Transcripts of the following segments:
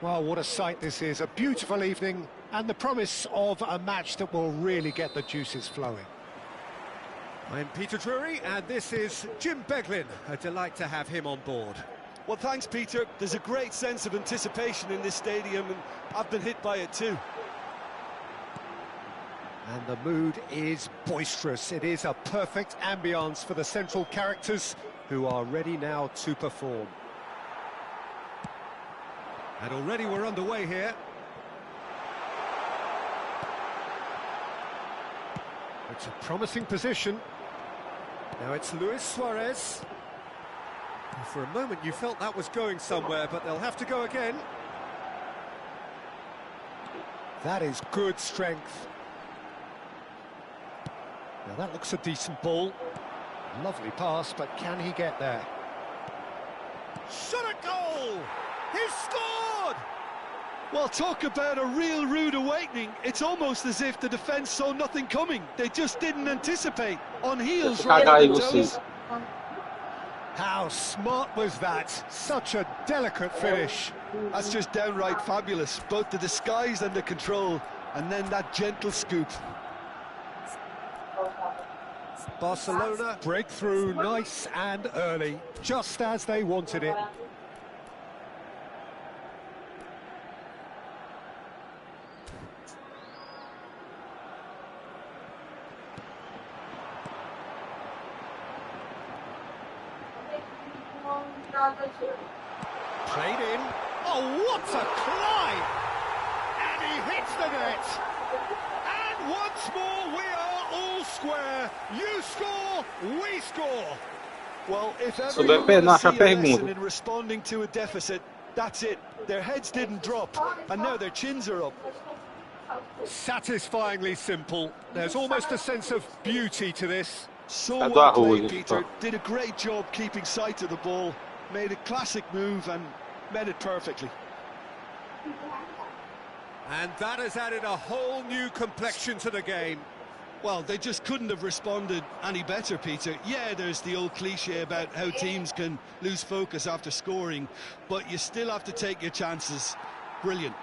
Well, what a sight this is. A beautiful evening and the promise of a match that will really get the juices flowing. I'm Peter Drury and this is Jim Beglin. A delight to have him on board. Well, thanks, Peter. There's a great sense of anticipation in this stadium and I've been hit by it too. And the mood is boisterous. It is a perfect ambience for the central characters who are ready now to perform. And already we're underway here. It's a promising position. Now it's Luis Suarez. For a moment you felt that was going somewhere, but they'll have to go again. That is good strength. Now that looks a decent ball. Lovely pass, but can he get there? Shot a goal! He's scored! Well, talk about a real rude awakening. It's almost as if the defence saw nothing coming. They just didn't anticipate. On heels rather than toes. How smart was that? Such a delicate finish. That's just downright fabulous. Both the disguise and the control, and then that gentle scoop. Barcelona break through nice and early, just as they wanted it. Played in. Oh, what a climb! And he hits the net. And once more we are all square. You score, we score. Well, if ever you want to see a lesson in responding to a deficit, that's it. Their heads didn't drop, and now their chins are up. Satisfyingly simple. There's almost a sense of beauty to this. So well played, Peter. Did a great job keeping sight of the ball. Made a classic move and met it perfectly. And that has added a whole new complexion to the game. Well, they just couldn't have responded any better, Peter. Yeah, there's the old cliche about how teams can lose focus after scoring, but you still have to take your chances. Brilliant.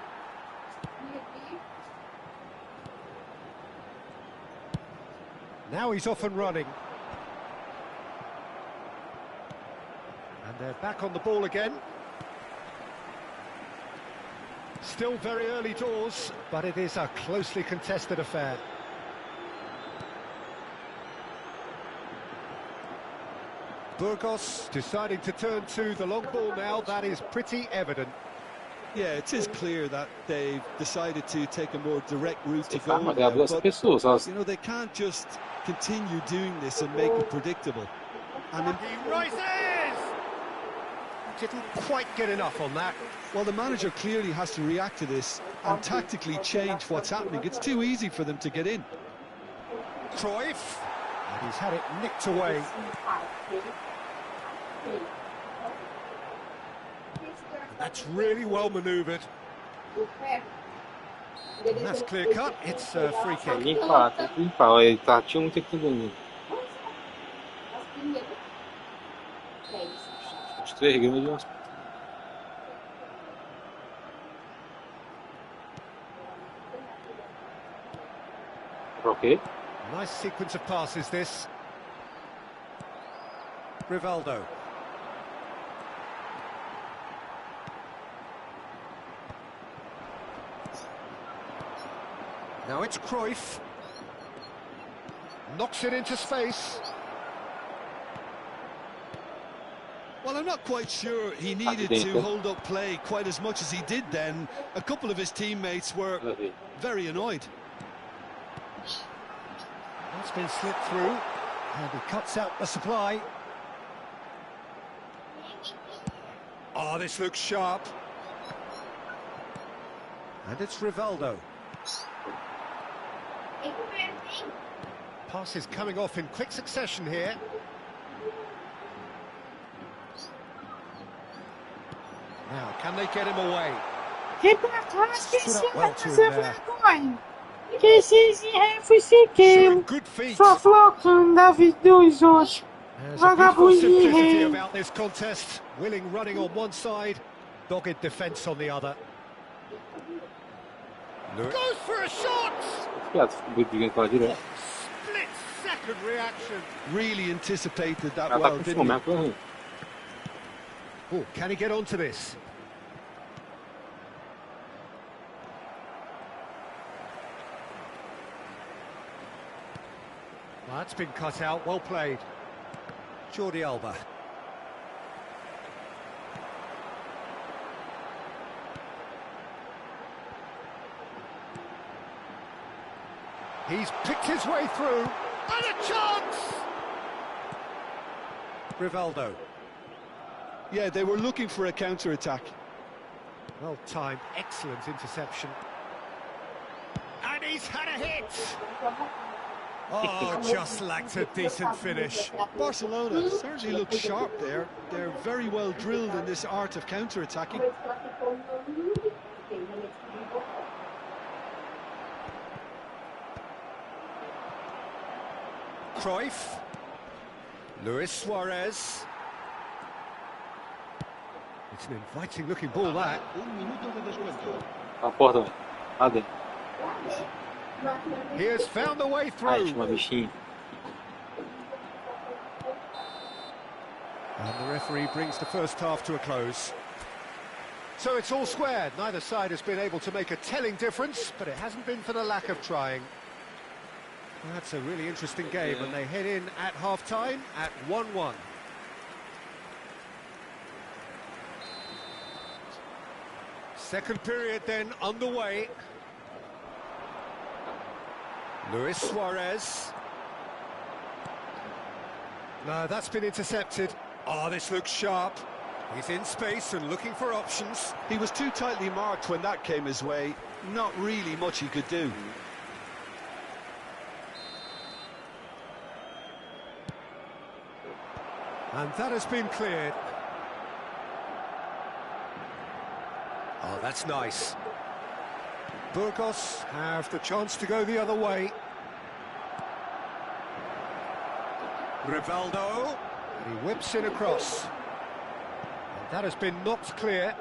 Now he's off and running. And they're back on the ball again. Still very early doors, but it is a closely contested affair. Burgos deciding to turn to the long ball now. That is pretty evident. Yeah, it is clear that they've decided to take a more direct route to goal. But, you know, they can't just continue doing this and make it predictable. And he rises! Didn't quite get enough on that. Well, the manager clearly has to react to this and tactically change what's happening. It's too easy for them to get in. Cruyff, and he's had it nicked away. That's really well manoeuvred. And that's clear cut. It's a free kick. Okay. Nice sequence of passes this. Rivaldo. Now it's Cruyff. Knocks it into space. Well, I'm not quite sure he needed to hold up play quite as much as he did then. A couple of his teammates were very annoyed. That's been slipped through, and he cuts out the supply. Oh, this looks sharp. And it's Rivaldo. Passes coming off in quick succession here. Now, can they get him away? Stood up well to him there. Que esses erros fiquem Good feet. só flocando da vida dos outros. There's a beautiful simplicity about this contest. Willing running on one side, dogged defence on the other. Goes for a shot! Split Split-second reaction. Really anticipated that well, didn't he? Oh, can he get onto this? That's been cut out, well played. Jordi Alba. He's picked his way through, and a chance! Rivaldo. Yeah, they were looking for a counter-attack. Well timed, excellent interception. And he's had a hit! Oh, just lacked a decent finish. Barcelona certainly look sharp there. They're very well drilled in this art of counter-attacking. Cruyff. Luis Suarez. It's an inviting looking ball, that. He has found the way through. And the referee brings the first half to a close. So it's all squared. Neither side has been able to make a telling difference, but it hasn't been for the lack of trying. Well, that's a really interesting game, and they head in at half-time at 1-1. Second period then underway. Luis Suarez. No, that's been intercepted. Oh, this looks sharp. He's in space and looking for options. He was too tightly marked when that came his way. Not really much he could do. And that has been cleared. Oh, that's nice. Burgos have the chance to go the other way. Rivaldo. He whips in across. And that has been knocked clear.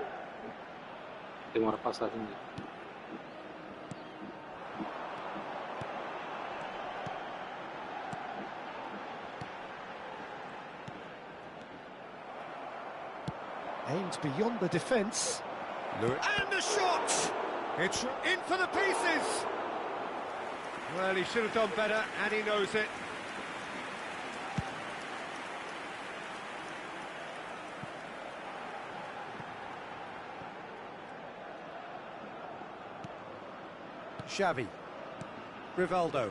Aimed beyond the defence. And the shot! It's in for the pieces! Well, he should have done better, and he knows it. Xavi. Rivaldo.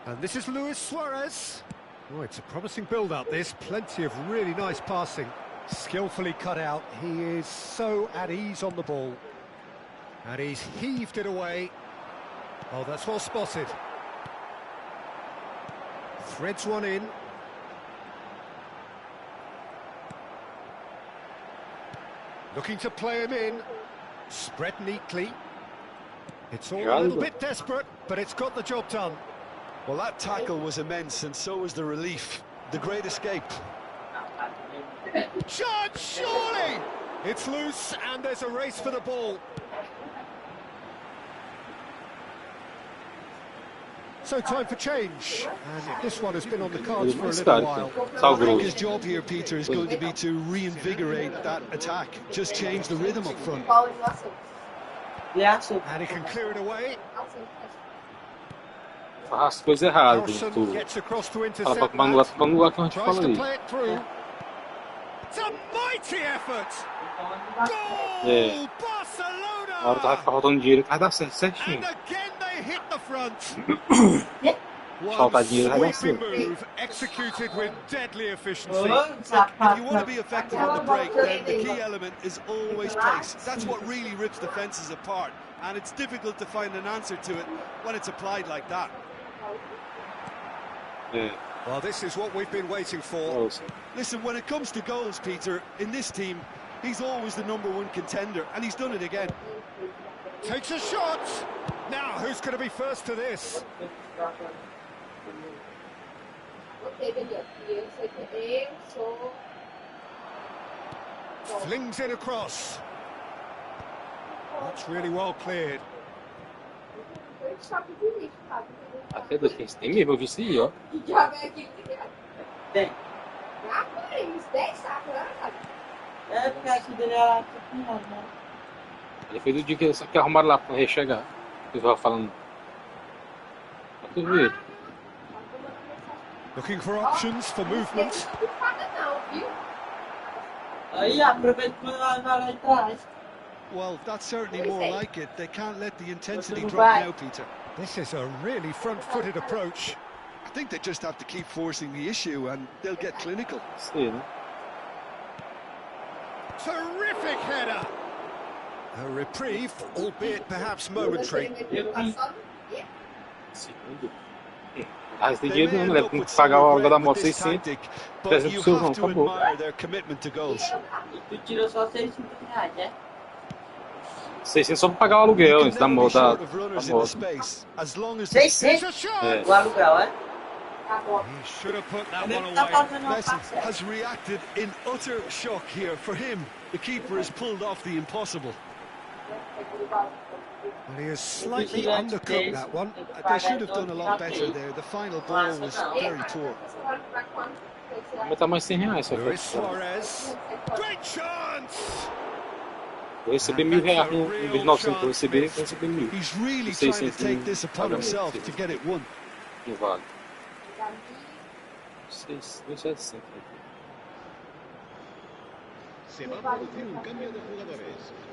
And this is Luis Suarez. Oh, it's a promising build-up, this. Plenty of really nice passing. Skillfully cut out. He is so at ease on the ball. And he's heaved it away. Oh, that's well spotted. Threads one in. Looking to play him in. Spread neatly. It's all a little bit desperate, but it's got the job done. Well, that tackle was immense, and so was the relief. The great escape. Judge, surely! It's loose, and there's a race for the ball. So time for change, and this one has been on the cards for a little while. I think his job here, Peter, is going to be to reinvigorate that attack. Just change the rhythm up front. And he can clear it away. Faz coisa errada, Carlson gets across to intercept fala pra Manguato, que a gente tries fala to aí. play it through. It's a mighty effort. Goal! É. Barcelona! Na hora que tava faltando dinheiro, vai dar certo, certinho. And again they hit the front. Falta dinheiro, vai dar Sweeping certo. move executed with deadly efficiency. If you want to be effective on the break, then the key element is always pace. That's what really rips defences apart, and it's difficult to find an answer to it when it's applied like that. É. Well, this is what we've been waiting for. Nossa. Listen, when it comes to goals, Peter, in this team, he's always the #1 contender, and he's done it again. Takes a shot. Now, who's going to be first to this? Flings it across. That's really well cleared. Até dois que tem mesmo, eu vi isso aí, ó. Tem. É, porque aqui dele era aqui, né? Ele foi do dia que só que arrumaram lá pra chegar. Eu tava falando. Pra tu ver. Looking for options for movement. Aí aproveita quando ela vai lá atrás. Well, that's certainly more like it. They can't let the intensity Looking drop back. now, Peter. This is a really front-footed approach. I think they just have to keep forcing the issue and they'll get clinical. Sei, né? Terrific header. A reprieve, albeit perhaps momentary. Segundo. Ah, esse They dinheiro may não, end né? up Tem with que some pagar o aluguel da regret moto with this 600. tactic, but 300 you pessoas não, have to acabou. admire their commitment to goals. E tu tirou só R$600, né? 600 só pra pagar o aluguel You can antes da never be moto. short of runners in the moto. space, as long as Here's 600? a shot. É. O aluguel, é? He should have put that one Ele tá away. fazendo uma Messi parcela. has reacted in utter shock here. For him, the keeper has pulled off the impossible. Well, he has slightly undercooked that one. They should have done a lot better there. The final ball was very poor. Vai botar mais R$100 só Luis que Suarez. Great chance. vou receber R$1.000 no 1.900 que eu receber, vou receber 1.000. He's really trying to 600 take this upon pagamento, himself sim. to get it won. Não vale. 6.700.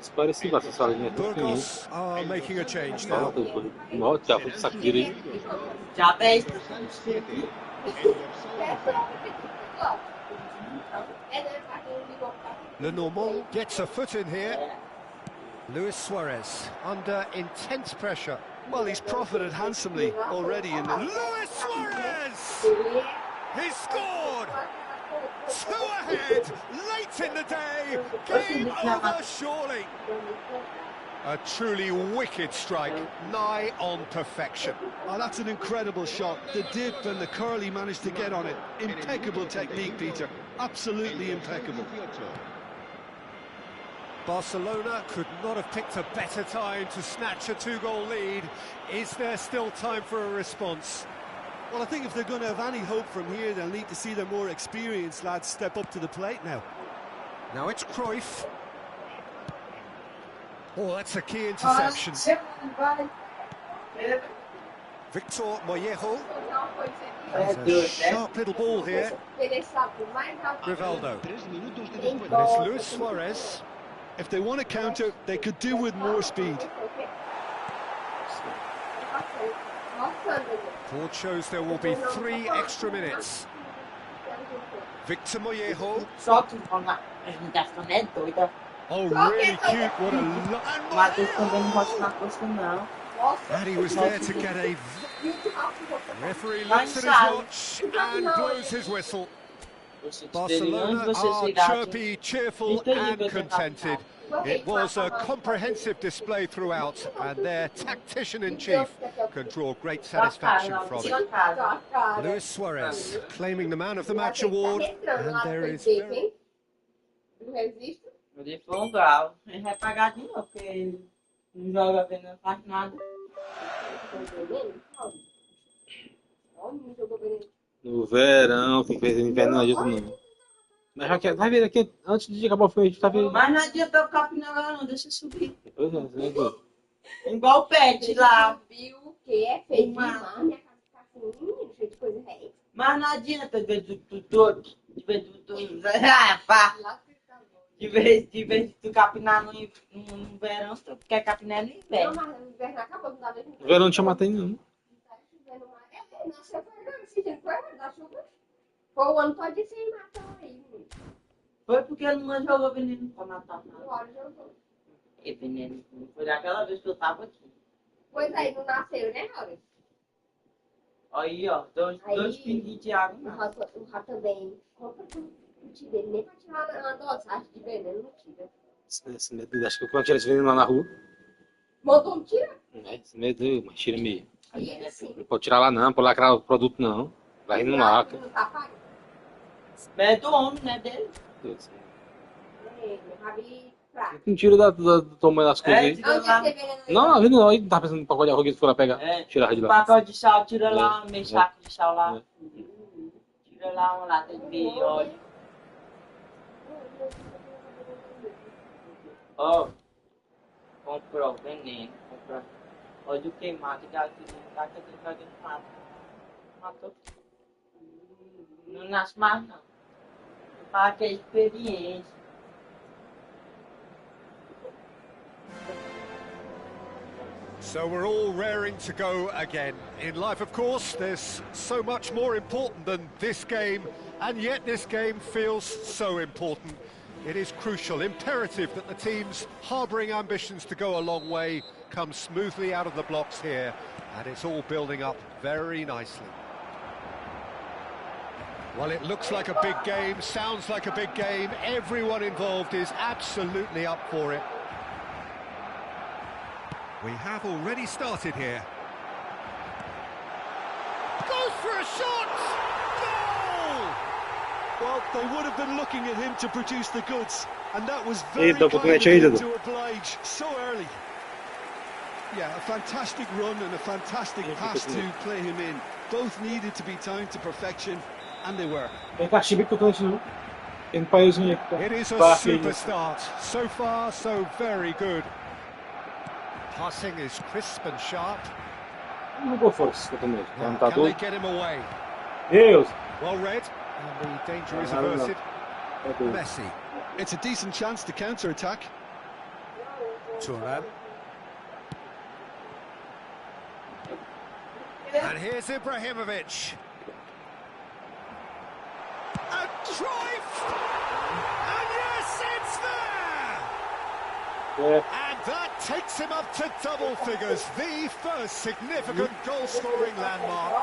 Se parecia bastante essa linha do fim. Burgos are making a change now. Nossa, já foi essa tira aí. Já 10. Lenormand gets a foot in here. Luis Suarez under intense pressure. Well, he's profited handsomely already in the... Luis Suarez! He scored! 2 ahead, late in the day. Game over, surely. A truly wicked strike, nigh on perfection. Oh, that's an incredible shot. The dip and the curl he managed to get on it. Impeccable technique, Peter. Absolutely impeccable. Barcelona could not have picked a better time to snatch a 2-goal lead. Is there still time for a response? Well, I think if they're going to have any hope from here, they'll need to see their more experienced lads step up to the plate now. Now it's Cruyff. Oh, that's a key interception. Victor Mollejo. There's a sharp little ball here. Rivaldo. And it's Luis Suarez. If they want to counter, they could do with more speed. Board shows there will be 3 extra minutes. Victor Mollejo. Só que a imitação é doida. Oh, really cute. What a lot. O Matheus também não pode na costa, não. And he was there to get a... Referee looks at his watch and blows his whistle. Barcelona are chirpy, cheerful and contented. It was a comprehensive display throughout, and their tactician-in-chief can draw great satisfaction from it. Luis Suarez claiming the Man of the Match award, and there is... Ele foi um grau. Ele vai pagar de novo, porque ele não joga bem, não faz nada. No verão, tem que ver no inverno não adianta não. Mas já que vai ver aqui, antes de acabar o filme, a gente tá vendo. Mas não adianta eu capinar lá, não, deixa eu subir. Pois é, você vai ver. Igual o pet lá. Viu o que é feio demais, minha casa tá assim, cheio de coisa velha. Mas não adianta, de vez de tu capinar no verão, se tu quer capinar no Não, inverno. mas o inverno acabou, não dá mesmo. No verão não tinha matado não. Tá chovendo mais. Nasceu foi esse tempo foi da chuva. Foi o ano todo sem matar aí, menino. Foi porque ele não jogou veneno pra matar O nada. óleo jogou. E veneno, foi daquela vez que eu tava aqui. Pois aí, não nasceu, né, Laura? Aí, ó, dois pinguinhos de água. O rato também. Compra tudo. Não tira ele nem pra tirar uma dosagem de veneno, não tira. Esse medo, acho que eu vou tirar esse veneno lá na rua. Mandou não tirar? É, esse medo, mas tira meio. Aí é assim. Não pode tirar lá não, pode lacrar o produto não. Lá não marca. É do homem, né, dele? Um tiro do tamanho das coisas aí. Tira lá. Não, ali não, aí não tá pensando no pacote de arroz que tu foi lá pegar. Tirar de Um lá. pacote de sal, tira lá, meio saco de sal lá. Tira lá uma lata de óleo. Ó, comprou veneno, comprou óleo queimado, que aqui tá dentro do mato. Matou. Não nasce mais não. Para ter experiência. So we're all raring to go again. In life, of course, there's so much more important than this game, and yet this game feels so important. It is crucial, imperative that the teams harbouring ambitions to go a long way come smoothly out of the blocks here, and it's all building up very nicely. Well, it looks like a big game, sounds like a big game. Everyone involved is absolutely up for it. We have already started here. Goes for a shot! Goal! Well, they would have been looking at him to produce the goods, and that was very Eita, kind of him to oblige so early. Yeah, a fantastic run and a fantastic pass to play him in. Both needed to be timed to perfection, and they were. It is a super start. So far, so very good. Passing is crisp and sharp. Não força, Can they get him away? Deus! Well read, and the danger is averted. Messi. It's a decent chance to counter-attack. Thuram. And here's Ibrahimovic. A Cruyff! And yes, it's there! And that takes him up to double figures, the first significant goal-scoring landmark.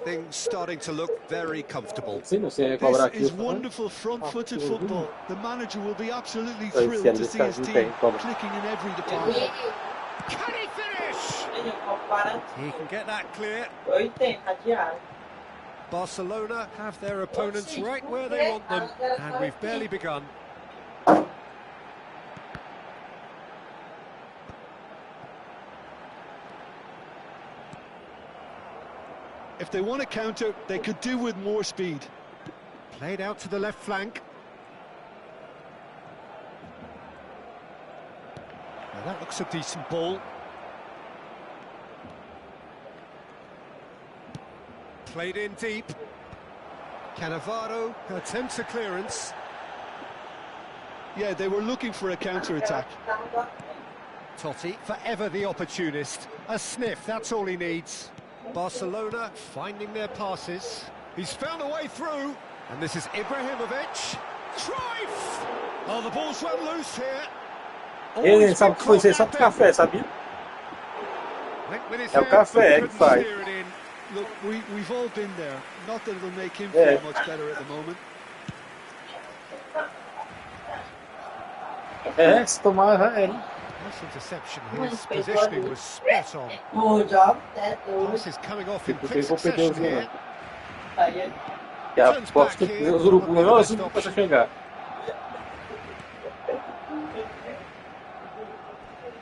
Things starting to look very comfortable. This is wonderful front-footed football. The manager will be absolutely thrilled to see his team clicking in every department. Can he finish? He can get that clear. Barcelona have their opponents right where they want them, and we've barely begun. If they want to counter, they could do with more speed. Played out to the left flank. Now that looks a decent ball. Played in deep. Cannavaro attempts a clearance. Yeah, they were looking for a counter-attack. Totti, forever the opportunist. A sniff, that's all he needs. Barcelona finding their passes. He's found a way through. And this is Ibrahimovic. Cruyff! Oh, the ball's run loose here. Ele sabe que foi só pro café, sabia? É o café que faz. Look, we've all been there. Not that it'll make him feel much better at the moment. Se tomar, já era. Nice interception. His positioning was spot on. This is coming off in quick succession here. E aposto que os urubus não possam chegar.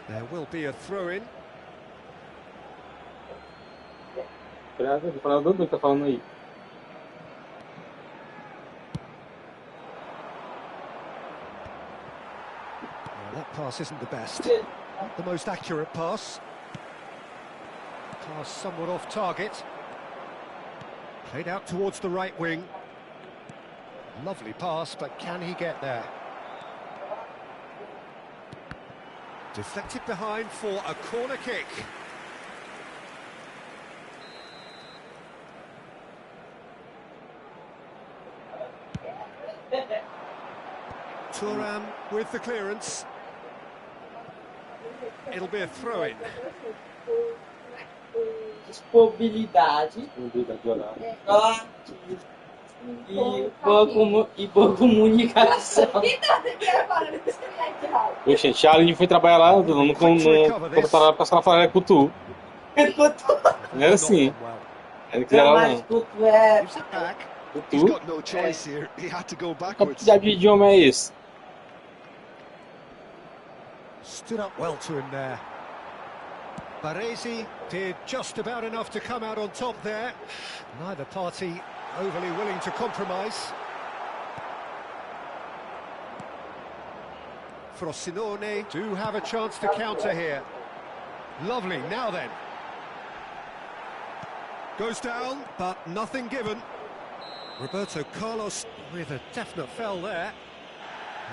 There will be a throw-in. Vou falar do que tá falando aí. That pass isn't the best. The most accurate pass. Pass somewhat off target. Played out towards the right wing. Lovely pass, but can he get there? Deflected behind for a corner kick. Thuram with the clearance. It'll be a throw-in. Disponibilidade. E boa comunicação. Então, você quer falar do tchau. Poxa, Charlie foi trabalhar lá, não contrataram ela pra ela falar com tu. Não era assim. Era que era lá. Gives it back. He's Tu? got no choice here. He had to go Que backwards. diabo de idioma é esse? Stood up well to him there. Baresi did just about enough to come out on top there. Neither party overly willing to compromise. Frosinone do have a chance to counter here. Lovely, now then. Goes down, but nothing given. Roberto Carlos with a definite foul there.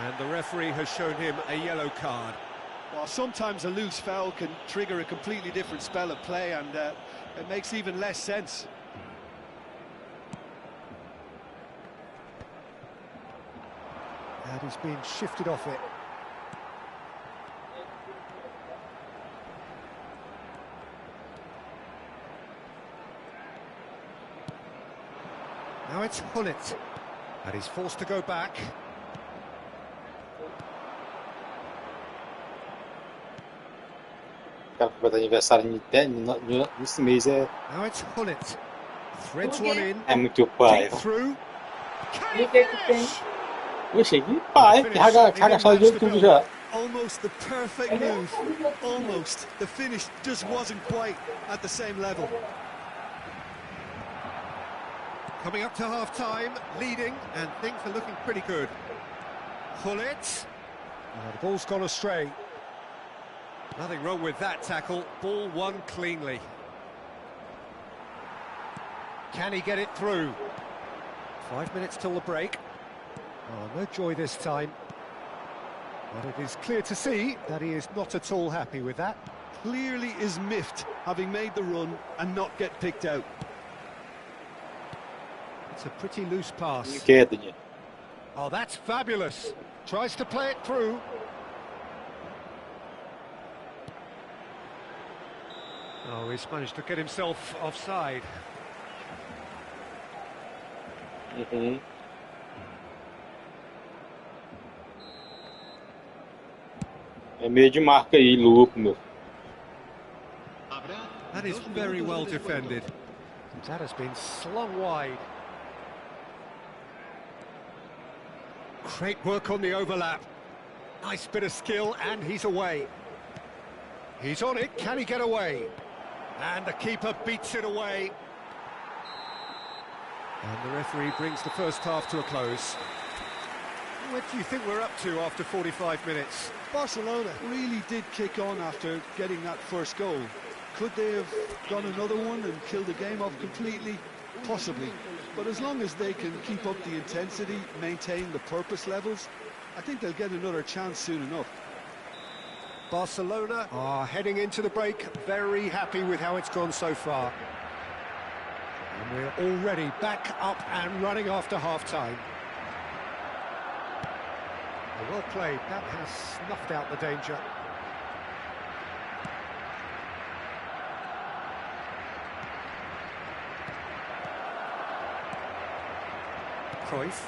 And the referee has shown him a yellow card. Well, sometimes a loose foul can trigger a completely different spell of play, and it makes even less sense. And he's been shifted off it. Now it's Hullet, and he's forced to go back. O cara vai dar aniversário nesse mês Now it's Hullet. Threads one in. é muito pai. Deep through. Can E he o que que finish? tem? Poxa, que pai, que agachado de tudo já. Almost the perfect move. Almost. The finish just wasn't quite at the same level. Coming up to half-time, leading, and things are looking pretty good. Hullet. The ball's gone astray. Nothing wrong with that tackle. Ball won cleanly. Can he get it through? 5 minutes till the break. Oh, no joy this time. But it is clear to see that he is not at all happy with that. Clearly is miffed, having made the run and not get picked out. It's a pretty loose pass. Queda, Oh, that's fabulous. Tries to play it through. Oh, he's managed to get himself offside. É meio de marca aí, louco, meu. That is very well defended. That has been slung wide. Great work on the overlap. Nice bit of skill, and he's away. He's on it, can he get away? And the keeper beats it away. And the referee brings the first half to a close. What do you think we're up to after 45 minutes? Barcelona really did kick on after getting that first goal. Could they have done another one and killed the game off completely? Possibly. But as long as they can keep up the intensity, maintain the purpose levels, I think they'll get another chance soon enough. Barcelona are heading into the break, very happy with how it's gone so far. And we're already back up and running after half-time. Well played, that has snuffed out the danger. Cruyff.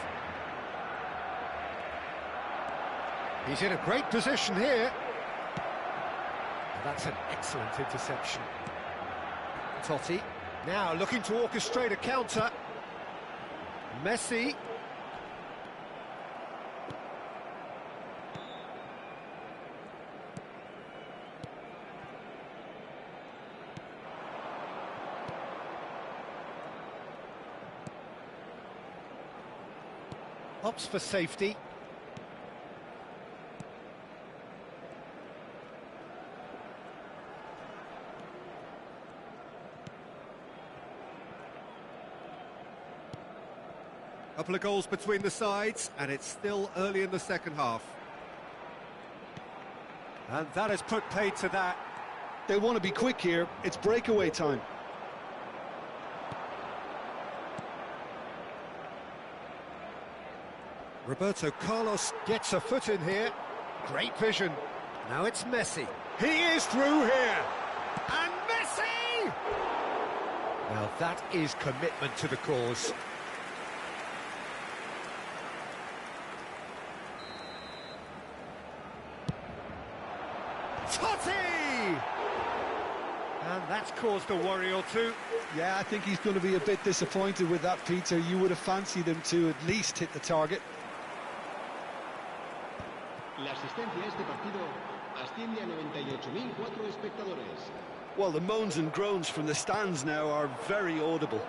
He's in a great position here. That's an excellent interception. Totti, now looking to orchestrate a counter. Messi. Opts for safety. Couple of goals between the sides, and it's still early in the second half. And that has put paid to that. They want to be quick here. It's breakaway time. Roberto Carlos gets a foot in here. Great vision. Now it's Messi. He is through here. And Messi! Now that is commitment to the cause. And that's caused a worry or two. Yeah, I think he's going to be a bit disappointed with that, Peter. You would have fancied him to at least hit the target. La asistencia a este partido asciende a 98.004 espectadores. Well, the moans and groans from the stands now are very audible.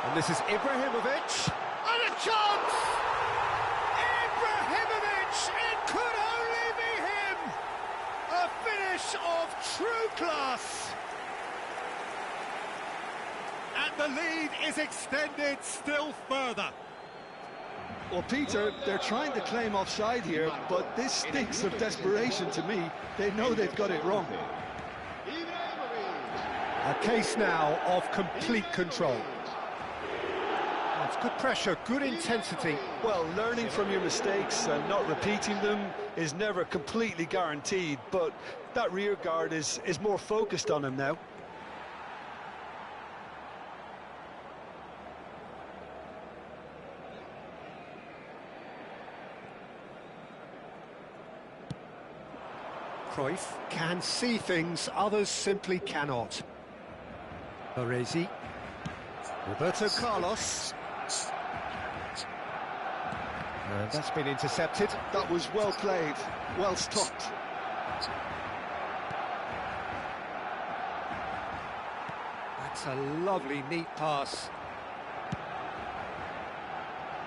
And this is Ibrahimovic. And a chance! Ibrahimovic! It could only be him! A finish of true class! And the lead is extended still further. Well, Peter, they're trying to claim offside here, but this stinks of desperation to me. They know they've got it wrong. A case now of complete control. That's good pressure, good intensity. Well, learning from your mistakes and not repeating them is never completely guaranteed, but that rear guard is more focused on him now. Cruyff can see things others simply cannot. Baresi. Roberto Carlos. And that's been intercepted. That was well played, well stopped. That's a lovely, neat pass.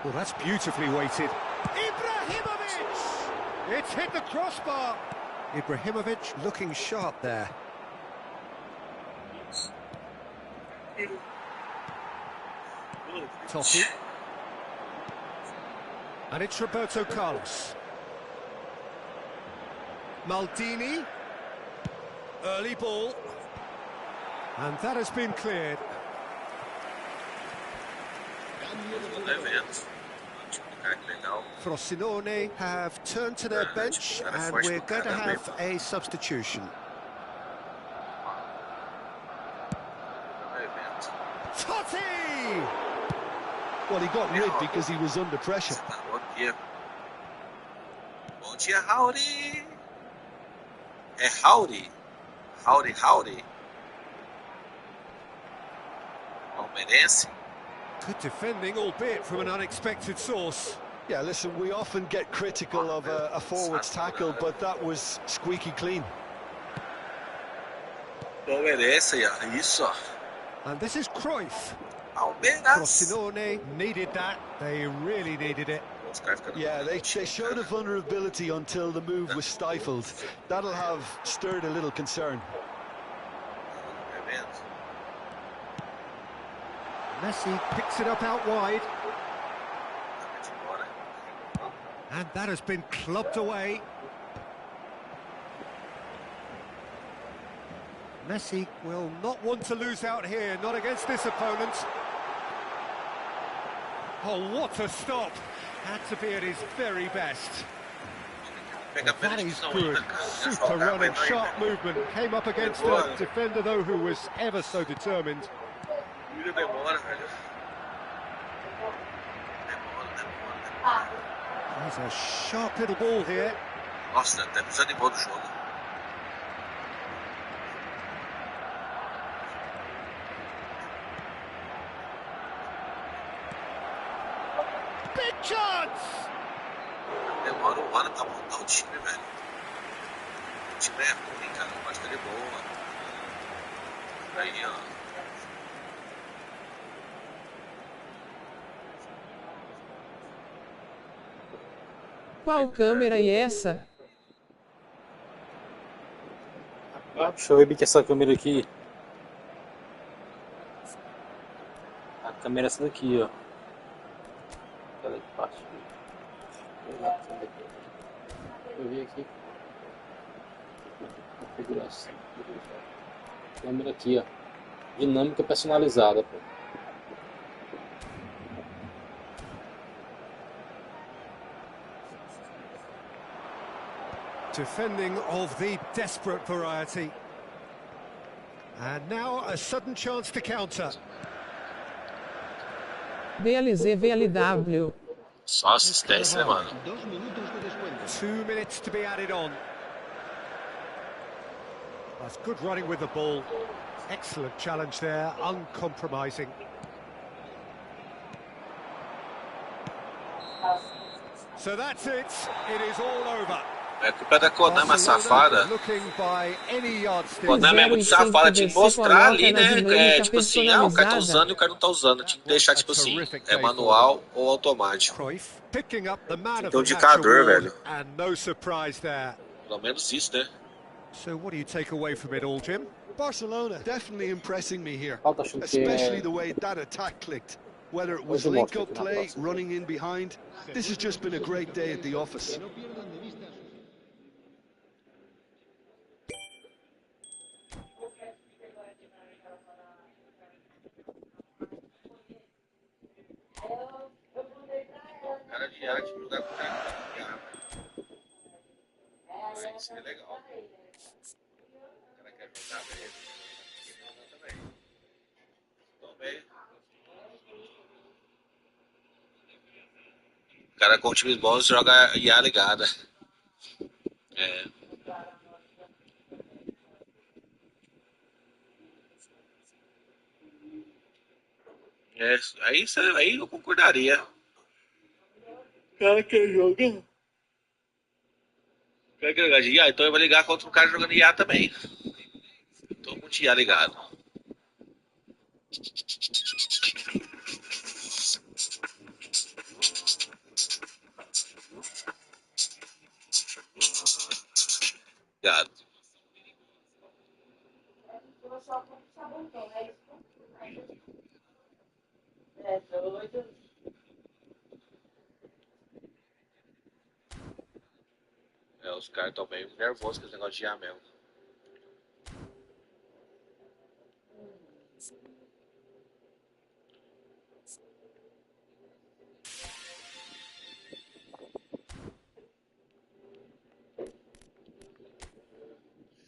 Well, that's beautifully weighted. Ibrahimovic! It's hit the crossbar. Ibrahimovic looking sharp there. Toffee. And it's Roberto Carlos. Maldini. Early ball. And that has been cleared. Frosinone have turned to their bench and we're going to have a substitution. Totti! Well, he got rid because he was under pressure. Bom dia, howdy. Howdy. Howdy, howdy. Palmeirense. Good defending, albeit from an unexpected source. Yeah, listen, we often get critical of a forward's tackle, but that was squeaky clean. Palmeirense, isso. And this is Cruyff. Palmeiras. Frosinone needed that. They really needed it. Yeah, they showed a vulnerability until the move was stifled. That'll have stirred a little concern. Messi picks it up out wide. And that has been clubbed away. Messi will not want to lose out here, not against this opponent. Oh, what a stop! Had to be at his very best. That is good. Super running, sharp movement. Came up against a defender, though, who was ever so determined. There's a sharp little ball here. Nossa, até desanimou do jogo. Big chance! Demora ano pra montar o time, velho. O time é ruim, cara. Não pode ter boa. Aí, ó. Qual câmera é essa? Deixa eu ver que essa câmera aqui. A câmera é essa daqui, ó. Ela de baixo. Deixa eu ver aqui. Configuração. Câmera aqui, ó. Dinâmica personalizada, pô. Defending of the desperate variety. And now a sudden chance to counter. VLZ VLW. Só assistência, né, mano? 2 minutes to be added on. That's good running with the ball. Excellent challenge there, uncompromising. So that's it. It is all over. É culpa da Konami, a safada. Konami é muito safada de mostrar ali, né? É tipo assim, o cara tá usando e o cara não tá usando. Tinha que deixar, tipo assim, é manual ou automático. Tem que ter um indicador, velho. Pelo menos isso, né? So what do you take away from it all, Jim? Barcelona definitely impressing me here, Falta, acho que especially the way that attack clicked. Whether it was link-up play, running in behind, this has just been a great day at the office. Cara de arte jogar com o cara de arma. Aí seria legal. O cara quer jogar bem, também. Também. O cara com times bons joga IA ligada. É. É, aí eu concordaria. O cara quer jogar. O cara quer jogar de IA, então eu vou ligar contra um cara jogando IA também. Todo mundo de IA ligado. Ligado. É doido. É, os caras estão bem nervosos com esse negócio de IA mesmo.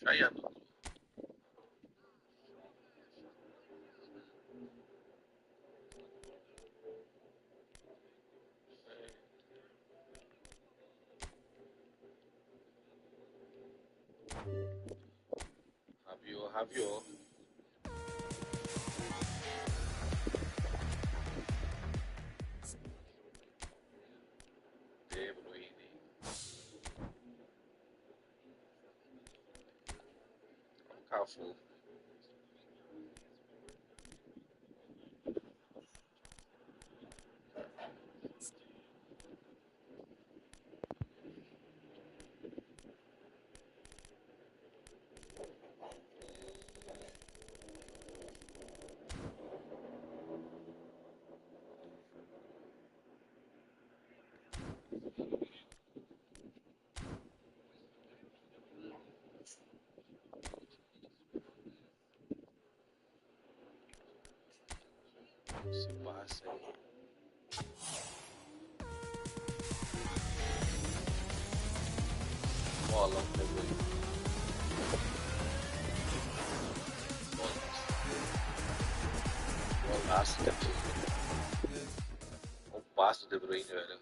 Chayando. Raviou. De Bruyne. Cafu. Se passa aí. Bola, pegou aí. Golaço, De Bruyne. Um passo do De Bruyne, velho.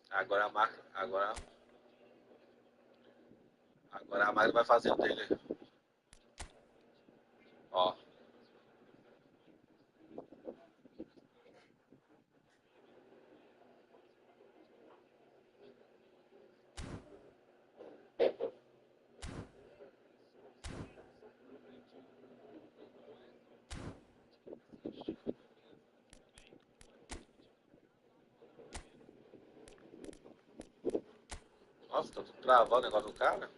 Agora a máquina. Agora a máquina vai fazer o dele. Ó. Nossa, tá tudo travando o negócio do cara.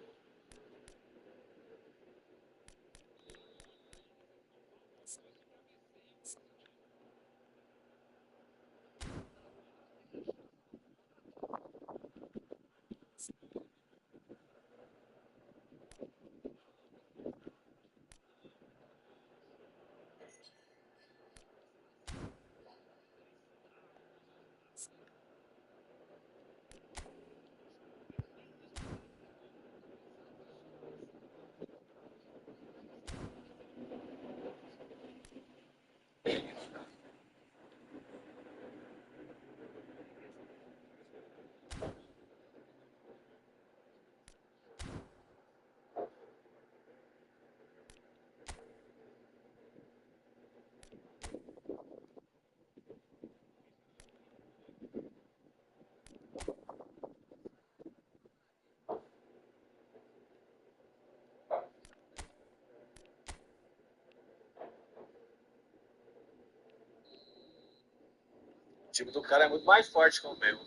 time do cara é muito mais forte que o meu.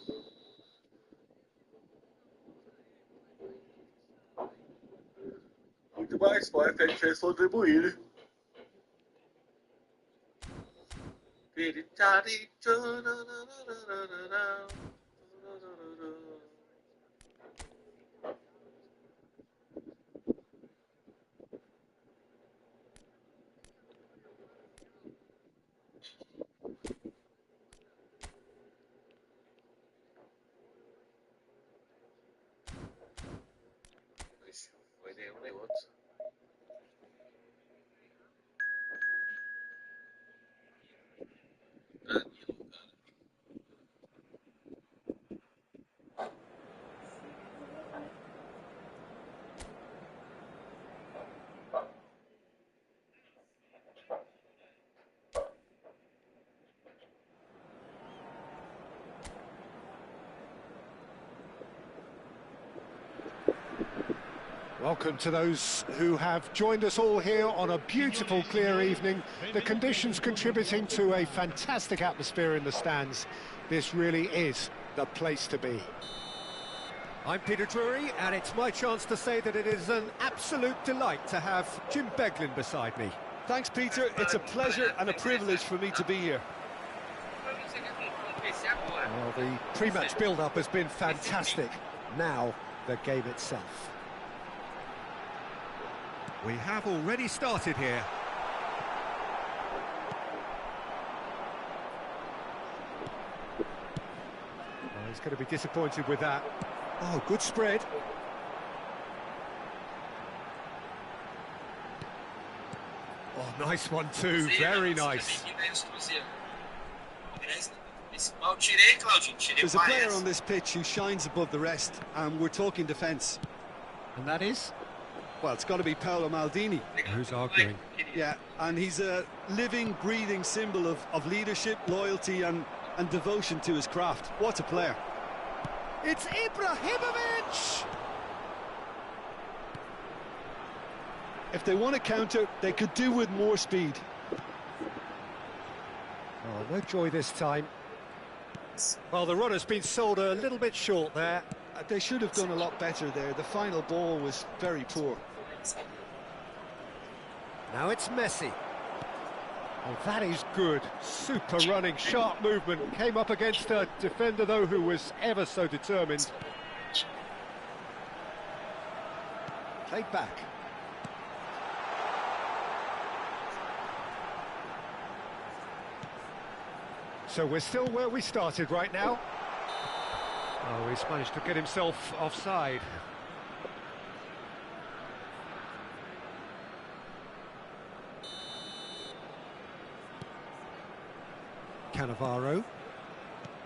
Muito mais forte, a gente só atribuir. Foi nenhum nem outro. Welcome to those who have joined us all here on a beautiful, clear evening. The conditions contributing to a fantastic atmosphere in the stands. This really is the place to be. I'm Peter Drury, and it's my chance to say that it is an absolute delight to have Jim Beglin beside me. Thanks, Peter. It's a pleasure and a privilege for me to be here. Well, the pre-match build-up has been fantastic. Now, the game itself. We have already started here. Oh, he's going to be disappointed with that. Oh, good spread. Oh, nice one too, very nice. There's a player on this pitch who shines above the rest, and we're talking defence. And that is? Well, it's got to be Paolo Maldini. Who's arguing? Yeah, and he's a living, breathing symbol of leadership, loyalty and devotion to his craft. What a player. It's Ibrahimovic! If they want to counter, they could do with more speed. Oh, no joy this time. Well, the runner's been sold a little bit short there. They should have done a lot better there. The final ball was very poor. Now it's Messi. Oh, that is good. Super running, sharp movement. Came up against a defender, though, who was ever so determined. Played back. So we're still where we started right now. Oh, he's managed to get himself offside. Cannavaro.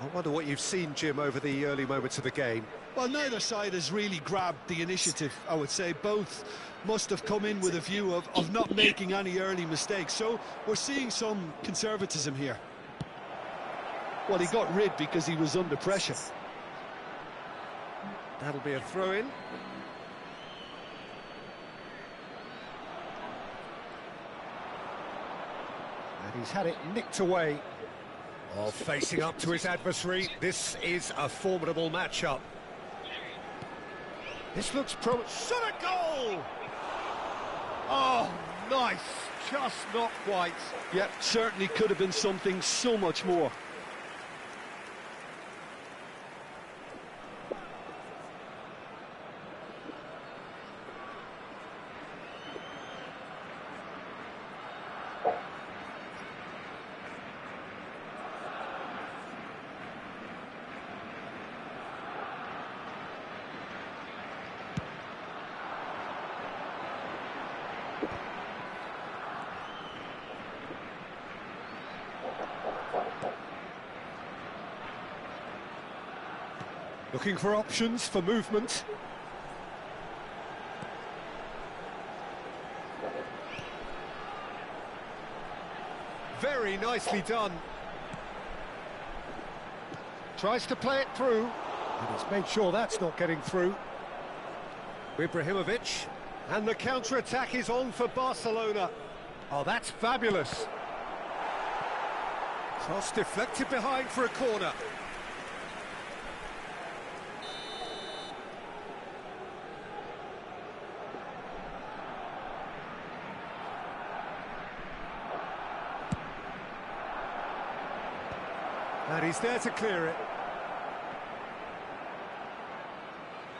I wonder what you've seen, Jim, over the early moments of the game. Well, neither side has really grabbed the initiative, I would say. Both must have come in with a view of not making any early mistakes. So we're seeing some conservatism here. Well, he got rid because he was under pressure. That'll be a throw-in. And he's had it nicked away. Oh, facing up to his adversary. This is a formidable matchup. This looks shot a goal! Oh, nice. Just not quite. Yep, certainly could have been something so much more. Looking for options for movement. Very nicely done. Tries to play it through, and he's made sure that's not getting through. Ibrahimovic, and the counter-attack is on for Barcelona. Oh, that's fabulous. Cross deflected behind for a corner. And he's there to clear it.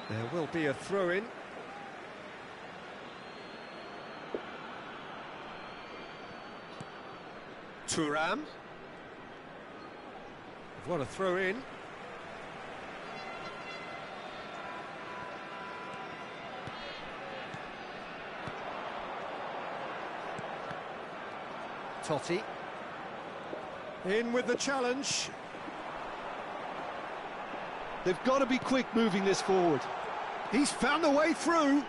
There will be a throw-in. Thuram. What a throw-in. Totti. In with the challenge. They've got to be quick moving this forward. He's found a way through.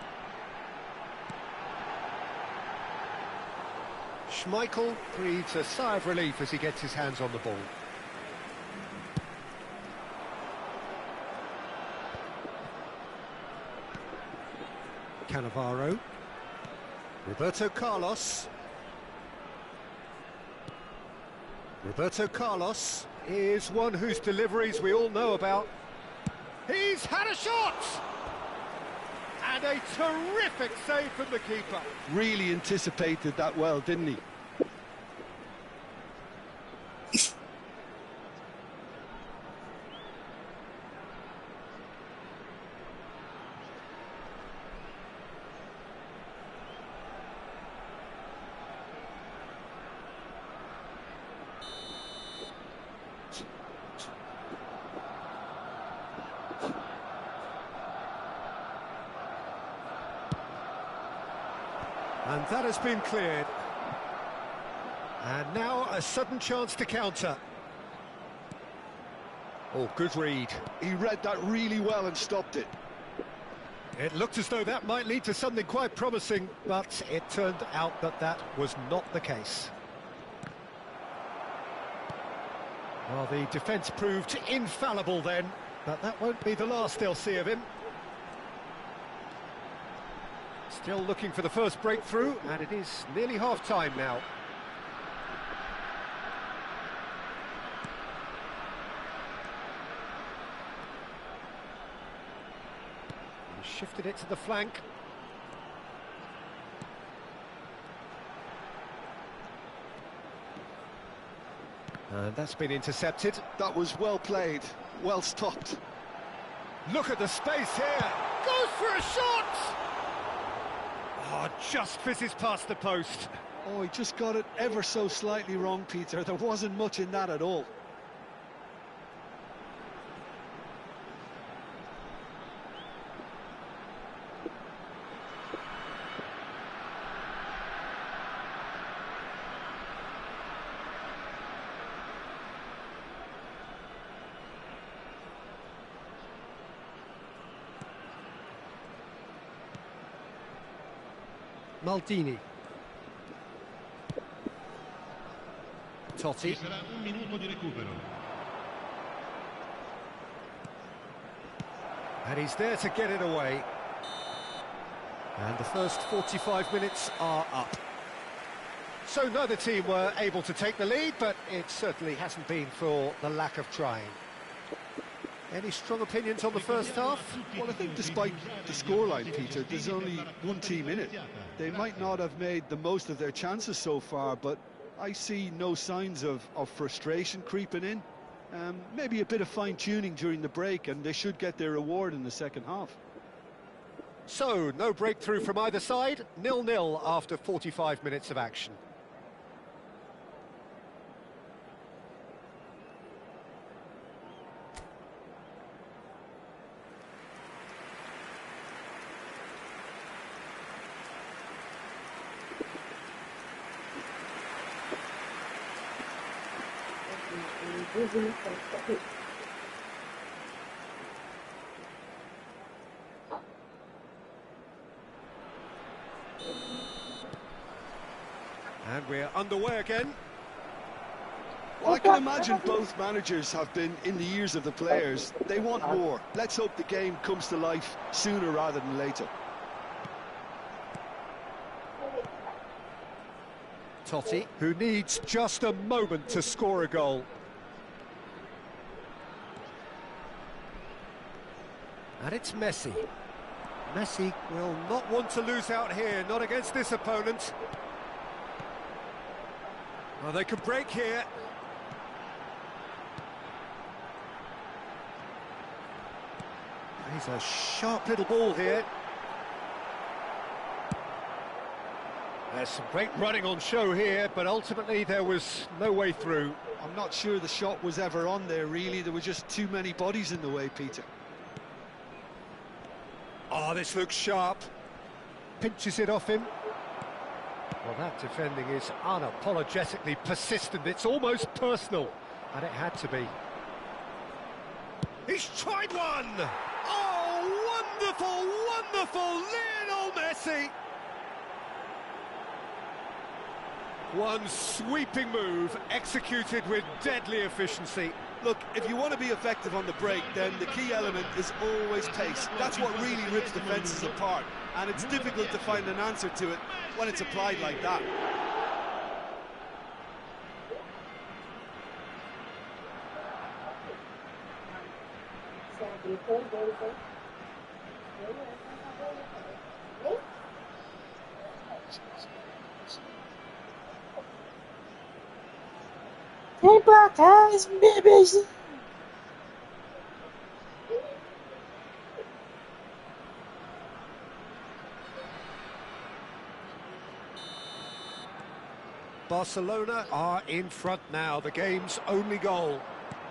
Schmeichel breathes a sigh of relief as he gets his hands on the ball. Cannavaro. Roberto Carlos. Roberto Carlos is one whose deliveries we all know about. He's had a shot! And a terrific save from the keeper. Really anticipated that well, didn't he? And that has been cleared. And now a sudden chance to counter. Oh, good read. He read that really well and stopped it. It looked as though that might lead to something quite promising, but it turned out that that was not the case. Well, the defence proved infallible then, but that won't be the last they'll see of him. Still looking for the first breakthrough, and it is nearly half-time now. He shifted it to the flank. And that's been intercepted. That was well played, well stopped. Look at the space here. Goes for a shot! Oh, just fizzes past the post. Oh, he just got it ever so slightly wrong, Peter. There wasn't much in that at all. Maldini. Totti. Sarà un minuto di recupero. And he's there to get it away. And the first 45 minutes are up. So neither team were able to take the lead, but it certainly hasn't been for the lack of trying. Any strong opinions on the first half? Well, I think despite the scoreline, Peter, there's only one team in it. They might not have made the most of their chances so far, but I see no signs of frustration creeping in. Maybe a bit of fine-tuning during the break, and they should get their reward in the second half. So, no breakthrough from either side, 0-0 after 45 minutes of action. And we're underway again. Well, I can imagine both managers have been in the ears of the players. They want more. Let's hope the game comes to life sooner rather than later. Totti, who needs just a moment to score a goal. And it's Messi. Messi will not want to lose out here, not against this opponent. Well, they can break here. He's a sharp little ball here. There's some great running on show here, but ultimately there was no way through. I'm not sure the shot was ever on there, really. There were just too many bodies in the way, Peter. Oh, this looks sharp. Pinches it off him. Well, that defending is unapologetically persistent. It's almost personal, and it had to be. He's tried one! Oh, wonderful, wonderful Lionel Messi! One sweeping move, executed with deadly efficiency. Look, if you want to be effective on the break, then the key element is always pace. That's what really rips defences apart, and it's difficult to find an answer to it when it's applied like that. Vem pra casa, bebezinho. Barcelona are in front now, the game's only goal.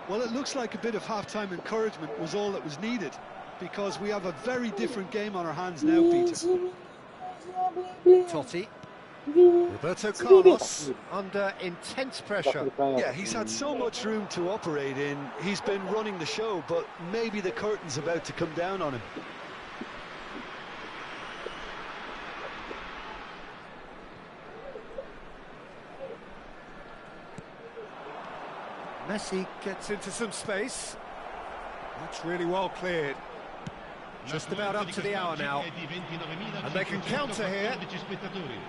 Well, it looks like a bit of half-time encouragement was all that was needed, because we have a very different game on our hands now, Peter. Totti. Roberto Carlos under intense pressure. Yeah, he's had so much room to operate in. He's been running the show, but maybe the curtain's about to come down on him. Messi gets into some space. That's really well cleared. Just about up to the hour now. And they can counter here.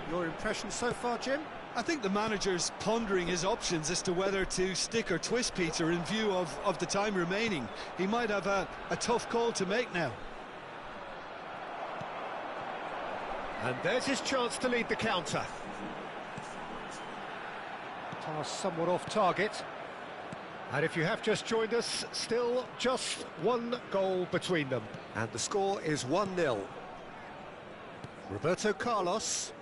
Your impression so far, Jim? I think the manager's pondering his options as to whether to stick or twist, Peter, in view of the time remaining. He might have a tough call to make now. And there's his chance to lead the counter. Pass somewhat off target. And if you have just joined us, still just one goal between them. And the score is 1-0. Roberto Carlos.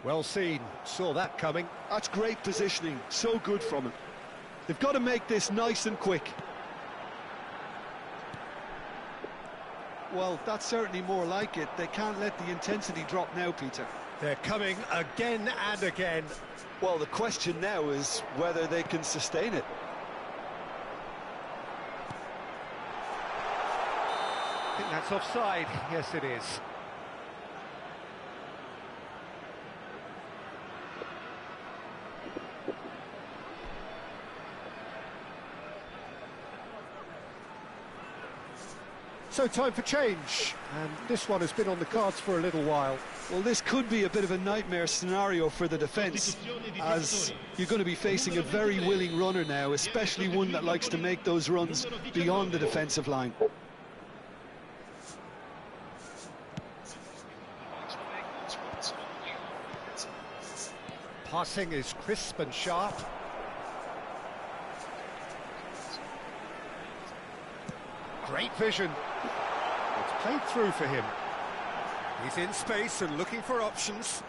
Well seen, saw that coming. That's great positioning, so good from him. They've got to make this nice and quick. Well, that's certainly more like it. They can't let the intensity drop now, Peter. They're coming again and again. Well, the question now is whether they can sustain it. I think that's offside. Yes, it is. So time for change, and this one has been on the cards for a little while. Well, this could be a bit of a nightmare scenario for the defence, as you're going to be facing a very willing runner now, especially one that likes to make those runs beyond the defensive line. Passing is crisp and sharp. Great vision. It's played through for him. He's in space and looking for options.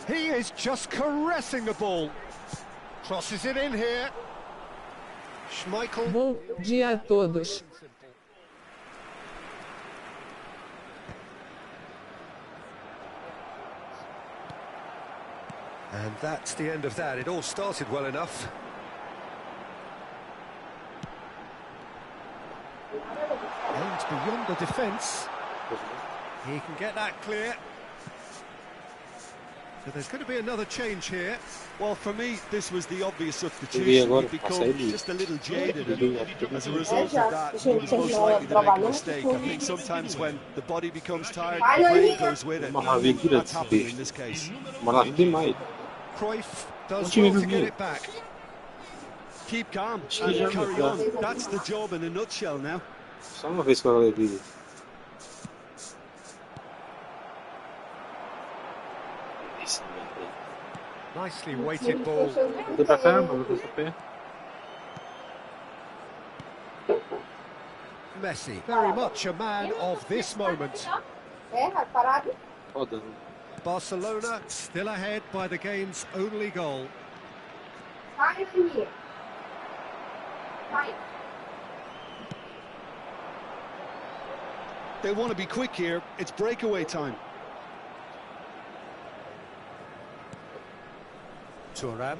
He is just caressing the ball. Crosses it in here. Schmeichel. Bom dia a todos. And that's the end of that. It all started well enough. Aims beyond the defence. He can get that clear. So there's going to be another change here. Well, for me, this was the obvious substitution. He'd become just a little jaded, and as a result of that, he was most likely to make a mistake. I think sometimes when the body becomes tired, the brain goes with it. That's happened in this case. Cruyff does well to get it back. Keep calm and carry on. That's the job in a nutshell now. Só uma vez que eu falei. Nicely weighted ball. Vou pra cá, vou pra pé. Messi, very much a man of this moment. Rodando. Barcelona still ahead by the game's only goal. They want to be quick here. It's breakaway time. Thuram.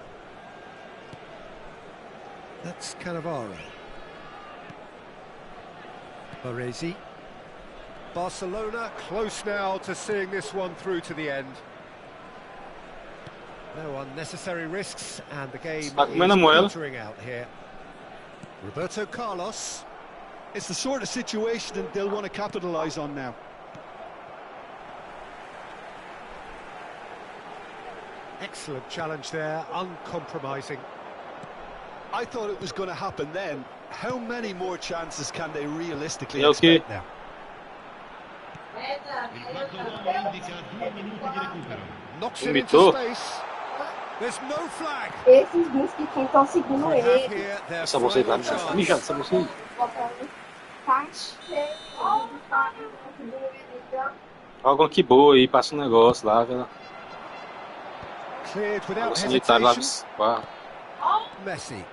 That's Cannavaro. Baresi. Barcelona close now to seeing this one through to the end. No unnecessary risks, and the game is filtering out here. Roberto Carlos. It's the sort of situation that they'll want to capitalise on now. Excellent challenge there, uncompromising. I thought it was going to happen then. How many more chances can they realistically expect now? Knocks it into space. There's no flag. Esses mosquitinhos estão seguindo ele. Essa bolsa aí tá mijada, essa bolsa aí. Alguma que boa aí, passa um negócio lá, velho. Cleared without sanitário lá hesitation. Messi.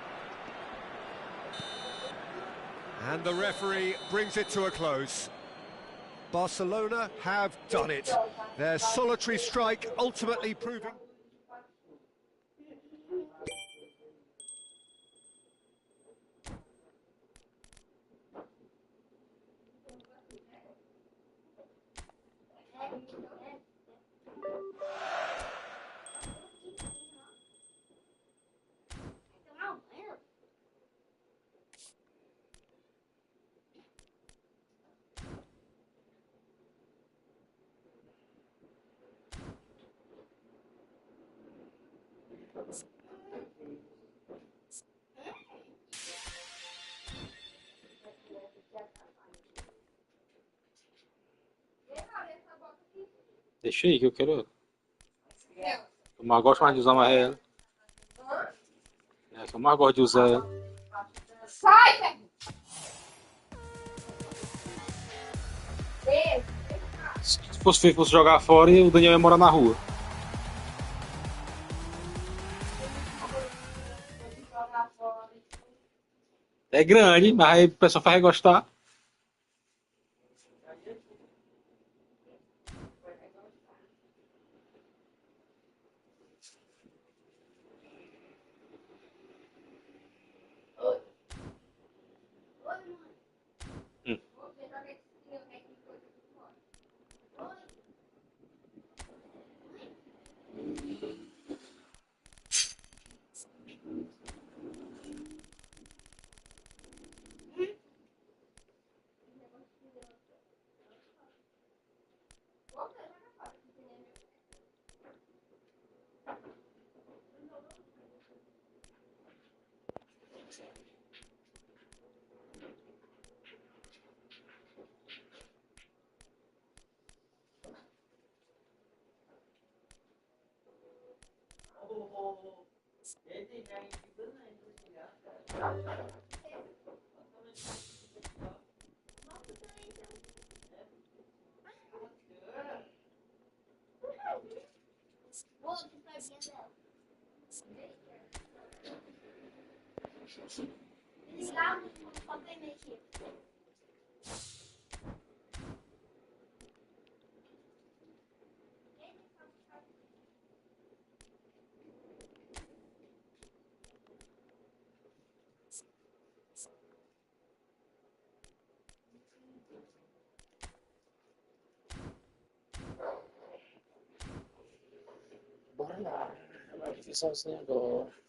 And the referee brings it to a close. Barcelona have done it. Their solitary strike ultimately proving... Deixa aí que eu quero. Eu mais gosto mais de usar amarelo. É que eu mais gosto de usar ela. Sai! Se fosse jogar fora, o Daniel ia morar na rua. É grande, mas aí o pessoal vai gostar. Vai ficar sozinho agora.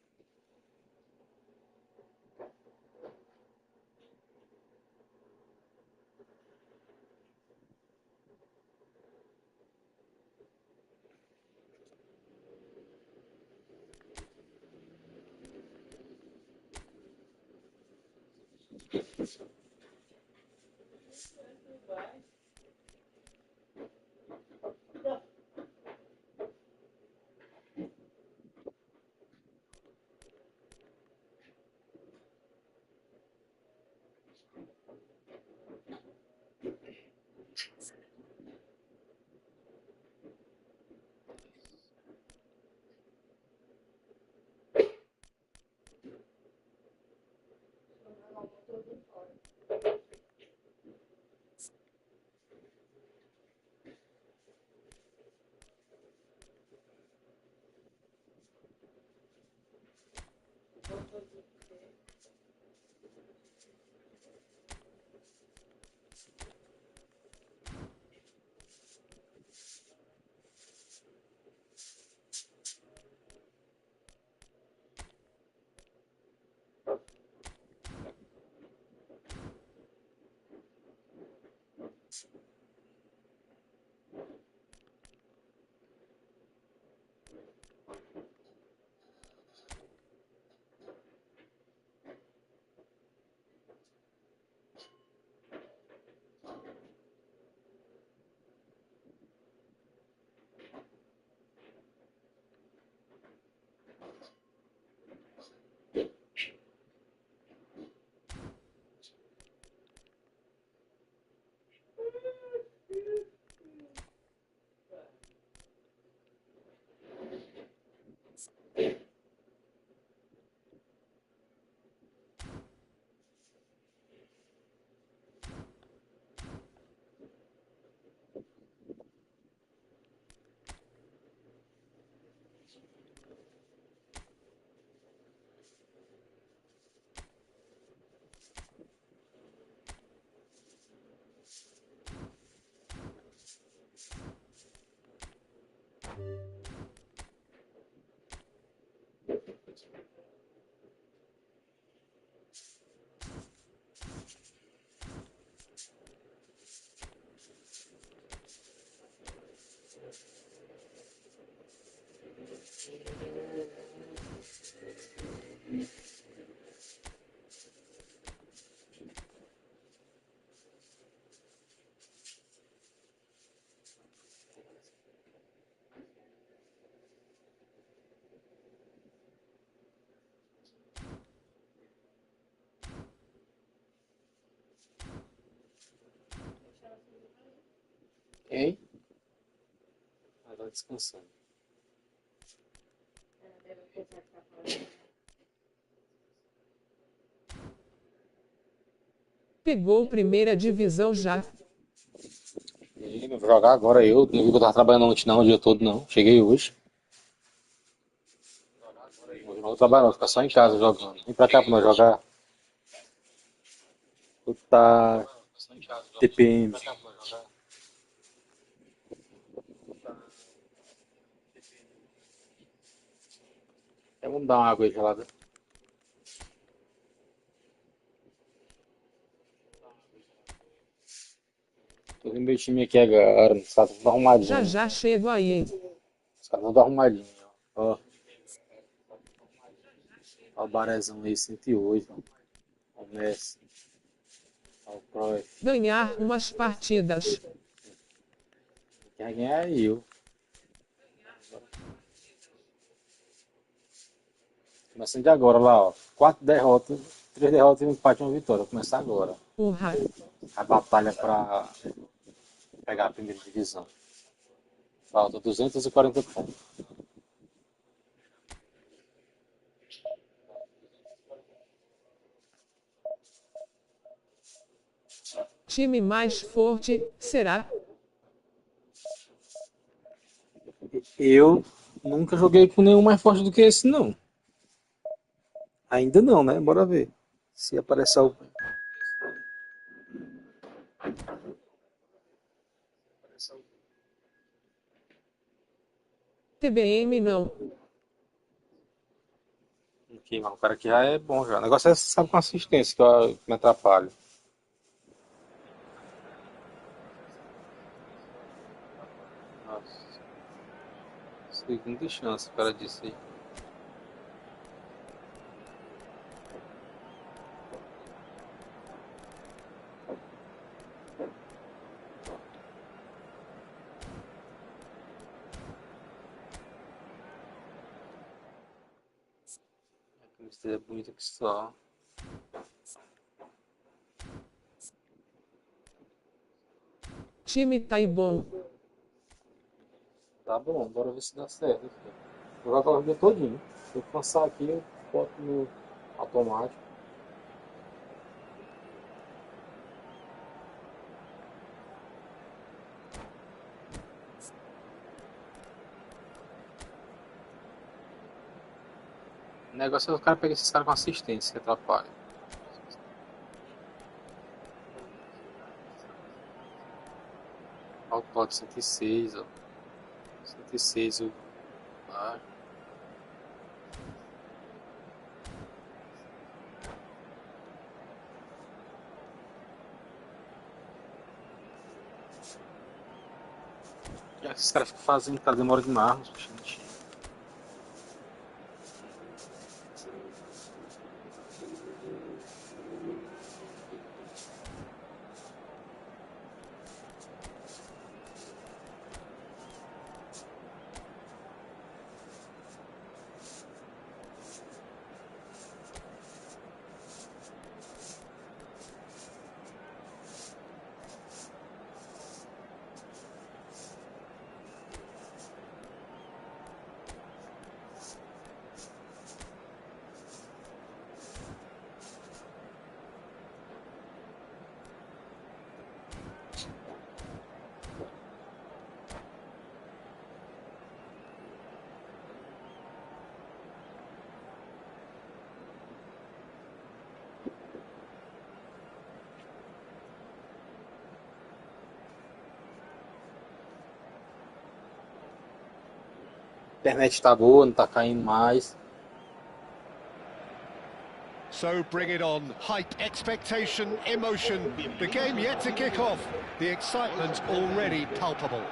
Ok? Agora descansando. Pegou primeira divisão já. E vou jogar agora eu. Não vi que eu tava trabalhando ontem não, o dia todo não. Cheguei hoje. Hoje não vou trabalhar, vou ficar só em casa jogando. Vem pra cá pra nós jogar. Puta TPM. Vamos dar uma água aí gelada. Tô vendo meu time aqui agora. Os caras tudo arrumadinho. Já já chego aí. Os caras tudo arrumadinho. Ó. Ó o Barezão aí, 108. Ó o Messi. Ó o Cruyff. Ganhar umas partidas. Quem ganhar é eu. Começando de agora lá, ó. 4 derrotas, 3 derrotas e um empate e uma vitória. Vou começar agora. Urra. A batalha pra pegar a primeira divisão. Falta 240 pontos. Time mais forte, será? Eu nunca joguei com nenhum mais forte do que esse, não. Ainda não, né? Bora ver. Se aparecer o. TBM não. Aqui, mano, o cara aqui já é bom já. O negócio é, sabe, com assistência que me atrapalha. Nossa. Segunda chance, o cara disse aí. É bonito que só. Time tá bom. Tá bom, bora ver se dá certo. Vou jogar o dia todinho. Se eu cansar aqui, eu boto no automático. O negócio é o cara pegar esses caras com assistência, que atrapalha. Olha o toque 106, ó. 106, o... Ah. E esses caras ficam fazendo, cara, demora demais, gente. A internet tá boa, não tá caindo mais. So bring it on. Hype, expectation, emotion. The game yet to kick off. The excitement already palpable.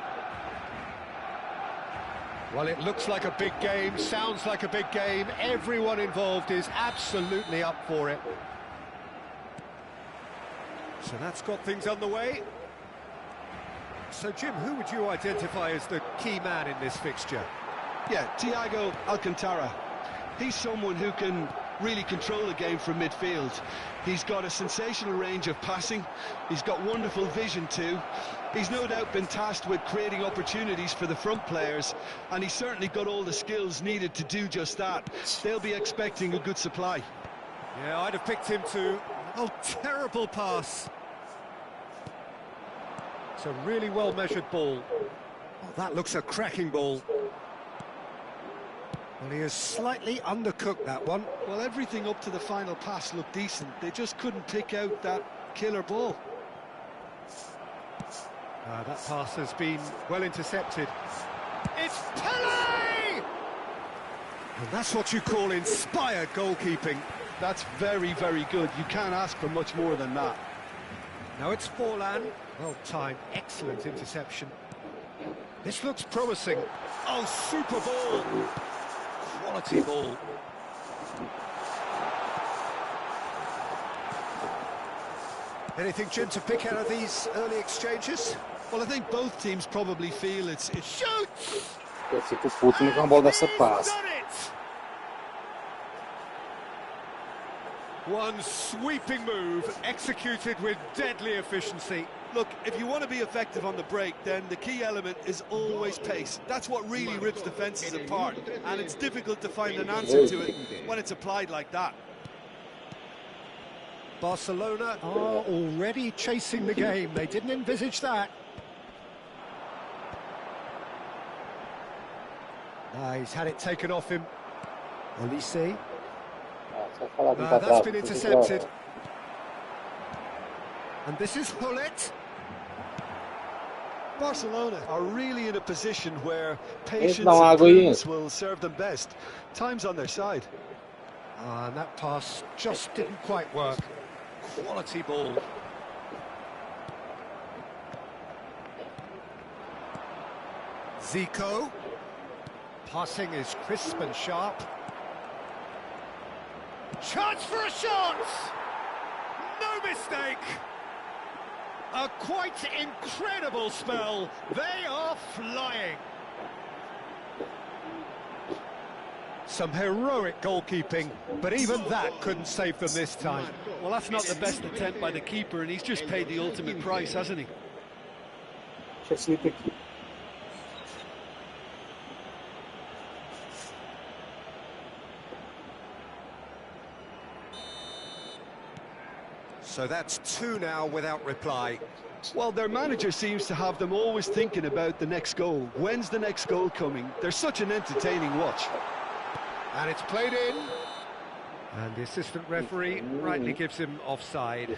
Well, it looks like a big game, sounds like a big game. Everyone involved is absolutely up for it. So that's got things underway. So, Jim, who would you identify as the key man in this fixture? Yeah, Thiago Alcantara. He's someone who can really control the game from midfield. He's got a sensational range of passing. He's got wonderful vision too. He's no doubt been tasked with creating opportunities for the front players, and he's certainly got all the skills needed to do just that. They'll be expecting a good supply. Yeah, I'd have picked him too. Oh, terrible pass. It's a really well-measured ball. Oh, that looks a cracking ball. Well, he has slightly undercooked that one. Well, everything up to the final pass looked decent. They just couldn't pick out that killer ball. That pass has been well intercepted. It's Pele! And that's what you call inspired goalkeeping. That's very, very good. You can't ask for much more than that. Now it's Forlan. Well timed, excellent interception. This looks promising. Oh, super ball! Quality ball. Anything, Jim, to pick out of these early exchanges? Well, I think both teams probably feel it's... Shoots! Eu fico puto com a bola dessa passe. One sweeping move, executed with deadly efficiency. Look, if you want to be effective on the break, then the key element is always pace. That's what really rips defences apart, and it's difficult to find an answer to it when it's applied like that. Barcelona are already chasing the game. They didn't envisage that. He's had it taken off him. Olise. That's been intercepted. And this is Hullet. Barcelona are really in a position where patience and prudence will serve them best. Time's on their side. And that pass just didn't quite work. Quality ball. Zico. Passing is crisp and sharp. Chance for a shot! No mistake! A quite incredible spell. They are flying. Some heroic goalkeeping, but even that couldn't save them this time. Well, that's not the best attempt by the keeper, and he's just paid the ultimate price, hasn't he? So that's 2 now without reply. Well, their manager seems to have them always thinking about the next goal. When's the next goal coming? They're such an entertaining watch. And it's played in. And the assistant referee rightly gives him offside.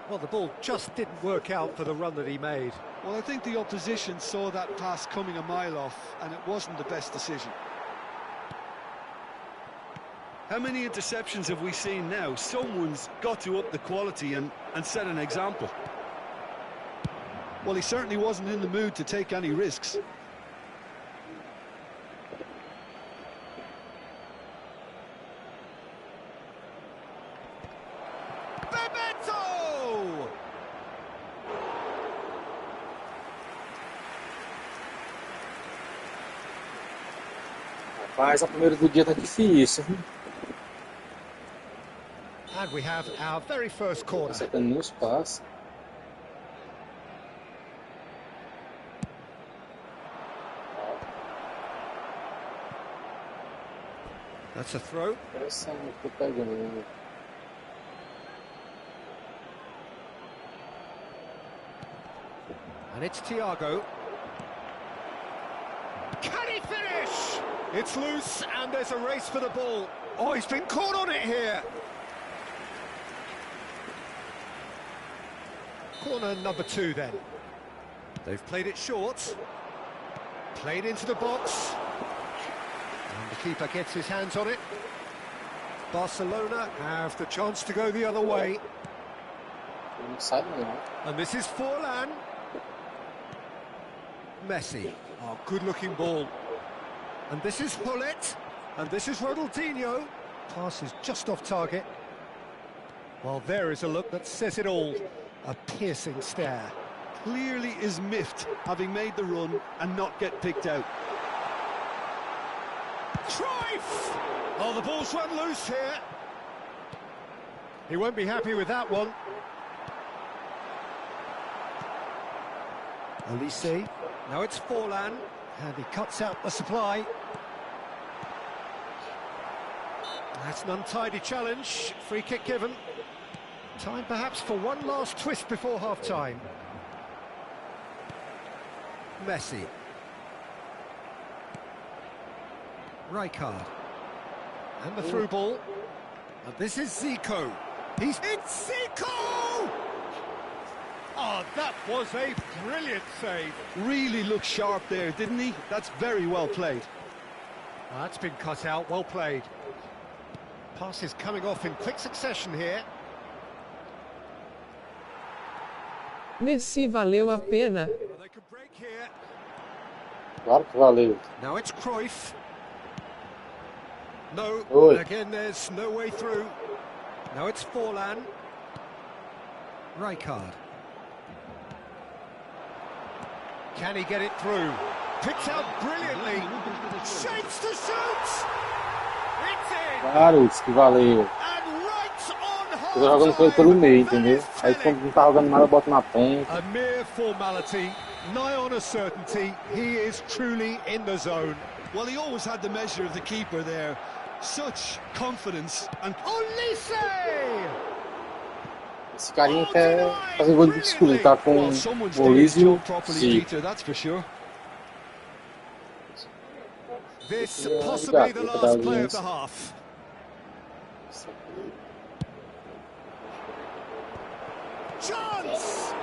Well, the ball just didn't work out for the run that he made. Well, I think the opposition saw that pass coming a mile off, and it wasn't the best decision. How many interceptions have we seen now? Someone's got to up the quality and set an example. Well, he certainly wasn't in the mood to take any risks. Mas a primeira do dia tá difícil. And we have our very first corner. Acertando nenhum espaço. That's a throw. Essa não tô pegando. And it's Thiago. Can he finish? It's loose and there's a race for the ball. Oh, he's been caught on it here. Corner number 2 then. They've played it short. Played into the box. And the keeper gets his hands on it. Barcelona have the chance to go the other way. And this is Forlan. Messi. Oh, good-looking ball. And this is Hullet. And this is Ronaldinho. Pass is just off target. Well, there is a look that says it all. A piercing stare. Clearly is miffed, having made the run and not get picked out. Cruyff! Oh, the ball's run loose here. He won't be happy with that one. Olise. Now it's Forlan. And he cuts out the supply. That's an untidy challenge. Free kick given. Time perhaps for one last twist before half-time. Messi. Rijkaard. And the through ball. And this is Zico. It's Zico! Oh, that was a brilliant save. Really looked sharp there, didn't he? That's very well played. That's been cut out, well played. Passes coming off in quick succession here. Messi, valeu a pena. They could break here. Claro que valeu. Now it's Cruyff. No, again there's no way through. Now it's Forlan. Rijkaard. Can he get it through? Picked out brilliantly. Shapes to shoot. It's in. Claro, isso que valeu. And right on Eu tô jogando pelo meio, entendeu? Aí quando não tá jogando nada, eu boto na frente. A mere formality, nigh on a certainty. He is truly in the zone. Well, he always had the measure of the keeper there. Such confidence and Olise! Esse carinha quer fazer gol de escudo, ele tá com well, someone's o doing his Aloysio job properly, de... Peter, that's for sure. This possibly the last play of the half. Chance!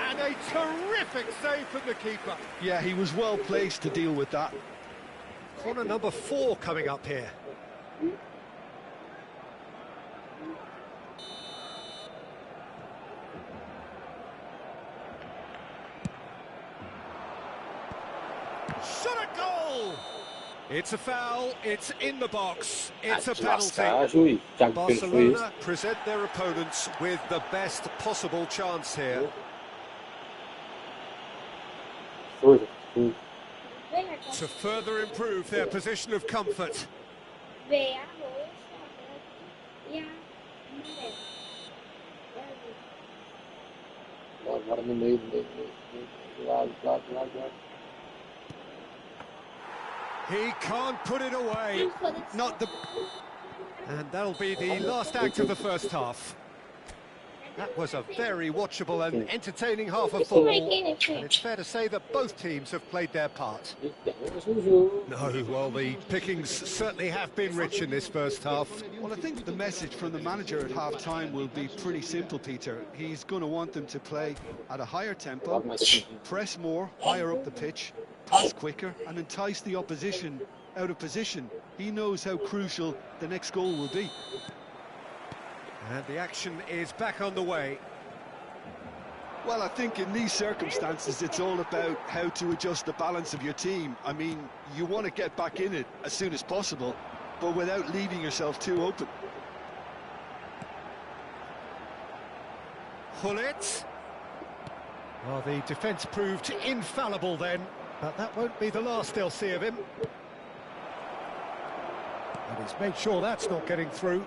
And a terrific save from the keeper. Yeah, he was well placed to deal with that. Corner number 4 coming up here. Shot a goal! It's a foul, it's in the box, it's a penalty. Barcelona present their opponents with the best possible chance here. To further improve their position of comfort. He can't put it away. Not the... And that'll be the last act of the first half. That was a very watchable and entertaining half of football. And it's fair to say that both teams have played their part. No, well, the pickings certainly have been rich in this first half. Well, I think the message from the manager at half-time will be pretty simple, Peter. He's going to want them to play at a higher tempo, press more, higher up the pitch, pass quicker, and entice the opposition out of position. He knows how crucial the next goal will be. And the action is back on the way. Well, I think in these circumstances, it's all about how to adjust the balance of your team. I mean, you want to get back in it as soon as possible, but without leaving yourself too open. Hullet. Well, the defence proved infallible then, but that won't be the last they'll see of him. And he's made sure that's not getting through.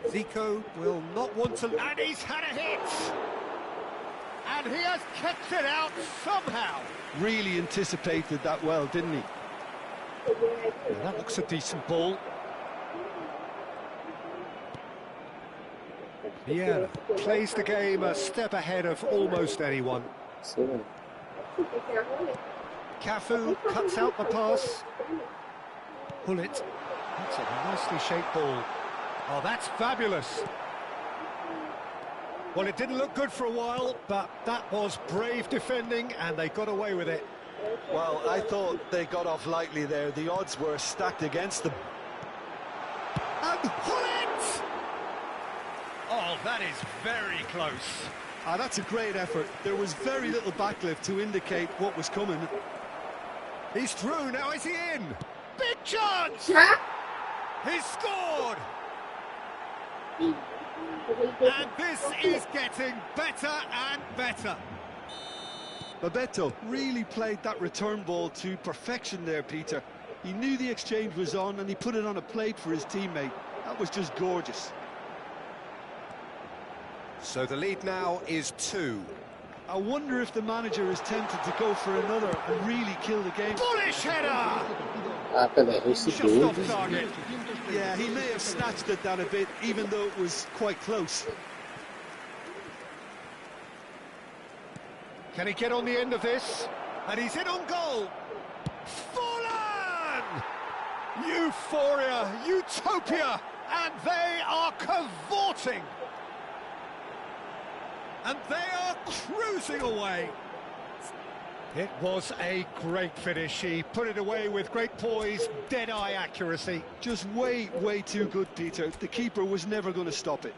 Zico will not want to... And he's had a hit! And he has kept it out somehow. Really anticipated that well, didn't he? Now that looks a decent ball. Yeah, plays the game a step ahead of almost anyone. Cafu cuts out the pass. Hullet. That's a nicely shaped ball. Oh, that's fabulous. Well, it didn't look good for a while, but that was brave defending, and they got away with it. Well, I thought they got off lightly there. The odds were stacked against them. And Hullet! Oh, that is very close. Ah, that's a great effort. There was very little backlift to indicate what was coming. He's through, now is he in? Big chance! He's scored! And this is getting better and better. Bebeto really played that return ball to perfection there, Peter. He knew the exchange was on and he put it on a plate for his teammate. That was just gorgeous. So the lead now is 2. I wonder if the manager is tempted to go for another and really kill the game. Bullish header! Just off target. Yeah, he may have snatched at that a bit, even though it was quite close. Can he get on the end of this? And he's in on goal. Fallen! Euphoria, utopia, and they are cavorting. And they are cruising away. It was a great finish. He put it away with great poise, dead-eye accuracy. Just way, way too good, Peter. The keeper was never going to stop it.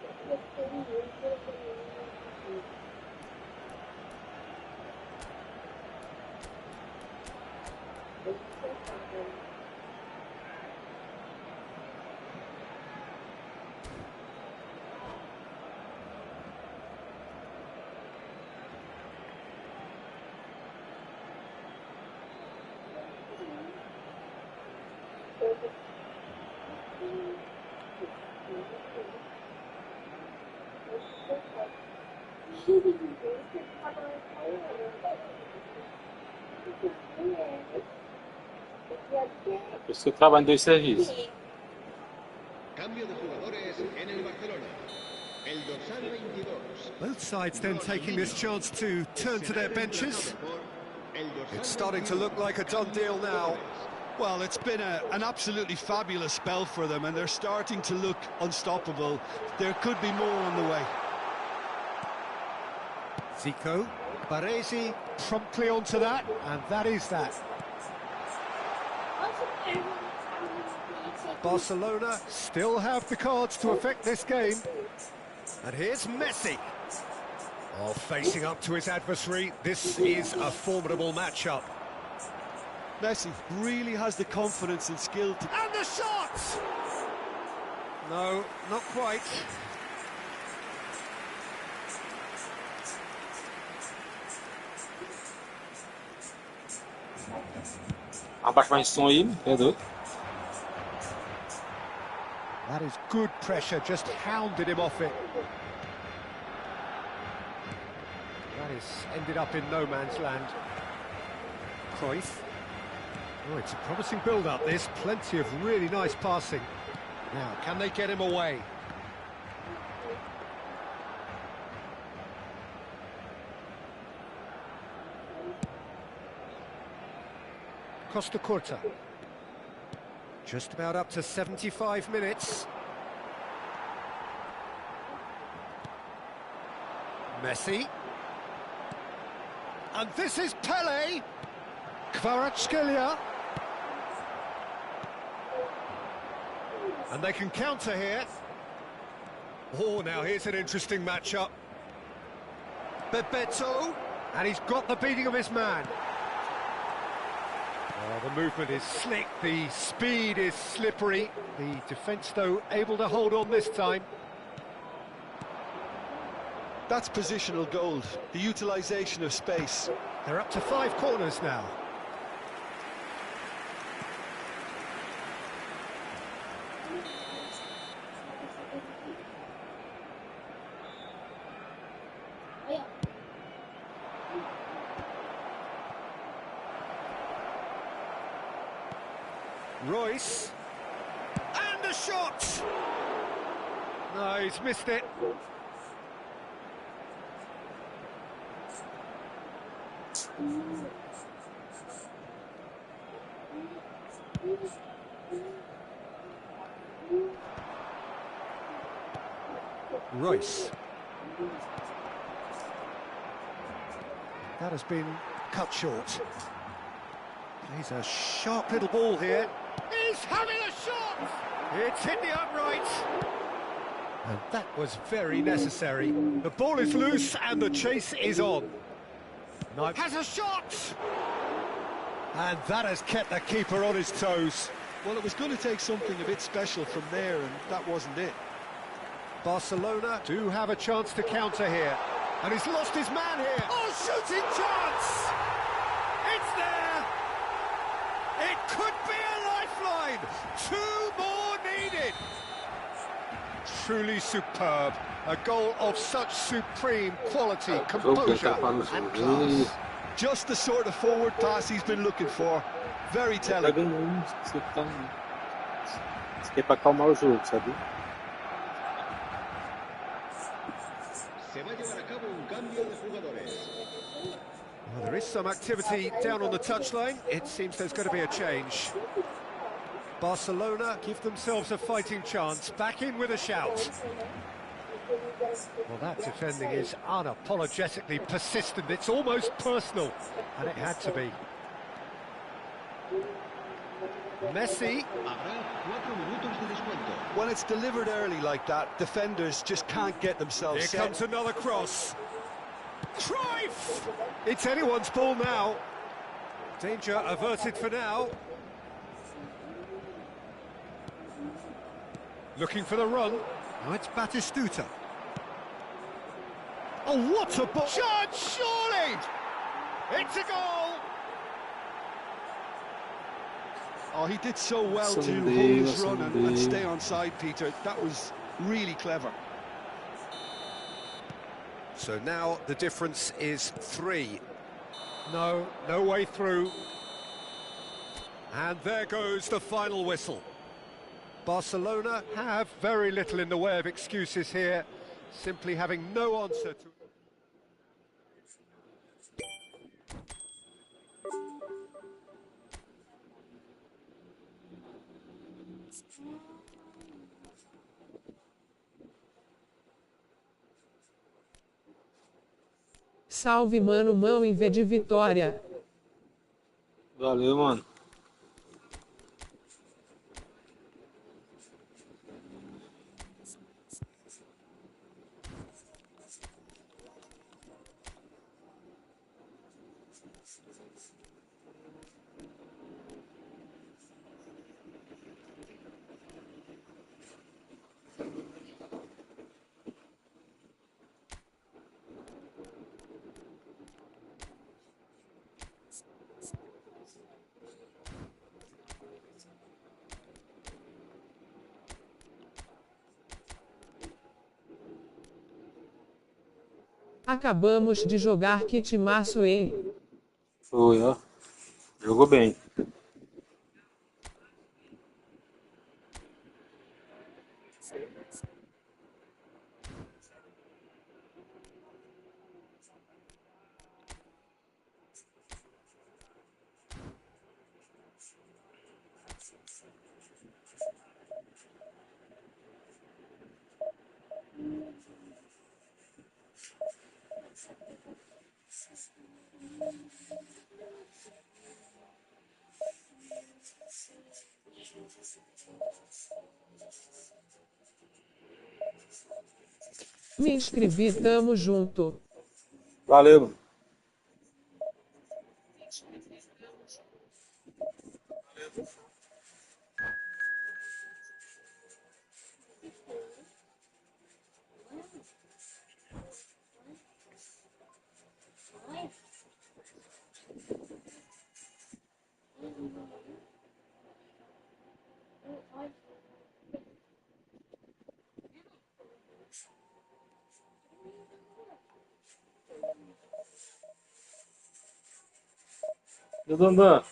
Por isso que eu trabalho em 2 serviços. Cambio de jugadores en el Barcelona. El dorsal 22. Both sides then taking this chance to turn to their benches. It's starting to look like a done deal now. Well, it's been an absolutely fabulous spell for them, and they're starting to look unstoppable. There could be more on the way. Zico, Baresi promptly onto that, and that is that. Barcelona still have the cards to affect this game. And here's Messi. Oh, facing up to his adversary, this is a formidable matchup. Messi really has the confidence and skill to... And the shot! No, not quite. Abaixa mais som aí, Pedro. That is good pressure, just hounded him off it. That is ended up in no man's land. Cruyff. Oh, it's a promising build-up, this. Plenty of really nice passing. Now, can they get him away? Costa Curta. Just about up to 75 minutes. Messi. And this is Pele. Kvaratskhelia. And they can counter here. Oh, now here's an interesting matchup. Bebeto. And he's got the beating of his man. Oh, the movement is slick, the speed is slippery. The defence, though, able to hold on this time. That's positional gold, the utilisation of space. They're up to 5 corners now. Royce, and the shot! No, he's missed it. Royce. That has been cut short. Plays a sharp little ball here. He's having a shot! It's hit the upright. And that was very necessary. The ball is loose and the chase is on. Knight has a shot! And that has kept the keeper on his toes. Well, it was going to take something a bit special from there, and that wasn't it. Barcelona do have a chance to counter here. And he's lost his man here. Oh, shooting chance! It's there! It could be a lifeline! 2 more needed! Truly superb. A goal of such supreme quality, composure and class. Just the sort of forward pass he's been looking for. Very telling. Isso aqui é pra acalmar o jogo, sabe? Se va a llevar a cabo un cambio de jugadores. Well, there is some activity down on the touchline. It seems there's going to be a change. Barcelona give themselves a fighting chance. Back in with a shout. Well, that defending is unapologetically persistent. It's almost personal, and it had to be. Messi. When it's delivered early like that, defenders just can't get themselves set. Here comes another cross. Cruyff! It's anyone's ball now. Danger averted for now. Looking for the run. Now it's Batistuta. Oh, what a ball! Shot, surely! It's a goal! Oh, he did so well to hold his run and stay on side, Peter. That was really clever. So now the difference is 3. No way through. And there goes the final whistle. Barcelona have very little in the way of excuses here, simply having no answer to... Salve, mano, mão em V de vitória. Valeu, mano. Acabamos de jogar que timaço, hein? Foi, ó. Jogou bem. Me inscrevi, tamo junto. Valeu, mano. Eu tô andando.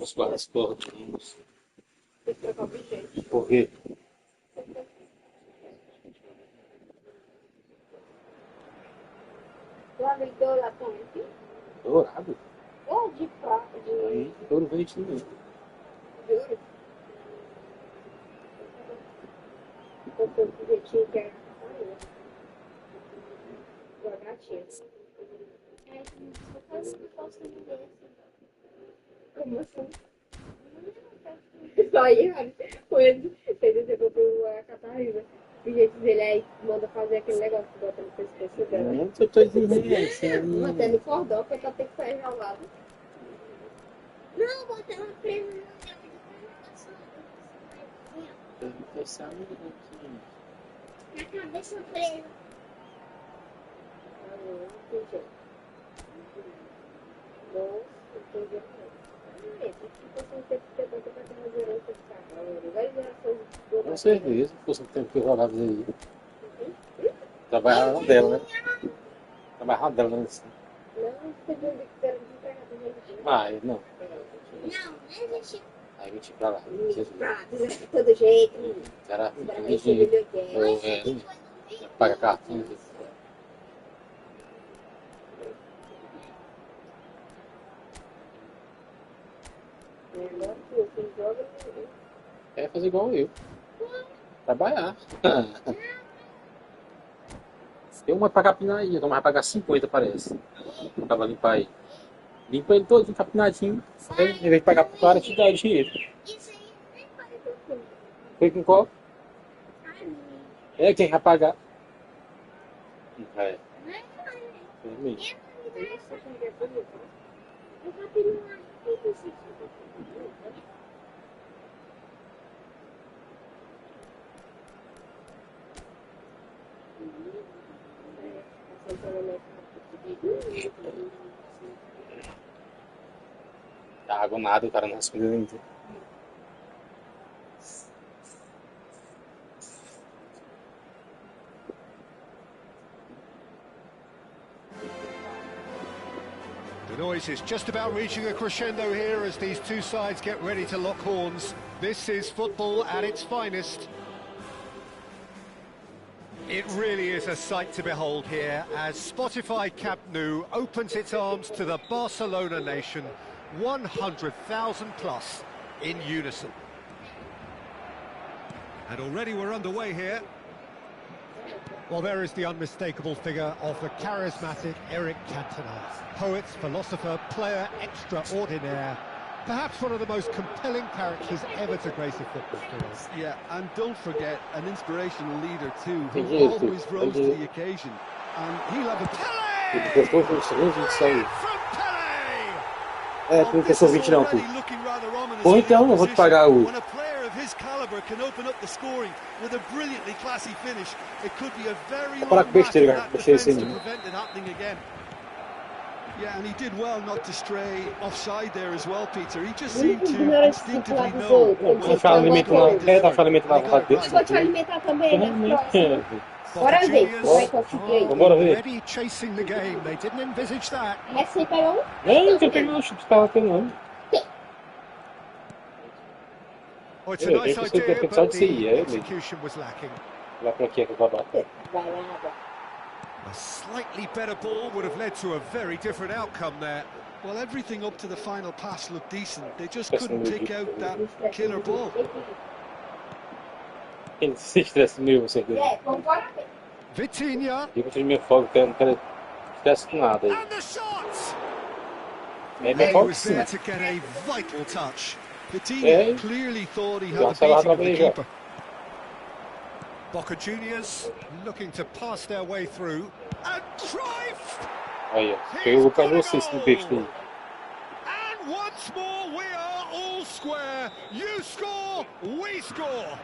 Os guardas portos. Por quê? Dourado? É, de prata, de Aí, ouro verde também. ouro. Comprei um foguetinho que era gatinho. Como assim? Só aí, olha, quando você comprou uma Catarina, o jeito dele aí manda fazer aquele negócio que bota no pescoço dela. Eu tô dizendo, Até no cordão, porque ela tem que sair enrolada. Não, bota ela presa no na cabeça presa. Ah, não entendi. Nossa, entendi. com certeza, se fosse o tempo que eu rolava aí. Trabalhava dela, né? Trabalhava dela, né? Mas, não. Não existe. Aí eu tinha pra lá. De todo jeito. Era dinheiro. Paga cartão. É fazer igual eu. Trabalhar. Tem uma pra capinar aí, então vai pagar 50, parece. Pra limpar aí. Limpa ele todo capinadinho. Em vez de pagar pro cara, te dá o dinheiro. Isso aí nem paga por tudo. Foi com qual? É quem vai pagar. É. É mesmo. Água nada, o cara não respondeu ainda. The noise is just about reaching a crescendo here as these two sides get ready to lock horns. This is football at its finest. It really is a sight to behold here as Spotify Camp Nou opens its arms to the Barcelona nation, 100,000 plus in unison. And already we're underway here. Well, there is the unmistakable figure of the charismatic Eric Cantona. Poet, philosopher, player extraordinaire. Perhaps one of the most compelling characters ever to grace a football field. Yeah, and don't forget, an inspirational leader too, who always rose to the occasion. And he'll have a... Pele! From Pele! Well, porque this sou is 20 não, already pô. looking rather ominous Ou for então the eu vou te opposition. pagar o... When a player of his caliber can open up the scoring with a brilliantly classy finish, it could be a very long parar com match for besteira, that cara. Besteira defence sem to mim. prevent it happening again. Yeah, and he did well not to stray offside there as well, Peter. He just seemed to instinctively know Não, se achar alimento na... Quer achar alimento na vontade dele? Eu vou te alimentar também nas próximas. Boca Bora ver se vai Juniors conseguir aí. Vambora ver. already chasing the game. They didn't envisage that. Messi pegou um? Não, não quero pegar o chute dos caras não. Oh, it's a nice Tem que idea, pensar but de the si, é, execution was lacking. Lá pra aqui é que vai bater. Vai lá, vai. A slightly better ball would have led to a very different outcome there. Well, everything up to the final pass looked decent. They just couldn't pick out that killer ball. Quem se estressa meio, você vê. É, vambora ver. Vitinha, Digo que meu fogo, não quero estresse com nada aí. and the shot! É He meu fogo was sim. there to get a vital touch. Vitinha clearly thought he had Já the sei lá beating of também the já. keeper. Boca Juniors looking to pass their way through. And Cruyff! Aí, ó. Pegou pra você esse besta aí. And once more we are all square. You score, we score.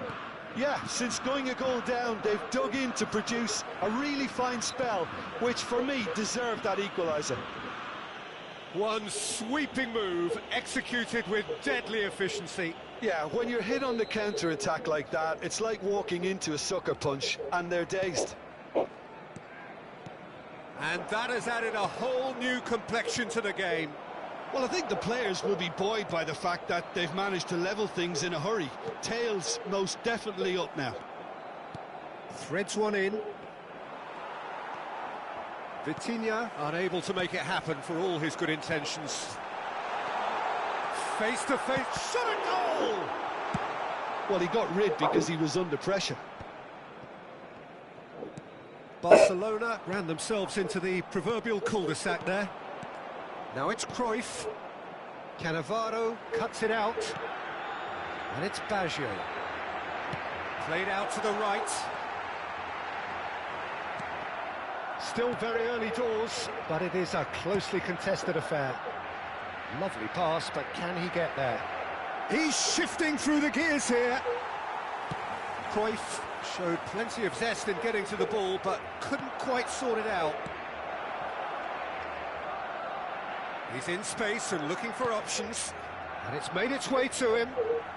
Yeah, since going a goal down, they've dug in to produce a really fine spell, which for me deserved that equaliser. One sweeping move executed with deadly efficiency. Yeah, when you're hit on the counter-attack like that, it's like walking into a sucker punch, and they're dazed. And that has added a whole new complexion to the game. Well, I think the players will be buoyed by the fact that they've managed to level things in a hurry. Tails most definitely up now. Threads one in. Vitinha unable to make it happen for all his good intentions. Face to face, shot a goal! Well, he got rid because he was under pressure. Barcelona ran themselves into the proverbial cul-de-sac there. Now it's Cruyff. Cannavaro cuts it out. And it's Baggio. Played out to the right. Still very early doors, but it is a closely contested affair. Lovely pass, but can he get there? He's shifting through the gears here. Cruyff showed plenty of zest in getting to the ball, but couldn't quite sort it out. He's in space and looking for options, and it's made its way to him,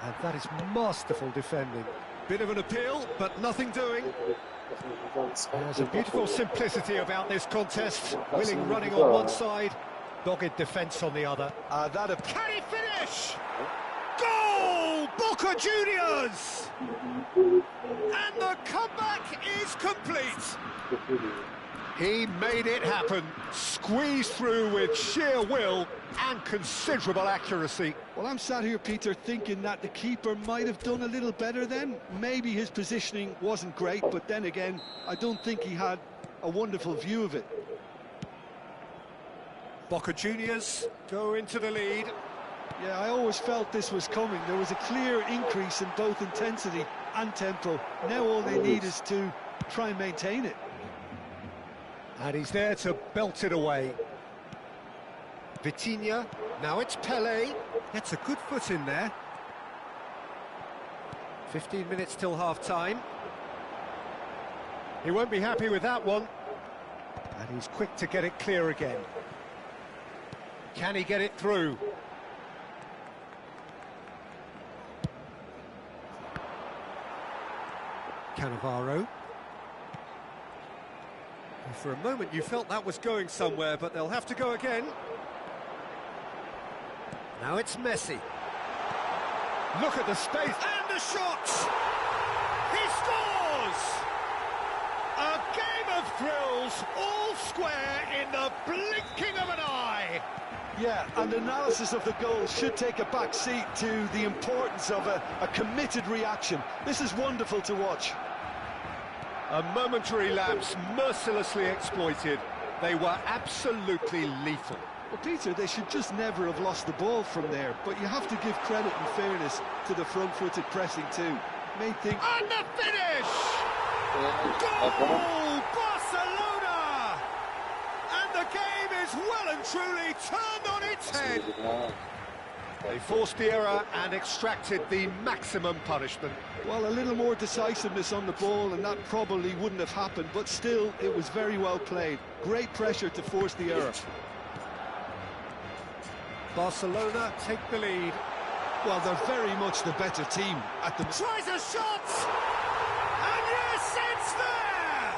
and that is masterful defending. Bit of an appeal, but nothing doing. There's a beautiful simplicity about this contest. Willing running on one side, dogged defence on the other. Can he finish? Goal! Boca Juniors! And the comeback is complete. He made it happen, squeezed through with sheer will and considerable accuracy. Well, I'm sat here, Peter, thinking that the keeper might have done a little better then. Maybe his positioning wasn't great, but then again, I don't think he had a wonderful view of it. Boca Juniors go into the lead. Yeah, I always felt this was coming. There was a clear increase in both intensity and tempo. Now all they need is to try and maintain it. And he's there to belt it away. Vitinha, now it's Pele. Gets a good foot in there. 15 minutes till half-time. He won't be happy with that one. And he's quick to get it clear again. Can he get it through? Cannavaro. For a moment you felt that was going somewhere, but they'll have to go again. Now it's Messi. Look at the space, and the shot! He scores! A game of thrills, all square in the blinking of an eye. Yeah, and analysis of the goal should take a back seat to the importance of a committed reaction. This is wonderful to watch. A momentary lapse mercilessly exploited. They were absolutely lethal. Well, Peter, they should just never have lost the ball from there, but you have to give credit and fairness to the front-footed pressing too. Made things... And the finish! Goal! Barcelona! And the game is well and truly turned on its head. They forced the error and extracted the maximum punishment. Well, a little more decisiveness on the ball and that probably wouldn't have happened, but still, it was very well played. Great pressure to force the error. Barcelona take the lead. Well, they're very much the better team at the... Tries a shot! And yes, it's there!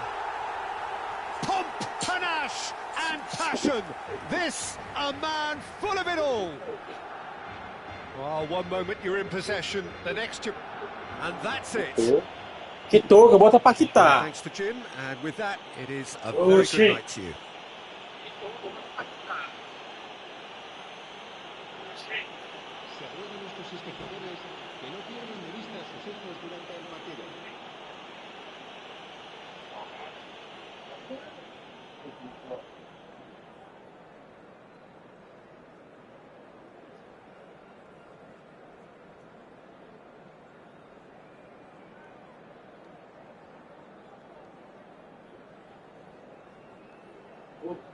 Pomp, panache and passion. This, a man full of it all. Well, one moment you're in possession, the next you're... And that's it. Quitou, bota pra quitar. Thanks to Jim, and with that, it is a very good night to you. Se ruegan nuestros espectadores que no pierdan de vista sus hijos durante el partido.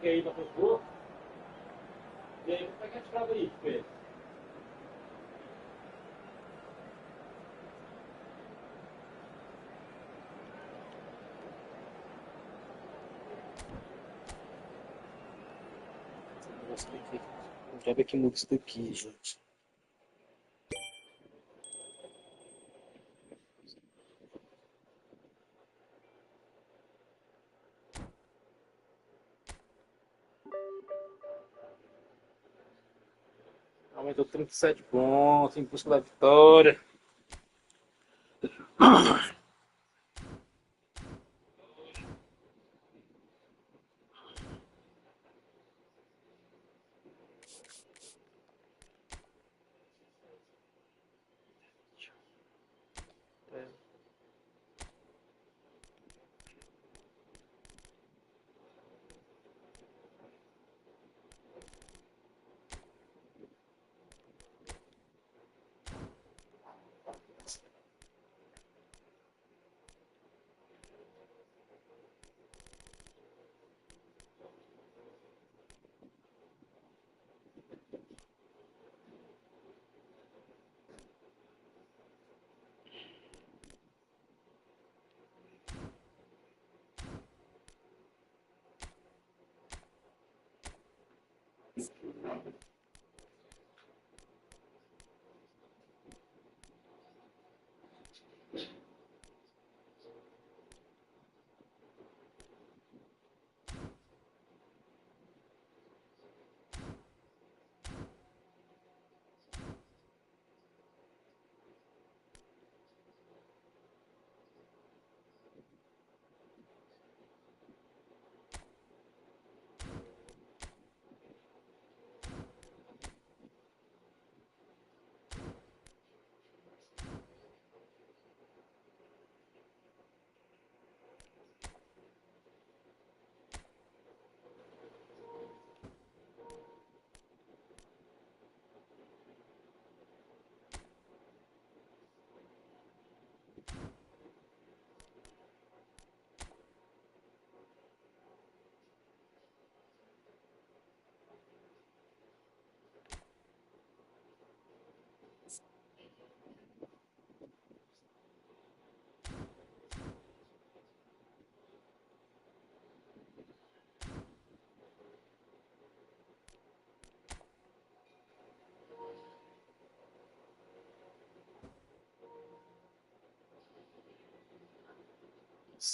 E aí, vai pro gol? E aí, como é que a gente grava isso, Pedro? Já ver que muda isso daqui, gente. Aumentou 37 pontos em busca da vitória.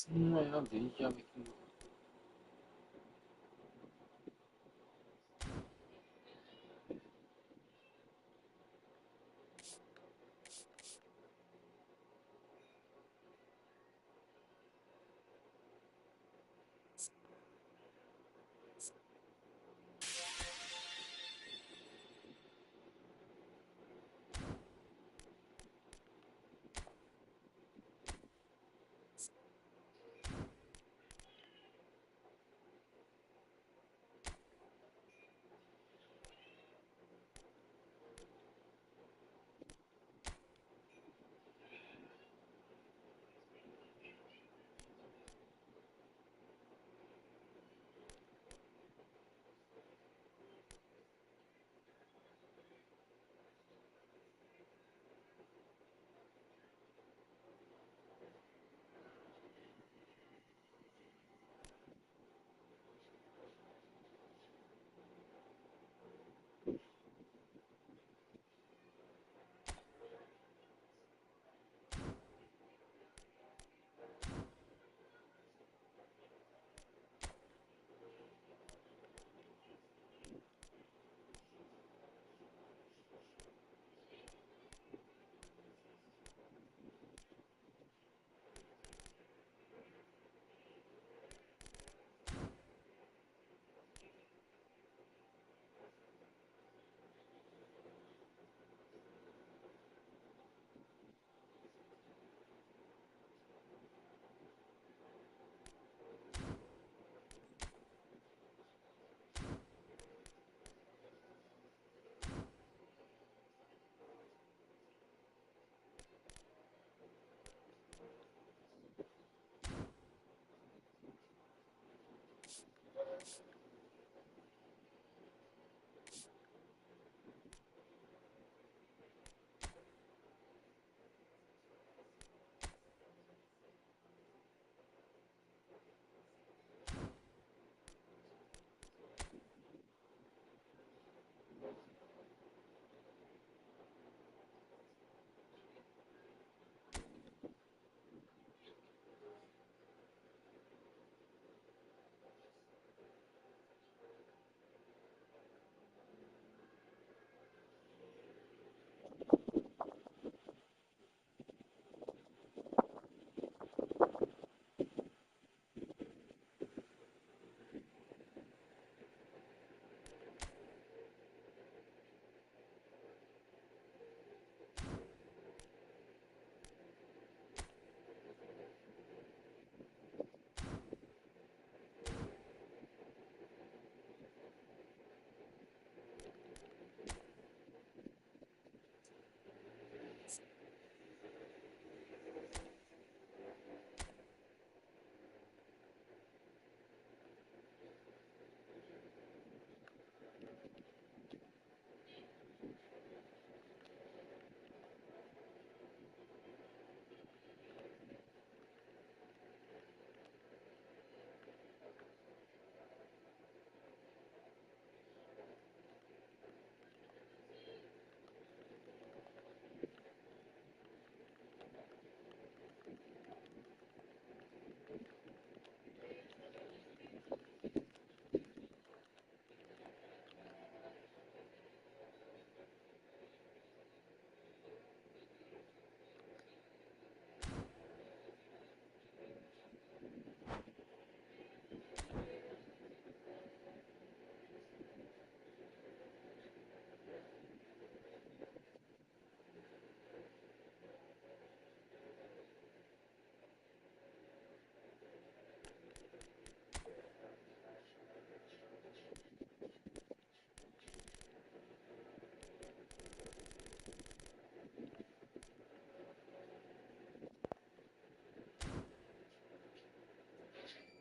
Não é a vez, já vi que...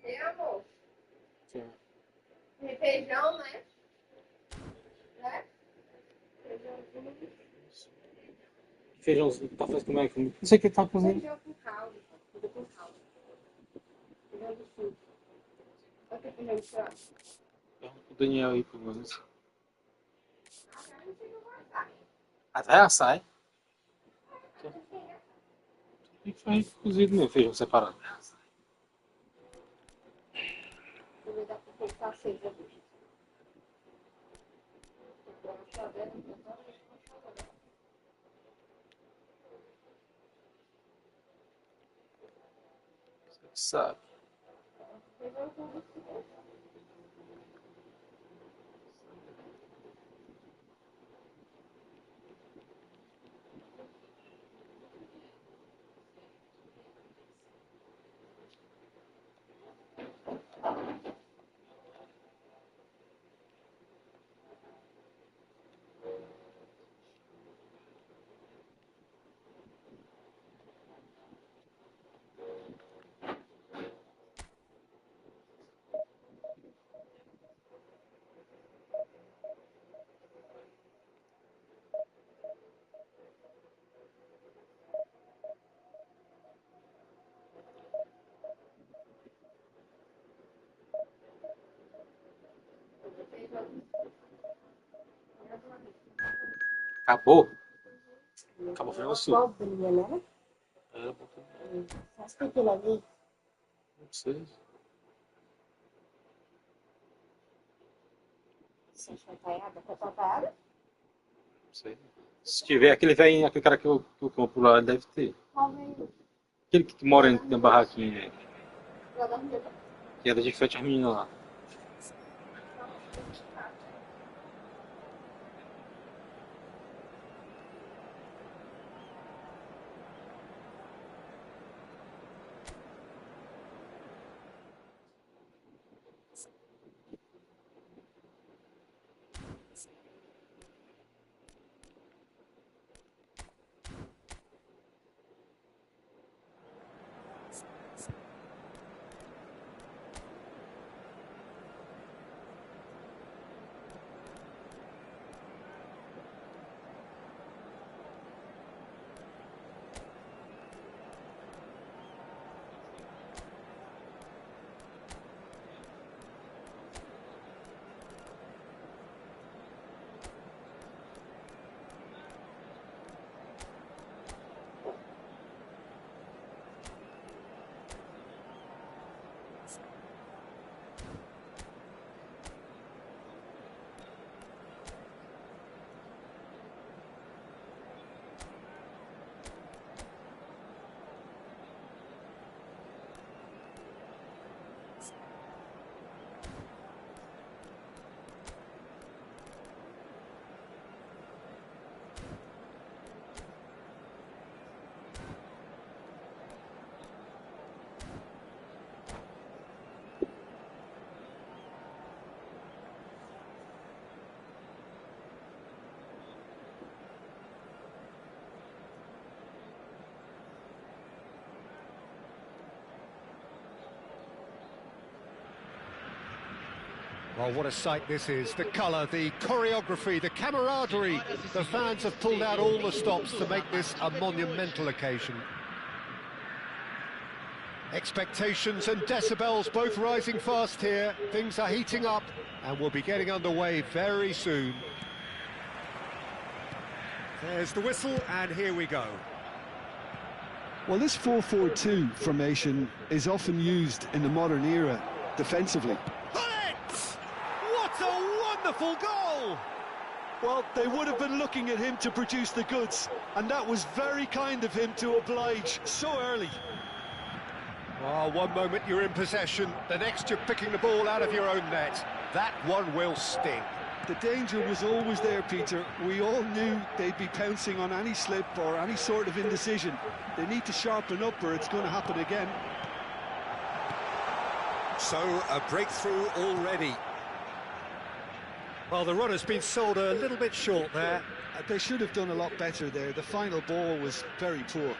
E amor? Sim. Feijão, né? Né? Feijãozinho. Feijãozinho, tá fazendo como é que... Não sei o que tá cozinhando. Feijão com caldo. Tudo com caldo. Feijão do sul. Olha que feijão de churrasco. O Daniel aí, por menos. Ah, não sei o que eu vou assar. Até assar, é? E faz cozido mesmo, feijão separado. tem que estar acesa. Sabe? Acabou? Acabou foi o sul. Abobrinha, né? Era um pouquinho. Faz aquilo ali. Não sei. Você acha papaiada? Quer papaiada? Não sei. Se tiver aquele velhinho, aquele cara que eu compro lá, deve ter. Qual veio? Aquele que mora na barraquinha, Lá da rua. que era de frente às meninas lá. Well, what a sight this is. The colour, the choreography, the camaraderie. The fans have pulled out all the stops to make this a monumental occasion. Expectations and decibels both rising fast here. Things are heating up and we'll be getting underway very soon. There's the whistle and here we go. Well, this 4-4-2 formation is often used in the modern era defensively. What a wonderful goal! Well, they would have been looking at him to produce the goods, and that was very kind of him to oblige so early. Oh, one moment you're in possession, the next you're picking the ball out of your own net. That one will sting. The danger was always there, Peter. We all knew they'd be pouncing on any slip or any sort of indecision. They need to sharpen up or it's going to happen again. So, a breakthrough already. Well, the run has been sold a little bit short there. They should have done a lot better there. The final ball was very poor.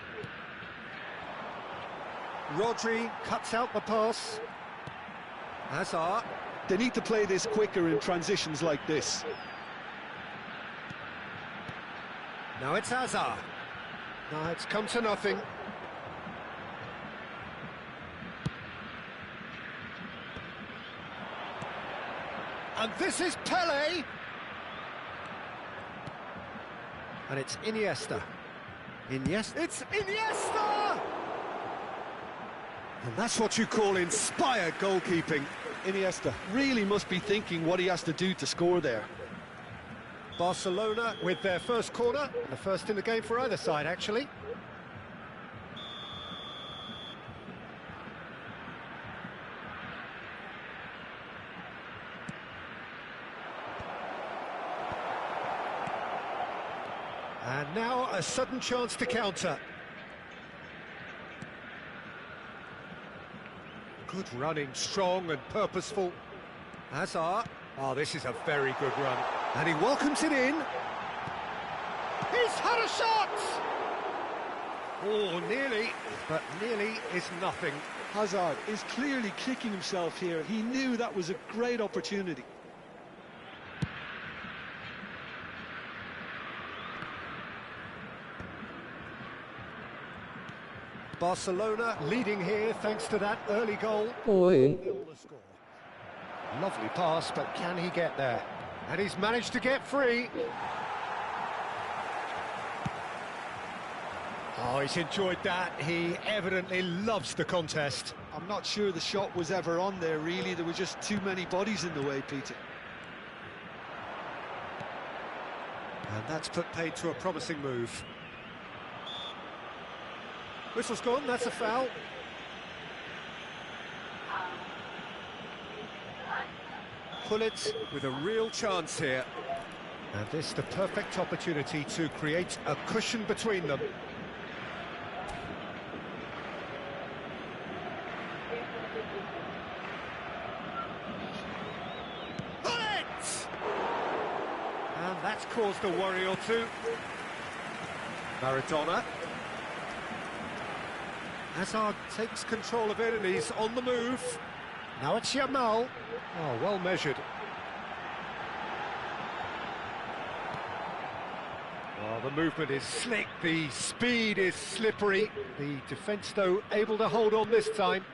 Rodri cuts out the pass. Hazard. They need to play this quicker in transitions like this. Now it's Hazard. Now it's come to nothing. And this is Pele. And it's Iniesta. It's Iniesta! And that's what you call inspired goalkeeping. Iniesta really must be thinking what he has to do to score there. Barcelona with their first corner, the first in the game for either side, actually. And now a sudden chance to counter. Good running, strong and purposeful. Hazard. Oh, this is a very good run. And he welcomes it in. He's had a shot! Oh, nearly, but nearly is nothing. Hazard is clearly kicking himself here. He knew that was a great opportunity. Barcelona leading here thanks to that early goal. Oi. Lovely pass, but can he get there? And he's managed to get free. Oh, he's enjoyed that. He evidently loves the contest. I'm not sure the shot was ever on there, really. There were just too many bodies in the way, Peter. And that's put paid to a promising move. Whistle's gone, that's a foul. Pullet with a real chance here. And this the perfect opportunity to create a cushion between them. Pullet! And that's caused a worry or two. Maradona. Hazard takes control of it and he's on the move. Now it's Yamal. Oh, well measured. Oh, the movement is slick, the speed is slippery. The defence, though, able to hold on this time.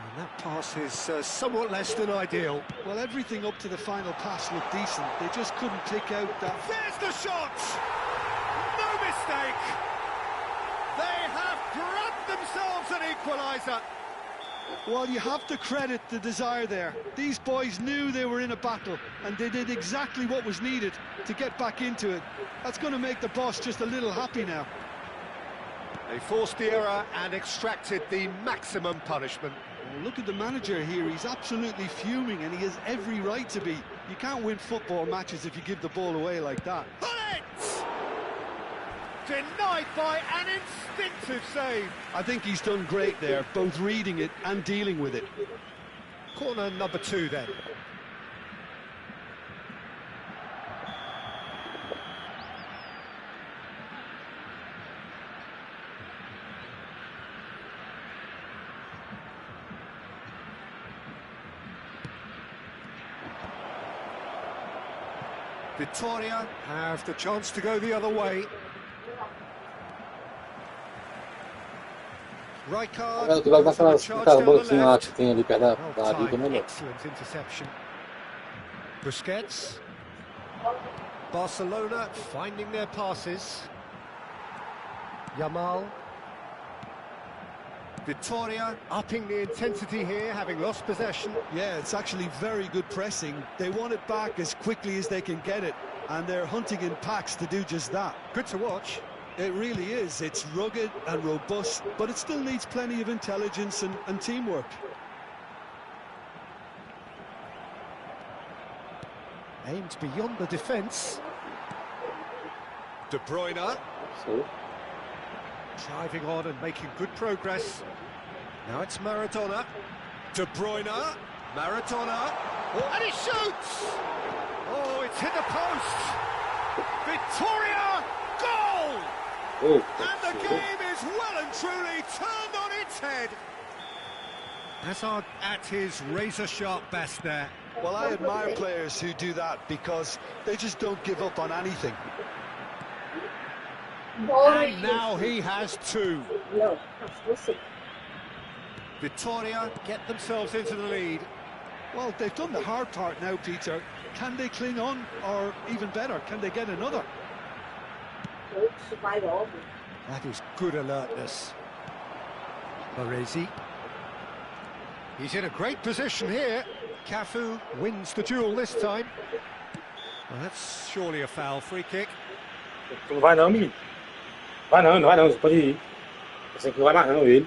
And that pass is somewhat less than ideal. Well, everything up to the final pass looked decent. They just couldn't pick out that... There's the shot! No mistake! They have grabbed themselves an equaliser. Well, you have to credit the desire there. These boys knew they were in a battle, and they did exactly what was needed to get back into it. That's going to make the boss just a little happy now. They forced the error and extracted the maximum punishment. Well, look at the manager here. He's absolutely fuming, and he has every right to be. You can't win football matches if you give the ball away like that. Denied by an instinctive save. I think he's done great there, both reading it and dealing with it. Corner number 2 then. Victoria have the chance to go the other way. Tu vai naquela boletinha lá que tem ali perto da liga, melhor. Excellent interception. Busquets. Barcelona finding their passes. Yamal. Victoria upping the intensity here, having lost possession. Yeah, it's actually very good pressing. They want it back as quickly as they can get it, and they're hunting in packs to do just that. Good to watch. It really is. It's rugged and robust, but it still needs plenty of intelligence and teamwork. Aimed beyond the defence. De Bruyne. Driving on and making good progress. Now it's Maradona. De Bruyne. Maradona. Oh, and he shoots! Oh, it's hit the post. Victoria! Goal! And the game is well and truly turned on its head. Hazard at his razor-sharp best there. Well, I admire players who do that because they just don't give up on anything. And now he has 2. Victoria get themselves into the lead. Well, they've done the hard part now, Peter. Can they cling on, or even better, can they get another? That is good alertness. Baresi. He's in a great position here. Cafu wins the duel this time. Well, that's surely a foul. Free kick. Não vai não, menino. Vai não, não vai não. Você pode ir. Você que vai amarrando ele.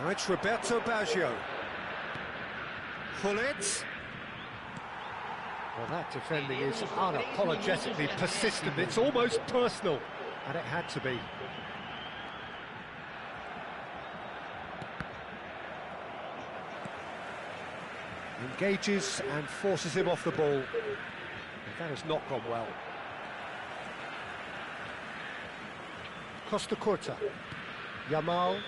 Now it's Roberto Baggio. Pullet. Well, that defending is unapologetically persistent. It's almost personal, and it had to be. Engages and forces him off the ball. And that has not gone well. Costa Curta. Yamal.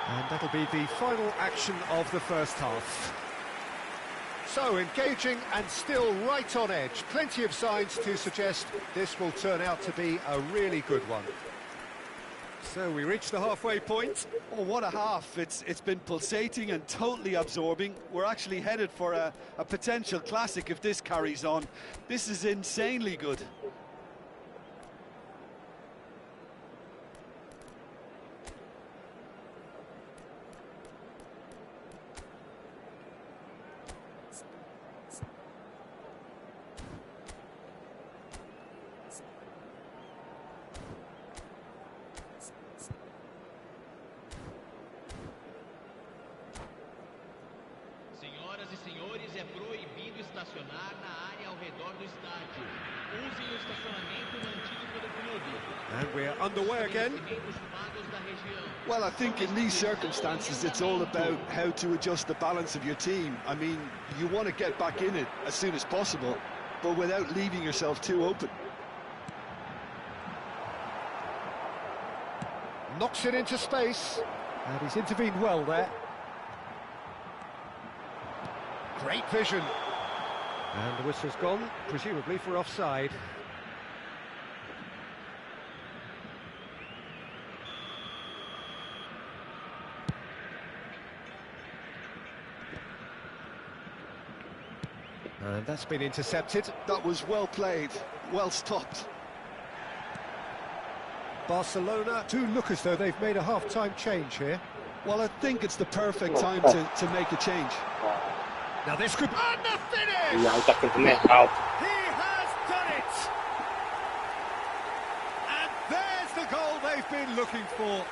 And that'll be the final action of the first half. So, engaging and still right on edge. Plenty of signs to suggest this will turn out to be a really good one. So, we reach the halfway point. Oh, what a half. It's been pulsating and totally absorbing. We're actually headed for a potential classic if this carries on. This is insanely good. Senhoras e senhores, é proibido estacionar na área ao redor do estádio. Usem o estacionamento mantido pelo clube. And we're underway again. Well, I think in these circumstances it's all about how to adjust the balance of your team. I mean, you want to get back in it as soon as possible, but without leaving yourself too open. Knocks it into space, and he's intervened well there. Great vision. And the whistle's gone, presumably for offside. And that's been intercepted. That was well played, well stopped. Barcelona do look as though they've made a half-time change here. Well, I think it's the perfect time to make a change. Now this could... And the finish! E aí tá cantando errado. He has done it! And there's the goal they've been looking for.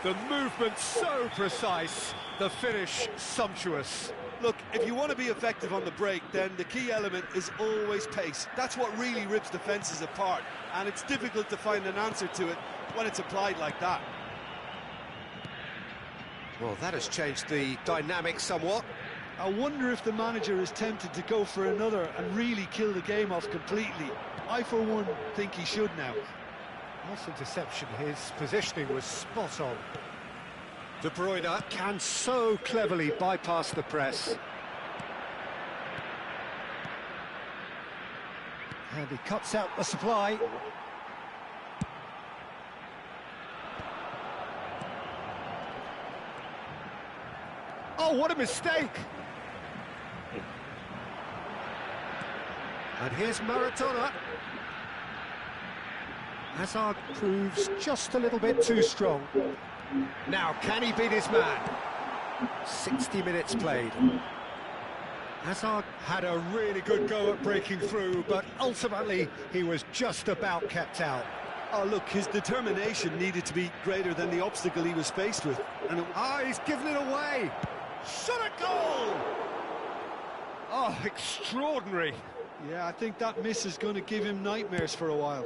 The movement so precise, the finish sumptuous. Look, if you want to be effective on the break, then the key element is always pace. That's what really rips defences apart, and it's difficult to find an answer to it when it's applied like that. Well, that has changed the dynamic somewhat. I wonder if the manager is tempted to go for another and really kill the game off completely. I, for one, think he should now. Nice interception, his positioning was spot on. De Bruyne can so cleverly bypass the press. And he cuts out the supply. Oh, what a mistake! And here's Maradona. Hazard proves just a little bit too strong. Now, can he beat his man? 60 minutes played. Hazard had a really good go at breaking through, but ultimately he was just about kept out. Oh, look, his determination needed to be greater than the obstacle he was faced with. And he's given it away. Shot a goal! Oh, extraordinary. Yeah, I think that miss is going to give him nightmares for a while.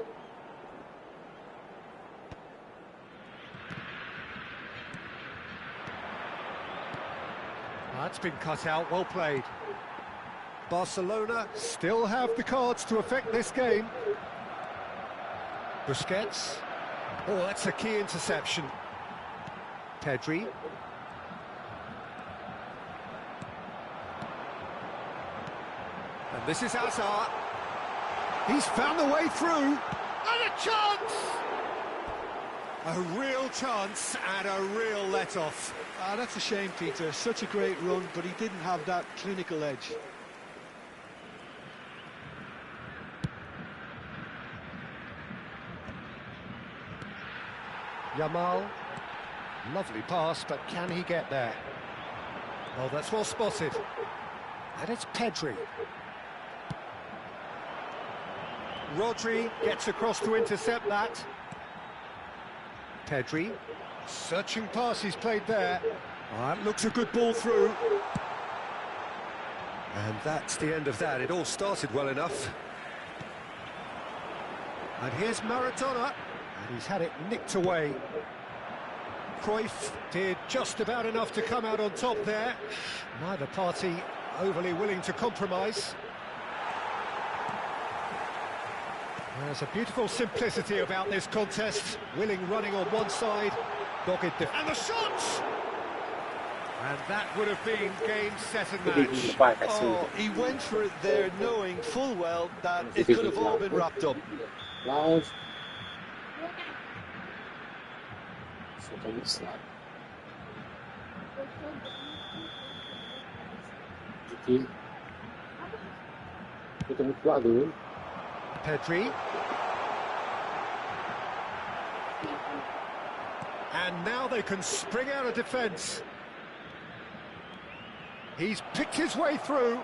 That's been cut out, well played. Barcelona still have the cards to affect this game. Busquets. Oh, that's a key interception. Pedri. And this is Hazard. He's found the way through. And a chance! A real chance and a real let-off. Ah, that's a shame, Peter. Such a great run, but he didn't have that clinical edge. Yamal. Lovely pass, but can he get there? Oh, that's well spotted. And it's Pedri. Rodri gets across to intercept that. Pedri. Searching pass he's played there. Oh, that looks a good ball through. And that's the end of that. It all started well enough. And here's Maradona. And he's had it nicked away. Cruyff did just about enough to come out on top there. Neither party overly willing to compromise. There's a beautiful simplicity about this contest. Willing running on one side, dogged and the shots! And that would have been game, set and match. Oh, he went for it there knowing full well that it could have all been wrapped up. Pedri. And now they can spring out of defence. He's picked his way through.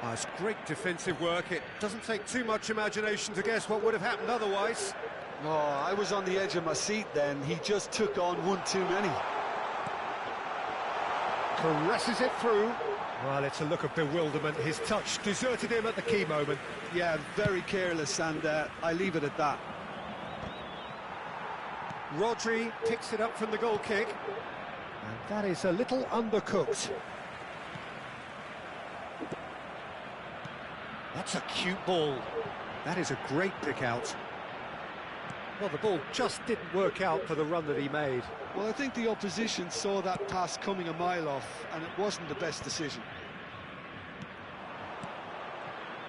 Oh, it's great defensive work. It doesn't take too much imagination to guess what would have happened otherwise. Oh, I was on the edge of my seat then. He just took on one too many. Caresses it through. Well, it's a look of bewilderment. His touch deserted him at the key moment. Yeah, very careless, and I leave it at that. Rodri picks it up from the goal kick. And that is a little undercooked. That's a cute ball. That is a great pick out. Well, the ball just didn't work out for the run that he made. Well, I think the opposition saw that pass coming a mile off, and it wasn't the best decision.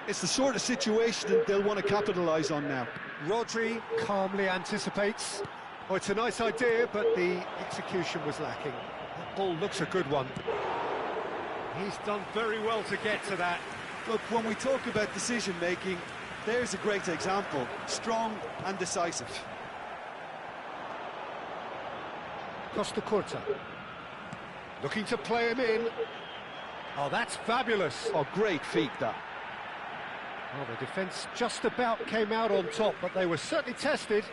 It's the sort of situation that they'll want to capitalise on now. Rodri calmly anticipates. Oh, it's a nice idea, but the execution was lacking. That ball looks a good one. He's done very well to get to that. Look, when we talk about decision-making, there's a great example. Strong and decisive. Costa Curta. Looking to play him in. Oh, that's fabulous. Oh, great feat, that. Well, the defence just about came out on top, but they were certainly tested.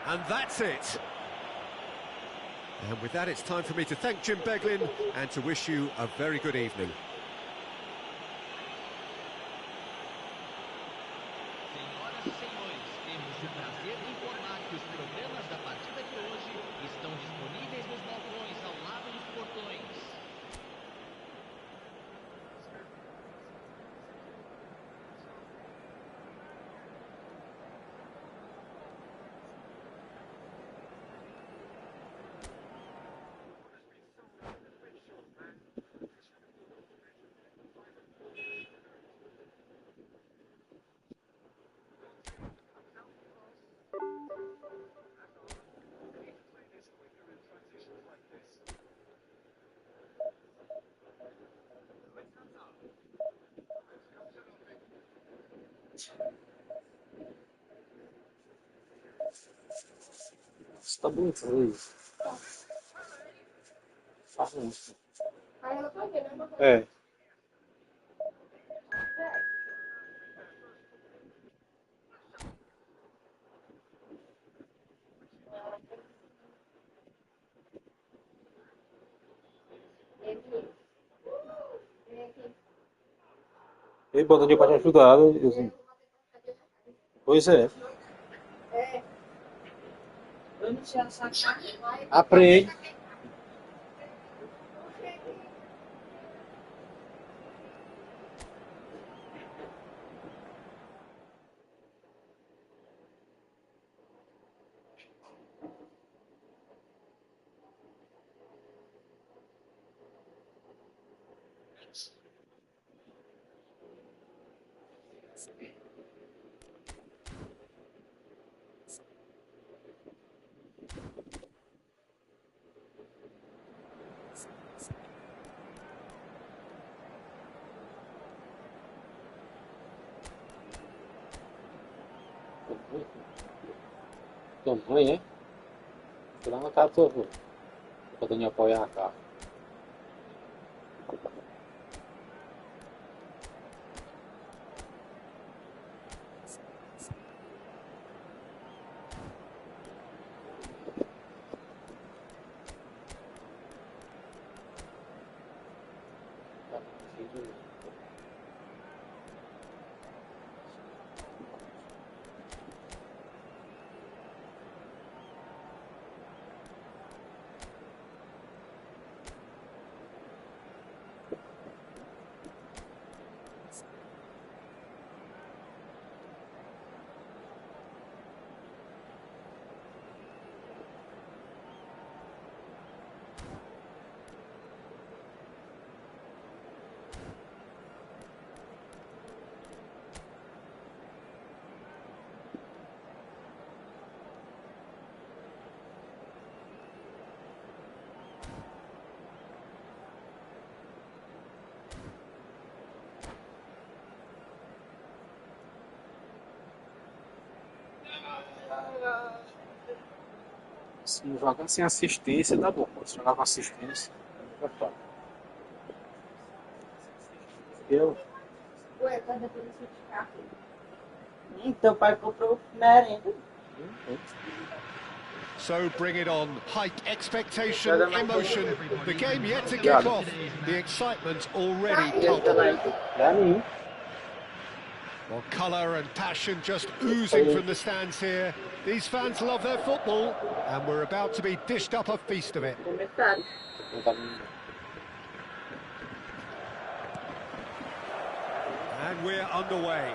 And that's it. And with that, it's time for me to thank Jim Beglin and to wish you a very good evening. Senhoras e senhores, temos o prazer de informar que os programas da partida de hoje estão disponíveis nos balcões ao lado dos portões. Isso tá bonito, Luiz. Aí ela vai ver, né? É. Vem aqui. Vem aqui. Ele botou de pra te ajudar, assim. Pois é. Aprende. Tamanho, é? Tirar na cara do pra me apoiar a cara. Se jogar sem assistência, dá bom. Se jogar com assistência, vai fora. Eu? Ué, tá depois de ficar. Teu pai comprou merenda. So bring it on. Hype, expectation, emotion. The game yet to kick off. The excitement already palpable. Well, colour and passion just oozing from the stands here. These fans love their football, and we're about to be dished up a feast of it. And we're underway.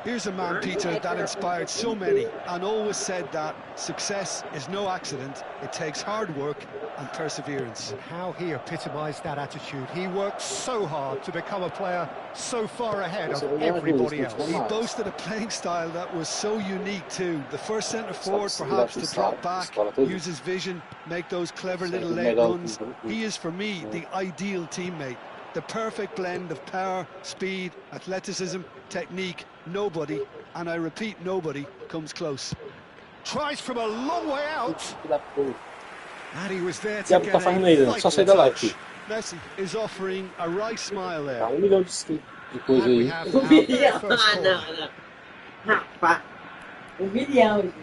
Here's a man, Peter, that inspired so many and always said that success is no accident. It takes hard work and perseverance. How he epitomised that attitude. He worked so hard to become a player so far ahead of everybody else. He boasted a playing style that was so unique too. The first centre-forward perhaps to drop back, use his vision, make those clever little late runs. He is, for me, the ideal teammate. The perfect blend of power, speed, athleticism, technique. Nobody, and I repeat, nobody, comes close. Tries from a long way out. And he was there to Já get tá fazendo aí, só sair da live aqui. Messi is offering a right smile there. Tá 1 milhão de coisa And we aí. have 1 our milhão. first Ah, corner. não. Rapaz. 1 milhão, gente.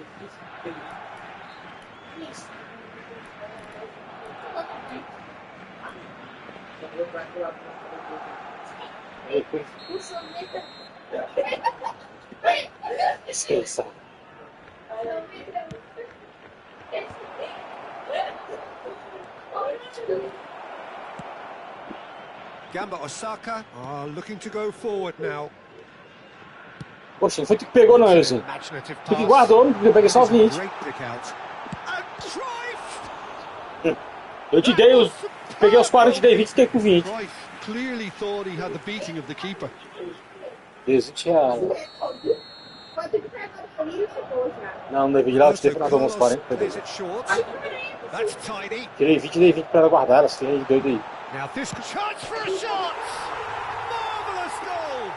Esqueça. Gamba Osaka are looking to go forward now. Poxa, não foi tu que pegou, não, Wilson. Imaginative Tu que pass. guardou, eu peguei só os 20. Great pick out. And Cruyff! Eu te dei os. Peguei os 40 e dei 20 e fiquei com 20. Cruyff clearly thought he had the beating of the keeper. R$20. Quando ele pegou o livro, chegou já. Não, não dei 20 lá, você teve nós uns 40. Plays it short. That's tidy. Tirei 20 e dei 20 pra ela guardar, elas têm doido aí. Now this chance for a shot! Marvellous goal!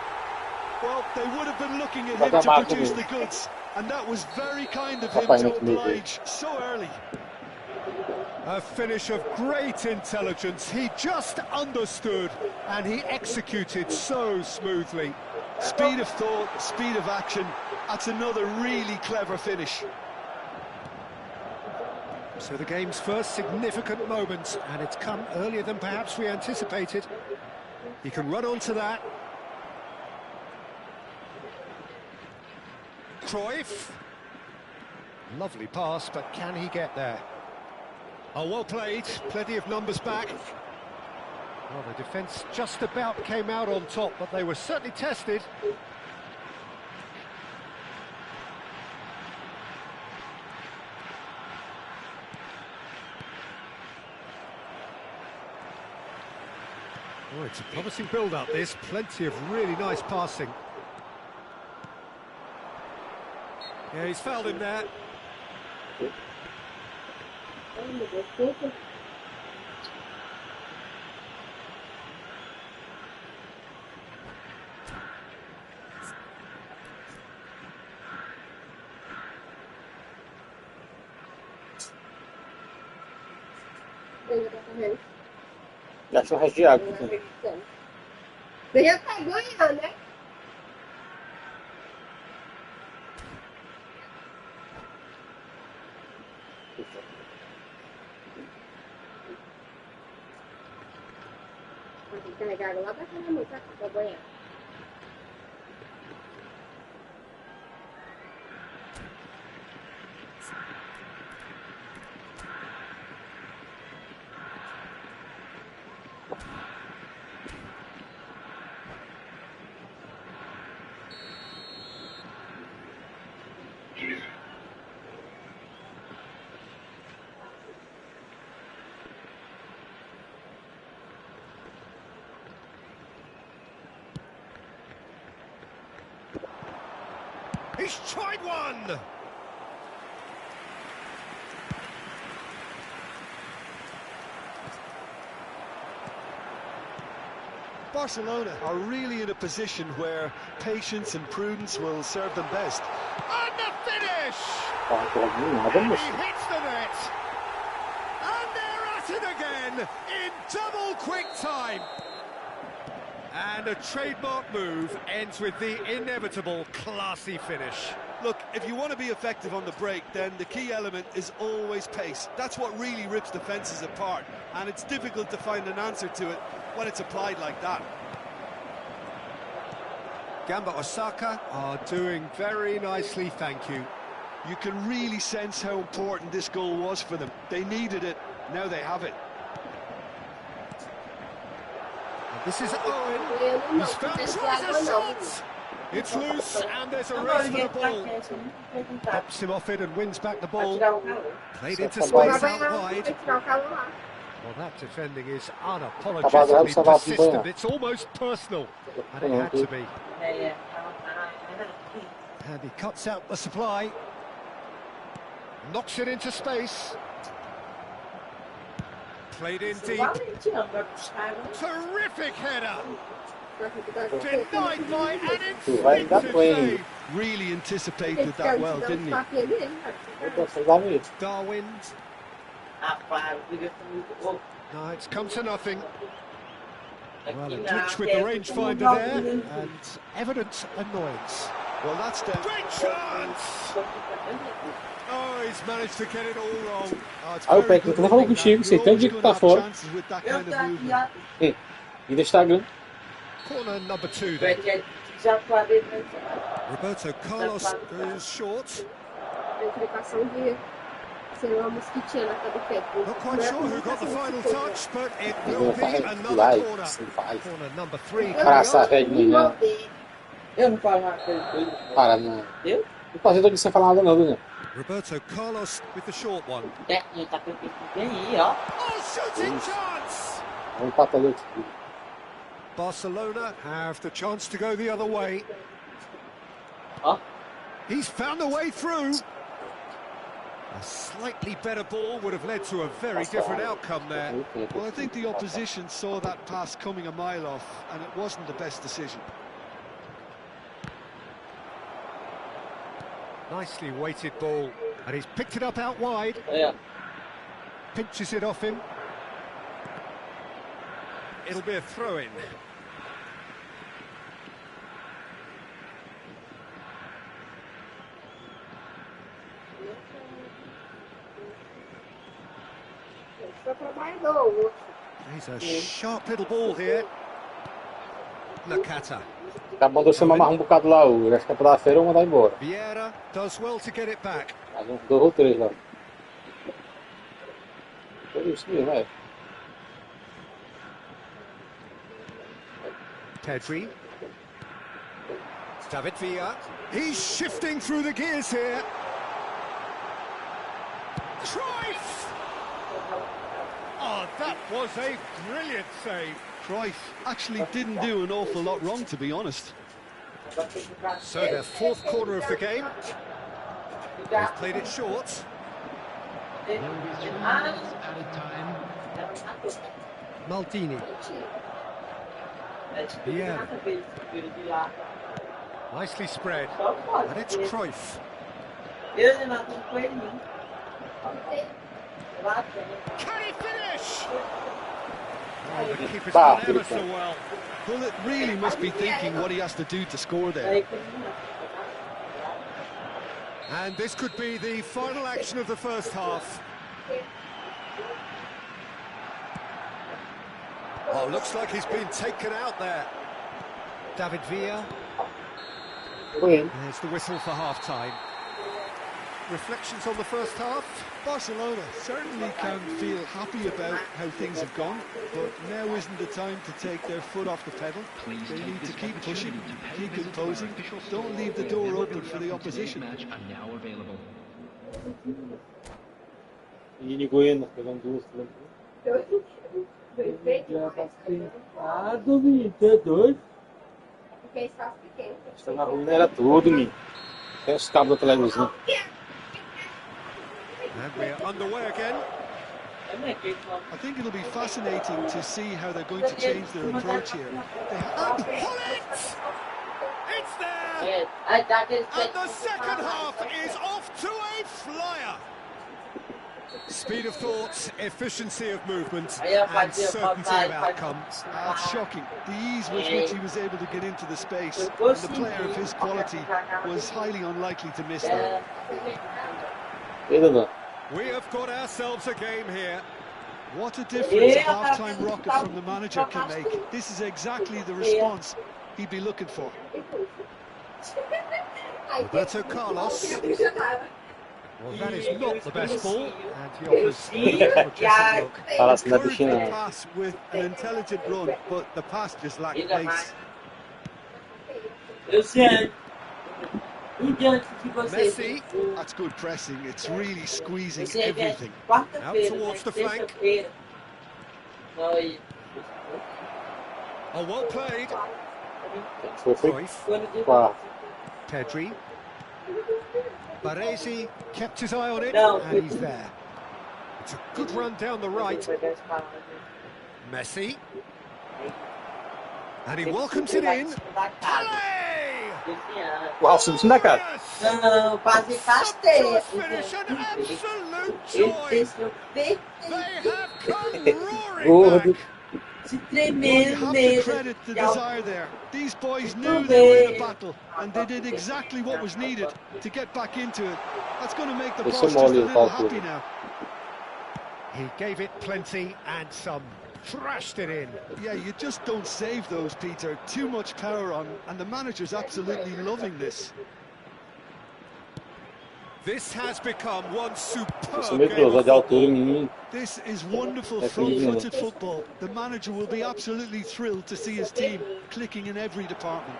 Well, they would have been looking at Vai him dar to marca produce mesmo. the goods, and that was very kind of him Rapaz, to não comigo. oblige so early. A finish of great intelligence. He just understood and he executed so smoothly. Speed of thought, speed of action. That's another really clever finish. So the game's first significant moment, and it's come earlier than perhaps we anticipated. He can run onto that. Cruyff. Lovely pass, but can he get there? Oh, well played. Plenty of numbers back. Well, the defence just about came out on top, but they were certainly tested. Oh, it's a promising build-up, this. Plenty of really nice passing. Yeah, he's fouled him there. Gastou o resto de água. Você já tá ganhando, né? Tem que carregar água lá pra caramba, tá? Pra banhar. He's tried one! Barcelona are really in a position where patience and prudence will serve them best. And the finish! And he hits the net! And they're at it again in double quick time! And a trademark move ends with the inevitable classy finish. Look, if you want to be effective on the break, then the key element is always pace. That's what really rips defences apart, and it's difficult to find an answer to it when it's applied like that. Gamba Osaka are doing very nicely, thank you. You can really sense how important this goal was for them. They needed it, now they have it. This is Owen. He's found a shot. It's loose, and there's a race for the ball. Pops him off it and wins back the ball. Played into space out wide. Well, that defending is unapologetically persistent. It's almost personal, and it had to be. And he cuts out the supply. Knocks it into space. Played in deep. Terrific header. Denied by an instinctive save. Really anticipated that well, didn't he? Darwin. No, it's come to nothing. Well, a glitch with the rangefinder there, and evident annoyance. Well, that's the... Great chance! Oh, he's managed to get it all wrong. Ah, o Peck, eu tô falando contigo, você tem o dia que tá fora. E do Instagram. Corner number 2 then. Roberto Carlos goes short. Not quite sure who got the final touch, but it will be another corner. Corner number 3. Eu não falo uma coisa doida. Para, não. Eu? Não pode ser sem falar nada não, Daniel. Roberto Carlos with the short one. Ele tá com bem aí, ó. Oh, shooting chance! Vamos empatar aqui. Barcelona have the chance to go the other way. Ó. He's found a way through. A slightly better ball would have led to a very different outcome there. Well, I think the opposition saw that pass coming a mile off, and it wasn't the best decision. Nicely weighted ball, and he's picked it up out wide. Yeah. Pinches it off him. It'll be a throw-in. Só trabalhou. He's a sharp little ball here. Nakata. Mandou chamar mais um bocado lá, acho que é pra dar feira ou mandar embora. Vieira does well to get it back. Mais uns 2 ou 3 lá. Foi isso mesmo, é. Pedri. David Villa. He's shifting through the gears here. Cruyff! Oh, that was a brilliant save. Cruyff actually didn't do an awful lot wrong, to be honest. So their 4th corner of the game. They've played it short. Maldini. Vieira. Nicely spread. And it's Cruyff. Can he finish? Oh, the keeper's done ever so well. Well, it really must be thinking what he has to do to score there. And this could be the final action of the first half. Oh, looks like he's been taken out there. David Villa. There's the whistle for half-time. Reflections on the first half? Barcelona certainly can feel happy about how things have gone, but now isn't the time to take their foot off the pedal. They need to keep pushing, keep imposing, don't leave the door open for the opposition. Está na rua era tudo, menino. Tem os cabos da televisão. And we're underway again. I think it'll be fascinating to see how they're going to change their approach here. And pull it! It's there! And the second half is off to a flyer. Speed of thought, efficiency of movement, and certainty of outcome. That's shocking. The ease with which he was able to get into the space. And the player of his quality was highly unlikely to miss that. We have got ourselves a game here. What a difference a half-time rocket from the manager can make. This is exactly the response he'd be looking for. Roberto Carlos. Well, that is not the best ball, and he offers an apologetic look. Encouraged the pass with an intelligent run, but the pass just lacked pace. Messi. That's good pressing. It's really squeezing everything. Out towards the flank. Oh, well played. Cruyff. Pedri. Baresi kept his eye on it, and he's there. It's a good run down the right. Messi. And he welcomes it in. Wow, something like that. Finish, an absolute joy. They have come roaring back. Well, you have to credit the desire there. These boys knew they were in a battle, and they did exactly what was needed to get back into it. That's going to make the boss just a little happy now. He gave it plenty and some. Thrashed it in. Yeah, you just don't save those, Peter. Too much power on, and the manager's absolutely loving this. This has become one superb game of football. This is wonderful front-footed football. The manager will be absolutely thrilled to see his team clicking in every department.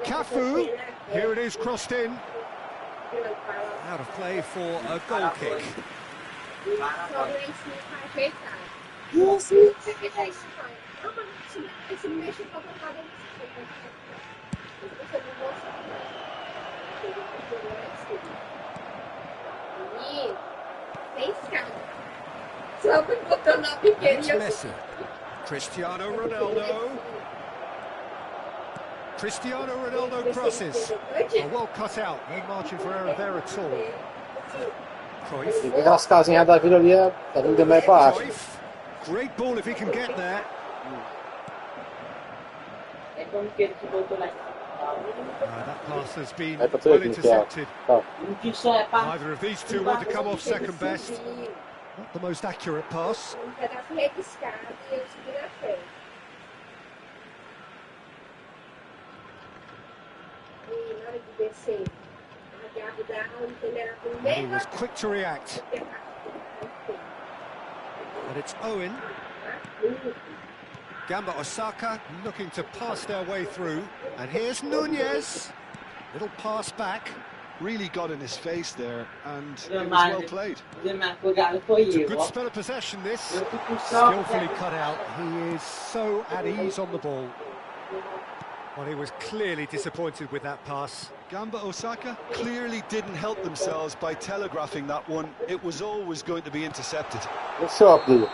Cafu, here it is crossed in. Out of play for a goal kick. It's Messi. Cristiano Ronaldo. Cristiano Ronaldo crosses. Oh, well cut out. No margin for error there at all. Cruyff. Aquelas casinhas da vida ali, a vida é mais baixa. Great ball if he can get there. That pass has been well intercepted. Neither of these two want to come off second best. Not the most accurate pass. And he was quick to react. But it's Owen. Gamba Osaka looking to pass their way through. And here's Nunez. Little pass back. Really got in his face there, and it was well played. It's a good spell of possession, this. Skillfully cut out. He is so at ease on the ball. Well, he was clearly disappointed with that pass. Gamba Osaka clearly didn't help themselves by telegraphing that one. It was always going to be intercepted. What's up, dude?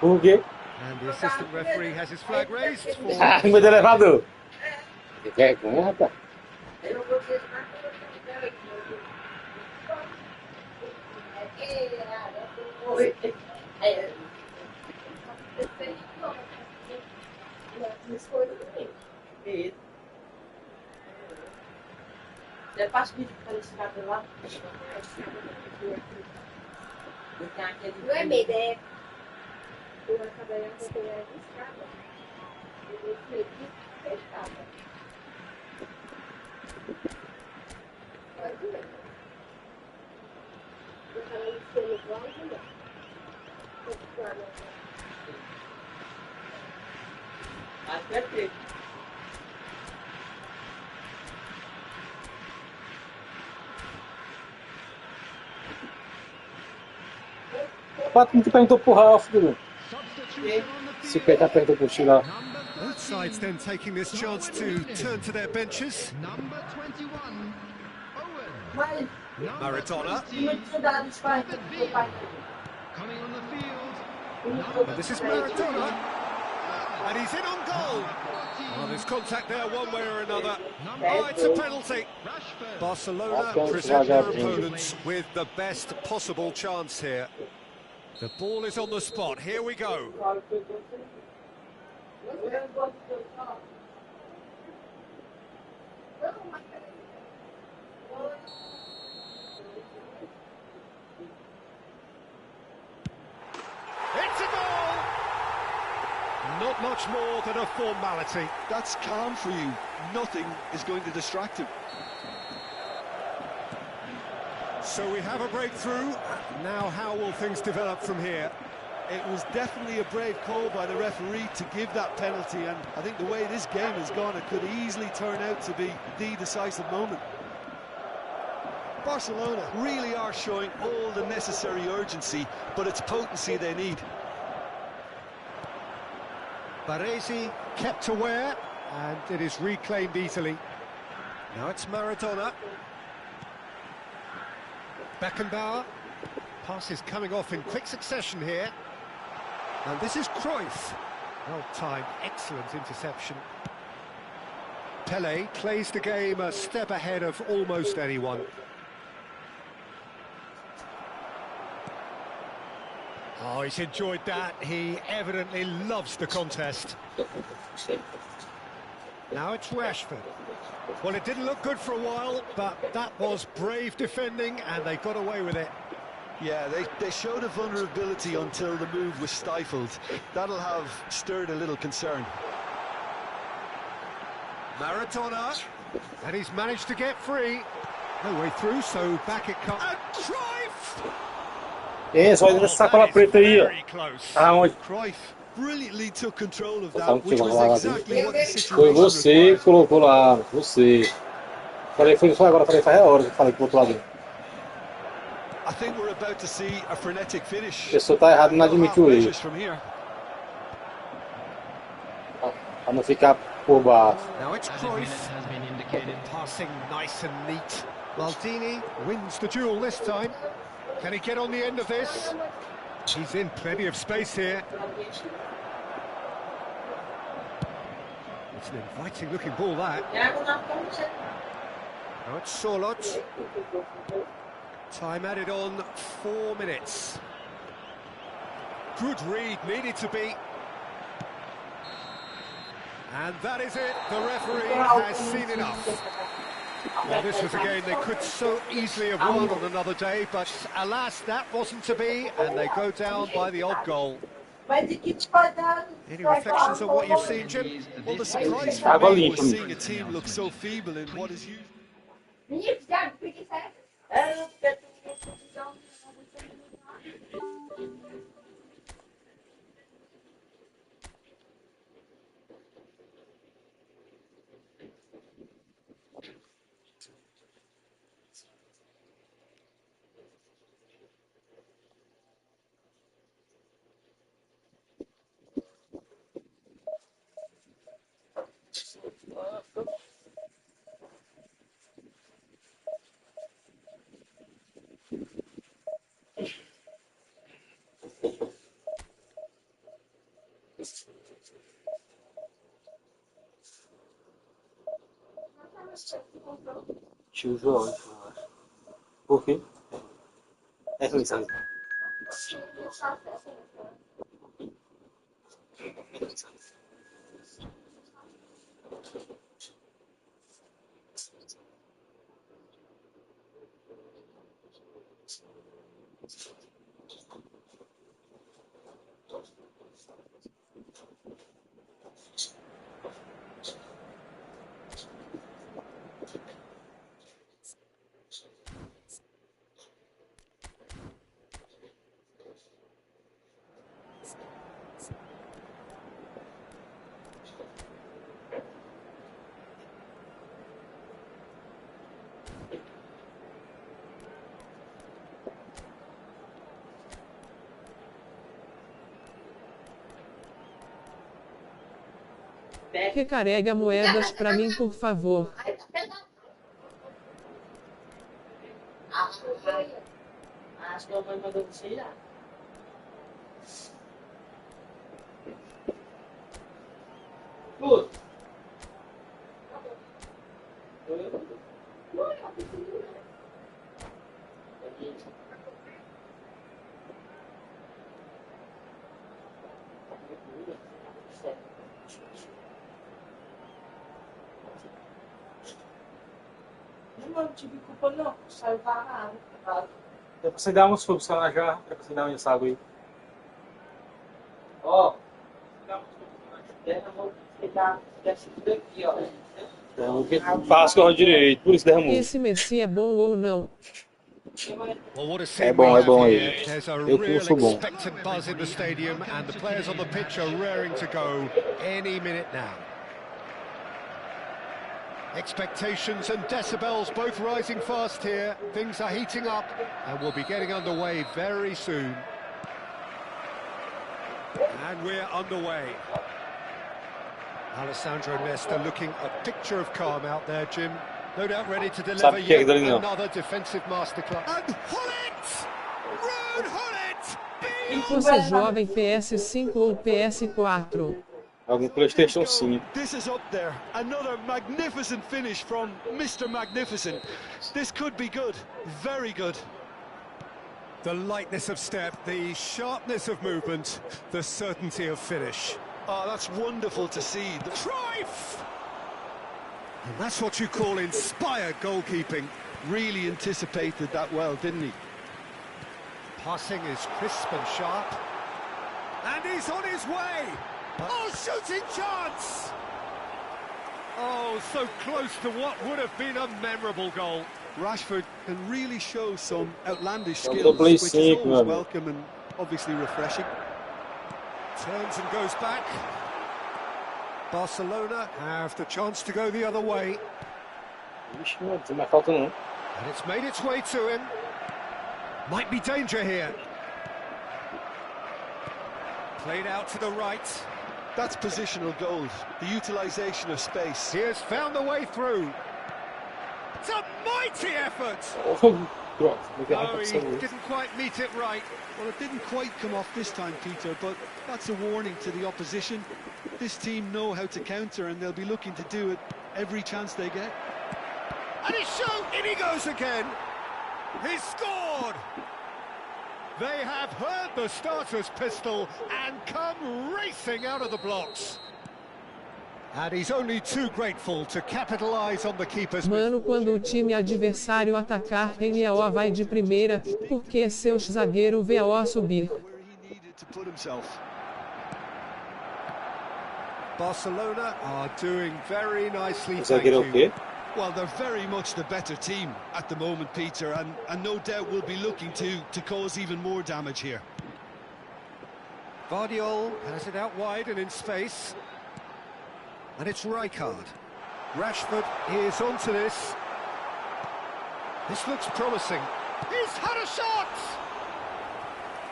Okay. And the assistant referee has his flag raised for... Meu elevador. Quer com rapaz? Não é minha ideia. Eu vou trabalhar com a colher de escada. Eu vou ter escada. Pode ver. Eu estava iniciando igual e não. Até ter. Pato não te perguntou pro Ralf, Dudu. Se o Petar perguntou pro Chile lá. Both sides then taking this chance to turn to their benches. Maradona. And this is Maradona. And he's in on goal. Well, there's contact there one way or another. Oh, it's a penalty. Barcelona present their opponents with the best possible chance here. The ball is on the spot. Here we go. It's a goal! Not much more than a formality. That's calm for you. Nothing is going to distract him. So we have a breakthrough. Now how will things develop from here? It was definitely a brave call by the referee to give that penalty, and I think the way this game has gone, it could easily turn out to be the decisive moment. Barcelona really are showing all the necessary urgency, but it's potency they need. Baresi kept aware, and it is reclaimed easily. Now it's Maradona. Beckenbauer. Pass is coming off in quick succession here. And this is Cruyff. Well-timed, excellent interception. Pelé plays the game a step ahead of almost anyone. Oh, he's enjoyed that. He evidently loves the contest. Now it's Rashford. Well, it didn't look good for a while, but that was brave defending, and they got away with it. Yeah, they showed a vulnerability until the move was stifled. That'll have stirred a little concern. Maradona, and he's managed to get free. No way through, so back it comes. And Cruyff! Só ainda sacola preta aí, ó. Aonde? Cruyff brilliantly took control of that, which was exactly what the situation Foi você que colocou lá, você. Falei, foi agora, falei, faz a hora que falei que botou lá dentro. I think we're about to see a frenetic finish. A pessoa tá errada, não admitiu ele. Pra não ficar por baixo. Now it's Cruyff. Passing nice and neat. Maldini wins the duel this time. Can he get on the end of this? He's in plenty of space here. It's an inviting looking ball, that. Now it's Sorloth. Time added on 4 minutes. Good read, needed to be. And that is it. The referee has seen enough. Well, this was a game they could so easily have won on another day, but alas, that wasn't to be, and they go down by the odd goal. Any reflections on what you've seen, Jim? Well, the surprise for me was seeing a team look so feeble in what is usually... Tio Jorge, eu acho. Por quê? Essa mensagem. Recarrega moedas pra mim, por favor. Acho que a mãe mandou você ir lá. Tudo. Não tive culpa não, saiu varado. É pra você dar uns fogos lá na jarra, pra você dar essa água aí. Ó. Derramou tudo aqui, ó. Derramou o que faz que eu direito, por isso derramou. Esse messi é bom ou não? É bom aí. Eu que não sou bom. Expectant buzz in the stadium and the players on the pitch are raring to go any minute now. Expectations and decibels both rising fast here. Things are heating up and we'll be getting underway very soon. And we're underway. Alessandro Nesta looking a picture of calm out there, Jim. No doubt ready to deliver yet another defensive masterclass. And Hullet! Rude Hullet! Você jovem PS5 ou PS4? Alguém PlayStation 5. This is up there. Another magnificent finish from Mr. Magnificent. This could be good. Very good. The lightness of step, the sharpness of movement, the certainty of finish. Oh, that's wonderful to see. Cruyff! And that's what you call inspired goalkeeping. Really anticipated that well, didn't he? Passing is crisp and sharp. And he's on his way! Oh, shooting chance! Oh, so close to what would have been a memorable goal. Rashford can really show some outlandish skills, which is always welcome and obviously refreshing. Turns and goes back. Barcelona have the chance to go the other way. And it's made its way to him. Might be danger here. Played out to the right. That's positional gold, the utilisation of space. He has found the way through. It's a mighty effort! No, he didn't quite meet it right. Well, it didn't quite come off this time, Peter, but that's a warning to the opposition. This team know how to counter and they'll be looking to do it every chance they get. And he's shown, in he goes again. He's scored! They have heard the starter's pistol and come racing out of the blocks. And he's only too grateful to capitalize on the keeper's... Mano, quando o time adversário atacar, NAO vai de primeira, porque seus zagueiro VAO subir. Barcelona are doing very nicely, O thank zagueiro é o you. quê? Well, they're very much the better team at the moment, Peter, and no doubt will be looking to cause even more damage here. Vardiol has it out wide and in space. And it's Rijkaard. Rashford is onto this. This looks promising. He's had a shot!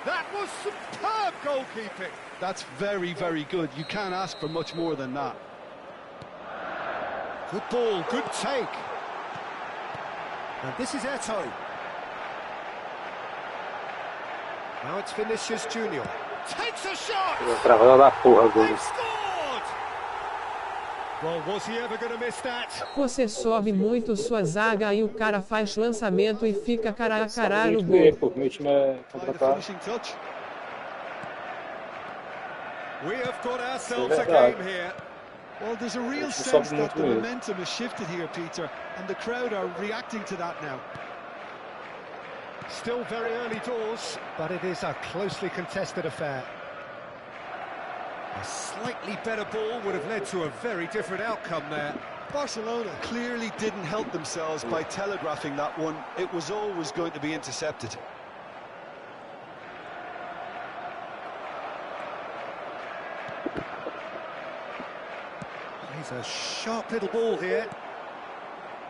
That was superb goalkeeping. That's very, very good. You can't ask for much more than that. Good ball, good take. And this is Eto'o. Now it's Vinicius Junior. Takes a shot! Travada da porra, They've gol. scored! Well, was he ever going to miss that? Você sobe muito sua zaga e o cara faz lançamento e fica cara a cara no Gente, gol. pô, meu time é Find the contratado. finishing touch. We have got ourselves a verdade. game here. Well, there's a real Isso sense sobe that muito the mesmo. momentum has shifted here, Peter, and the crowd are reacting to that now. Still very early doors, but it is a closely contested affair. A slightly better ball would have led to a very different outcome there. Barcelona clearly didn't help themselves by telegraphing that one. It was always going to be intercepted. He's a sharp little ball here.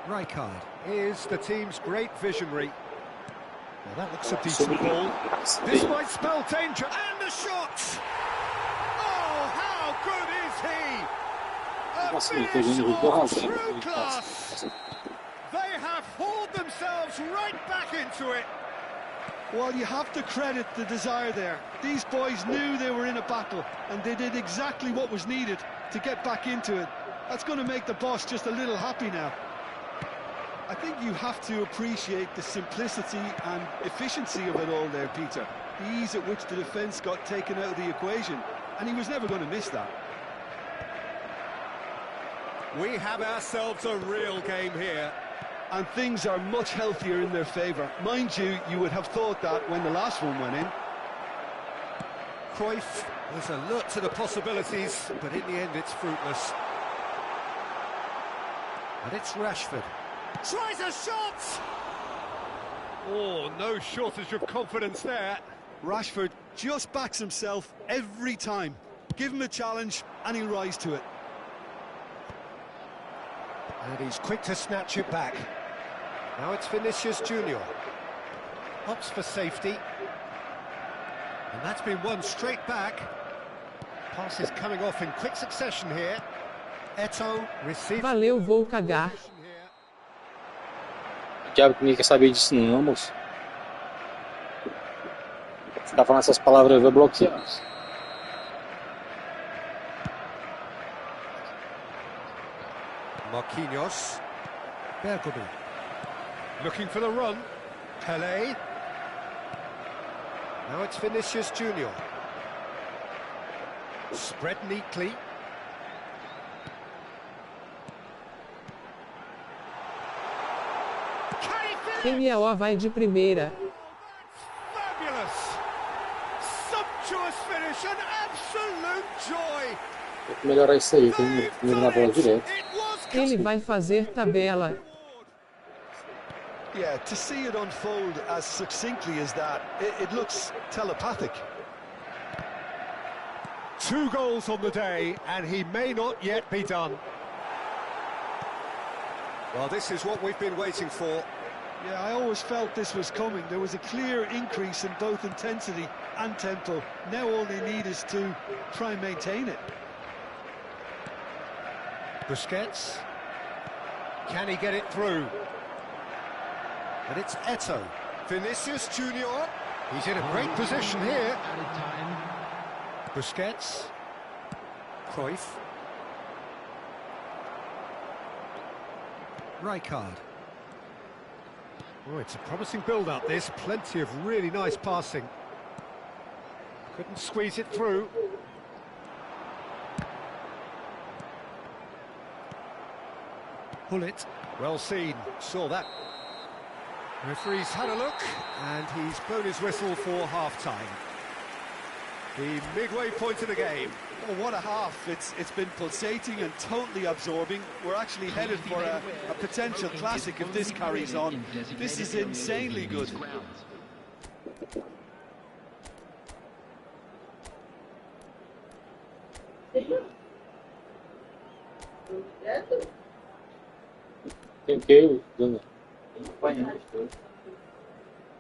Rijkaard is the team's great visionary. Well, that looks a decent ball. This might spell danger, and the shot! Oh, how good is he? A Nossa, ele finish pegou no of gol true class. They have hauled themselves right back into it. Well, you have to credit the desire there. These boys knew they were in a battle, and they did exactly what was needed to get back into it. That's going to make the boss just a little happy now. I think you have to appreciate the simplicity and efficiency of it all there, Peter. The ease at which the defence got taken out of the equation, and he was never going to miss that. We have ourselves a real game here. And things are much healthier in their favour. Mind you, you would have thought that when the last one went in. Cruyff was alert to the possibilities, but in the end it's fruitless. And it's Rashford. Tries a shot! Oh, no shortage of confidence there. Rashford just backs himself every time. Give him a challenge and he'll rise to it. And he's quick to snatch it back. Now it's Vinicius Junior. Opts for safety. And that's been won straight back. Pass is coming off in quick succession here. Eto'o receives... Valeu, vou cagar. O diabo que ninguém quer saber disso não, moço. Ficar falando essas palavras vai bloquear. Marquinhos. Bergkamp. Looking for the run. Pelé. Now it's Vinicius Junior. Spread neatly. MAO vai de primeira. Fabulous! Sumptuous finish, an absolute joy! Tem que melhorar isso aí, tem que melhorar a bola direto. Ele vai fazer tabela. Yeah, to see it unfold as succinctly as that, it looks telepathic. 2 goals on the day, and he may not yet be done. Well, this is what we've been waiting for. Yeah, I always felt this was coming. There was a clear increase in both intensity and tempo. Now all they need is to try and maintain it. Busquets. Can he get it through? And it's Eto'o. Vinicius Junior. He's in a great position here. Busquets. Cruyff. Rijkaard. Oh, it's a promising build-up, this. Plenty of really nice passing. Couldn't squeeze it through. Hullet. Well seen. Saw that. Referee's had a look, and he's blown his whistle for half-time. The midway point of the game. Oh, what a half. It's been pulsating and totally absorbing. We're actually headed for a potential classic if this carries on. This is insanely good. Tem que, Dona?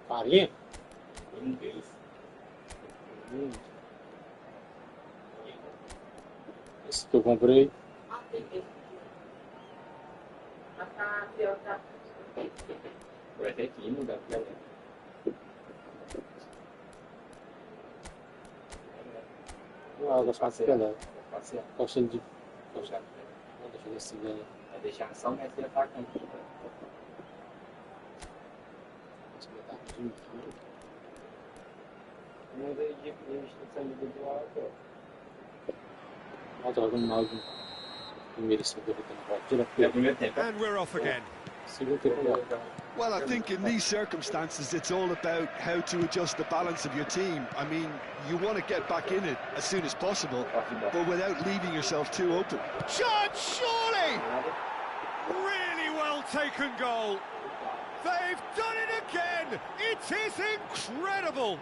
Farinha? Esse que eu comprei. Vai ter que ir mudar pra lá. Eu gosto de pegar. Gostando de. Vamos deixar esse ganho. Vai deixar só o messi atacando. And we're off again. Well, I think in these circumstances, it's all about how to adjust the balance of your team. I mean, you want to get back in it as soon as possible, but without leaving yourself too open. Shot, surely! Really well taken goal. They've done it again! It is incredible!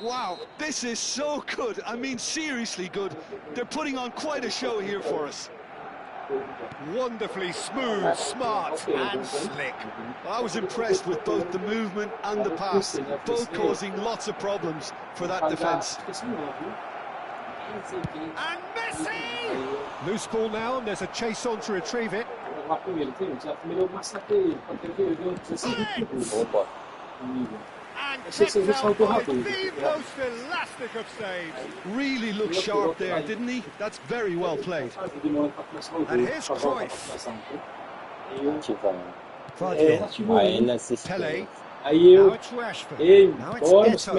Wow, this is so good. I mean, seriously good. They're putting on quite a show here for us. Wonderfully smooth, smart and slick. I was impressed with both the movement and the pass, both causing lots of problems for that defence. And Messi! Loose ball now, and there's a chase on to retrieve it. And kept out by the most elastic of saves. Really looked sharp there, didn't he? That's very well played. And here's Cruyff. Pele. Now it's Rashford. Now it's Eto'o.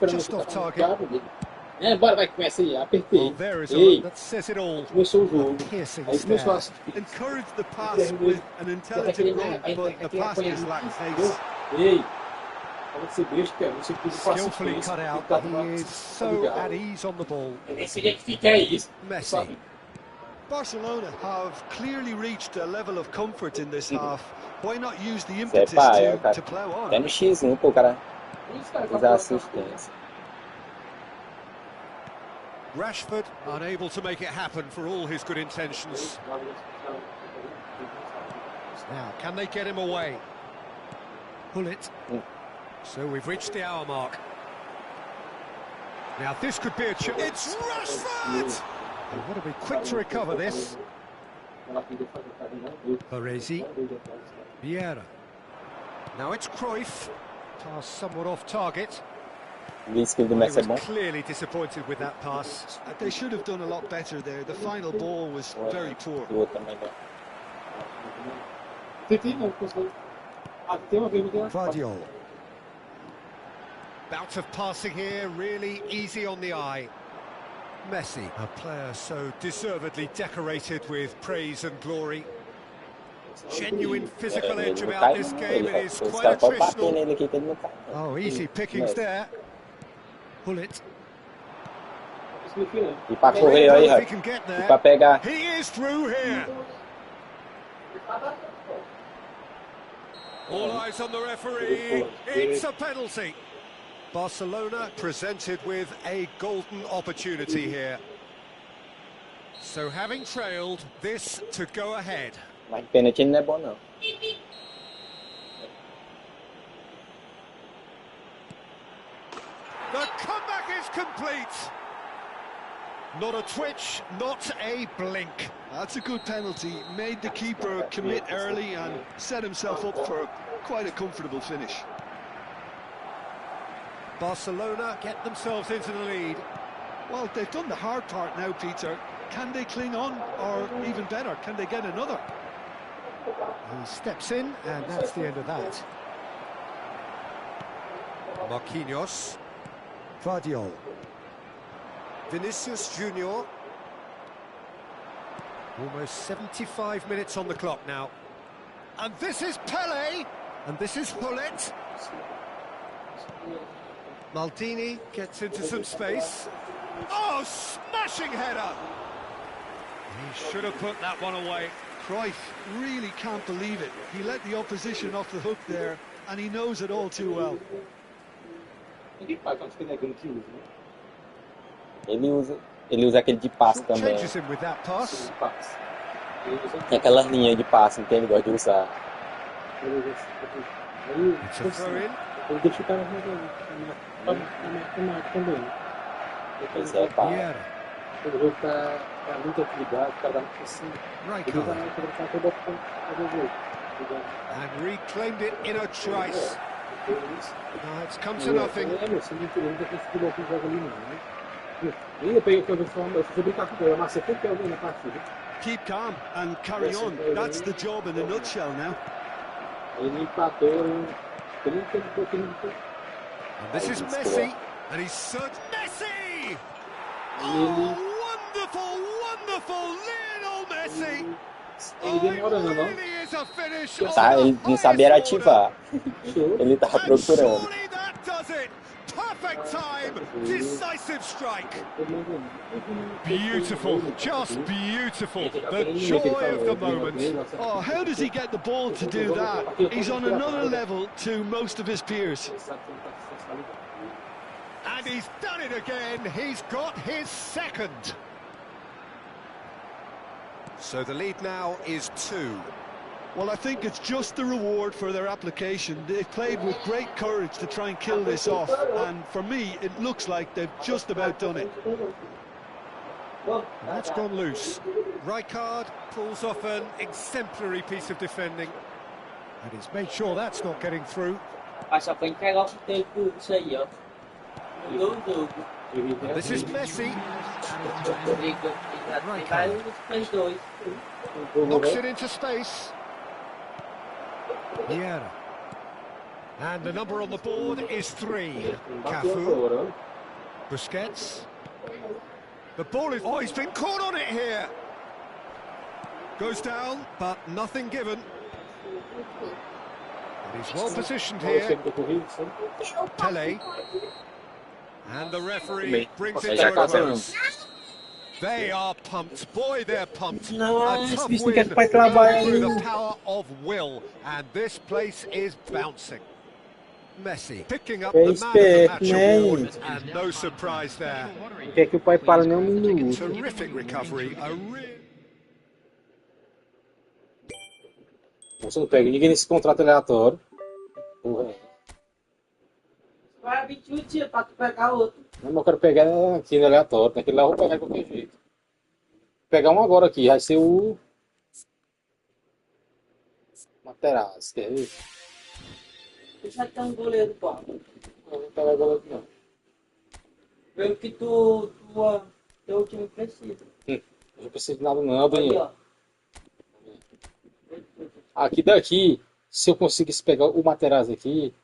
Just off target. Bora, vai, começa aí, apertei. Well, there is a look that says it all. Começou o jogo. Piercing Aí começou a Encourage the pass with an intelligent run, but the pass just lacked pace. Ei, pode ser besta, você pediu Skillfully cut out, but he is so at ease on the ball. Esse jeito fica aí. Messi. Barcelona have clearly reached a level of comfort in this half. Why not use the impetus to plow on? É no X1, pô, cara. Usar assistência. Rashford unable to make it happen for all his good intentions. Now, can they get him away? Pull it. So we've reached the hour mark. Now this could be a chance. It's Rashford! They want to be quick to recover this. Baresi. Vieira. Now it's Cruyff. Pass somewhat off target. He was clearly disappointed with that pass. They should have done a lot better there. The final ball was very poor. Guardiola. Bout of passing here, really easy on the eye. Messi, a player so deservedly decorated with praise and glory. Genuine physical edge about this game, it is quite attritional. Oh, easy pickings there. Pull it. E pra correr aí, He can get there. E pra pegar. He is through here. All eyes on the referee. It's a penalty. Barcelona presented with a golden opportunity here. So having trailed, this to go ahead. Mas pênalti não é bom, não. The comeback is complete. Not a twitch, not a blink. That's a good penalty. Made the keeper commit early and set himself up for quite a comfortable finish. Barcelona get themselves into the lead. Well, they've done the hard part now, Peter. Can they cling on, or even better, can they get another? He steps in, and that's the end of that. Marquinhos. Guardiola. Vinicius Junior. Almost 75 minutes on the clock now. And this is Pele, and this is Hullet. Maldini gets into some space. Oh, smashing header! He should have put that one away. Cruyff really can't believe it. He let the opposition off the hook there, and he knows it all too well. Ele usa aquele de passe também. Changes him with that pass. Tem aquela linha de passe que ele gosta de usar. It's a throw in. Ele deixa o cara também. Esse é pá. Vieira. O jogo tá muito atividade, o cara dá muito assim. Ele vai colocar toda a And reclaimed it in a trice. No, it's come to nothing. Você não entendeu que esse futebol que joga ali não, né? Eu peguei a conversão, eu fui brincar com ele, mas você tem que alguém na partida. Keep calm and carry on. That's the job in a nutshell now. Ele empatou em 30 e pouquinho. And this is Messi, and he's searched Messi! Oh, wonderful, wonderful Lionel Messi! Ele demorando, não? Really is a finish Tá, ele não sabia highest ativar. Ele tava order. procurando. Surely that does it! Perfect time, decisive strike. Beautiful, just beautiful. The joy of the moment. Oh, how does he get the ball to do that? He's on another level to most of his peers. And he's done it again. He's got his second. So the lead now is 2. Well, I think it's just the reward for their application. They've played with great courage to try and kill this off, and for me, it looks like they've just about done it. That's gone loose. Rijkaard pulls off an exemplary piece of defending. And he's made sure that's not getting through. Mas só foi entregar o tempo isso aí, ó. Mudou o jogo. This is Messi. Knocks it into space. Vieira. And the number on the board is 3. Cafu. Busquets. The ball is... Oh, he's been caught on it here. Goes down, but nothing given. And he's well positioned here. Pele. And the referee brings it to a close. They are pumped. Boy, they're pumped. A tough win through the power of will. And this place is bouncing. Messi picking up the man of the match award. And no surprise there. Quer que o pai para nem minuto. Terrific recovery. Você não pega ninguém nesse contrato aleatório. Porra. Vai 21 dias pra tu pegar outro. Não, mas eu quero pegar aqui no aleatório. Naquele lá eu vou pegar de qualquer jeito. Vou pegar um agora aqui. Vai ser o... Materazzi, quer ver? Já tem um goleiro, pô. Não vou pegar o goleiro não. Vê o que teu time precisa. Eu não preciso de nada não, Daniel. Aí, Aqui daqui, se eu conseguisse pegar o Materazzi aqui,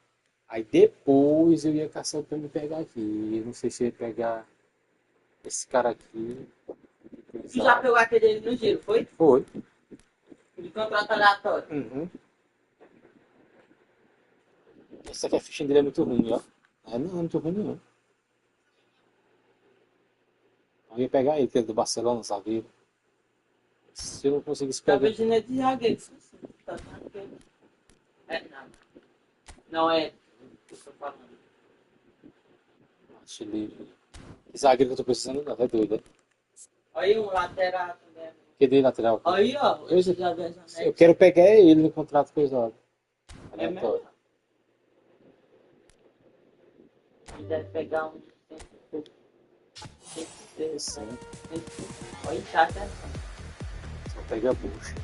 aí depois eu ia caçar pra me pegar aqui. Eu não sei se eu ia pegar esse cara aqui. Tu já pegou aquele no giro, foi? Foi. De contrato aleatório. Uhum. Essa aqui a ficha dele é muito ruim, ó. Não é muito ruim não. Eu ia pegar ele, que é do Barcelona, zagueiro. Se eu não conseguisse pegar... Talvez ele é de zagueiro. É nada. Não é. Estou falando. Acho livre. Que zagueiro que eu tô precisando não, é doido, né? Aí um lateral também. Que dei lateral aqui. Aí, ó. Eu quero pegar ele no contrato coisado. É mesmo? Ele deve pegar um... Sim. Olha, tá, tá. Só pega a bucha.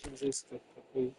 utilizar esse aqui.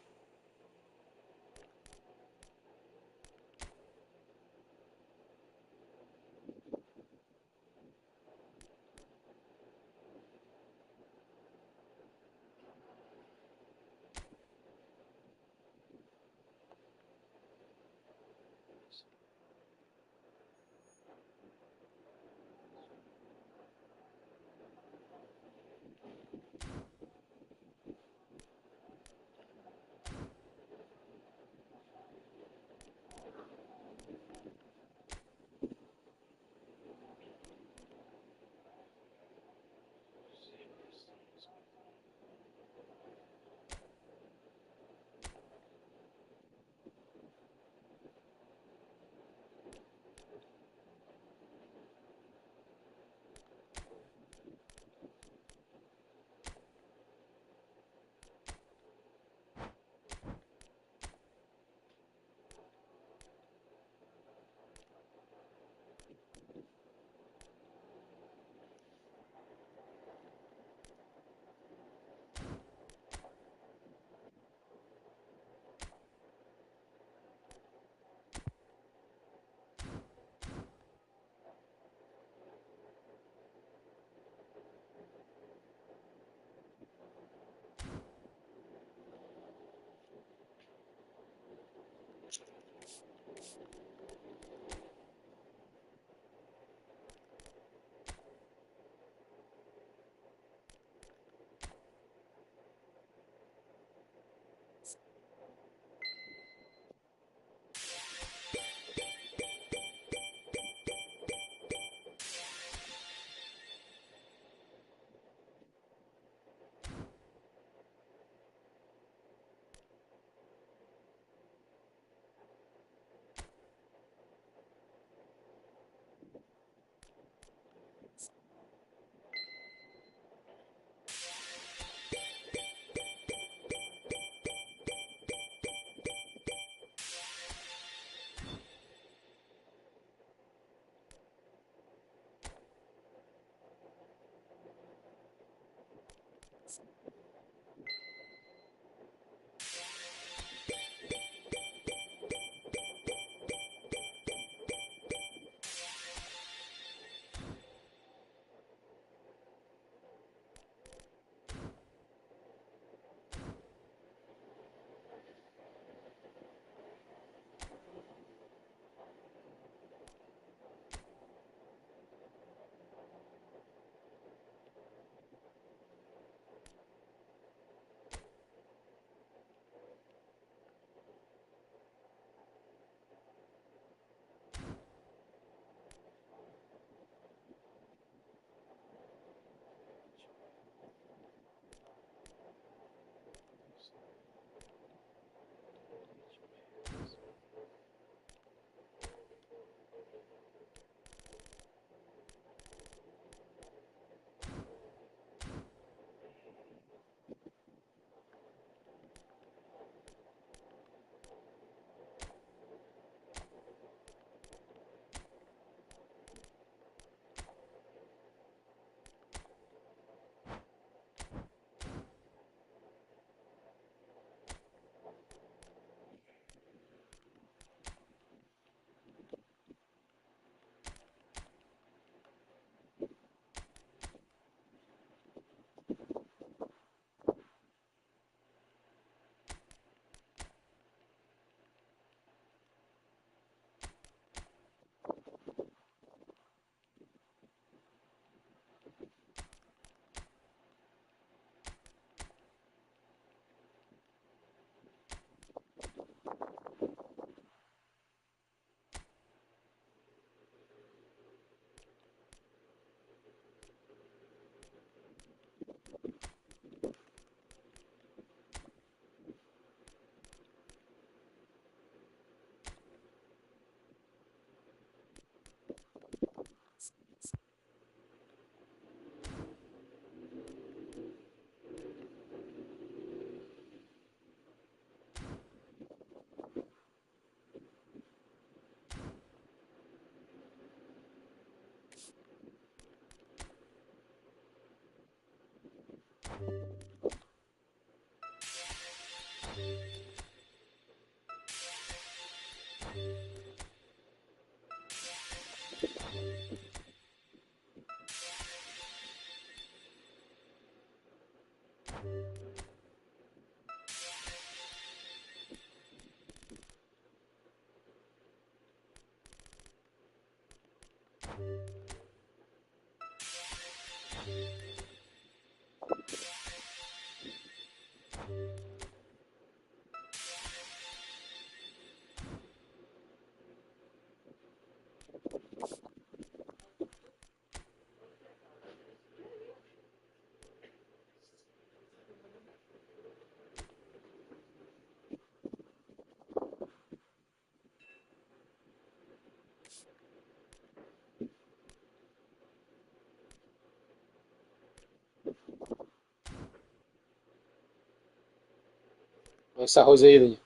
Esse arroz aí, Daniel.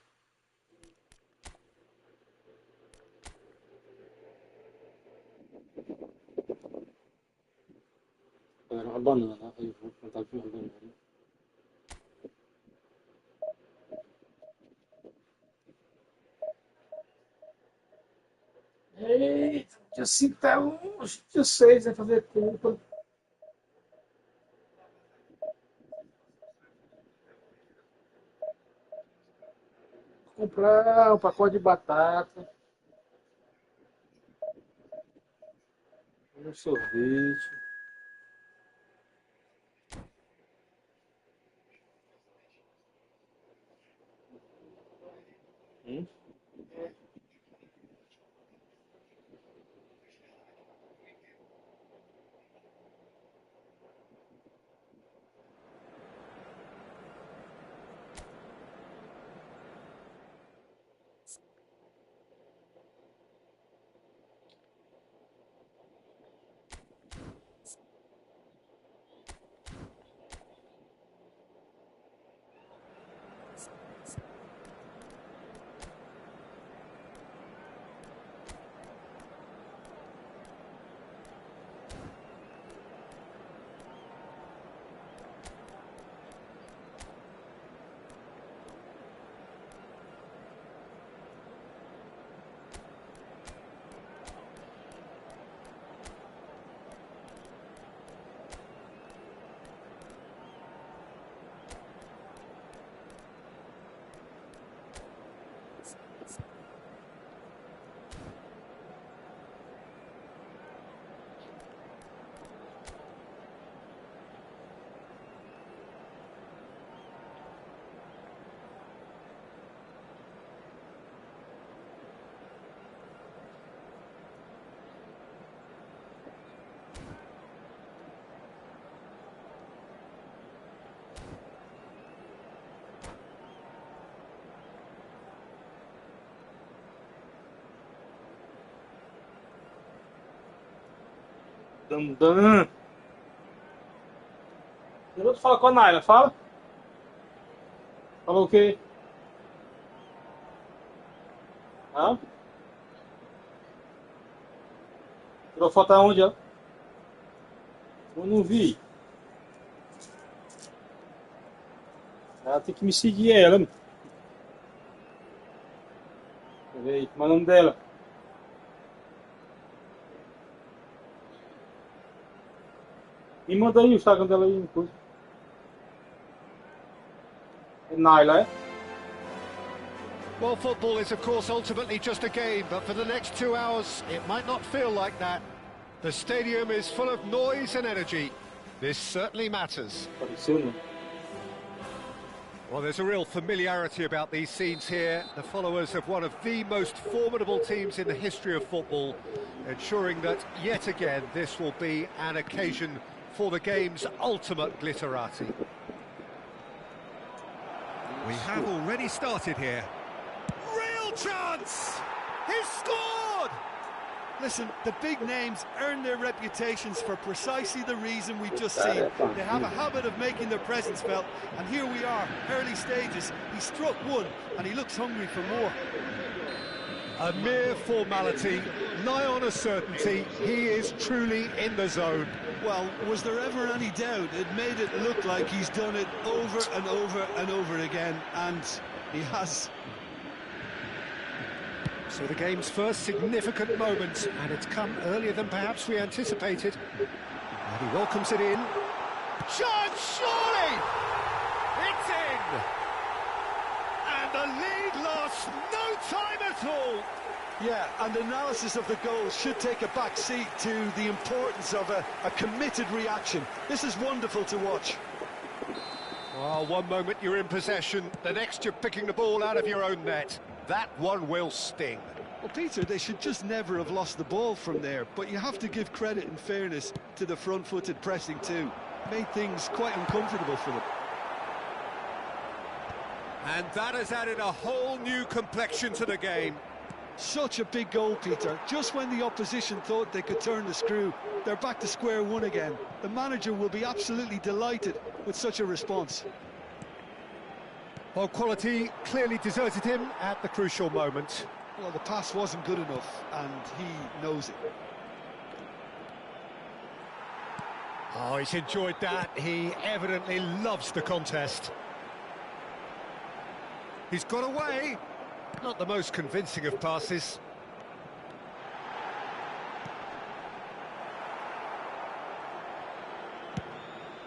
Era uma banana. Eu vou contar com uma banana. Eita, dia 5 tá longe. Dia 6 vai fazer compra. Comprar um pacote de batata. Um sorvete. Dan. Eu fala com a Naila, fala. Falou o quê? Hã? Tirou foto aonde, ó? Eu não vi. Ela tem que me seguir, ela. Deixa eu ver aí, como é o nome dela? Me manda aí o Instagram dela aí, coisa. É Naila, é? Well, football is of course ultimately just a game, but for the next 2 hours it might not feel like that. The stadium is full of noise and energy. This certainly matters. Apareceu, né? Well, there's a real familiarity about these scenes here. The followers of one of the most formidable teams in the history of football, ensuring that yet again this will be an occasion for the game's ultimate glitterati. We have already started here. Real chance! He's scored! Listen, the big names earn their reputations for precisely the reason we've just seen. They have a habit of making their presence felt, and here we are, early stages. He struck one, and he looks hungry for more. A mere formality, nigh on a certainty, he is truly in the zone. Well, was there ever any doubt? It made it look like he's done it over and over and over again, and he has. So the game's first significant moment, and it's come earlier than perhaps we anticipated. And he welcomes it in. Chance, surely! It's in! And the lead lasts no time at all. Yeah, and analysis of the goal should take a back seat to the importance of a committed reaction. This is wonderful to watch. Well, one moment you're in possession, the next you're picking the ball out of your own net. That one will sting. Well, Peter, they should just never have lost the ball from there, but you have to give credit and fairness to the front-footed pressing too. Made things quite uncomfortable for them. And that has added a whole new complexion to the game. Such a big goal, Peter. Just when the opposition thought they could turn the screw, they're back to square one again. The manager will be absolutely delighted with such a response. Well, quality clearly deserted him at the crucial moment. Well, the pass wasn't good enough, and he knows it. Oh, he's enjoyed that. He evidently loves the contest. He's got away. Not the most convincing of passes.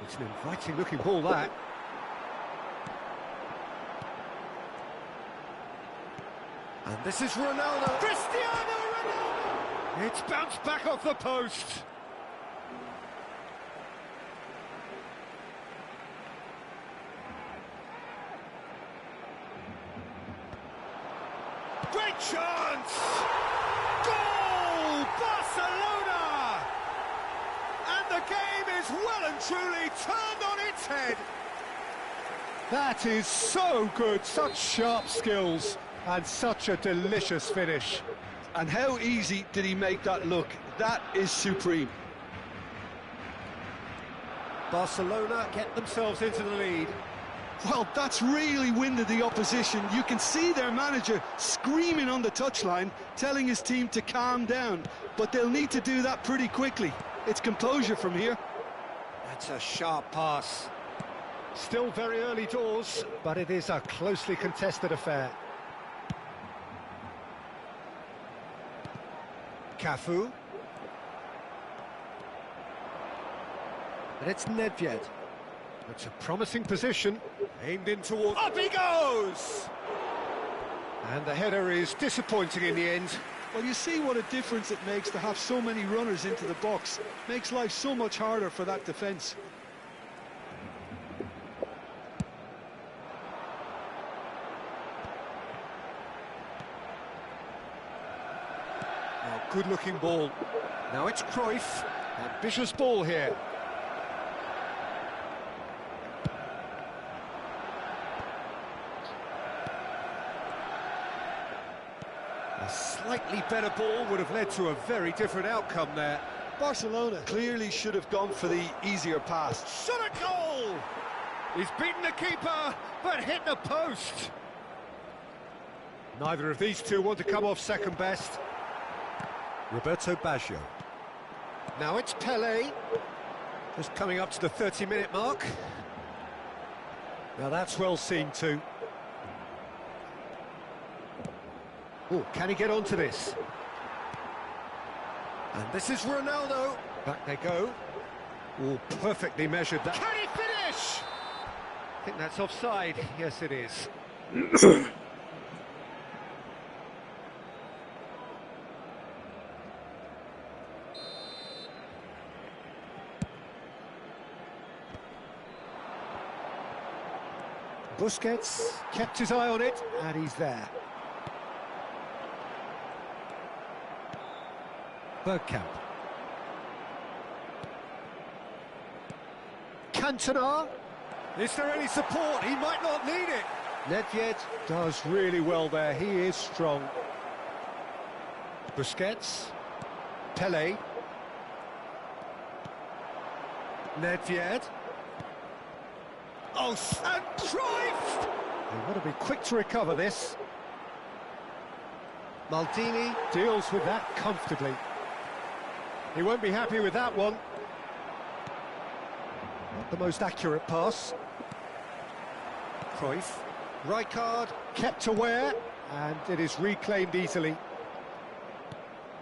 It's an inviting-looking ball, that. And this is Ronaldo. Cristiano Ronaldo! It's bounced back off the post. Great chance! Goal! Barcelona! And the game is well and truly turned on its head. That is so good, such sharp skills, and such a delicious finish. And how easy did he make that look? That is supreme. Barcelona get themselves into the lead. Well, that's really winded the opposition. You can see their manager screaming on the touchline, telling his team to calm down. But they'll need to do that pretty quickly. It's composure from here. That's a sharp pass. Still very early doors, but it is a closely contested affair. Cafu. And it's Nedved. It's a promising position, aimed in towards... Up he goes! And the header is disappointing in the end. Well, you see what a difference it makes to have so many runners into the box. Makes life so much harder for that defence. Oh, good-looking ball. Now it's Cruyff. Ambitious ball here. A slightly better ball would have led to a very different outcome there. Barcelona clearly should have gone for the easier pass. Shot a goal! He's beaten the keeper, but hit the post. Neither of these two want to come off second best. Roberto Baggio. Now it's Pelé. Just coming up to the 30-minute mark. Now that's well seen too. Oh, can he get onto this? And this is Ronaldo. Back they go. Oh, perfectly measured that. Can he finish? I think that's offside. Yes, it is. Busquets kept his eye on it, and he's there. Bergkamp. Cantona. Is there any support? He might not need it. Nedved does really well there. He is strong. Busquets. Pelé. Nedved. Oh, and Cruyff! They want to be quick to recover this. Maldini deals with that comfortably. He won't be happy with that one. Not the most accurate pass. Cruyff. Rijkaard kept aware, and it is reclaimed easily.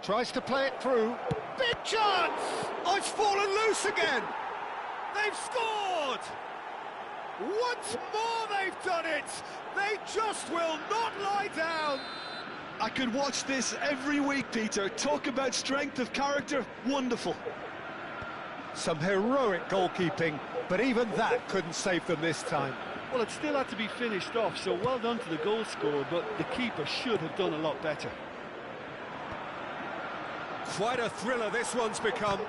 Tries to play it through. Big chance! Oh, it's fallen loose again! They've scored! Once more they've done it! They just will not lie down! I could watch this every week, Peter. Talk about strength of character, wonderful. Some heroic goalkeeping, but even that couldn't save them this time. Well, it still had to be finished off, so well done to the goal scorer, but the keeper should have done a lot better. Quite a thriller this one's become.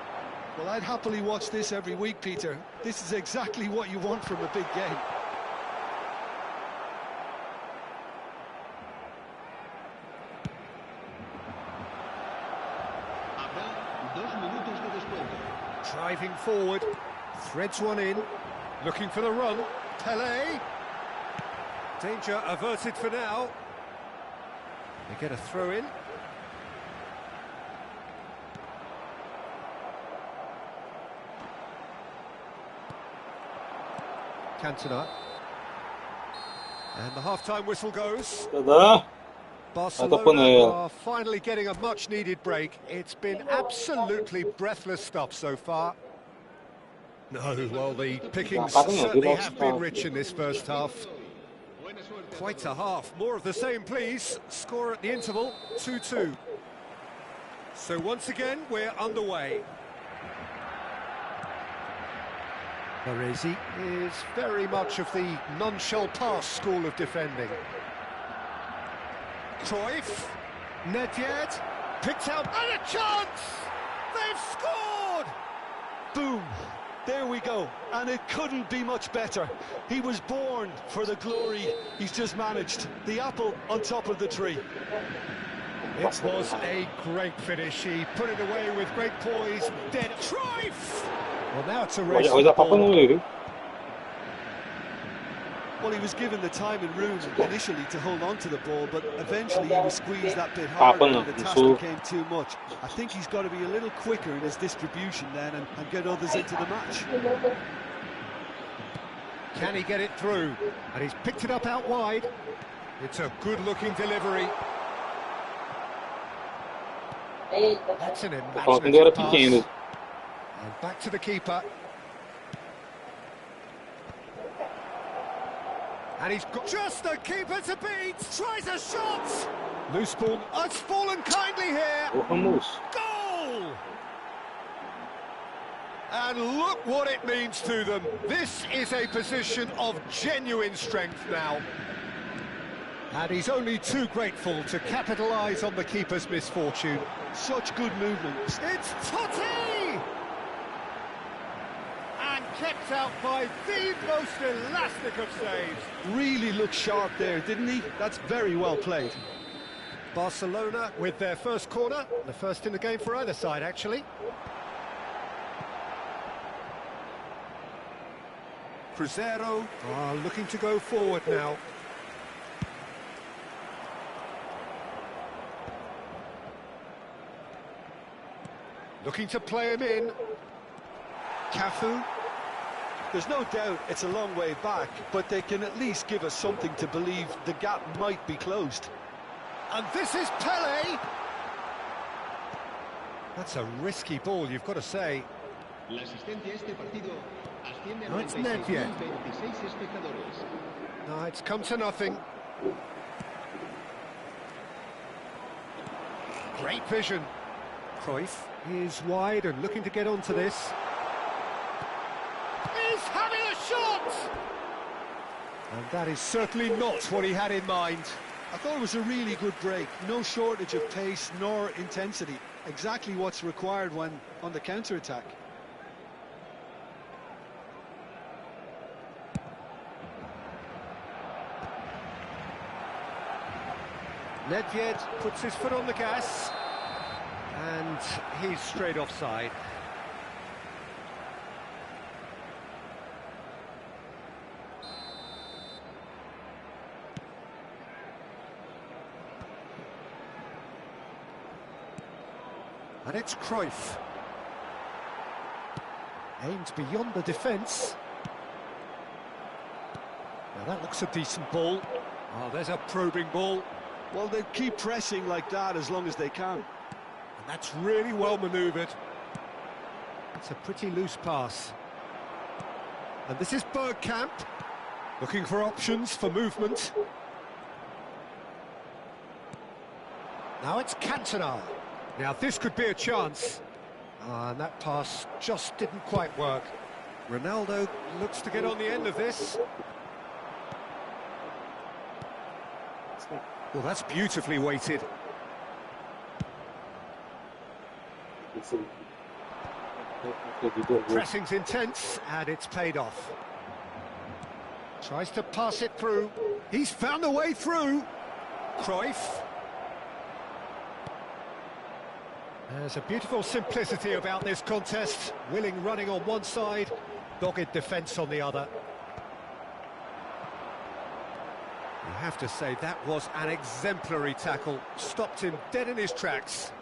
Well, I'd happily watch this every week, Peter. This is exactly what you want from a big game. Driving forward, threads one in, looking for the run. Pelé. Danger averted for now. They get a throw in. Cantona. And the half-time whistle goes. Barcelona are finally getting a much-needed break. It's been absolutely breathless stuff so far. No, well, the pickings certainly have been rich in this first half. Quite a half. More of the same, please. Score at the interval, 2-2. So once again, we're underway. Baresi is very much of the none-shall-pass school of defending. Cruyff, Nedved, picked out, and a chance! They've scored! Boom! There we go, and it couldn't be much better. He was born for the glory he's just managed. The apple on top of the tree. It was a great finish. He put it away with great poise. Dead Cruyff! Well, now it's a race. Well, he was given the time and room initially to hold on to the ball, but eventually he was squeezed that bit harder and the task became too much. I think he's got to be a little quicker in his distribution then and get others into the match. Can he get it through? And he's picked it up out wide. It's a good-looking delivery. That's an imaginative pass. And back to the keeper. And he's got just the keeper to beat. Tries a shot. Loose ball. It's fallen kindly here. Goal! And look what it means to them. This is a position of genuine strength now. And he's only too grateful to capitalise on the keeper's misfortune. Such good movement. It's Totti! And kept out by the most elastic of saves. Really looked sharp there, didn't he? That's very well played. Barcelona with their first corner. The first in the game for either side, actually. Cruzeiro are looking to go forward now. Looking to play him in. Cafu. There's no doubt it's a long way back, but they can at least give us something to believe the gap might be closed. And this is Pelé. That's a risky ball, you've got to say. No, it's Nedved. No, it's come to nothing. Great vision. Cruyff is wide and looking to get onto this. He's having a shot! And that is certainly not what he had in mind. I thought it was a really good break. No shortage of pace nor intensity. Exactly what's required when on the counter-attack. Nedved puts his foot on the gas. And he's straight offside. And it's Cruyff. Aimed beyond the defence. Now that looks a decent ball. Oh, there's a probing ball. Well, they keep pressing like that as long as they can. And that's really well manoeuvred. It's a pretty loose pass. And this is Bergkamp, looking for options for movement. Now it's Cantona. Now this could be a chance. And that pass just didn't quite work. Ronaldo looks to get on the end of this. Well, that's beautifully weighted. Pressing's intense, and it's paid off. Tries to pass it through. He's found a way through. Cruyff. There's a beautiful simplicity about this contest. Willing running on one side, dogged defence on the other. You have to say that was an exemplary tackle. Stopped him dead in his tracks.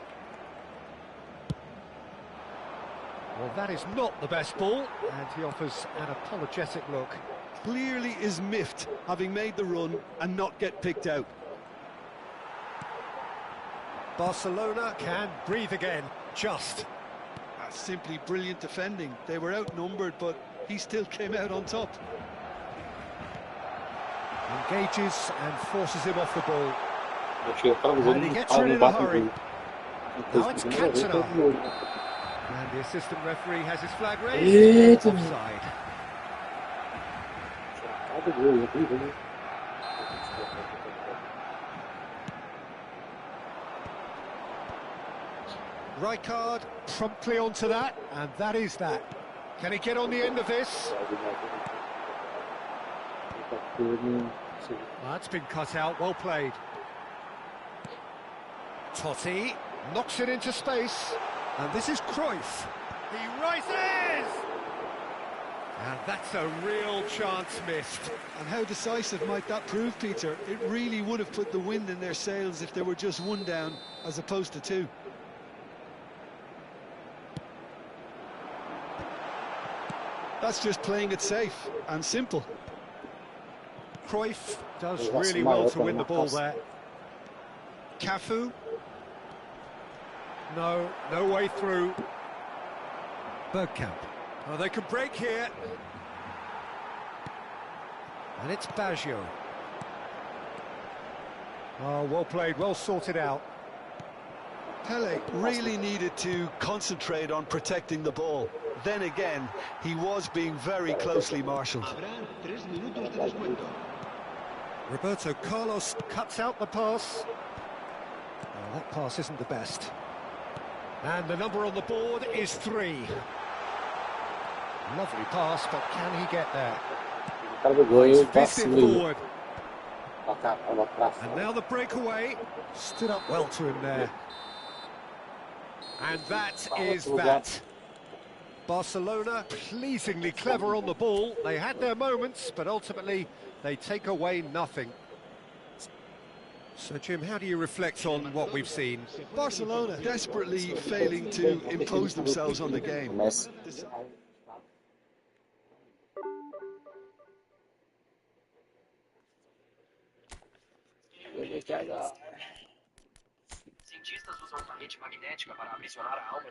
Well, that is not the best ball, and he offers an apologetic look. Clearly is miffed, having made the run and not get picked out. Barcelona can breathe again, just. That's simply brilliant defending. They were outnumbered, but he still came out on top. Engages and forces him off the ball. And he gets rid in a hurry. Now it's Cantona. And the assistant referee has his flag raised. Offside. Rijkaard promptly onto that, and that is that. Can he get on the end of this? That's been cut out, well played. Totti knocks it into space, and this is Cruyff. He rises! And that's a real chance missed. And how decisive might that prove, Peter? It really would have put the wind in their sails if there were just one down as opposed to two. That's just playing it safe and simple. Cruyff does really well to win the ball there. Cafu. No way through. Bergkamp. Oh, they can break here. And it's Baggio. Oh, well played, well sorted out. Pele really needed to concentrate on protecting the ball. Then again, he was being very closely marshalled. Roberto Carlos cuts out the pass. Oh, that pass isn't the best. And the number on the board is 3. Lovely pass, but can he get there? He's fisted forward. And now the breakaway. Stood up well to him there. And that is that. Barcelona pleasingly clever on the ball. They had their moments, but ultimately they take away nothing. So, Jim, how do you reflect on what we've seen? Barcelona desperately failing to impose themselves on the game. Cientistas usam corrente magnética para aprisionar a alma.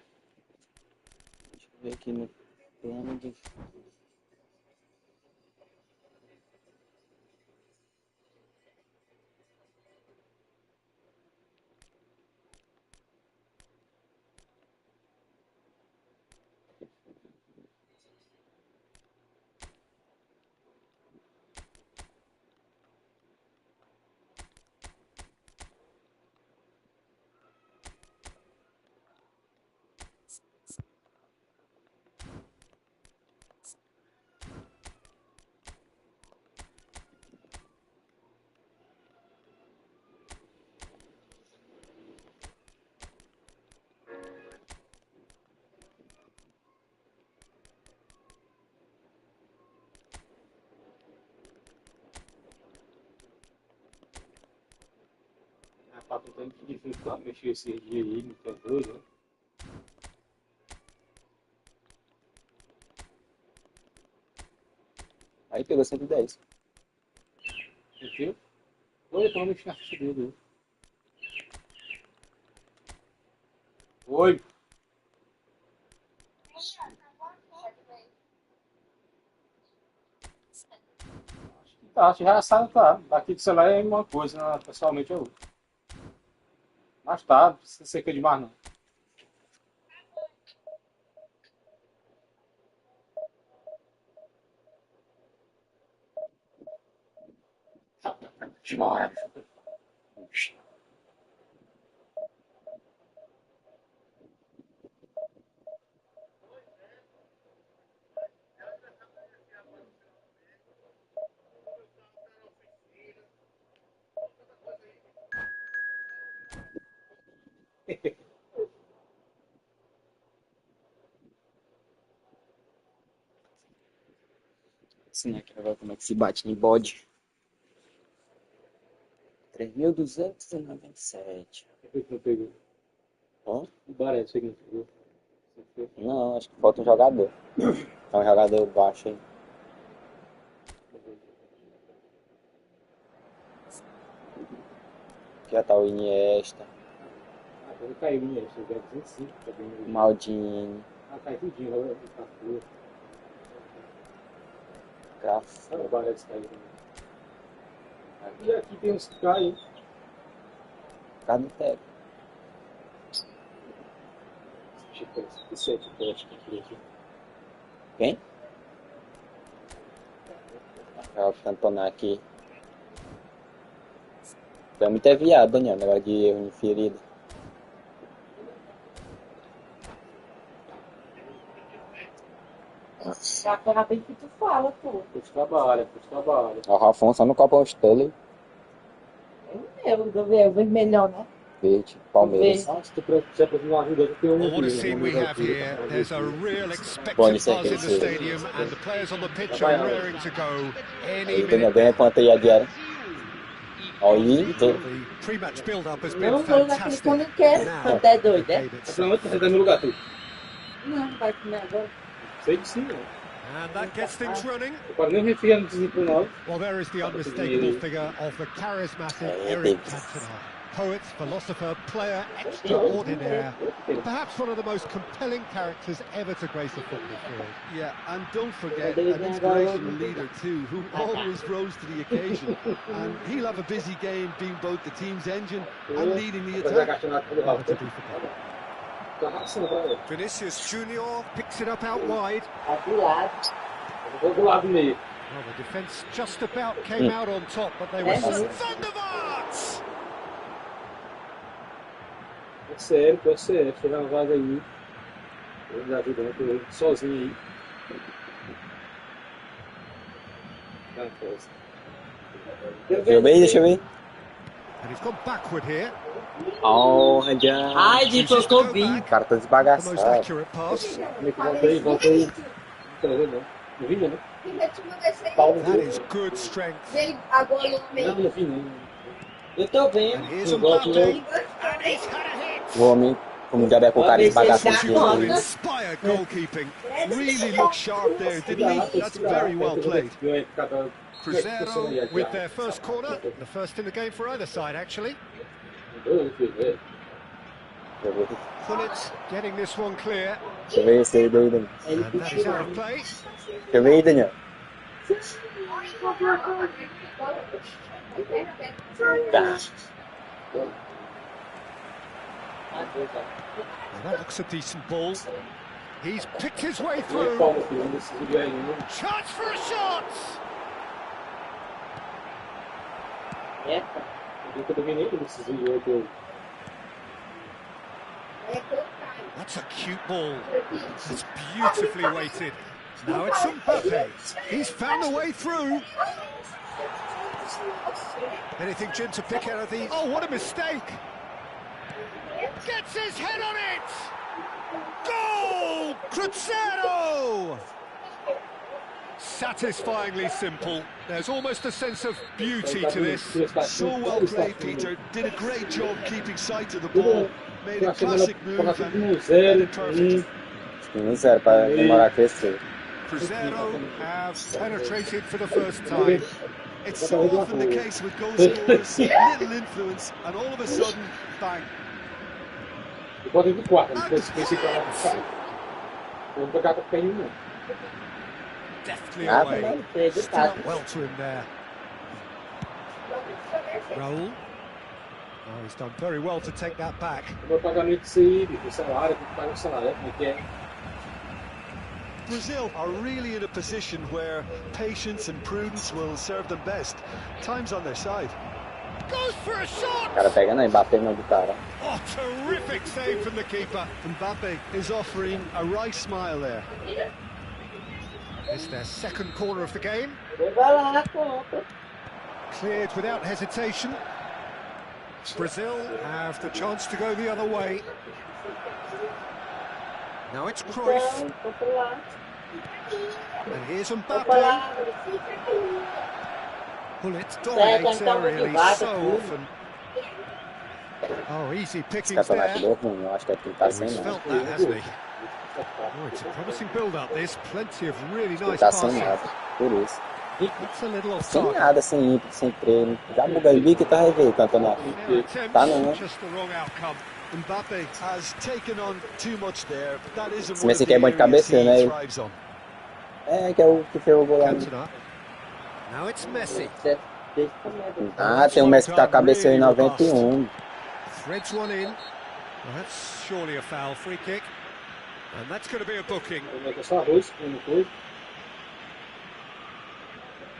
Deixa eu ver aqui no plano de... Tá tentando dificultar mexer esse dia aí, não tem doido, né? Aí pegou 110. Viu? Oi, eu tô mexendo na ficha dele. Oi. Tá, já sabe, tá. Daqui do celular é uma coisa, pessoalmente é outra. Mas tá, sem seca demais não. Demais. Ensinar aqui agora como é que se bate em bode. 3.297. Por que não pegou? Hã? O Baré, você que não pegou. Não, acho que falta um jogador. É um jogador baixo aí. Aqui já tá o Iniesta. Ah, quando caiu, né? Chegou a 205. Tá bem. Maldini. Ah, caiu tudinho. Né? Tá frio. Graf. Ah, o Baré caiu também. E aqui tem uns que caem. Cada técnico. Tipo, 7 pontos aqui. Quem? Vou cantonar aqui. Tu é muito viado, Daniel, negócio de erro inferido. Aquela bem que tu fala, pô. Puxa trabalho, puxa trabalho. O Rafão só no Copa Stanley. Do vermelhão, né? Verde, Palmeiras. Ah, se tu precisar de uma ajuda, eu tenho um Well, what a aqui, scene né? we have here. There's a real expectant Pode buzz ser in que the ele seja. stadium and the players on the pitch are raring to go any Aí, Daniel, minute. ganha quanto aí a diária? Aí, The pre-match build-up has been Não vou naquele que eu não fantastic. quero. Now, Quando é doido, é? the game Você não itself. vai no lugar, tu? Não, vai comer agora. Sei que sim, né? And that gets things running. Eu quase nem refri antes de ir pro novo. Well, there is the unmistakable figure of the charismatic Eric Cantona. Poet, philosopher, player extraordinaire. Perhaps one of the most compelling characters ever to grace a football field. Yeah, and don't forget an inspirational leader too, who always rose to the occasion. And he'll have a busy game being both the team's engine and leading the attack. Never to be forgotten. Vinicius Junior picks it up out wide. Do lado meio. Well, the defence just about came out on top, but they were Thunderbolts! É sério, pô, é sério. Chegar uma vaga aí. Eu me ajudando, eu tô sozinho aí. deixa eu ver, deixa eu ver. And he's gone backward here. Olha, já. Ai, de Cocobi. O cara tá The most desbagaçado. accurate pass. Volta aí, volta aí. Não tô vendo, não. Não vi, né? That is good strength. Agora no Não, meio. não vi, não. Eu tô vendo. Here's Volta, Mbappe. volta. And he's had a hit. O homem, como diabo é com o cara desbagaçado. Beautiful, inspired goalkeeping. Really looked sharp there, didn't he? That's very well played. Cruzeiro with their first corner. The first in the game for either side, actually. Pullet getting this one clear. Deixa eu ver esse aí daí, Daniel. And that is out of play. Deixa eu ver aí, Daniel. Tá. Now that looks a decent ball. He's picked his way through. Chance for a shot! That's a cute ball. It's beautifully weighted. Now it's Mbappe. He's found a way through. Anything, Jim, to pick out of these? Oh, what a mistake! Gets his head on it! Goal! Cruzeiro! Satisfyingly simple. There's almost a sense of beauty to this. So well played, Peter. Did a great job keeping sight of the ball. Made a classic move and made it perfect. 1-0 para demorar a crescer. Cruzeiro have penetrated for the first time. It's so often the case with goal scorers. Little influence, and all of a sudden, bang. Pode ir pro quarto, depois pensei que ela vai. Vou pegar com o canhão, não. Deftly away. Stood up well to him there. Raul. Oh, he's done very well to take that back. Brazil are really in a position where patience and prudence will serve them best. Time's on their side. Goes for a shot! O cara pega não, Mbappé não do cara. Oh, terrific save from the keeper. Mbappé is offering a wry smile there. It's their second corner of the game. Cleared without hesitation. Brazil have the chance to go the other way. Now it's Cruyff. And here's Mbappé. Bullet dominates aerially so often. Oh, easy pickings there. Eu acho que aqui tá sem He's nada. felt that, hasn't he? Oh, it's a promising build-up. There's plenty of really nice Tá sem passing. nada, por isso. That's a little off Sem target. nada, sem ímpeto, sem treino. Já buga ali que tá rever, campeonato. Tá não. Just the wrong outcome. Mbappé has taken on too much there, but that isn't Esse one of Messi the aqui é bom de areas cabeceio, né? he thrives on. É, que é o que fez o gol lá. Cantona. Now it's Messi. Ah, tem um Messi que tá cabeceio em 91. Threads one in. Well, that's surely a foul free kick. And that's going to be a booking.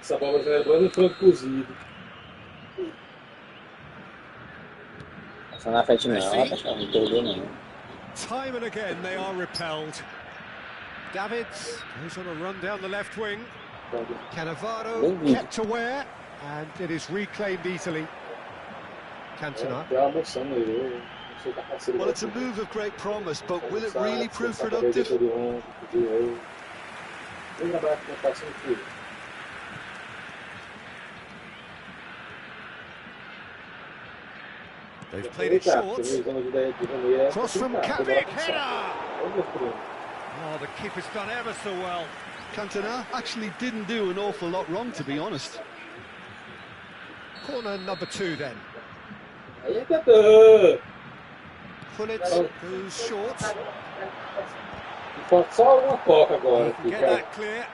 Essa bola já é boa no frango cozido. Só na frente não, não perdeu não. Time and again they are repelled. Davids goes on a run down the left wing. Cannavaro kept aware, and it is reclaimed easily. Cantona. Well, it's a move of great promise, but will it really prove productive? They've played it short. Cross from Kavic, header! Oh, the keeper's done ever so well. Cantona actually didn't do an awful lot wrong, to be honest. Corner number 2 then. Pullet goes short. Falta só uma toca agora. Get that clear.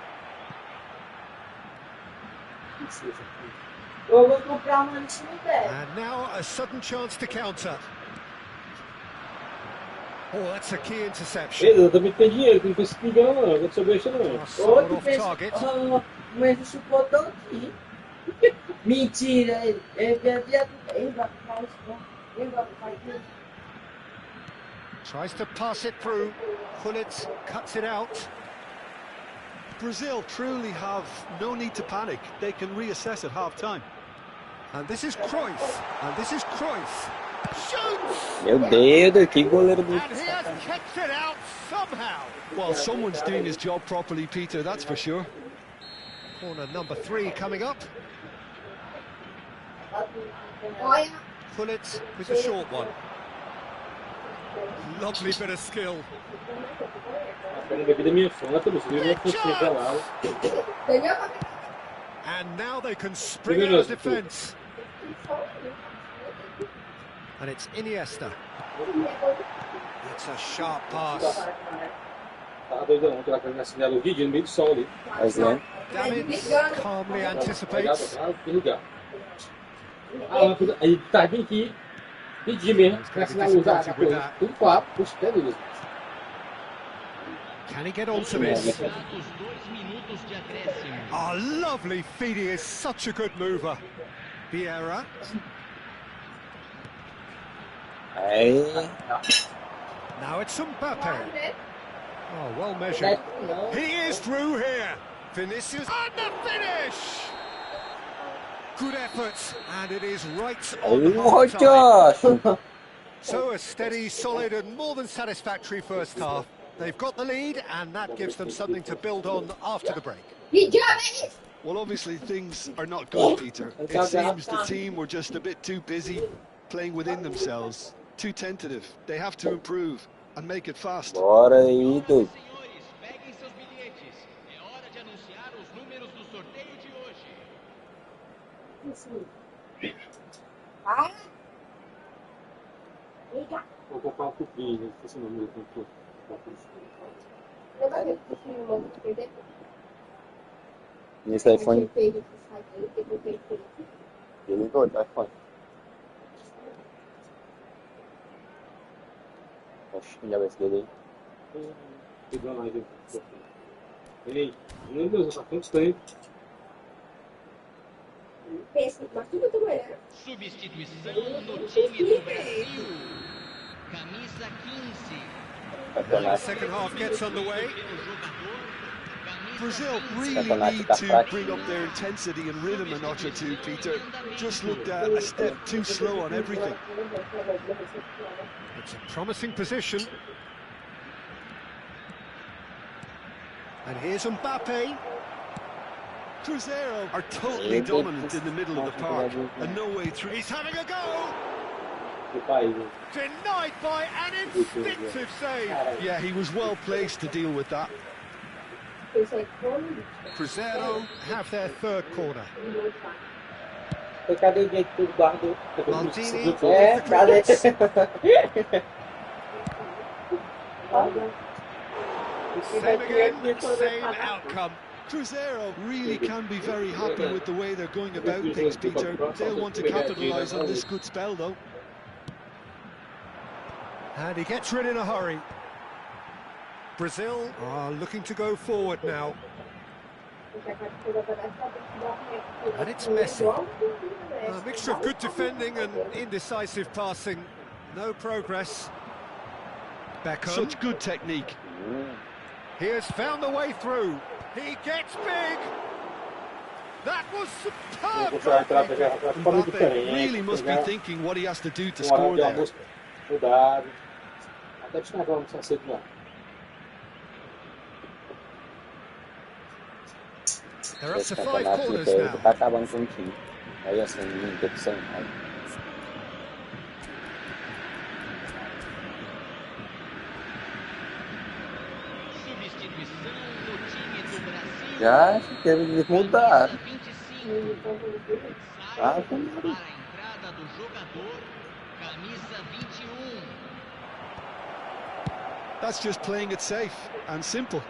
And now a sudden chance to counter. Oh, that's a key interception. Eu também tenho dinheiro, não precisa pegar não, não vou saber isso não. Somewhat off target. Mas isso botou aqui. Mentira, Tries to pass it through. Pullet cuts it out. Brazil truly have no need to panic. They can reassess at half-time. And this is Cruyff. And this is Cruyff. Shoots! Meu Deus, que goleiro do... And he has kept it out somehow. Well, someone's doing his job properly, Peter, that's for sure. Corner number 3 coming up. Pullet with a short one. Lovely bit of skill. And now they can spring out of defence. And it's Iniesta. It's a sharp pass. Davids calmly anticipates. Aí tá bem aqui. Pedir mesmo, pra sinalizar a coisa. Tudo claro, puxa, até Deus. Can he get onto this? Oh, lovely feed. He is such a good mover. Vieira. Aí. Now it's Mbappé. Oh, well measured. He is through here. Vinicius. And the finish! Good effort, and it is right on half-time. So a steady, solid and more than satisfactory first half. They've got the lead, and that gives them something to build on after the break. Well, obviously things are not good, Peter. It seems the team were just a bit too busy playing within themselves, too tentative. They have to improve and make it fast. Bora aí, doido. Vou comprar um cupim, não esqueci o nome do cantor. Nesse iPhone. Ele ligou do iPhone. Oxe, já vai esse dele aí. Pegando aí. Ei, meu Deus, tá quanto tempo? Substituição no time do Brasil. Camisa 15. Now the second half gets underway. Brazil really need to bring up their intensity and rhythm a notch or two, Peter. Just looked a step too slow on everything. It's a promising position. And here's Mbappe. Cruzeiro are totally dominant in the middle of the park, and no way through. He's having a go! Denied by an instinctive save. Yeah, he was well placed to deal with that. Cruzeiro have their third corner. Maldini with the clearance. Same again, same outcome. Cruzeiro really can be very happy with the way they're going about things, Peter. They'll want to capitalise on this good spell, though. And he gets rid in a hurry. Brazil are looking to go forward now. And it's Messi. A mixture of good defending and indecisive passing. No progress. Beckham. Such good technique. He has found the way through. He gets big. That was superb. Mbappe really must be thinking what he has to do to score there. They're up to 5 corners now. Tá acabando com o time. Aí assim, interrupção. Substituição no time do Brasil. Já teve que mudar. Para a entrada do jogador, camisa 21. That's just playing it safe and simple.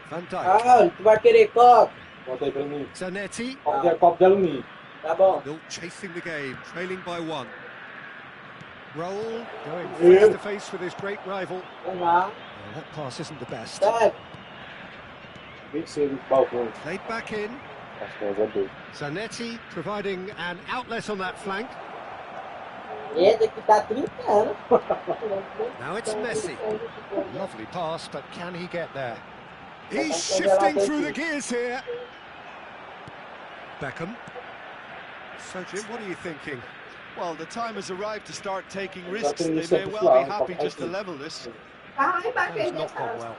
Van Dijk. Tu vai querer copo? Bota aí pra mim. Zanetti. Qualquer copo de alumínio. Tá bom. Still chasing the game, trailing by 1. Roll, going face to face with his great rival. Vamos lá. Oh, that pass isn't the best. Sai. 26 do balcão. Played back in. Acho que eu já dei. Zanetti providing an outlet on that flank. Esse aqui tá trincando. Now it's Messi. Lovely pass, but can he get there? He's shifting through the gears here. Beckham. So, Jim, what are you thinking? Well, the time has arrived to start taking risks. They may well be happy just to level this. It's not gone well.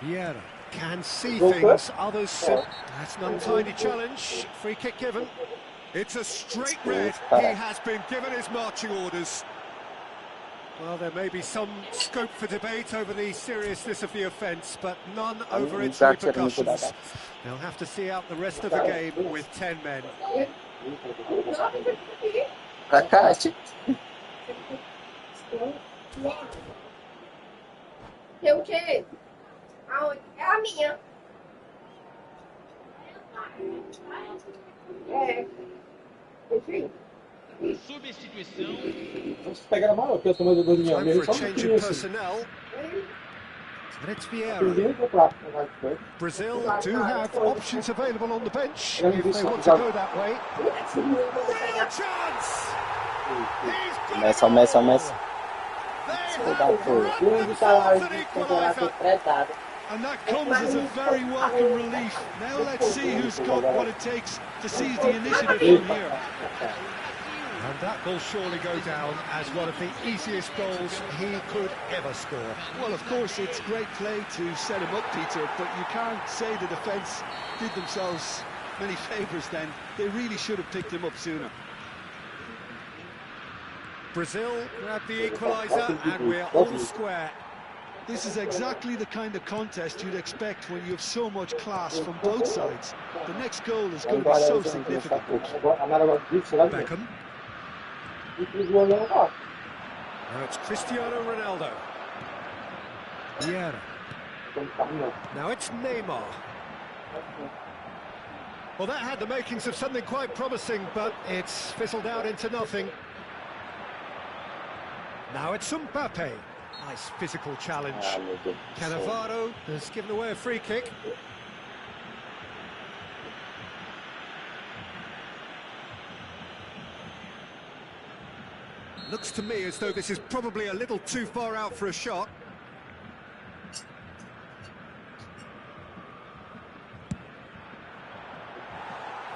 Vieira can see things, others sit. That's an untidy challenge. Free kick given. It's a straight red. He has been given his marching orders. Well, there may be some scope for debate over the seriousness of the offence, but none over its repercussions. They'll have to see out the rest of the game with 10 men. O quê? Aonde? É a minha. É. Enfim. Substituição. Vamos pegar a maior, que eu sou mais do minha. Time for a change of personnel. And it's Vieira. Brazil do have options available on the bench if they want to go that way. Real chance! He's got Messi. And that comes as a very welcome relief. Now let's see who's got what it takes to seize the initiative from here. And that will surely go down as one of the easiest goals he could ever score. Well, of course, it's great play to set him up, Peter, but you can't say the defence did themselves many favours then. They really should have picked him up sooner. Brazil grab the equaliser and we're all square. This is exactly the kind of contest you'd expect when you have so much class from both sides. The next goal is going to be so significant. Beckham. Now it's Cristiano Ronaldo. Vieira. Now it's Neymar. Well, that had the makings of something quite promising, but it's fizzled out into nothing. Now it's Mbappe. Nice physical challenge. Cannavaro has given away a free kick. Looks to me as though this is probably a little too far out for a shot.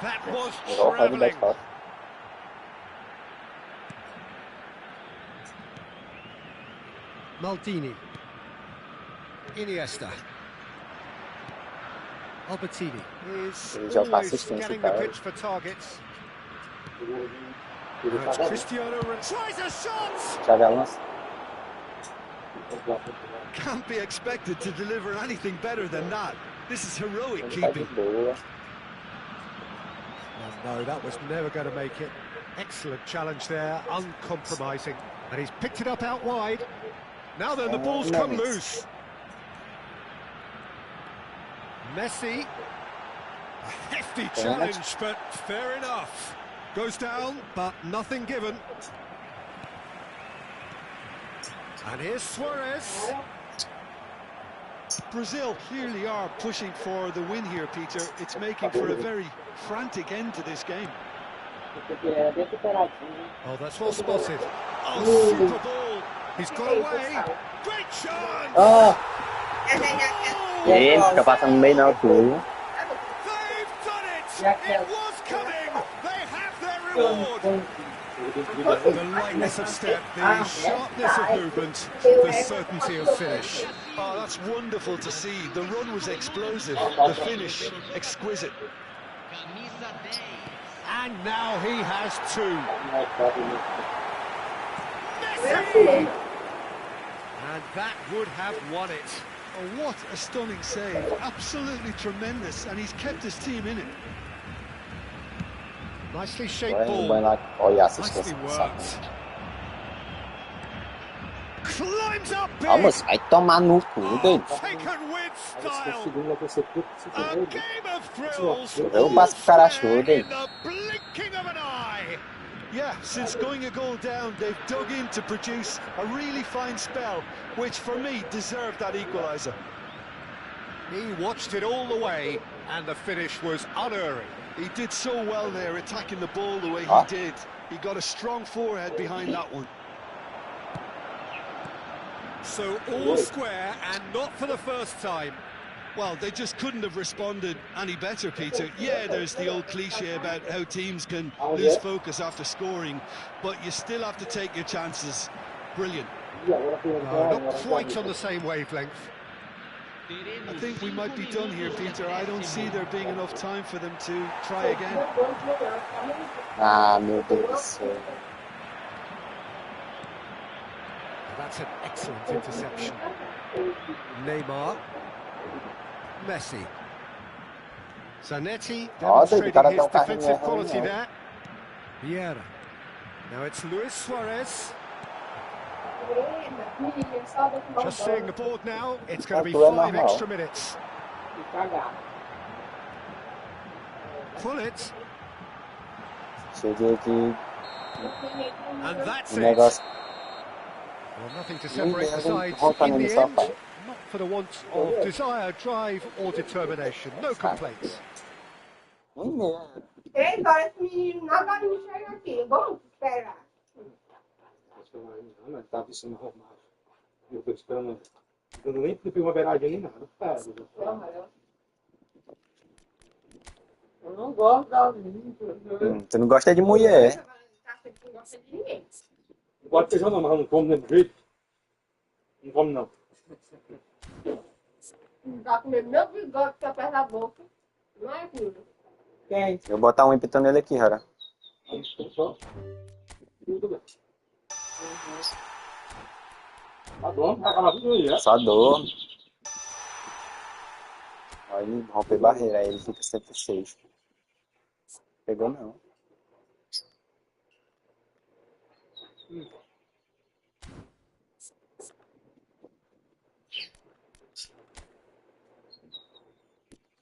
That was travelling. Maldini. Iniesta. Albertini is always scanning the pitch for targets. It's Cristiano tries a shot! Can't be expected to deliver anything better than that. This is heroic keeping. Oh, no, that was never going to make it. Excellent challenge there, uncompromising. And he's picked it up out wide. Now then, the ball's come loose. Messi. A hefty challenge, but fair enough. Goes down, but nothing given. And here's Suarez. Brazil clearly are pushing for the win here, Peter. It's making for a very frantic end to this game. Oh, that's well spotted. Oh, super ball. He's got away. Great chance! Oh! Gente, fica passando bem não, tudo. They've done it! It was coming! They have their reward! The lightness of step, the sharpness of movement, the certainty of finish. Oh, that's wonderful to see. The run was explosive, the finish exquisite. And now he has two. Messi! And that would have won it. Oh, what a stunning save. Absolutely tremendous, and he's kept his team in it. Nicely shaped ball. Nicely worked. Climbs up big. Vamos, vai tomar no cu, doido. Taken with style. A game of thrills. Eu passo pro cara achou, doido. In the blinking of an eye. Yeah, since going a goal down, they've dug in to produce a really fine spell, which for me deserved that equaliser. He watched it all the way, and the finish was unerring. He did so well there, attacking the ball the way he did. He got a strong forehead behind that one. So all square, and not for the first time. Well, they just couldn't have responded any better, Peter. Yeah, there's the old cliche about how teams can lose focus after scoring, but you still have to take your chances. Brilliant. No, not quite on the same wavelength. I think we might be done here, Peter. I don't see there being enough time for them to try again. Ah, meu Deus do céu. That's an excellent interception. Neymar. Messi. Zanetti demonstrating his defensive quality there. Vieira. Now it's Luis Suarez. Just seeing the board now, it's going to be 5 extra minutes. Pull it. And that's it. Well, nothing to separate the sides in the end. Not for the want of desire, drive or determination. No complaints. Ei, agora esse menino não vai me enxergar aqui. Vamos esperar. Não, tá precisando arrumar. Eu tô esperando. Eu nem fui uma beiradinha nem nada. Eu não gosto da Tu não gosta de mulher? Não gosta de ninguém. Não gosto de feijão não, mas eu não como nem do jeito. Não como não. Tá comendo meu bigode que tá perto da boca. Não é aquilo. Quem? Eu vou botar um ímpeto nele aqui, cara. Tá bom, vai acabar tudo aí, Só dor. Olha ele romper barreira, aí ele fica 106. Pegou não.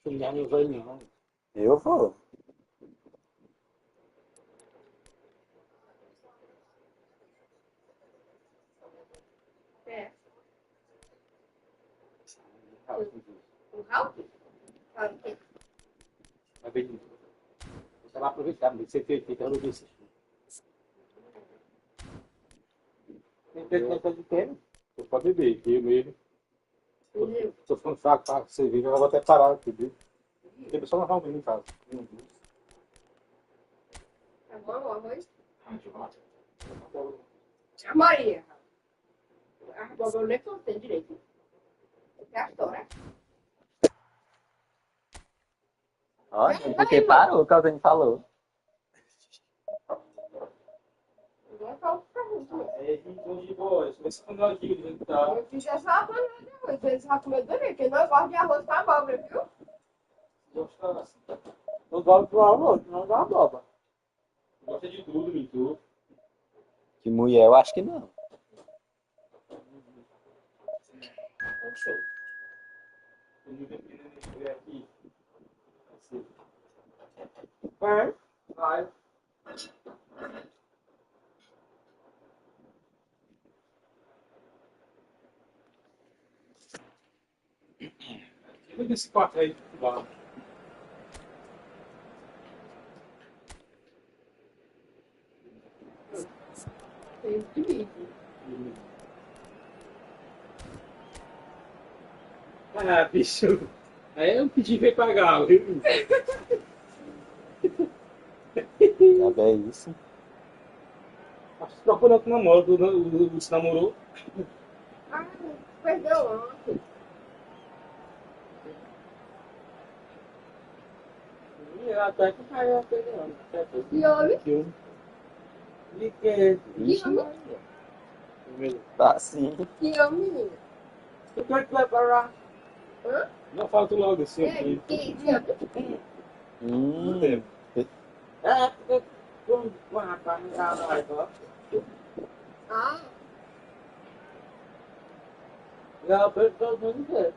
Não vai não. Eu vou. É. O Raul? Fala o quê? Vai ver de novo. Eu tava aproveitando, você fez feito, eu não vi esse filme. Tem que de tempo. Você pode beber, eu mesmo. Tô ficando fraco, tá? Você viu, eu vou até parar aqui, viu? Tem só lavar o menino em casa. Tá bom o arroz? Deixa eu falar. A Maria. A abóbora eu nem cortei direito. Até a história. Olha, porque parou o que alguém falou. Não falo pra muito. É, então de boa, isso vai ser quando aqui, gente, tá? Eu fiz essa panela de arroz. Eles vão comer dormir, porque não gosto de arroz com abóbora, viu? Não gosto do arroz, não dá abóbora. Gosta de tudo, mentor. De mulher, eu acho que não. Não sei. Aqui. Vai. Vai. Olha esse quarto aí. Lá. Tem que Ah, bicho. Aí eu pedi pra pagar, viu? Já é isso. Acho que procurando outro namoro, você namorou? Ah, perdeu ontem. Até que caiu aquele ano. E homem? Que eu. De que? Que homem? Tá sim. Que homem, menina? O que tu vai parar? Hã? Não, fala tu logo assim. É, que homem? É, porque tu rapaz não dá mais, ó. Ah. Já fez todo mundo ver.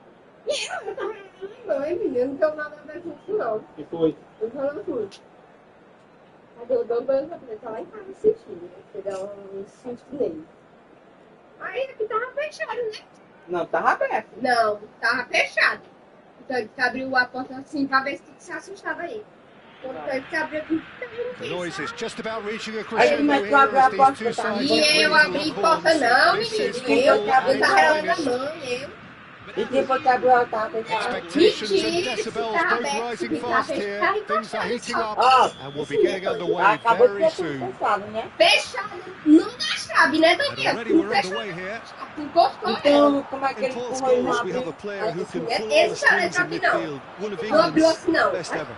Não, menino, não tem nada a ver com isso, não. Que foi? Eu falando tudo. Cadê o Dambando? Tá lá em casa assistindo. Você dá um susto nele. Aí aqui tava fechado, né? Não, tava aberto. Não, tava fechado. Então ele abriu a porta assim pra ver se tu se assustava aí. Quando ele abriu aqui, The noise is just about reaching a Aí crescendo mas tu here abriu a as these porta, two tá? sides E get eu ready to abri lock porta horns. não, This is menino. Eu football at its tava na finest. mão, eu. E depois que abriu a tava fechado. Expectations and Mentira, decibels tá both aberto, rising tá fast fechado, here. tá Things are heating encostado up Ó, and we'll be getting underway acabou de very ter tudo soon. fechado, né? Fechado, não dá chave, né, And Daniel? already we're underway here. Encostou Então, como é que In ele Port's empurrou e não goals, we have abriu? a player who can Esse pull all the cara strings tá in aqui não. midfield. One of Não abriu England's assim não. best ever.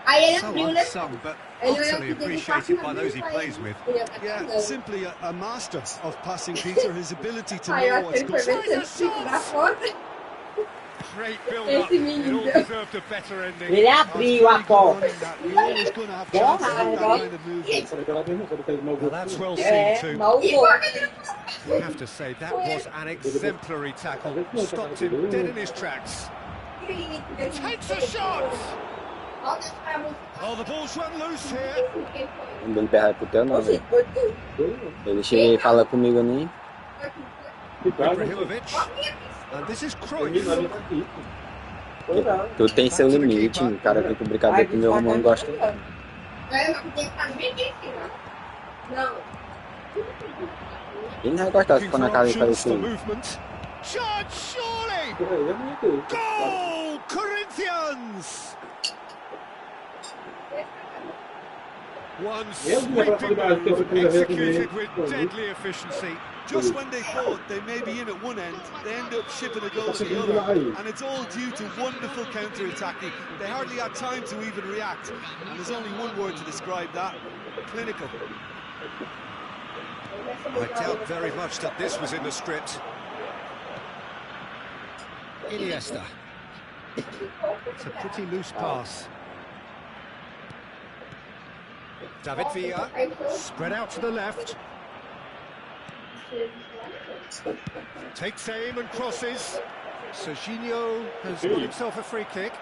Aí ele So abriu, né? unsung, but Ele utterly abriu, appreciated by those he plays with. Yeah, simply a master of passing, Peter. His ability to Aí eu know acho que what's ele foi going ver se ele fica da porta. Great build-up. Esse It menino. all deserved a better ending. Ele abriu a porta. You're always going to have chances of that kind of movement. Well, that's well É, seen too. mal gol. I have to say, that was an exemplary tackle. Stopped him dead in his tracks. Takes a shot! Oh, the ball's run loose here. Não deu perra pro teu nome. Oxi, foi tu. Ele chega e fala comigo nem. Ibrahimovic. And this is Cruyff. Foi não. Tu tem seu limite, o cara vem com brincadeira que meu irmão não gosta. É, mas tem que fazer bem disso, não. Ele não vai gostar se Looking for na for casa e fazer options for isso. movement. Shot, surely! Goal! Corinthians! One sweeping move executed with deadly efficiency. Just when they thought they may be in at one end, they end up shipping a goal to the other. And it's all due to wonderful counter-attacking. They hardly had time to even react. And there's only one word to describe that: clinical. I doubt very much that this was in the script. Iniesta. It's a pretty loose pass. David Villa, spread out to the left. Takes aim and crosses. Serginho has got himself a free kick.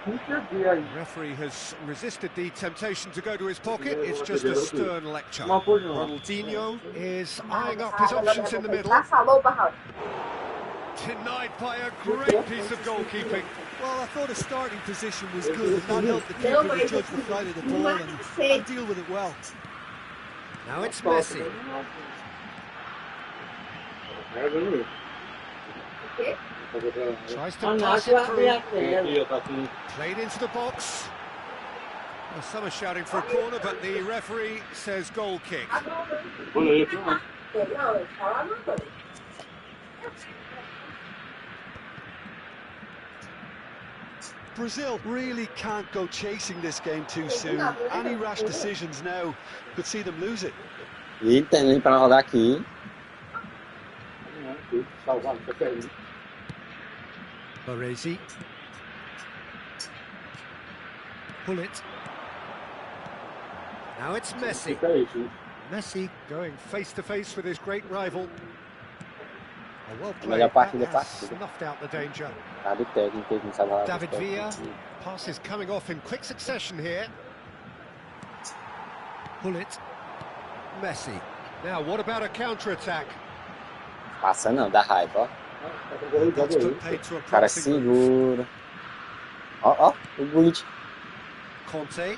The referee has resisted the temptation to go to his pocket. It's just a stern lecture. Ronaldinho is eyeing up his options in the middle. Denied by a great piece of goalkeeping. Well, I thought his starting position was good, and that helped the keeper to judge the flight of the ball and deal with it well. Now it's Messi. Tries to pass it through. Played into the box. Well, some are shouting for a corner, but the referee says goal kick. Brazil really can't go chasing this game too soon. Any rash decisions now could see them lose it. E tem para rodar aqui. Baresi. Pull it. Now it's Messi. Messi going face to face with his great rival. A well played, that has snuffed out the danger. David Villa, passes coming off in quick succession here. Pull it. Messi. Now, what about a counter-attack? Passa não, dá raiva, ó. That's put paid to a O cara segura. Ó, o Guide. Conte.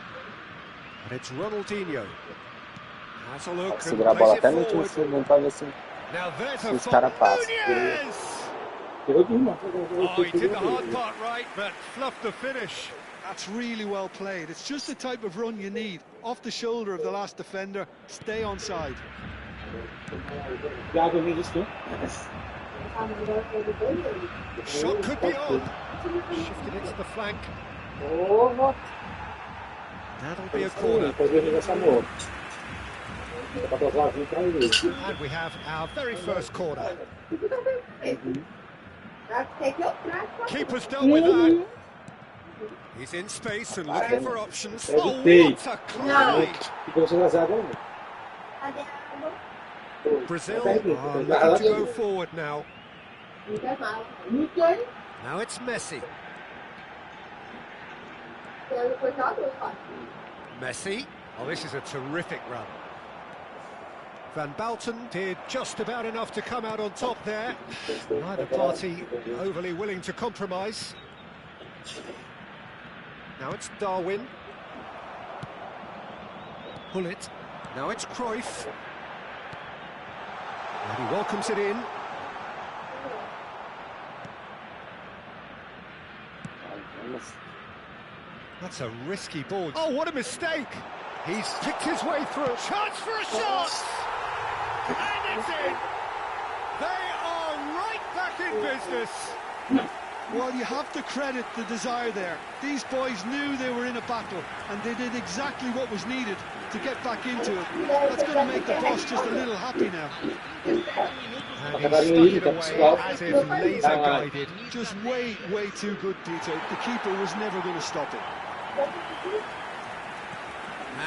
And it's Ronaldinho. Has a look and Segurar a bola plays até no it último forward. segundo para ver se Now there's a os caras passam. Oh, he did the hard part right, but fluffed the finish. That's really well played. It's just the type of run you need. Off the shoulder of the last defender, stay onside. Shot could be on. Shifted it to the flank. That'll be a corner. And we have our very first corner. Keeper's dealt with that. He's in space and looking for options. Oh, what a climb! Brazil are looking to go forward now. Now it's Messi. Messi. Oh, this is a terrific run. Van Balten did just about enough to come out on top there. Neither party overly willing to compromise. Now it's Darwin. Pull it. Now it's Cruyff. And he welcomes it in. That's a risky ball. Oh, what a mistake! He's picked his way through. Chance for a shot! And it's in! They are right back in business! Well, you have to credit the desire there. These boys knew they were in a battle, and they did exactly what was needed to get back into it. That's going to make the boss just a little happy now. And he stuck it away as if laser guided. Just way too good, Peter. The keeper was never going to stop it.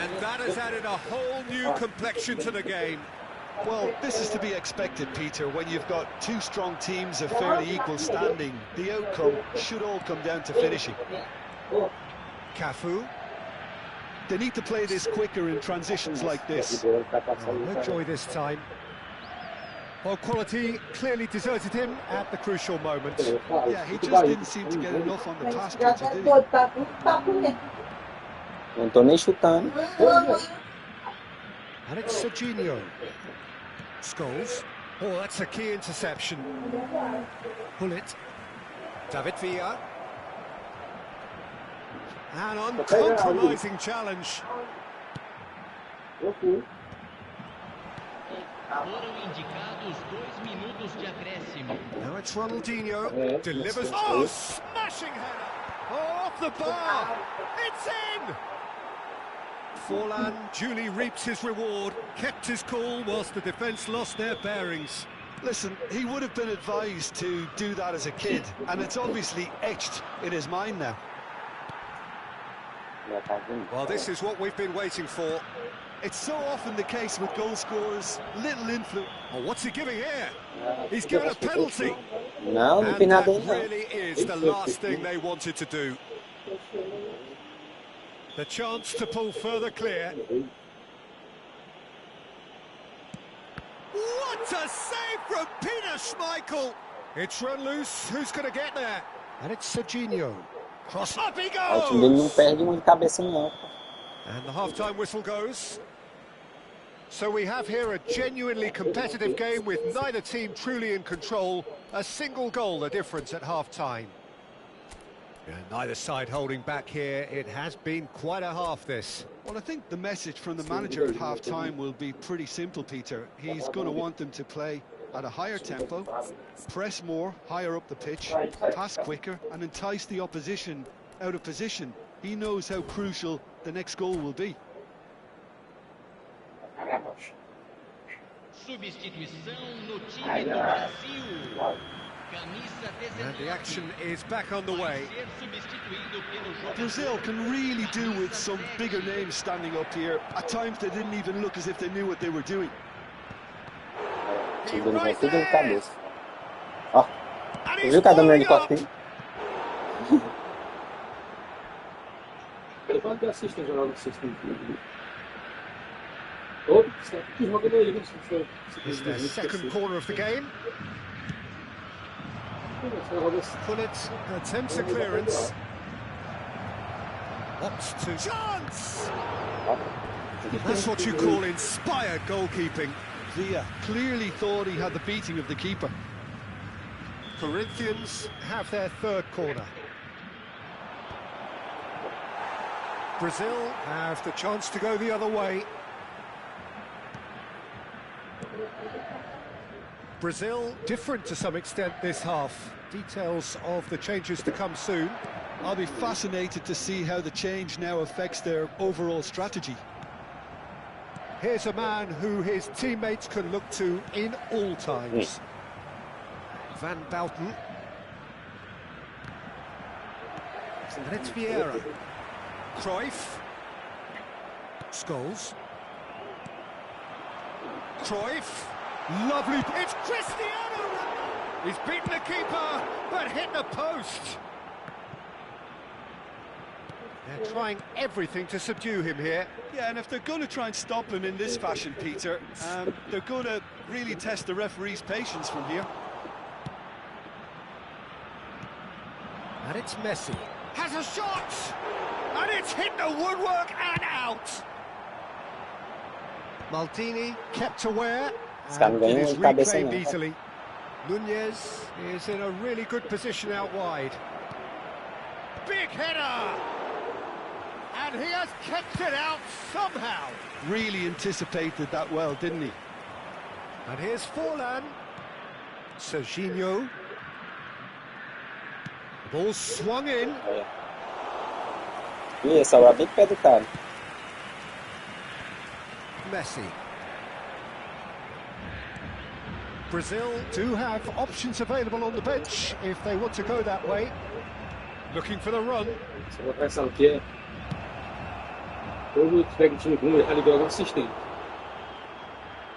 And that has added a whole new complexion to the game. Well, this is to be expected, Peter, when you've got two strong teams of fairly equal standing. The outcome should all come down to finishing. Cafu. They need to play this quicker in transitions like this. Oh, no joy this time. Well, quality clearly deserted him at the crucial moment. Yeah, he just didn't seem to get enough on the pass catcher, did he? Não tô nem chutando. And it's Serginho. Scholes. Oh, that's a key interception. Pull it. David Villa. An uncompromising challenge. Foram indicados 2 minutos de acréscimo. Now it's Ronaldinho. Delivers. Oh, smashing header. Oh, off the bar. It's in. Forlan duly reaps his reward, kept his cool whilst the defence lost their bearings. Listen, he would have been advised to do that as a kid, and it's obviously etched in his mind now. Well, this is what we've been waiting for. It's so often the case with goal scorers, little influence. Oh, what's he giving here? He's given a penalty. Não, não tem And nada that aí, não. really is the last thing they wanted to do. The chance to pull further clear. What a save from Peter Schmeichel! It's run loose. Who's going to get there? And it's Serginho. Cross up he O time dele não goes! perde muito cabeça não. And the half-time whistle goes. So we have here a genuinely competitive game with neither team truly in control. A single goal the difference at half-time. And neither side holding back here. It has been quite a half, this. Well, I think the message from the manager at half-time will be pretty simple, Peter. He's going to want them to play at a higher tempo, press more, higher up the pitch, pass quicker, and entice the opposition out of position. He knows how crucial the next goal will be. Substituição no time do Brasil. And the action is back on the way. Brazil can really do with some bigger names standing up here. At times they didn't even look as if they knew what they were doing. O time dele vai tudo de cabeça. Ó, você viu cada número de costinho? Ele pode dar assistência, jogar no sistema. Oh, que joga daí, né? It's their second corner of the game. Pullet attempts a clearance. Opts to chance! That's what you call inspired goalkeeping. Villa clearly thought he had the beating of the keeper. Corinthians have their third corner. Brazil have the chance to go the other way. Brazil different to some extent this half. Details of the changes to come soon. I'll be fascinated to see how the change now affects their overall strategy. Here's a man who his teammates can look to in all times. Van Bouten. And it's Vieira. Cruyff. Scholes. Cruyff. Lovely. It's Cristiano Ronaldo. He's beaten the keeper, but hit the post. They're trying everything to subdue him here. Yeah, and if they're going to try and stop him in this fashion, Peter, they're going to really test the referee's patience from here. And it's Messi. Has a shot! And it's hit the woodwork and out! Maldini kept aware. And it is reclaimed easily. Nunez is in a really good position out wide. Big header! And he has kept it out somehow. Really anticipated that well, didn't he? And here's Forlan. Serginho. The ball swung in. Ih, essa hora bem pé do cara. Messi. Brazil do have options available on the bench if they want to go that way. Looking for the run. Você vai pensar o que é? Quando você pega o time ruim, ele joga assistente.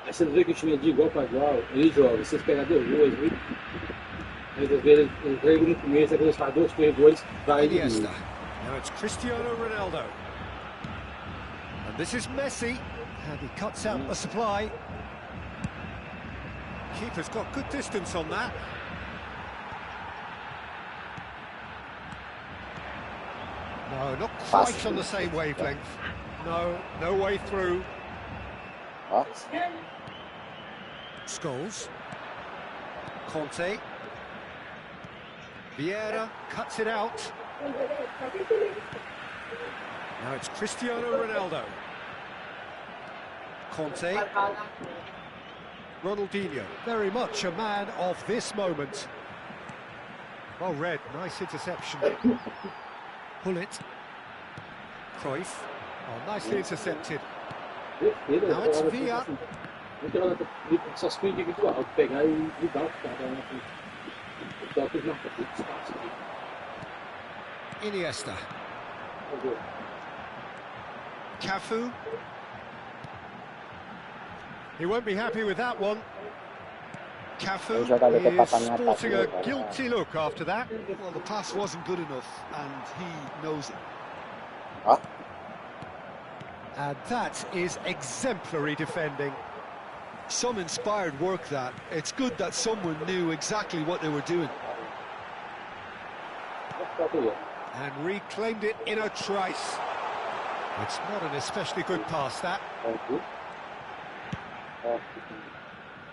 Aí você vê que o time é de igual para igual, ele joga. Vocês pegam 2 gols, viu? Aí às vezes ele entrega no começo, aí quando eles fazem 2, 3 gols, vai ele. Now it's Cristiano Ronaldo. And this is Messi. And he cuts out the supply. Keeper's got good distance on that. No, not quite on the same wavelength. No, no way through. What? Scholes. Conte. Vieira cuts it out. Now it's Cristiano Ronaldo. Conte. Ronaldinho, very much a man of this moment. Well read, nice interception. Pullet. Cruyff. Oh, nicely intercepted. Now it's Villa. Só se foi individual, pegar e dar o cara na frente. O toque de marca tudo espaço. Iniesta. Cafu. He won't be happy with that one. Cafu is sporting a guilty look after that. Well, the pass wasn't good enough, and he knows it. Ó, And that is exemplary defending. Some inspired work that. It's good that someone knew exactly what they were doing. And reclaimed it in a trice. It's not an especially good pass, that.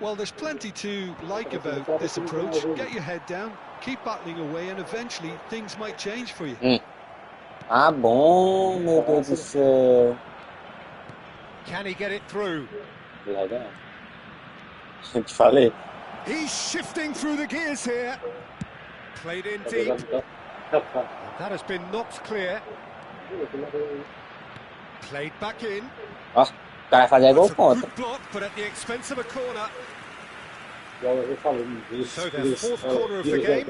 Well, there's plenty to like about this approach. Get your head down, keep battling away, and eventually things might change for you. Ah, bom, meu Deus do céu. Can he get it through? Legal. Eu te falei. He's shifting through the gears here. Played in deep. That has been knocked clear. Played back in. Ó, o cara fazia gol That's a contra. good block, but at the expense of a corner. So the fourth corner of the game.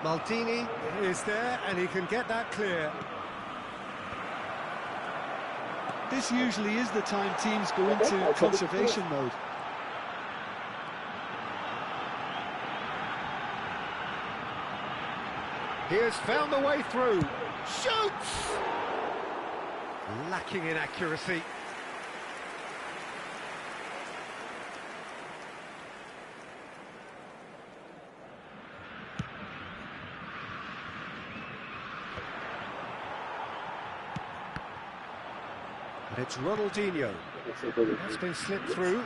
Maldini is there, and he can get that clear. This usually is the time teams go into conservation mode. He has found the way through. Shoots! Lacking in accuracy. And it's Ronaldinho. That's been slipped through.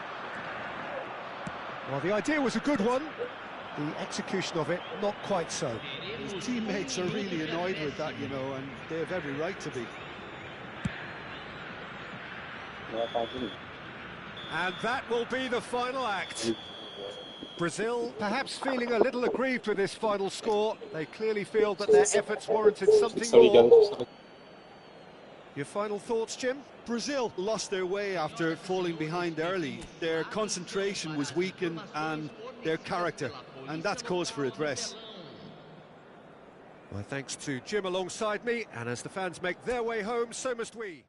Well, the idea was a good one. The execution of it, not quite so. His teammates are really annoyed with that, you know, and they have every right to be. And that will be the final act. Brazil perhaps feeling a little aggrieved with this final score. They clearly feel that their efforts warranted something more. Your final thoughts, Jim? Brazil lost their way after falling behind early. Their concentration was weakened and their character, and that's cause for address. My thanks to Jim alongside me, and as the fans make their way home, so must we.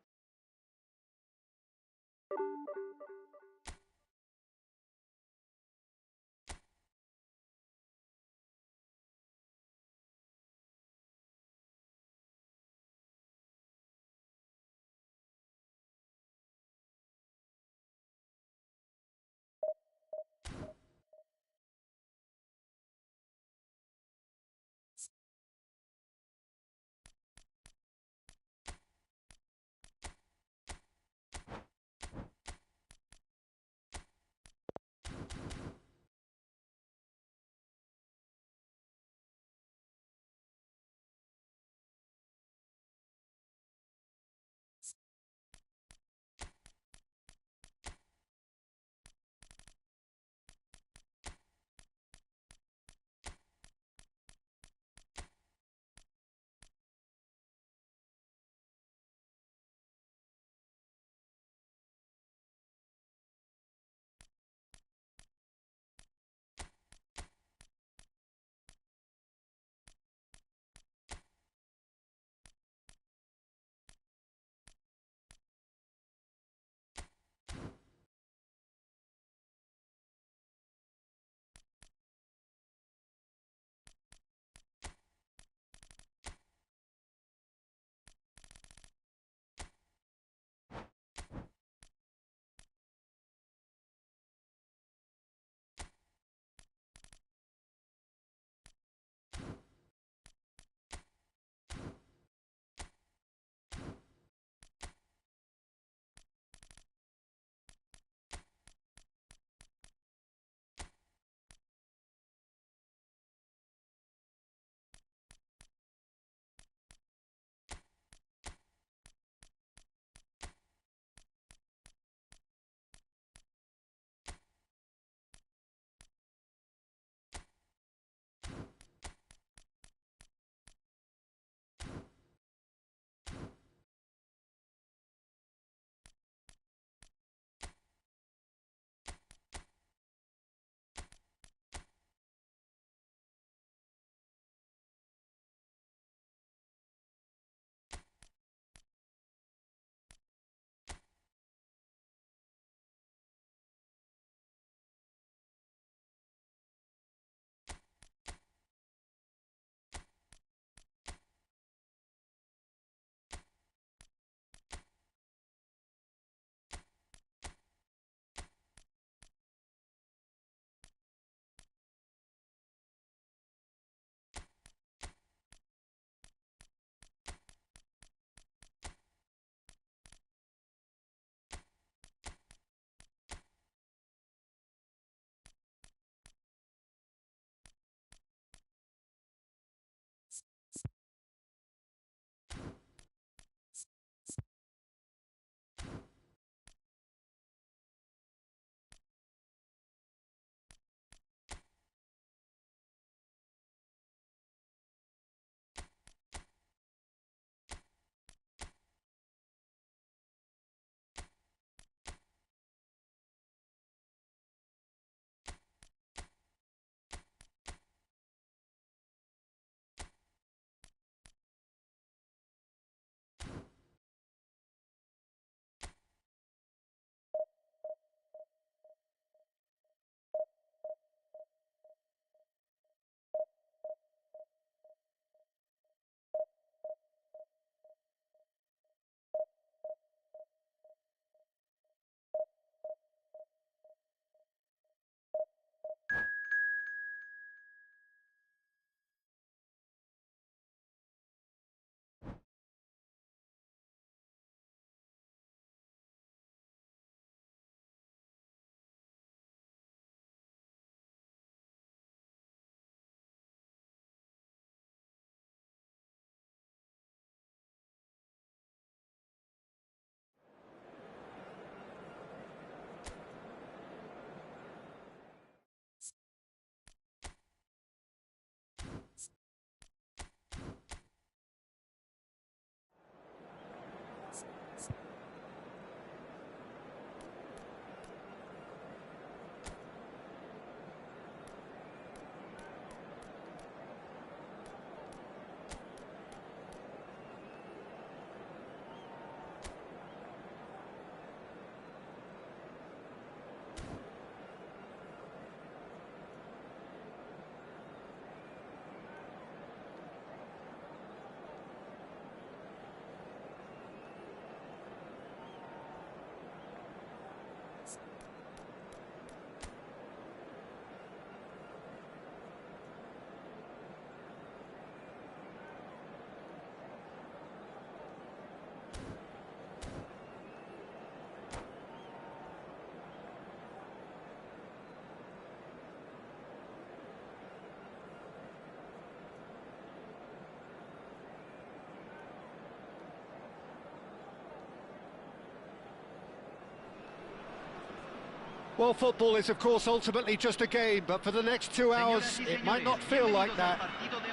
Well, football is, of course, ultimately just a game, but for the next 2 hours, it might not feel like that.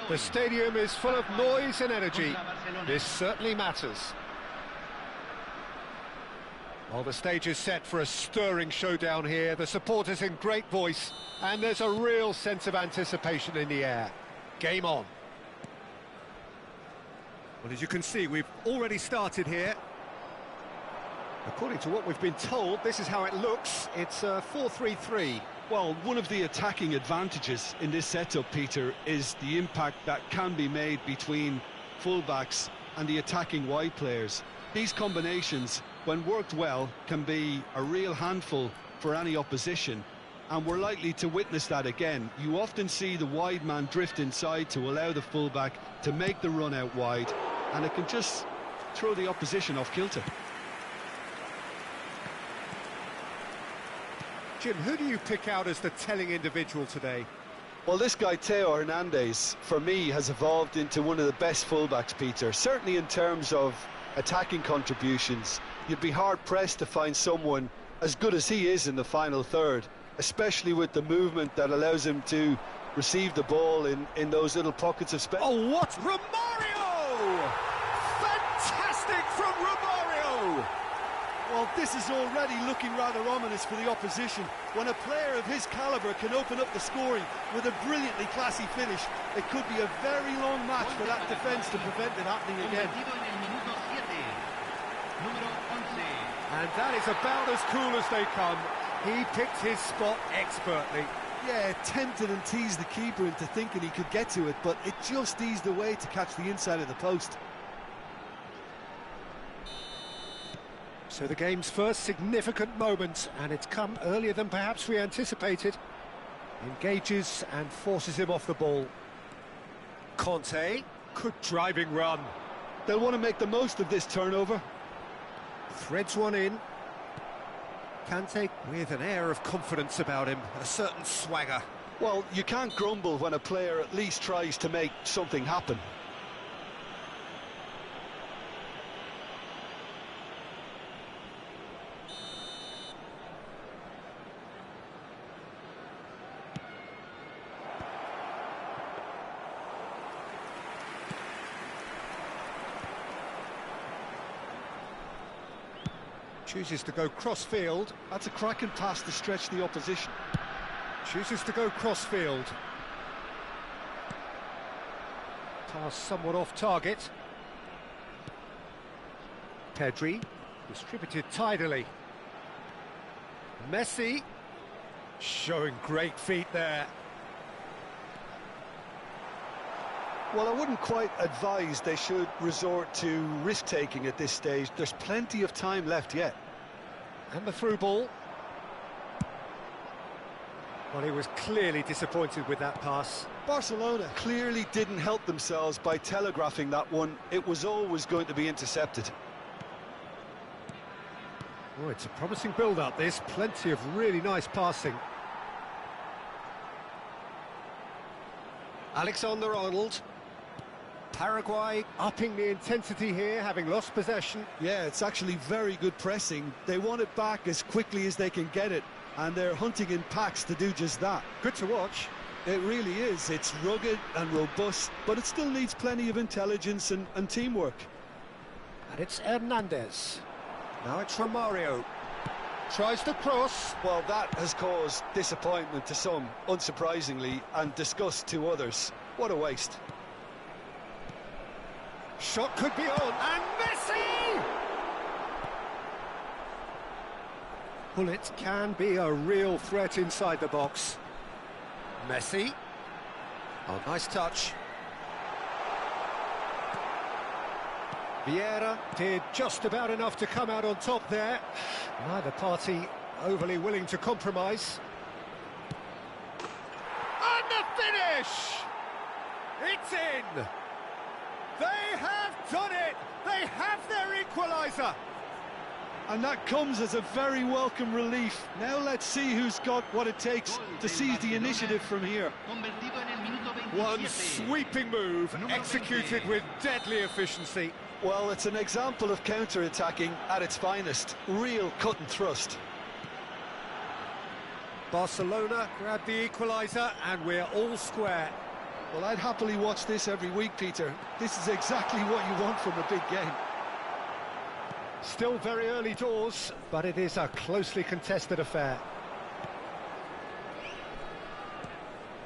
The stadium is full of noise and energy. This certainly matters. Well, the stage is set for a stirring showdown here. The supporters in great voice, and there's a real sense of anticipation in the air. Game on. Well, as you can see, we've already started here. According to what we've been told, this is how it looks. It's a 4-3-3. Well, one of the attacking advantages in this setup, Peter, is the impact that can be made between fullbacks and the attacking wide players. These combinations, when worked well, can be a real handful for any opposition, and we're likely to witness that again. You often see the wide man drift inside to allow the fullback to make the run out wide, and it can just throw the opposition off kilter. Jim, who do you pick out as the telling individual today? Well, this guy, Theo Hernandez, for me, has evolved into one of the best fullbacks, Peter. Certainly in terms of attacking contributions, you'd be hard-pressed to find someone as good as he is in the final third, especially with the movement that allows him to receive the ball in those little pockets of space. Oh, what? Romario! Fantastic from Romario! Well, this is already looking rather ominous for the opposition. When a player of his calibre can open up the scoring with a brilliantly classy finish, it could be a very long match for that defence to prevent it happening again. And that is about as cool as they come. He picked his spot expertly. Yeah, tempted and teased the keeper into thinking he could get to it, but it just eased away to catch the inside of the post. So the game's first significant moment, and it's come earlier than perhaps we anticipated. Engages and forces him off the ball. Conte, good driving run. They'll want to make the most of this turnover. Threads one in. Kante with an air of confidence about him, a certain swagger. Well, you can't grumble when a player at least tries to make something happen. Chooses to go cross-field. That's a cracking pass to stretch the opposition. Chooses to go cross-field. Pass somewhat off target. Pedri, distributed tidily. Messi, showing great feet there. Well, I wouldn't quite advise they should resort to risk-taking at this stage. There's plenty of time left yet. And the through ball. Well, he was clearly disappointed with that pass. Barcelona clearly didn't help themselves by telegraphing that one. It was always going to be intercepted. Oh, it's a promising build-up, this. Plenty of really nice passing. Alexander-Arnold. Paraguay upping the intensity here, having lost possession. Yeah, it's actually very good pressing. They want it back as quickly as they can get it, and they're hunting in packs to do just that. Good to watch. It really is. It's rugged and robust, but it still needs plenty of intelligence and teamwork. And it's Hernandez. Now it's Romario. Tries to cross. Well, that has caused disappointment to some, unsurprisingly, and disgust to others. What a waste. Shot could be on, and Messi! Bullet can be a real threat inside the box. Messi. Oh, nice touch. Vieira did just about enough to come out on top there. Neither party overly willing to compromise. And the finish! It's in! They have done it! They have their equaliser! And that comes as a very welcome relief. Now let's see who's got what it takes to seize the initiative from here. One sweeping move, executed with deadly efficiency. Well, it's an example of counter-attacking at its finest. Real cut and thrust. Barcelona grab the equaliser and we're all square. Well, I'd happily watch this every week, Peter. This is exactly what you want from a big game. Still very early doors, but it is a closely contested affair.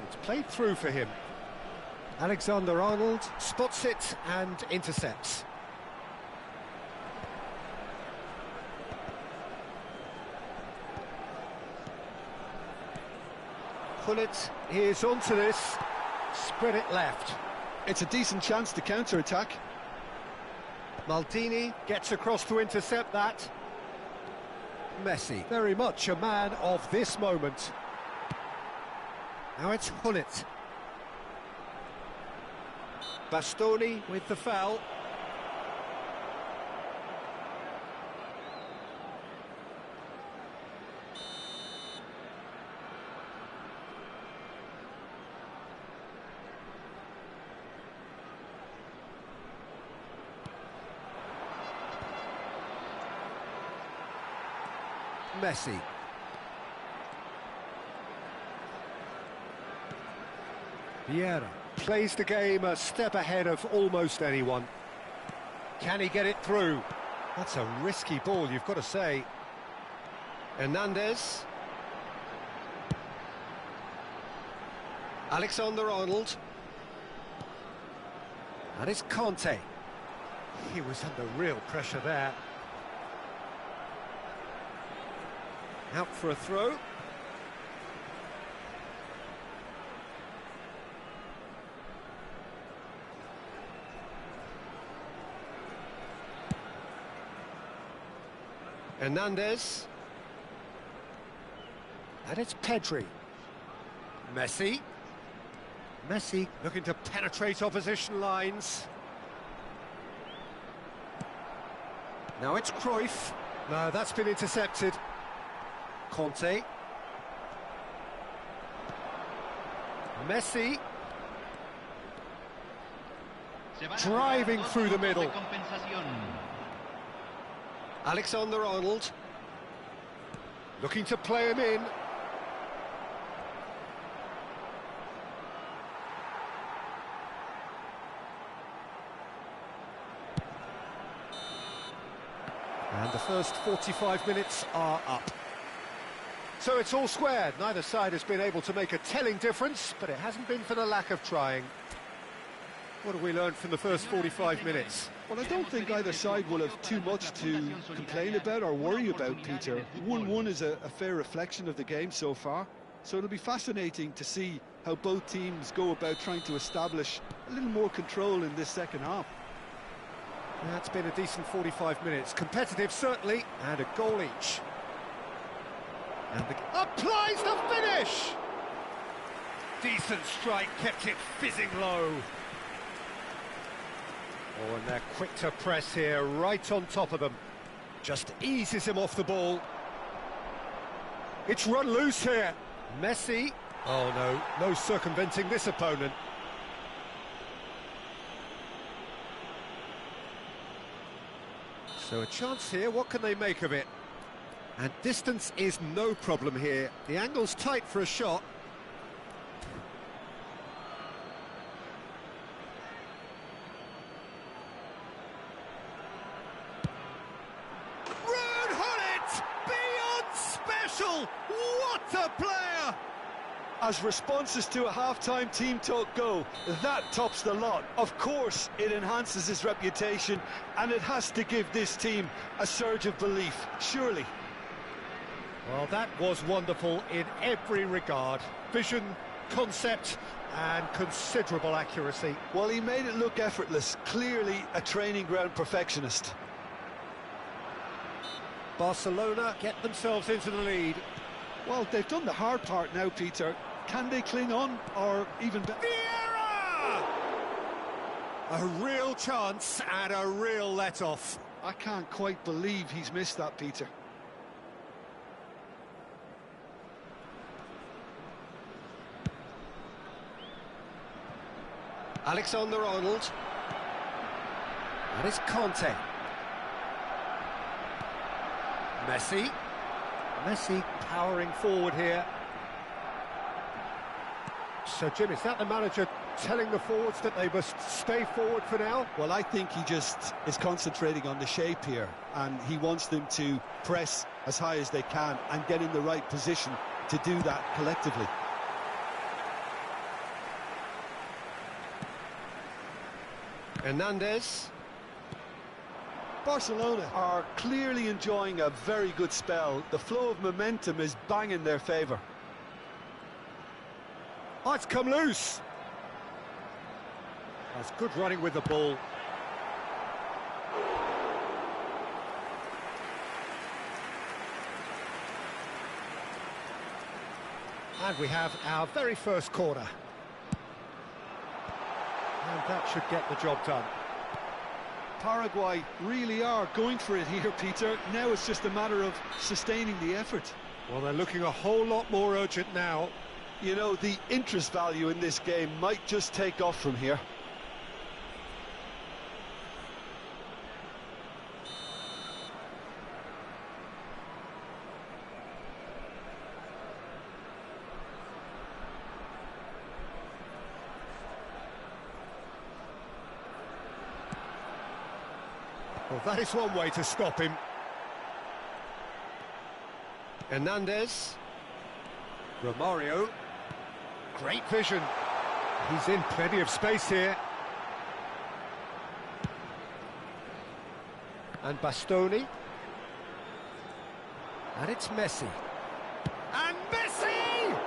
It's played through for him. Alexander-Arnold spots it and intercepts. Gullit is onto this, spread it left. It's a decent chance to counter-attack. Maldini gets across to intercept that. Messi, very much a man of this moment. Now it's Gullit. Bastoni with the foul. Messi. Vieira plays the game a step ahead of almost anyone. Can he get it through? That's a risky ball, you've got to say. Hernandez. Alexander-Arnold. And it's Conte. He was under real pressure there. Out for a throw. Hernandez. And it's Pedri. Messi. Messi looking to penetrate opposition lines. Now it's Cruyff. No, that's been intercepted. Conte. Messi. Driving through the middle. Alexander-Arnold. Looking to play him in. And the first 45 minutes are up. So it's all squared. Neither side has been able to make a telling difference, but it hasn't been for the lack of trying. What have we learned from the first 45 minutes? Well, I don't think either side will have too much to complain about or worry about, Peter. 1-1 is a fair reflection of the game so far, so it'll be fascinating to see how both teams go about trying to establish a little more control in this second half. That's been a decent 45 minutes. Competitive, certainly, and a goal each. And applies the finish! Decent strike, kept it fizzing low. Oh, and they're quick to press here, right on top of them. Just eases him off the ball. It's run loose here. Messi. Oh, no, no circumventing this opponent. So a chance here, what can they make of it? And distance is no problem here. The angle's tight for a shot. Beyond special! What a player! As responses to a half-time team talk go, that tops the lot. Of course, it enhances his reputation, and it has to give this team a surge of belief, surely. Well, that was wonderful in every regard. Vision, concept, and considerable accuracy. Well, he made it look effortless. Clearly a training ground perfectionist. Barcelona get themselves into the lead. Well, they've done the hard part now, Peter. Can they cling on, or even better? Vieira! A real chance and a real let-off. I can't quite believe he's missed that, Peter. Alexander-Arnold. That is Conte. Messi. Messi powering forward here. So, Jim, is that the manager telling the forwards that they must stay forward for now? Well, I think he just is concentrating on the shape here, and he wants them to press as high as they can and get in the right position to do that collectively. Hernandez. Barcelona are clearly enjoying a very good spell. The flow of momentum is bang in their favour. Oh, it's come loose. That's good running with the ball. And we have our very first corner. And that should get the job done. Paraguay really are going for it here, Peter. Now it's just a matter of sustaining the effort. Well, they're looking a whole lot more urgent now. You know, the interest value in this game might just take off from here. Well, that is one way to stop him. Hernandez. Romario. Great vision. He's in plenty of space here. And Bastoni. And it's Messi. And Messi!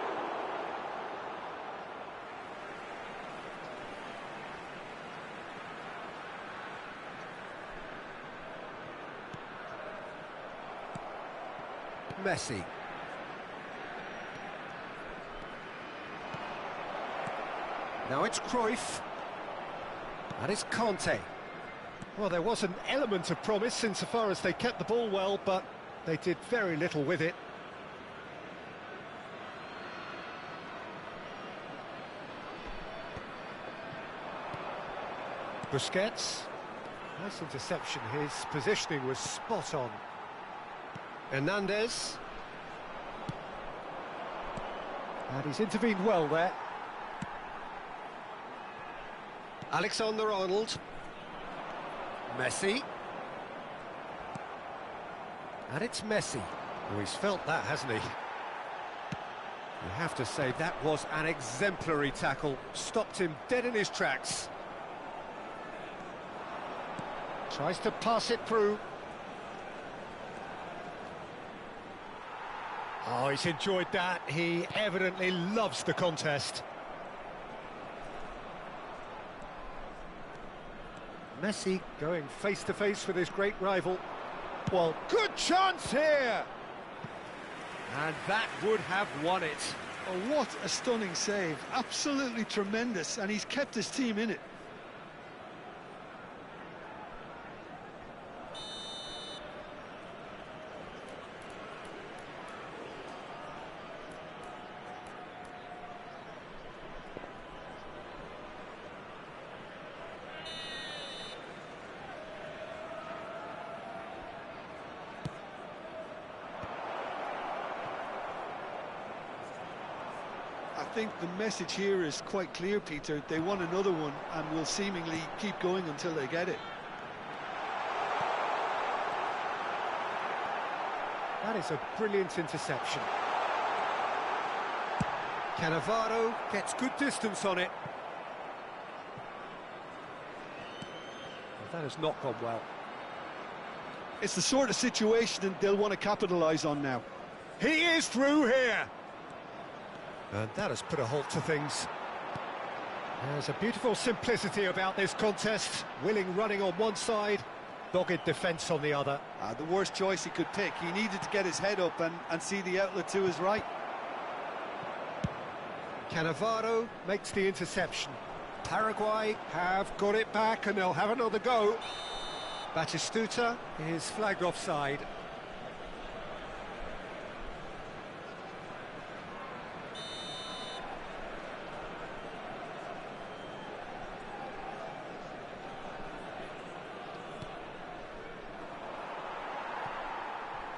Messi. Now it's Cruyff. And it's Conte. Well, there was an element of promise insofar as they kept the ball well, but they did very little with it. Busquets. Nice interception. His positioning was spot on. Hernandez. And he's intervened well there. Alexander-Arnold. Messi. And it's Messi. Oh, he's felt that, hasn't he? You have to say that was an exemplary tackle. Stopped him dead in his tracks. Tries to pass it through. Oh, he's enjoyed that. He evidently loves the contest. Messi going face-to-face with his great rival. Well, good chance here! And that would have won it. Oh, what a stunning save. Absolutely tremendous, and he's kept his team in it. I think the message here is quite clear, Peter. They want another one and will seemingly keep going until they get it. That is a brilliant interception. Cannavaro gets good distance on it. Well, that has not gone well. It's the sort of situation they'll want to capitalise on now. He is through here. And that has put a halt to things. There's a beautiful simplicity about this contest. Willing running on one side, dogged defence on the other. The worst choice he could pick. He needed to get his head up and see the outlet to his right. Cannavaro makes the interception. Paraguay have got it back and they'll have another go. Batistuta is flagged offside.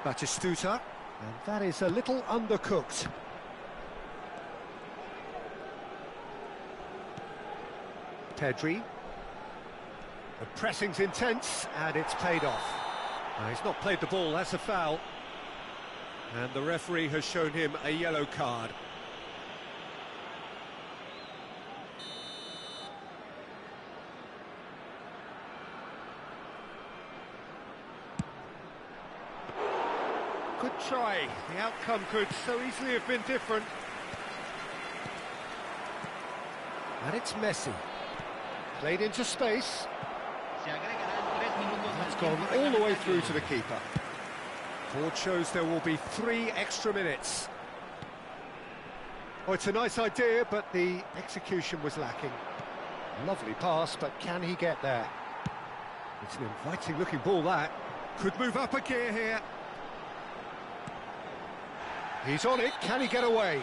Batistuta, and that is a little undercooked. Pedri. The pressing's intense, and it's paid off. He's not played the ball, that's a foul. And the referee has shown him a yellow card. Good try. The outcome could so easily have been different. And it's Messi. Played into space. That's gone all the way through to the keeper. Ford shows there will be 3 extra minutes. Oh, it's a nice idea, but the execution was lacking. Lovely pass, but can he get there? It's an inviting-looking ball, that. Could move up a gear here. He's on it, can he get away?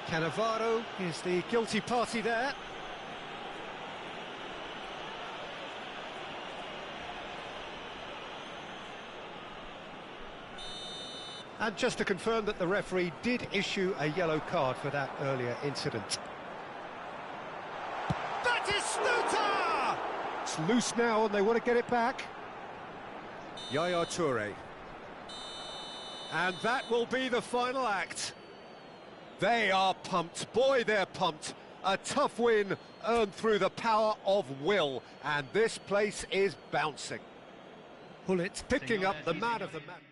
Cannavaro is the guilty party there. And just to confirm that the referee did issue a yellow card for that earlier incident. That is Stuta! It's loose now and they want to get it back. Yaya Toure. And that will be the final act. They are pumped. Boy, they're pumped. A tough win earned through the power of will. And this place is bouncing. Hullet picking up the man of the match.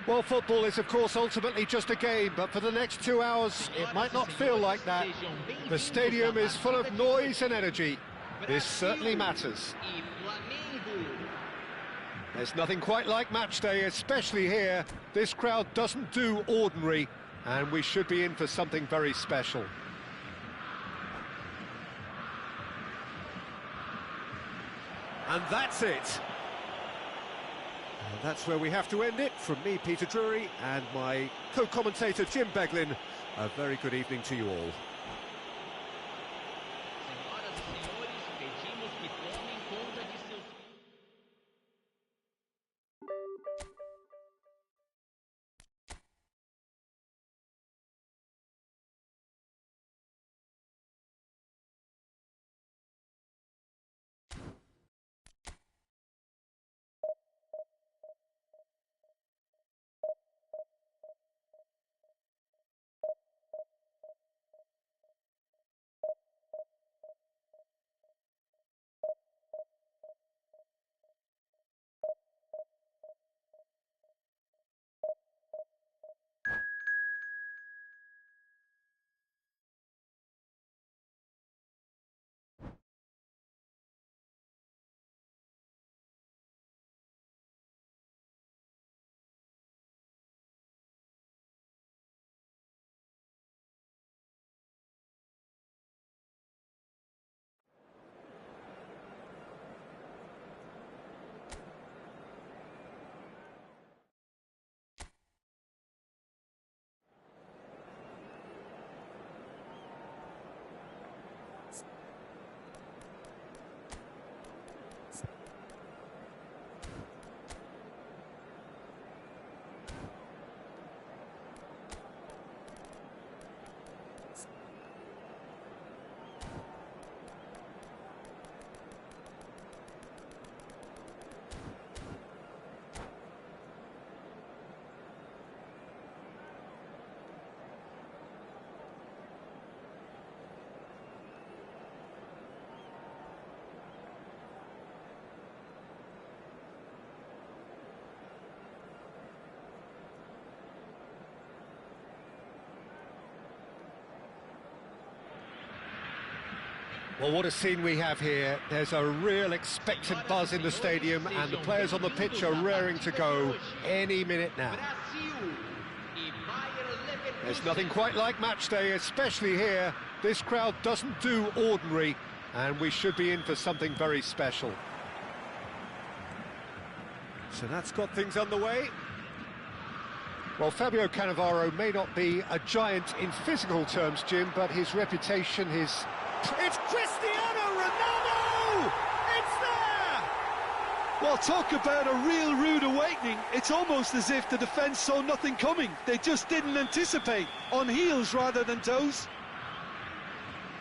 Well, football is, of course, ultimately just a game, but for the next 2 hours, it might not feel like that. The stadium is full of noise and energy. This certainly matters. There's nothing quite like match day, especially here. This crowd doesn't do ordinary, and we should be in for something very special. And that's it. And that's where we have to end it. From me, Peter Drury, and my co-commentator, Jim Beglin. A very good evening to you all. Well, what a scene we have here. There's a real expectant buzz in the stadium, and the players on the pitch are raring to go any minute now. There's nothing quite like match day, especially here. This crowd doesn't do ordinary, and we should be in for something very special. So that's got things underway. Well, Fabio Cannavaro may not be a giant in physical terms, Jim, but his reputation, It's Cristiano Ronaldo! It's there! Well, talk about a real rude awakening. It's almost as if the defence saw nothing coming. They just didn't anticipate, on heels rather than toes.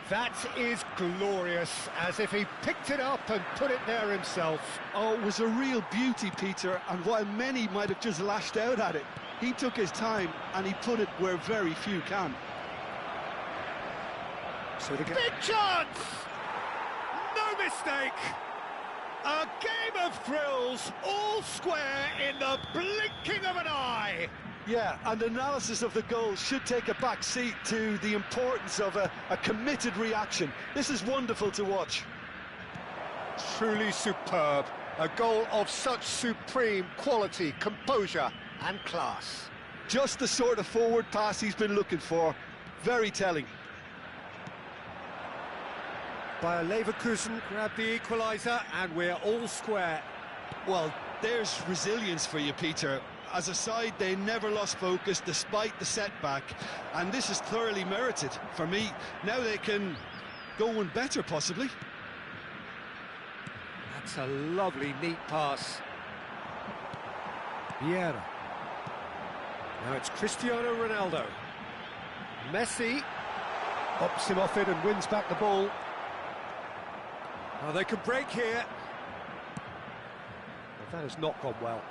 That is glorious, as if he picked it up and put it there himself. Oh, it was a real beauty, Peter, and while many might have just lashed out at it, he took his time and he put it where very few can. So big chance! No mistake! A game of thrills, all square in the blinking of an eye! Yeah, and analysis of the goal should take a back seat to the importance of a committed reaction. This is wonderful to watch. Truly superb. A goal of such supreme quality, composure and class. Just the sort of forward pass he's been looking for. Very telling. Bayer Leverkusen grabbed the equaliser, and we're all square. Well, there's resilience for you, Peter. As a side, they never lost focus despite the setback, and this is thoroughly merited. For me, now they can go one better, possibly. That's a lovely, neat pass. Vieira. Now it's Cristiano Ronaldo. Messi hops him off it and wins back the ball. Oh, they can break here. But that has not gone well.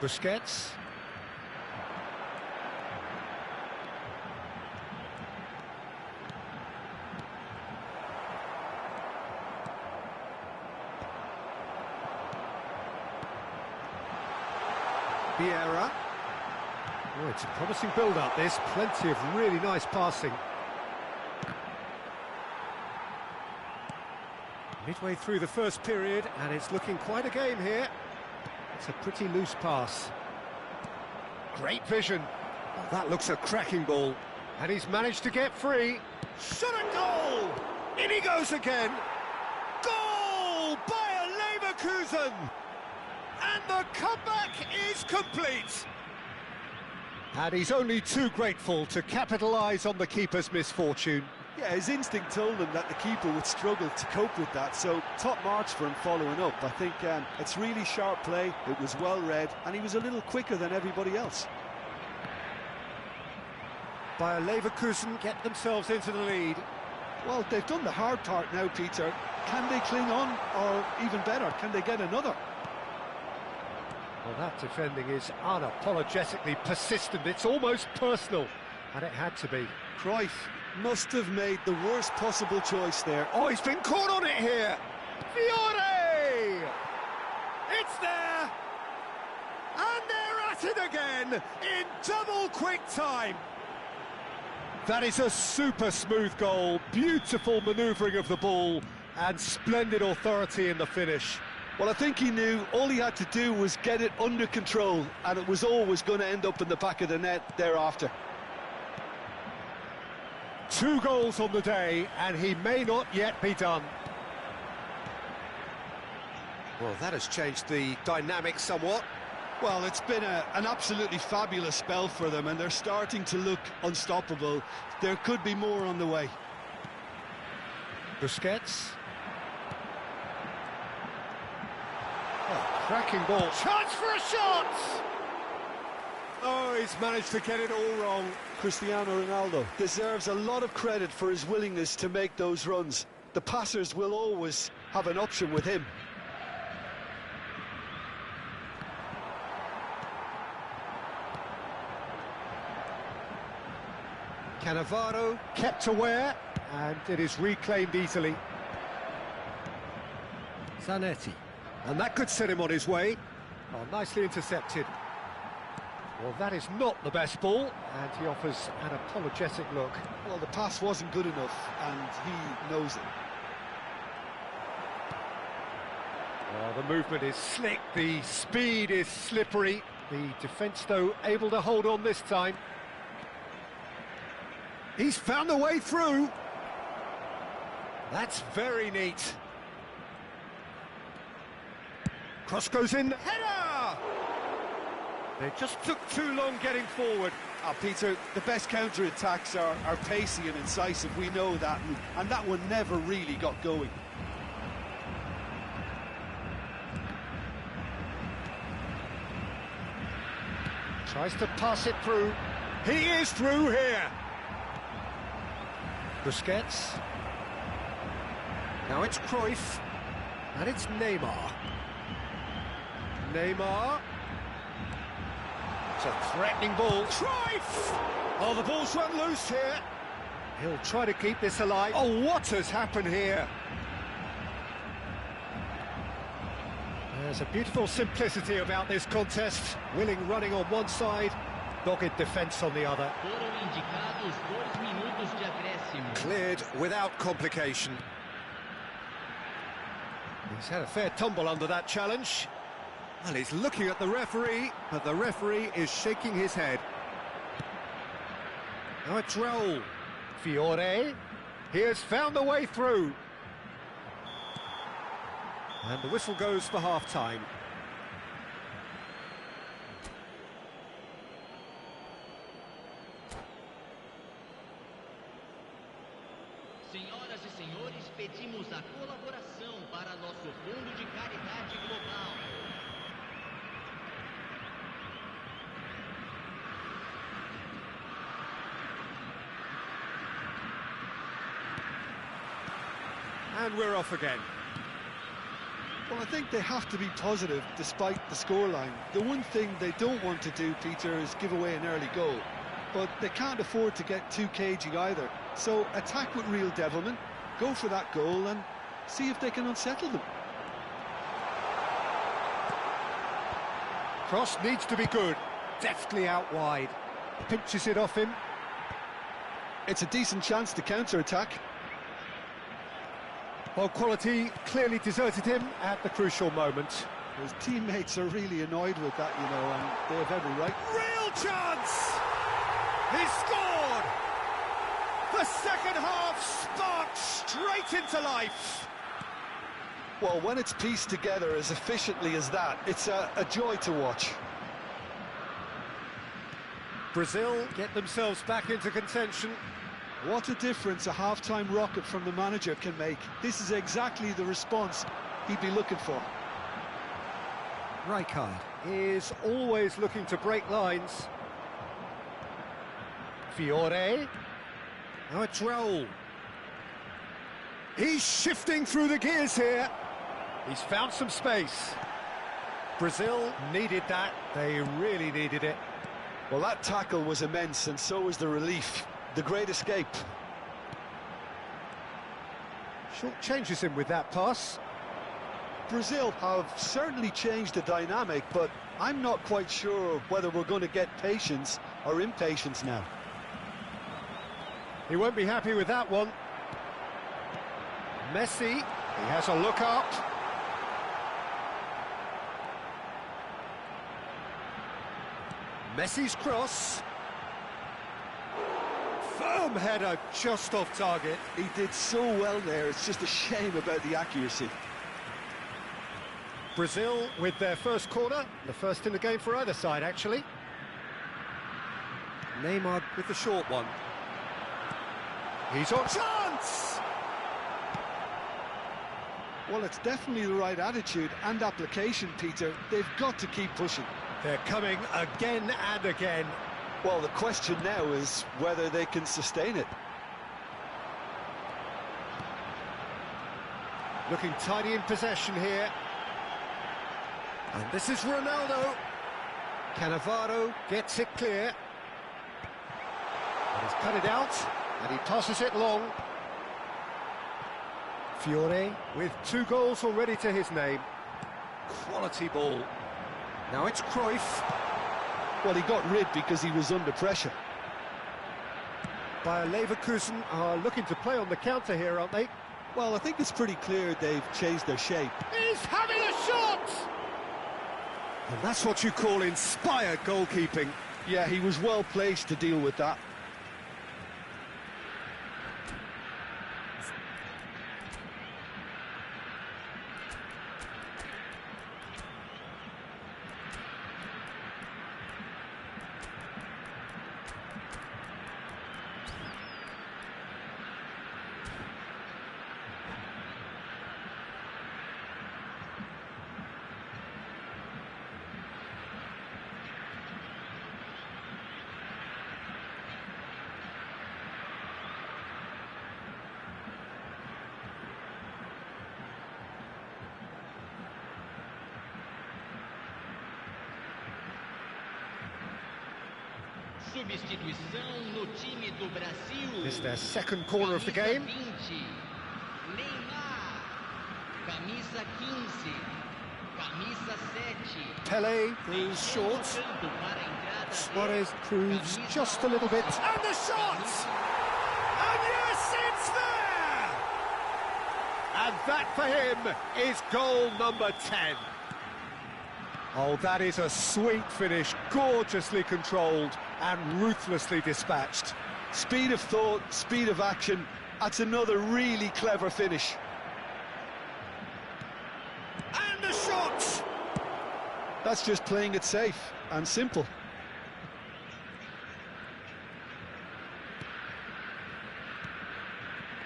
Busquets. Vieira. Oh, it's a promising build-up, this. Plenty of really nice passing. Midway through the first period, and it's looking quite a game here. It's a pretty loose pass. Great vision. Oh, that looks a cracking ball. And he's managed to get free. Shot a goal! In he goes again. Goal by Leverkusen! And the comeback is complete. And he's only too grateful to capitalise on the keeper's misfortune. Yeah, his instinct told him that the keeper would struggle to cope with that, so top marks for him following up. I think it's really sharp play, it was well read, and he was a little quicker than everybody else. Bayer Leverkusen get themselves into the lead. Well, they've done the hard part now, Peter. Can they cling on, or even better, can they get another? Well, that defending is unapologetically persistent. It's almost personal, and it had to be. Cruyff must have made the worst possible choice there. Oh, he's been caught on it here. Fiore! It's there! And they're at it again in double quick time. That is a super smooth goal. Beautiful manoeuvring of the ball and splendid authority in the finish. Well, I think he knew all he had to do was get it under control, and it was always going to end up in the back of the net thereafter. 2 goals on the day, and he may not yet be done. Well, that has changed the dynamic somewhat. Well, it's been an absolutely fabulous spell for them, and they're starting to look unstoppable. There could be more on the way. Busquets. Oh, cracking ball. Chance for a shot! Oh, he's managed to get it all wrong. Cristiano Ronaldo deserves a lot of credit for his willingness to make those runs. The passers will always have an option with him. Cannavaro kept aware, and it is reclaimed easily. Zanetti. And that could set him on his way. Oh, nicely intercepted. Well, that is not the best ball, and he offers an apologetic look. Well, the pass wasn't good enough, and he knows it. Oh, the movement is slick, the speed is slippery. The defence, though, able to hold on this time. He's found the way through. That's very neat. Cross goes in, header! They just took too long getting forward. Peter, the best counter-attacks are pacey and incisive, we know that, and that one never really got going. Tries to pass it through. He is through here. Busquets. Now it's Cruyff. And it's Neymar. Neymar. It's a threatening ball. Cruyff! Oh, the ball's run loose here. He'll try to keep this alive. Oh, what has happened here? There's a beautiful simplicity about this contest. Willing running on one side, dogged defence on the other. Cleared without complication. He's had a fair tumble under that challenge. Well, he's looking at the referee, but the referee is shaking his head. Now it's Raul. Fiore. He has found the way through. And the whistle goes for half-time. Senhoras e senhores, pedimos a colaboração para nosso fundo de caridade global. And we're off again. Well, I think they have to be positive despite the scoreline. The one thing they don't want to do, Peter, is give away an early goal. But they can't afford to get too cagey either. So attack with real devilment, go for that goal and see if they can unsettle them. Cross needs to be good. Deftly out wide. Pinches it off him. It's a decent chance to counter-attack. Well, quality clearly deserted him at the crucial moment. His teammates are really annoyed with that, you know, and they have every right. Real chance! He scored! The second half sparked straight into life. Well, when it's pieced together as efficiently as that, it's a joy to watch. Brazil get themselves back into contention. What a difference a half-time rocket from the manager can make. This is exactly the response he'd be looking for. Rijkaard is always looking to break lines. Fiore. Now it's Raul. He's shifting through the gears here. He's found some space. Brazil needed that. They really needed it. Well, that tackle was immense, and so was the relief. The great escape. Short changes him with that pass. Brazil have certainly changed the dynamic, but I'm not quite sure whether we're going to get patience or impatience now. He won't be happy with that one. Messi, he has a look up. Messi's cross. Firm header just off target. He did so well there, it's just a shame about the accuracy. Brazil with their first corner, the first in the game for either side, actually. Neymar with the short one. He's on chance! Well, it's definitely the right attitude and application, Peter. They've got to keep pushing. They're coming again and again. Well, the question now is whether they can sustain it. Looking tidy in possession here. And this is Ronaldo. Cannavaro gets it clear. And he's cut it out, and he passes it long. Fiore with 2 goals already to his name. Quality ball. Now it's Cruyff. Well, he got rid because he was under pressure. Bayer Leverkusen are looking to play on the counter here, aren't they? Well, I think it's pretty clear they've changed their shape. He's having a shot! And that's what you call inspired goalkeeping. Yeah, he was well placed to deal with that. Substituição no time do Brasil. This is their second corner of the game. Neymar. Camisa 15. Camisa 7. Pele goes short. Suarez proves just a little bit. And the shot! And yes, it's there! And that for him is goal number 10. Oh, that is a sweet finish, gorgeously controlled and ruthlessly dispatched. Speed of thought, speed of action, that's another really clever finish. And the shot! That's just playing it safe and simple.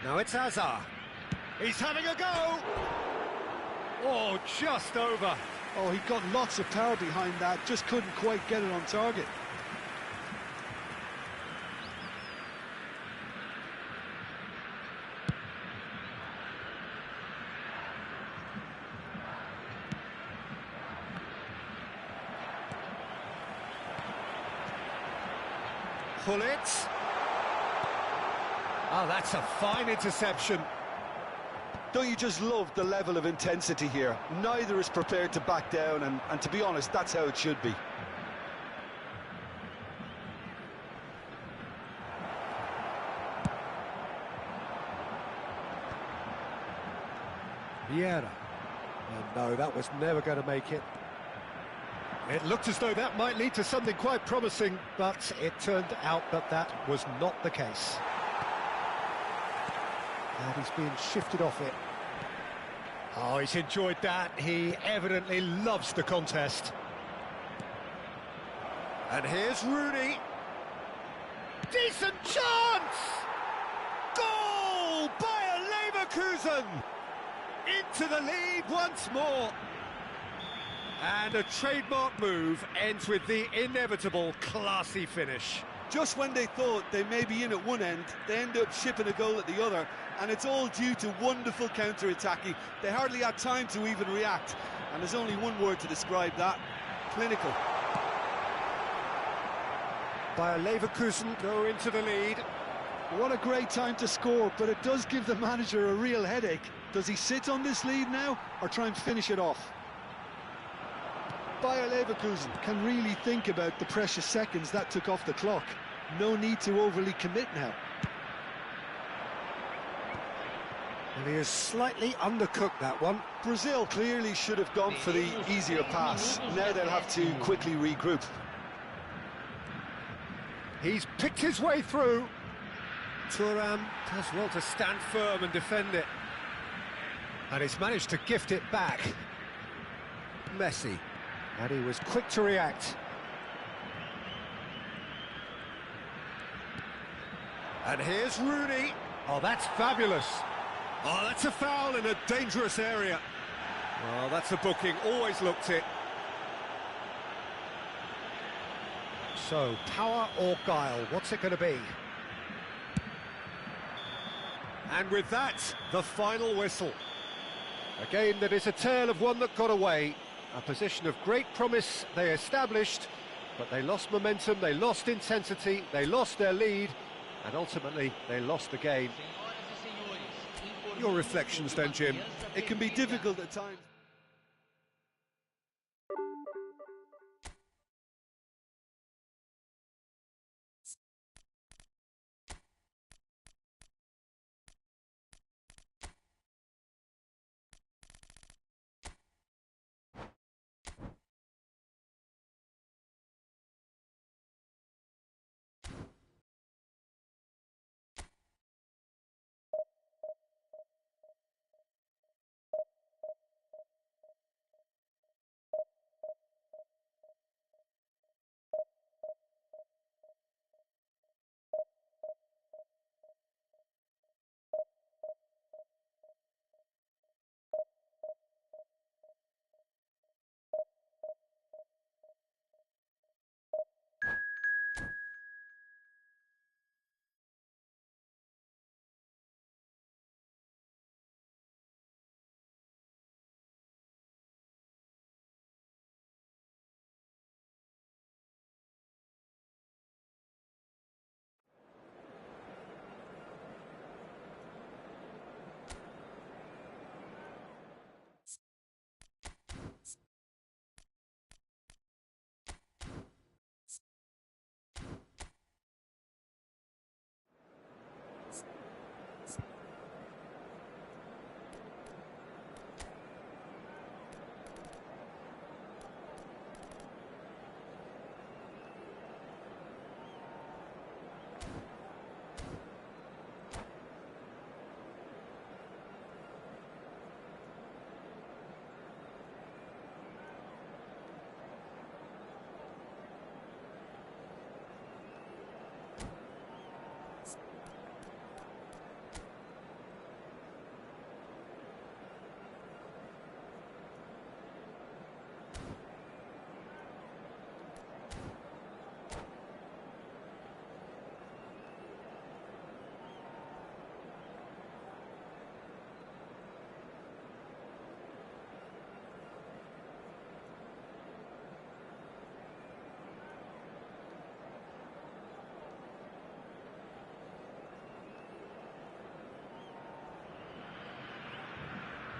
Now it's Hazard. He's having a go! Oh, just over. Oh, he got lots of power behind that, just couldn't quite get it on target. Pull it. Oh, that's a fine interception. Don't you just love the level of intensity here? Neither is prepared to back down, and to be honest, that's how it should be. Vieira. And no, that was never going to make it. It looked as though that might lead to something quite promising, but it turned out that that was not the case. And he's being shifted off it. Oh, he's enjoyed that. He evidently loves the contest. And here's Rooney. Decent chance! Goal! Bayer Leverkusen! Into the lead once more. And a trademark move ends with the inevitable classy finish. Just when they thought they may be in at one end, they end up shipping a goal at the other, and it's all due to wonderful counter-attacking. They hardly had time to even react, and there's only one word to describe that: clinical. Bayer Leverkusen go into the lead. What a great time to score, but it does give the manager a real headache. Does he sit on this lead now, or try and finish it off? Bayer Leverkusen can really think about the precious seconds that took off the clock. No need to overly commit now. And he has slightly undercooked that one. Brazil clearly should have gone for the easier pass. Now they'll have to quickly regroup. He's picked his way through. Thuram does well to stand firm and defend it. And he's managed to gift it back. Messi. And he was quick to react. And here's Rooney. Oh, that's fabulous. Oh, that's a foul in a dangerous area. Oh, that's a booking. Always looked it. So, power or guile? What's it going to be? And with that, the final whistle. A game that is a tale of one that got away. A position of great promise they established, but they lost momentum, they lost intensity, they lost their lead, and ultimately they lost the game. Your reflections then, Jim? It can be difficult at times.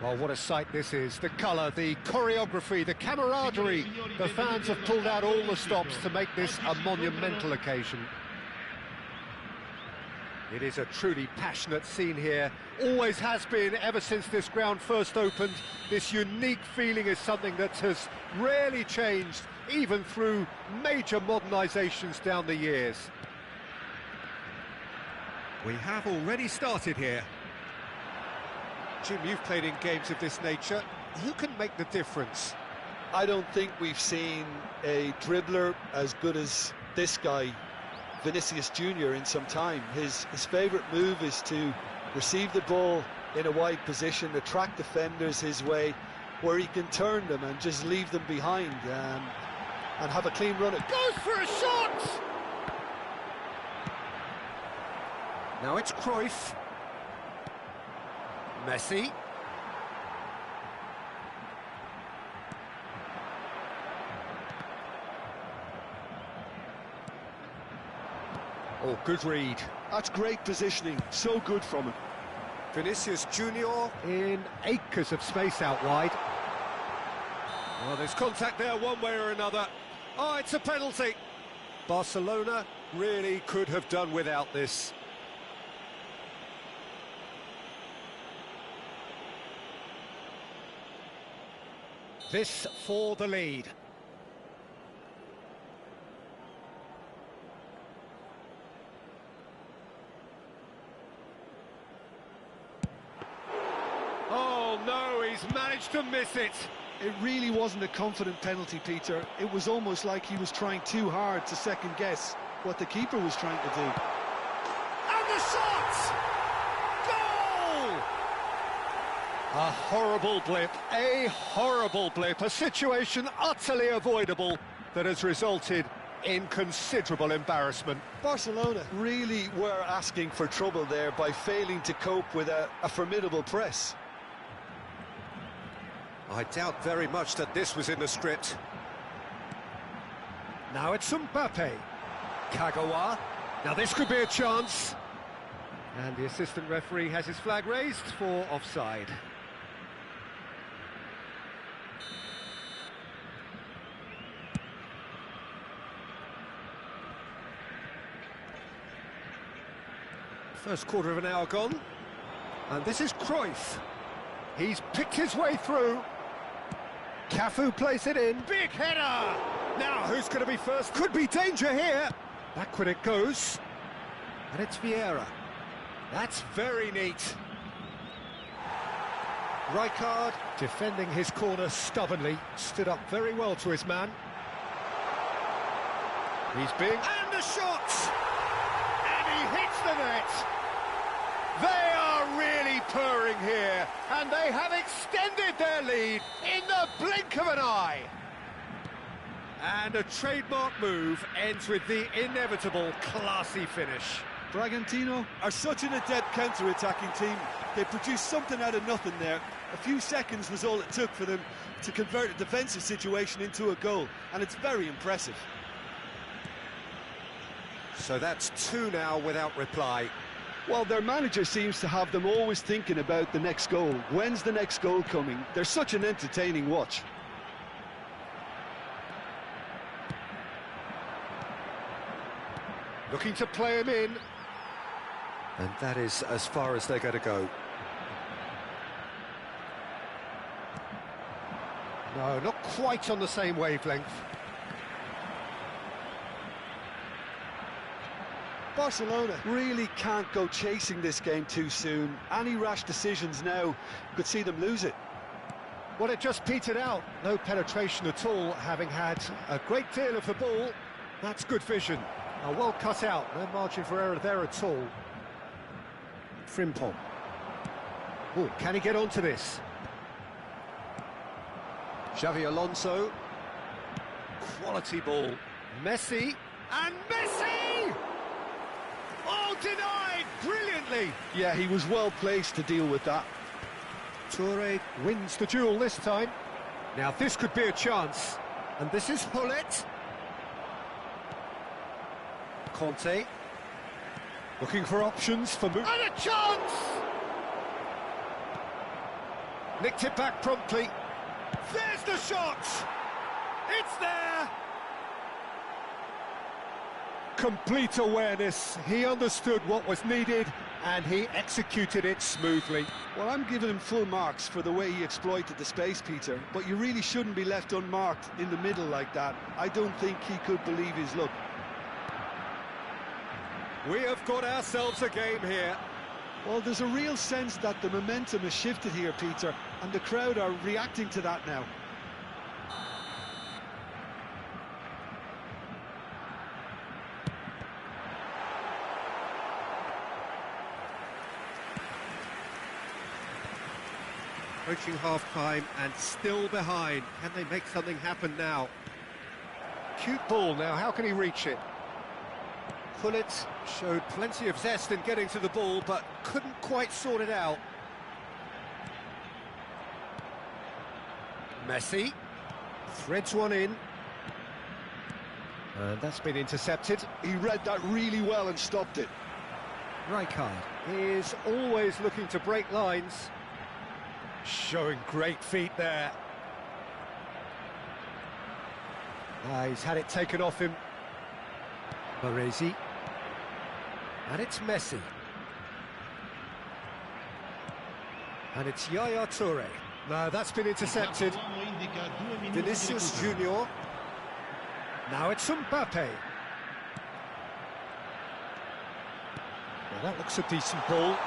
Well, what a sight this is. The colour, the choreography, the camaraderie. The fans have pulled out all the stops to make this a monumental occasion. It is a truly passionate scene here. Always has been ever since this ground first opened. This unique feeling is something that has rarely changed, even through major modernisations down the years. We have already started here. Jim, you've played in games of this nature. Who can make the difference? I don't think we've seen a dribbler as good as this guy, Vinicius Jr., in some time. His favourite move is to receive the ball in a wide position, attract defenders his way, where he can turn them and just leave them behind and have a clean run. Goes for a shot! Now it's Cruyff. Messi. Oh, good read. That's great positioning, so good from him. Vinicius Junior in acres of space out wide. Well, there's contact there one way or another. Oh, it's a penalty. Barcelona really could have done without this. This for the lead. Oh no, he's managed to miss it. It really wasn't a confident penalty, Peter. It was almost like he was trying too hard to second guess what the keeper was trying to do. And the shot! Goal! A horrible blip, a situation utterly avoidable that has resulted in considerable embarrassment. Barcelona really were asking for trouble there by failing to cope with a formidable press. I doubt very much that this was in the script. Now it's Mbappe. Kagawa. Now this could be a chance. And the assistant referee has his flag raised for offside. First quarter of an hour gone. And this is Cruyff. He's picked his way through. Cafu plays it in. Big header! Now who's going to be first? Could be danger here. Backward it goes. And it's Vieira. That's very neat. Rijkaard defending his corner stubbornly. Stood up very well to his man. He's big. And the shot! And he hits the net. They are really purring here, and they have extended their lead in the blink of an eye. And a trademark move ends with the inevitable classy finish. Bragantino are such an adept counter-attacking team. They produced something out of nothing there. A few seconds was all it took for them to convert a defensive situation into a goal, and it's very impressive. So that's 2 now without reply. Well, their manager seems to have them always thinking about the next goal. When's the next goal coming? They're such an entertaining watch. Looking to play him in. And that is as far as they're going to go. No, not quite on the same wavelength. Barcelona really can't go chasing this game too soon. Any rash decisions now could see them lose it. Well, it just petered out. No penetration at all, having had a great deal of the ball. That's good vision. Well cut out. No margin for error there at all. Frimpong. Oh, can he get onto this? Xavi Alonso. Quality ball. Messi. And Messi! Oh, denied brilliantly. Yeah, he was well placed to deal with that. Toure wins the duel this time. Now this could be a chance. And this is Hullet. Conte. Looking for options for move. And a chance! Nicked it back promptly. There's the shot! It's there! Complete awareness. He understood what was needed and he executed it smoothly. Well, I'm giving him full marks for the way he exploited the space, Peter, but you really shouldn't be left unmarked in the middle like that. I don't think he could believe his luck. We have got ourselves a game here. Well, there's a real sense that the momentum has shifted here, Peter, and the crowd are reacting to that now. Approaching half-time and still behind. Can they make something happen now? Cute ball now, how can he reach it? Pullet showed plenty of zest in getting to the ball, but couldn't quite sort it out. Messi threads one in. And that's been intercepted. He read that really well and stopped it. Rijkaard is always looking to break lines. Showing great feet there. He's had it taken off him. Baresi. And it's Messi. And it's Yaya Toure. No, that's been intercepted. Vinicius Junior. Now it's Mbappe. Well, that looks a decent ball.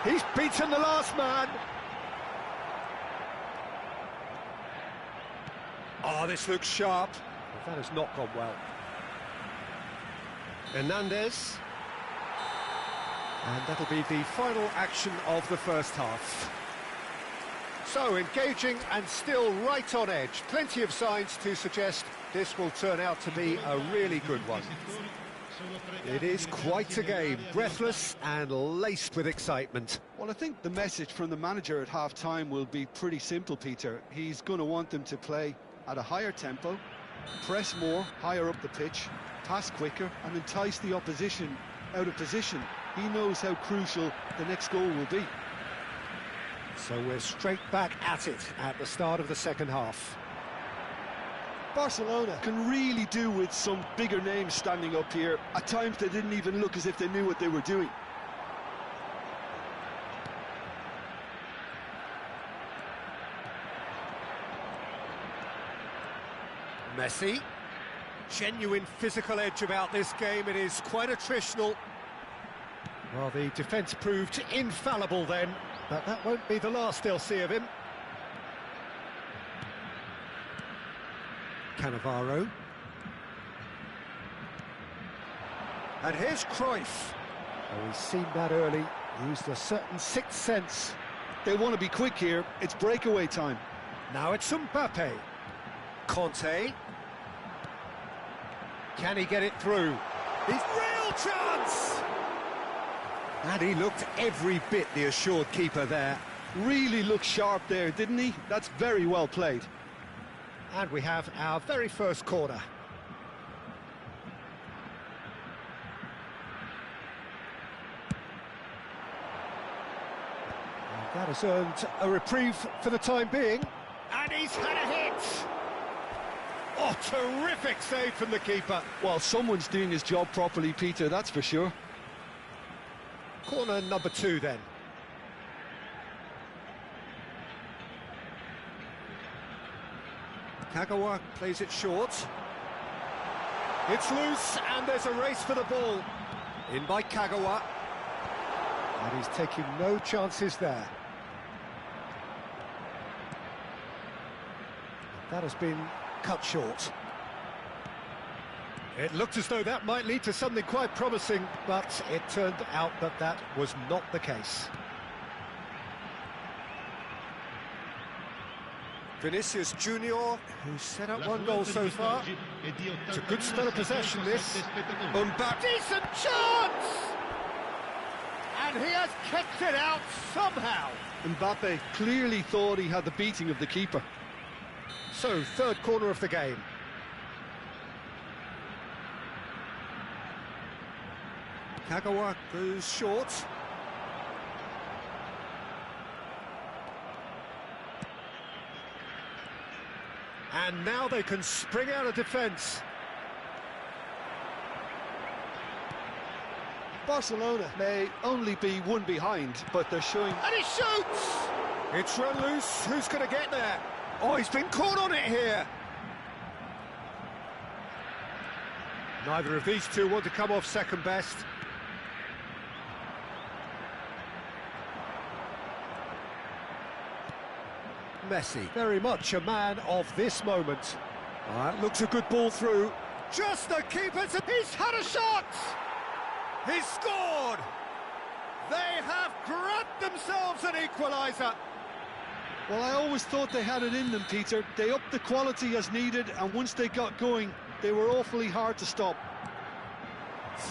He's beaten the last man. Oh, this looks sharp. Well, that has not gone well. Hernandez. And that'll be the final action of the first half. So, engaging and still right on edge. Plenty of signs to suggest this will turn out to be a really good one. It is quite a game, breathless and laced with excitement. Well, I think the message from the manager at half-time will be pretty simple, Peter. He's going to want them to play at a higher tempo, press more, higher up the pitch, pass quicker and entice the opposition out of position. He knows how crucial the next goal will be. So we're straight back at it at the start of the second half. Barcelona can really do with some bigger names standing up here. At times they didn't even look as if they knew what they were doing. Messi. Genuine physical edge about this game. It is quite attritional. Well, the defence proved infallible then, but that won't be the last they'll see of him. Cannavaro. And here's Cruyff. Oh, he's seen that early, used a certain sixth sense. They want to be quick here, it's breakaway time. Now it's Mbappe. Conte. Can he get it through? He's real chance! And he looked every bit the assured keeper there. Really looked sharp there, didn't he? That's very well played. And we have our very first corner. And that has earned a reprieve for the time being. And he's had a hit! Oh, terrific save from the keeper. Well, someone's doing his job properly, Peter, that's for sure. Corner number 2 then. Kagawa plays it short. It's loose and there's a race for the ball. In by Kagawa. And he's taking no chances there. That has been cut short. It looked as though that might lead to something quite promising, but it turned out that that was not the case. Vinicius Junior, who's set up one goal so far. It's a good spell of possession, this. Mbappe, decent chance! And he has kicked it out somehow. Mbappe clearly thought he had the beating of the keeper. So, third corner of the game. Kagawa goes short. And now they can spring out of defence. Barcelona may only be one behind, but they're showing... And he shoots! It's run loose. Who's going to get there? Oh, he's been caught on it here. Neither of these two want to come off second best. Messi, very much a man of this moment. That looks a good ball through. Just the keeper. He's had a shot! He's scored! They have grabbed themselves an equaliser. Well, I always thought they had it in them, Peter. They upped the quality as needed, and once they got going, they were awfully hard to stop.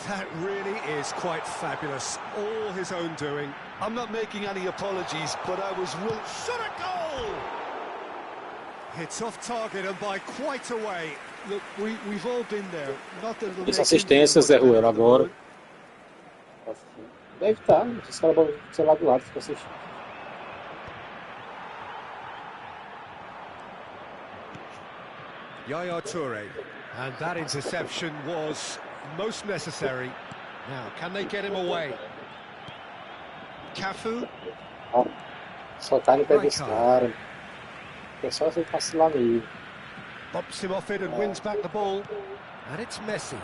That really is quite fabulous. All his own doing. I'm not making any apologies, but I was willing... Shot a goal! It's off target and by quite a way. Look, we've all been there. Not that it'll Essa assistência, Zé Ruelo, agora. Deve estar, os caras vão, sei lá, do lado, fica assistindo. Yaya Toure. And that interception was most necessary. Now, can they get him away? Cafu. Ó, só tá no pé desse cara. É só você vacilar meio. Bumps him off it and wins back the ball. And it's Messi.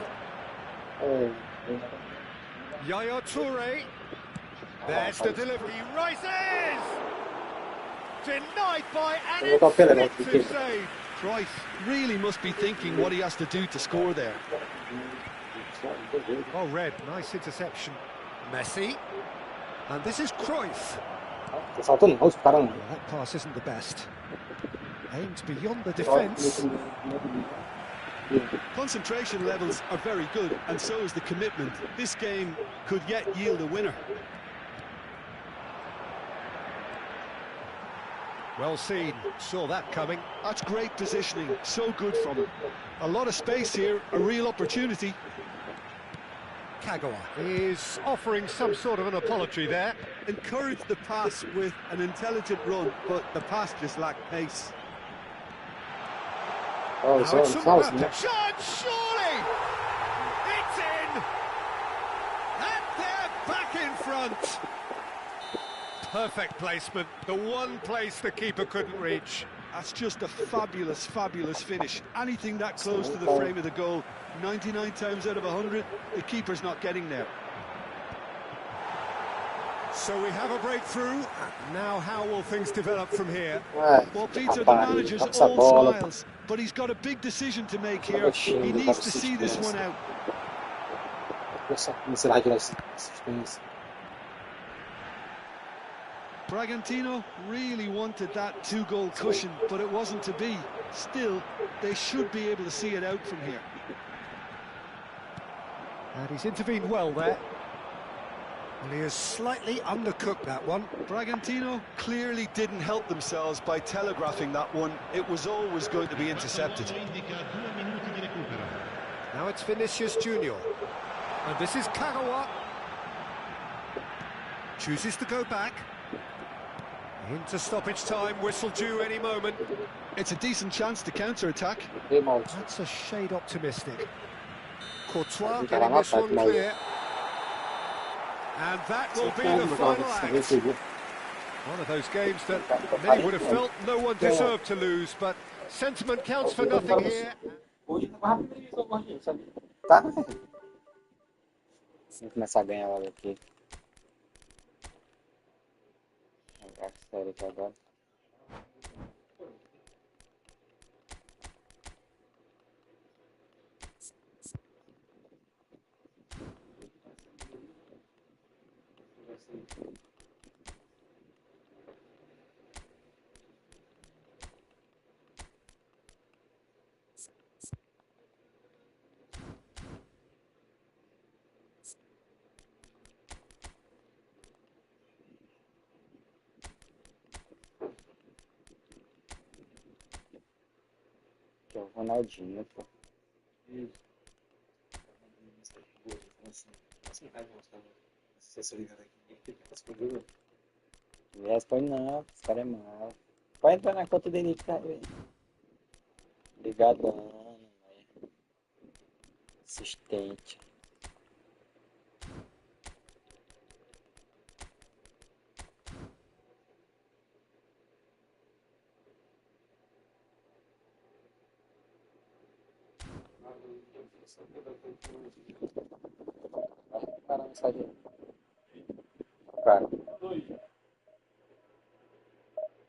Yaya Toure. There's the delivery. He rises! Denied by an effective save. Cruyff really must be thinking what he has to do to score there. Oh, Red, nice interception. Messi. And this is Cruyff. Well, that pass isn't the best. Aimed beyond the defence. Concentration levels are very good, and so is the commitment. This game could yet yield a winner. Well seen, saw that coming. That's great positioning, so good from him. A lot of space here, a real opportunity. Kagawa is offering some sort of an apology there. Encouraged the pass with an intelligent run, but the pass just lacked pace. Oh, it's shot, surely! It's in! And they're back in front! Perfect placement, the one place the keeper couldn't reach. That's just a fabulous, fabulous finish. Anything that close to the frame of the goal, 99 times out of 100, the keeper's not getting there. So we have a breakthrough. Now how will things develop from here? Well, Peter, the manager's all smiles, but he's got a big decision to make here. He needs to see this one out. Bragantino really wanted that two-goal cushion, but it wasn't to be. Still, they should be able to see it out from here. And he's intervened well there. And he has slightly undercooked that one. Bragantino clearly didn't help themselves by telegraphing that one. It was always going to be intercepted. Now it's Vinicius Junior. And this is Kagawa. Chooses to go back. Into stoppage time, whistle due any moment. It's a decent chance to counter-attack. That's a shade optimistic. Courtois getting this one clear. And that will be the final act. One of those games that many would have felt no one deserved to lose, but sentiment counts for nothing here. Tá, né? Vamos começar a ganhar logo aqui. Sério aqui agora. Aqui é o Ronaldinho, pô. Não responde não, esse cara é mal. Pode entrar na conta dele, cara. Obrigadão, né? Assistente. Cara, não sai daí. Cara.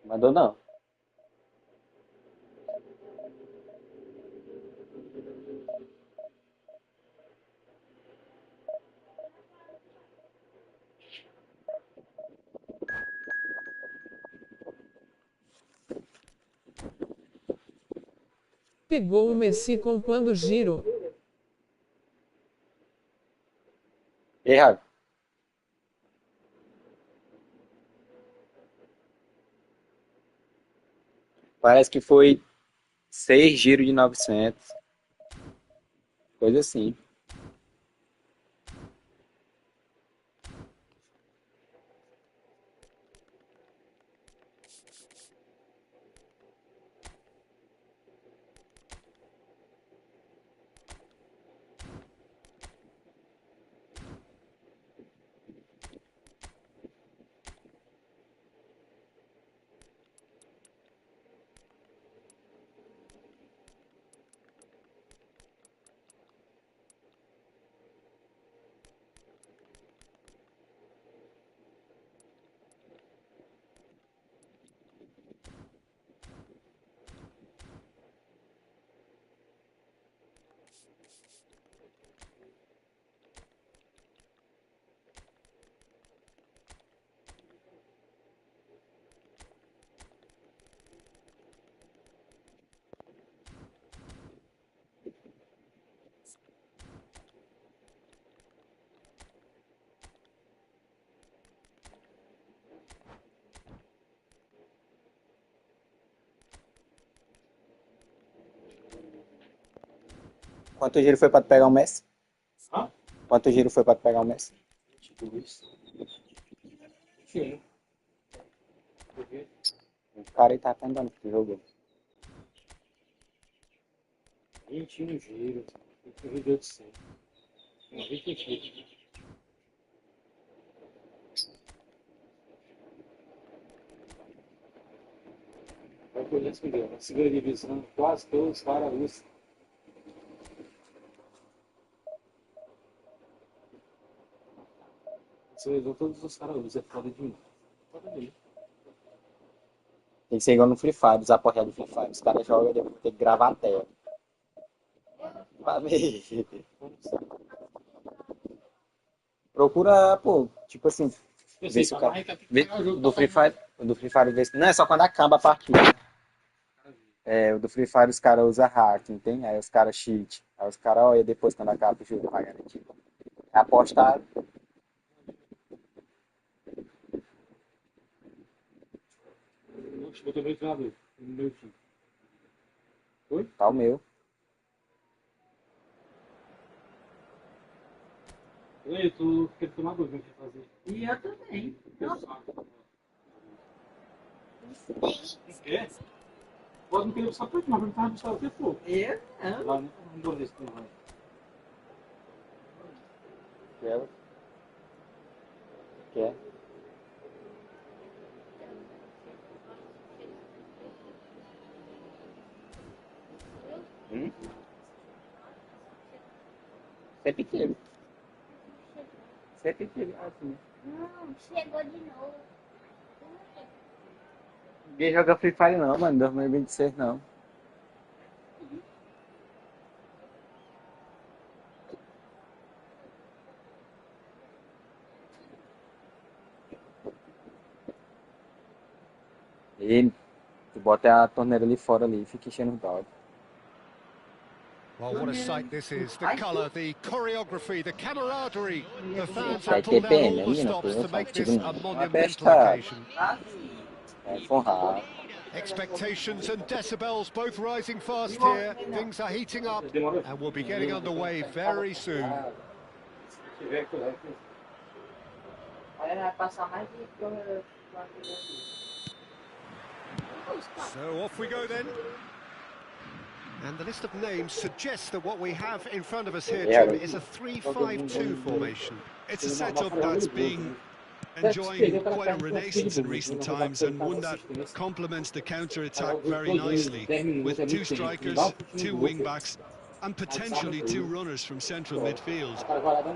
Mandou não. Pegou o Messi comprando giro. Errado. Parece que foi 6 giros de 900. Coisa assim. Quanto giro foi pra tu pegar o Messi? Hã? Quanto giro foi pra tu pegar o Messi? 22. Sim. Por quê? O cara aí tá andando que jogou. 21 giros. 2800. 28. Vai por isso, Miguel. Na segunda divisão, quase todos os caras russos. Você levou todos os caras russos. É foda demais. Foda mesmo. Tem que ser igual no Free Fire, usar a porra do Free Fire. Os caras jogam e depois tem que gravar a tela. Pra ver. Procura, pô, tipo assim, ver se o cara. Do Free Fire. O do Free Fire vê se. Não é só quando acaba a partida. É, o do Free Fire os caras usam hack, entende? Aí os caras cheat. Aí os caras olham depois quando acaba o jogo, vai garantir. É apostado. Oxe, botou meu treinador. No meu time. Foi? Tá o meu. Ei, tu quer tomar dúvida o que fazer? E eu também. O quê? Pode não querer só pra tomar, mas não buscar o que for. Eu não. Lá, né? Não dou desse não vai. Quer? Quer? Você é pequeno. Você é pequeno. Assim. Não, chegou de novo. Ninguém joga Free Fire não, mano. 2026 não. E tu bota a torneira ali fora ali e fica enchendo o balde. Well, what a sight this is. The colour, the choreography, the camaraderie. The fans Vai have ter pulled out all pena, the menina, stops eu to falo make this contigo a não. Uma monumental besta occasion. é forrada. Expectations and decibels both rising fast here. Things are heating up and we'll be getting underway very soon. Se tiver, correto. Aí vai passar mais de So off we go then. And the list of names suggests that what we have in front of us here, Jim, is a 3-5-2 formation. It's a setup that's been enjoying quite a renaissance in recent times, and one that complements the counter-attack very nicely, with 2 strikers, 2 wing-backs, and potentially 2 runners from central midfield.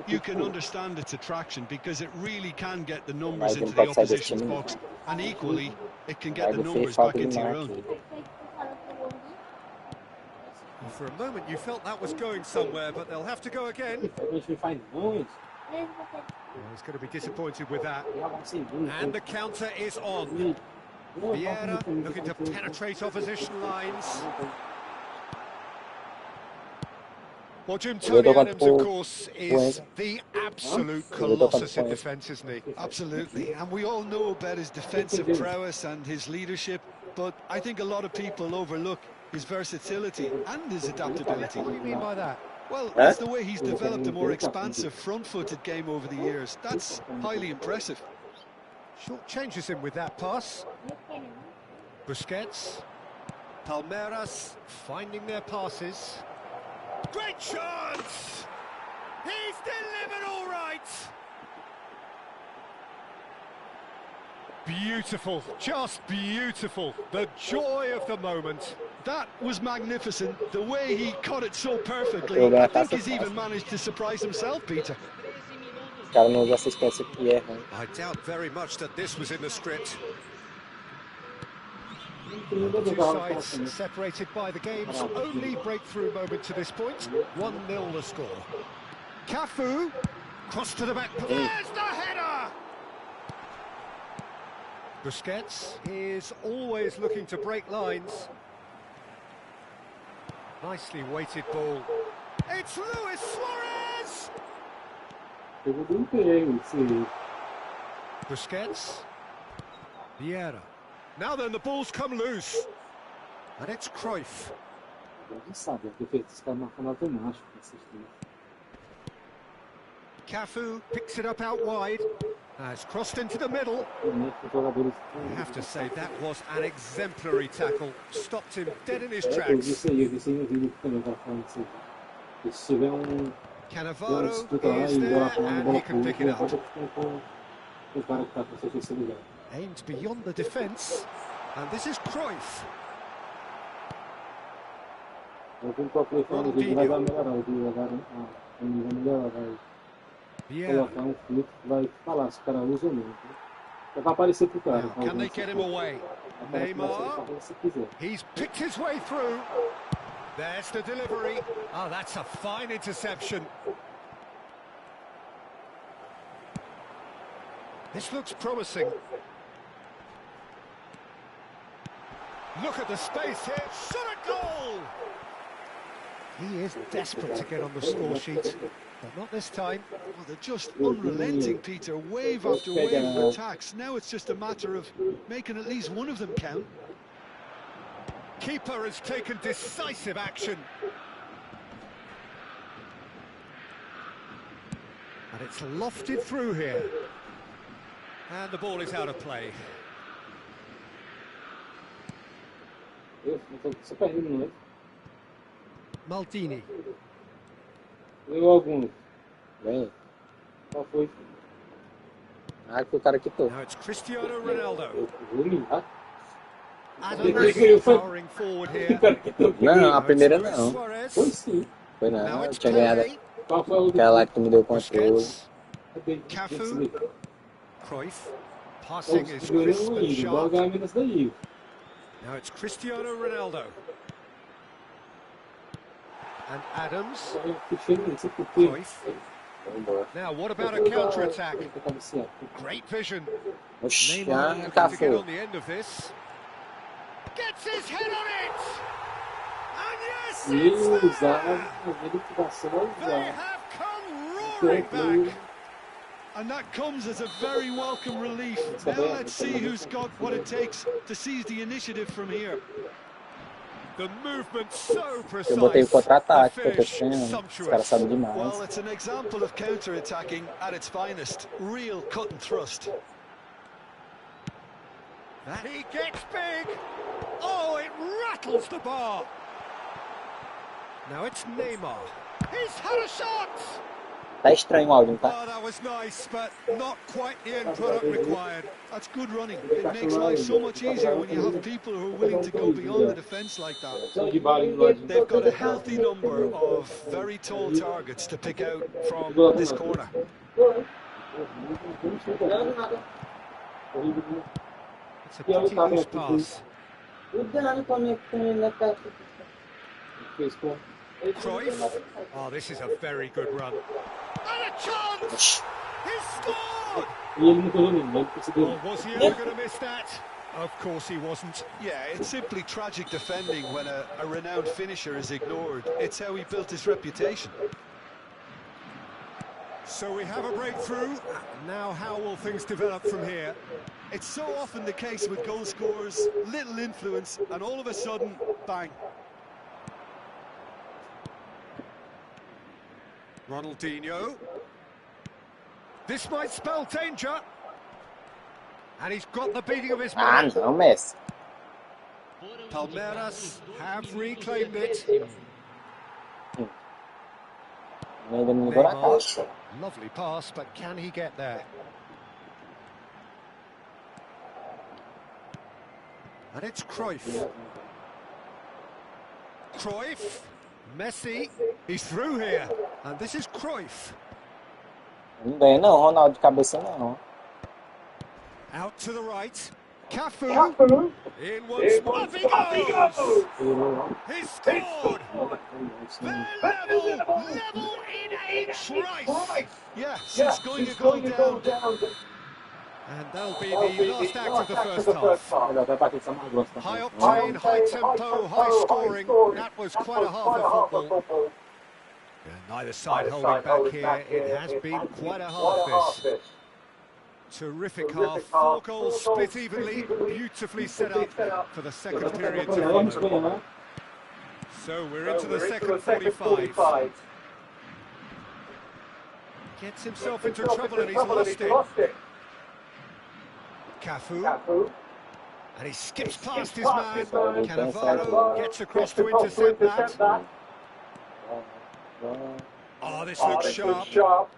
You can understand its attraction because it really can get the numbers into the opposition's box, and equally, it can get the numbers back into your own. Well, for a moment you felt that was going somewhere, but they'll have to go again. Well, he's going to be disappointed with that. And the counter is on. Vieira looking to penetrate opposition lines. Well, Jim, Tony Adams, of course, is the absolute colossus in defence, isn't he? Absolutely, and we all know about his defensive prowess and his leadership, but I think a lot of people overlook his versatility and his adaptability. What do you mean by that? Well, it's the way he's developed a more expansive front-footed game over the years. That's highly impressive. Short changes him with that pass. Busquets. Palmeiras finding their passes. Great chance! He's delivered all right! Beautiful, just beautiful. The joy of the moment. That was magnificent. The way he caught it so perfectly. I think he's even managed to surprise himself, Peter. I doubt very much that this was in the script. The two sides separated by the game's only breakthrough moment to this point. 1-0 the score. Cafu, cross to the back. There's the header! Busquets is always looking to break lines. Nicely weighted ball. It's Luis Suarez! Busquets. Vieira. Now then, the ball's come loose. And it's Cruyff. Cafu picks it up out wide. It's crossed into the middle. I have to say, that was an exemplary tackle. Stopped him dead in his tracks. Cannavaro is there, and he can pick it up. Aimed beyond the defence, and this is Cruyff. Vieira. Now, can they get him away? Neymar. He's picked his way through. There's the delivery. Oh, that's a fine interception. This looks promising. Look at the space here. Shot a goal! He is desperate to get on the score sheet, but not this time. Well, they're just unrelenting, Peter. Wave after wave of attacks. Now it's just a matter of making at least one of them count. Keeper has taken decisive action. And it's lofted through here. And the ball is out of play. Maldini. Now it's Cristiano Ronaldo. Adams powering forward here. Não, a primeira não. Foi sim. Foi não, eu tinha ganhado aquela lá que tu me deu o controle. Cafu. Cruyff. Passing is crisp and sharp. Now it's Cristiano Ronaldo. And Adams. Cruyff. Now, what about a counter-attack? Great vision. Neymar looking to get on the end of this. Gets his head on it! And yes, it's there! They have come roaring back! And that comes as a very welcome relief. Now let's see who's got what it takes to seize the initiative from here. The movement so precise. Eu botei o contra-ataque, porque os caras sabem demais. Well, it's an example of counter-attacking at its finest. Real cut and thrust. And he gets big. Oh, it rattles the bar. Now it's Neymar. He's had a shot! Tá estranho o áudio, tá? Oh, that was nice, but not quite the end product required. That's good running. It makes life so much easier when you have people who are willing to go beyond the defence like that. They've got a healthy number of very tall targets to pick out from this corner. It's a pretty loose pass. Cruyff. Oh, this is a very good run. And a chance! He scored! Oh, was he ever going to miss that? Of course he wasn't. Yeah, it's simply tragic defending when a renowned finisher is ignored. It's how he built his reputation. So we have a breakthrough. Now how will things develop from here? It's so often the case with goal scorers, little influence, and all of a sudden, bang. Ronaldinho. This might spell danger. And he's got the beating of his man. Não, Messi. Palmeiras have reclaimed it. Ainda não ligou na caixa. Lovely pass, but can he get there? And it's Cruyff. Cruyff. Messi. He's through here. And this is Cruyff. Não ganha não, Ronaldo de cabeça não. Out to the right. Cafu. In once more. Off he goes! He scored! Level in each right. Yes, it's going to go down. And that'll be the last act of the first half. High octane, high tempo, high scoring. That was quite a half of football. Neither side holding back here. It has been quite a half this. Terrific half. 4 goals split evenly. Beautifully set up for the second period to follow. So we're into the second 45. Gets himself into trouble and he's lost it. Cafu. And he skips past his man. Cannavaro gets across to intercept that. Oh, this looks sharp.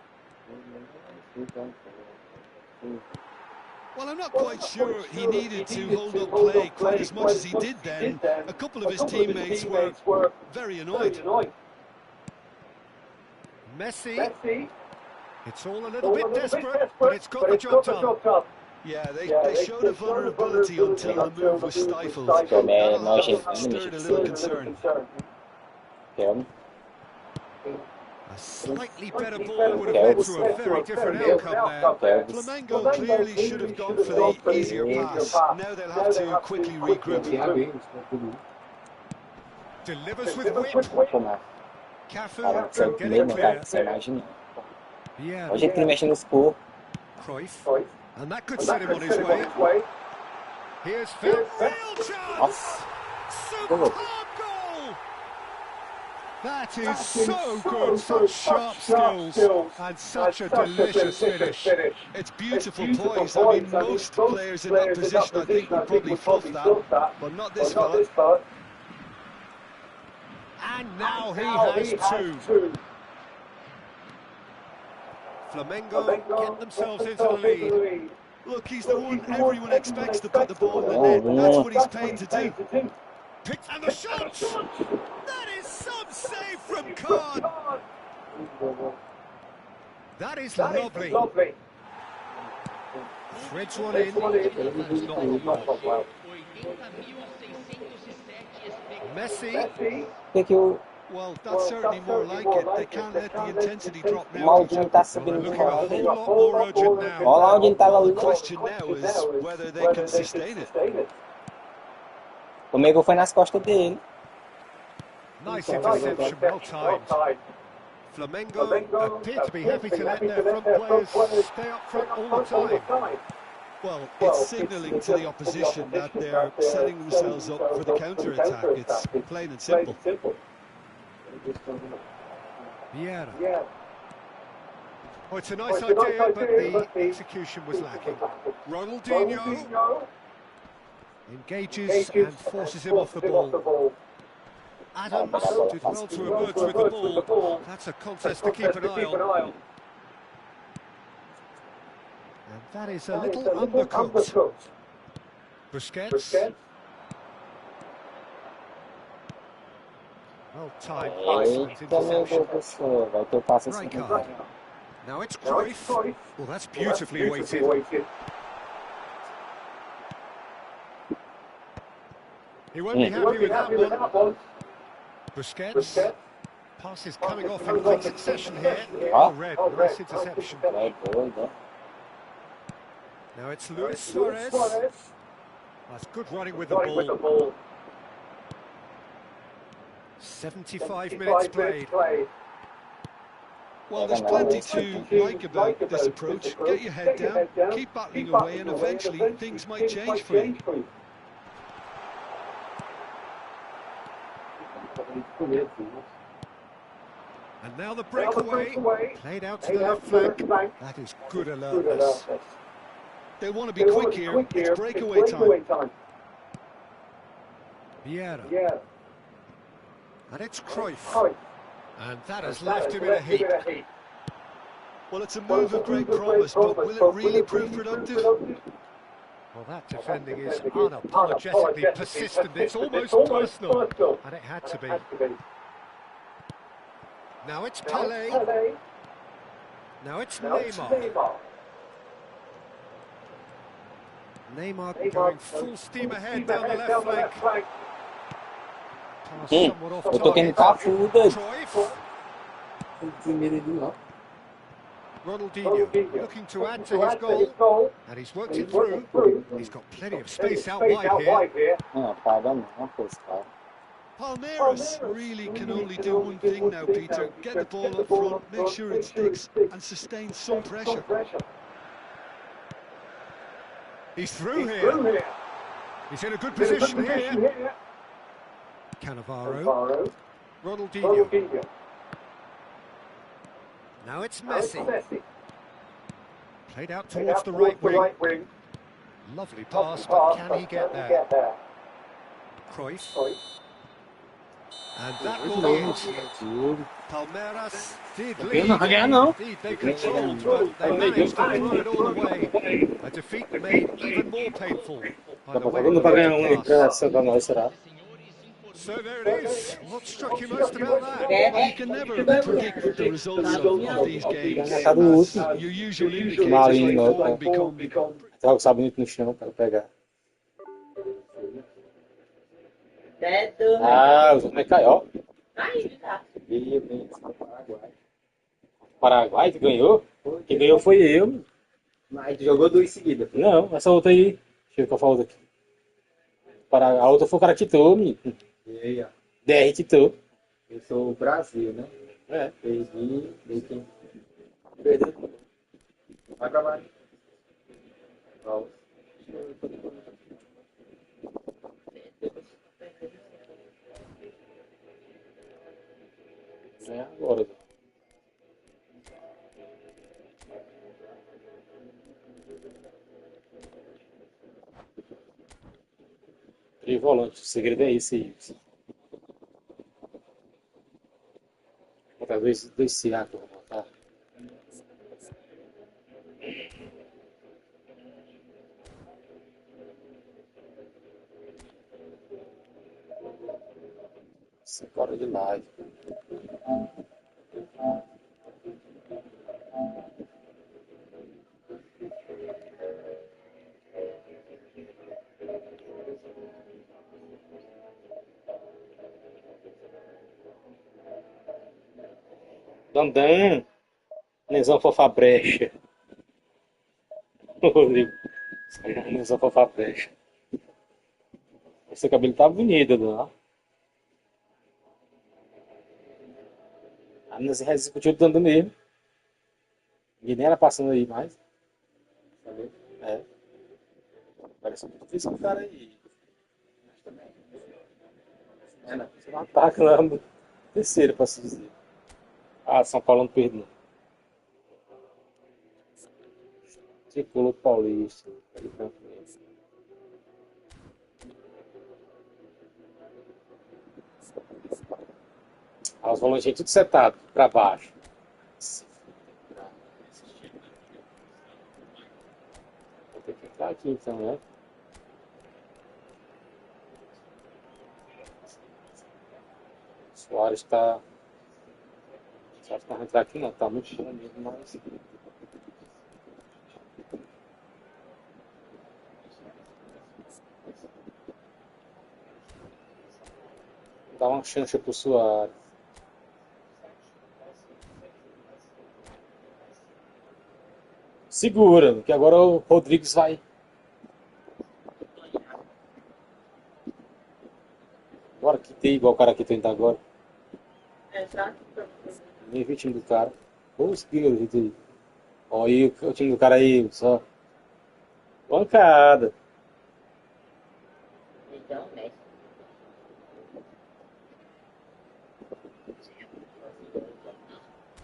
Well, I'm not quite sure he needed to hold up play quite as much as he did then. A couple of his teammates were very annoyed. Messi. It's all a little bit desperate, but it's got the job done. Yeah, they showed a vulnerability until the move was stifled. That'll have stirred a little concern. A slightly better ball would have led to a very different outcome there. Flamengo clearly should have gone for the easier pass. Now they'll have to quickly regroup. Delivers with whip. Cafu can get it clear. Yeah. Hoje ele mexe nos corpos. Cruyff. And that could set him on his way. Here's Phil. Real chance! Superb goal! That is so good, such sharp skills, and such a delicious finish. It's beautiful poise. I mean, most players in that position, I think, would probably fluff that, but not this fella. And now he has two. Flamengo get themselves into the lead. Look, he's the one everyone expects to put the ball in the net. That's what he's paid to do. Picked and the shot! That is some save from Khan. That is lovely. Threads one in. Messi. Well, that's certainly more like it. They can't let the intensity drop now. Maldinho tá subindo no canal. Olha lá onde ele tá lá. The question now is whether they can sustain it. O Mego foi nas costas dele. Nice interception, well timed. Flamengo appear to be happy to let their front players stay up front all the time. Well, it's signalling to the opposition that they're setting themselves up for the counter-attack. It's plain and simple. Vieira. Oh, it's a nice idea, but the execution was lacking. Ronaldinho engages and forces him off the ball. Adams did well to emerge with the ball. That's a contest to keep an eye on. And that is a little undercooked. Busquets. Well timed, excellent interception. Right card. Now it's Cruyff. Well, that's beautifully weighted. He won't be happy with that one. Busquets. Pass is coming off in quick succession here. Oh, red. Nice interception. Now it's Luis Suarez. That's good running with the ball. 75 minutes played. Well, there's plenty to like about this approach. Get your head down, keep battling away, and eventually things might change for you. And now the breakaway, played out to the left flank. That is good alertness. They want to be quick here. It's breakaway time. Vieira. And it's Cruyff. And that has left him in a heap. Well, it's a move of great promise, but will it really prove productive? Well, that defending is unapologetically persistent. It's almost personal. And it had to be. Now it's Pelé. Now it's Neymar. Neymar going full steam ahead down the left flank. Somewhat off target. Cruyff. Ronaldinho looking to add to his goal, and he's worked it through. He's got plenty of space out wide here. Palmeiras really can only do one thing now, Peter. Get the ball up front, make sure it sticks, and sustain some pressure. He's through here. He's in a good position here. Cannavaro. Ronaldinho. Now it's Messi. Played out towards the right wing. Lovely pass, but can he get there? Cruyff. And that will be it. Palmeiras did lead. Indeed, they controlled, but they managed to throw it all away. A defeat made even more painful by the way they pass. So there it is. What struck you most about that? Well, you can never predict the results of these games. As your usual indicators like form become... Joga o sabonete no chão para pegar. Ah, como é que caiu? Paraguai que ganhou? Quem ganhou foi eu. Mas jogou duas seguidas. Não, essa outra aí. Deixa eu ver qual foi a outra aqui. A outra foi o cara que quitou, menino. E aí, ó. DR quitou. Eu sou o Brasil, né? É. Perdi, dei quem. Perdeu. Vai pra baixo. Volta. É agora. Trivolante, o segredo é esse aí. Vou botar dois CA que eu vou botar. Cinco horas de live. Dandan, Nezão fofa brecha. Rodrigo, Nezão fofa brecha. Esse cabelo tá bonito, não? A menina se discutiu o Dandan mesmo. E nem era passando aí mais. É. Parece muito difícil o cara aí. Você não ataca lá no terceiro, pra se dizer. Ah, São Paulo não perdeu. Tricolor paulista. Os volantes tudo setado para baixo. Vou ter que entrar aqui então, né? O Soares tá. O Soares não vai entrar aqui não, tá muito cheio mesmo, mas. Dá uma chance pro Soares. Segura, que agora o Rodrigues vai. Bora que tem igual o cara que tenta agora. Nem vi o time do cara. Olha os quilos do time. Olha o time do cara aí, só. Pancada. Então, messi.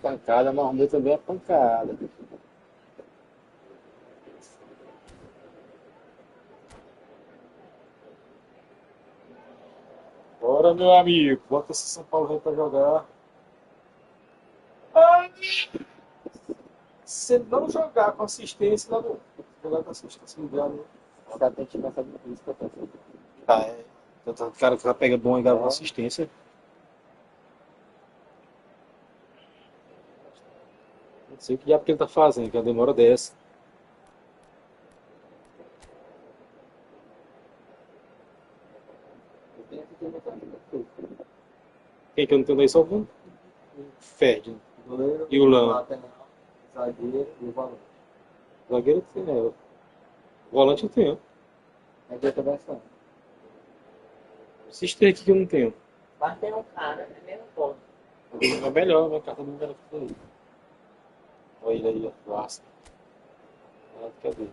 Pancada, mas o meu também é pancada. Bora, meu amigo. Bota esse São Paulo aí pra jogar. Ai! Se não jogar com assistência, não. Jogar com assistência, ligado. O cara tem que começar de busca. Ah, é. Tanto o cara que já pega bom e dá uma assistência. Não sei o que diabo que ele tá fazendo, que a demora dessa. Quem que eu não tenho daí só o Ferd. E o Lã. Zagueiro e o volante. Zagueiro tem, né? O volante eu tenho. Zagueiro também são. Esses três aqui que eu não tenho. Mas tem um cara, é mesmo bom. É melhor, minha carta não melhor que isso aí. Olha ele aí, ó. Nossa. Cadê?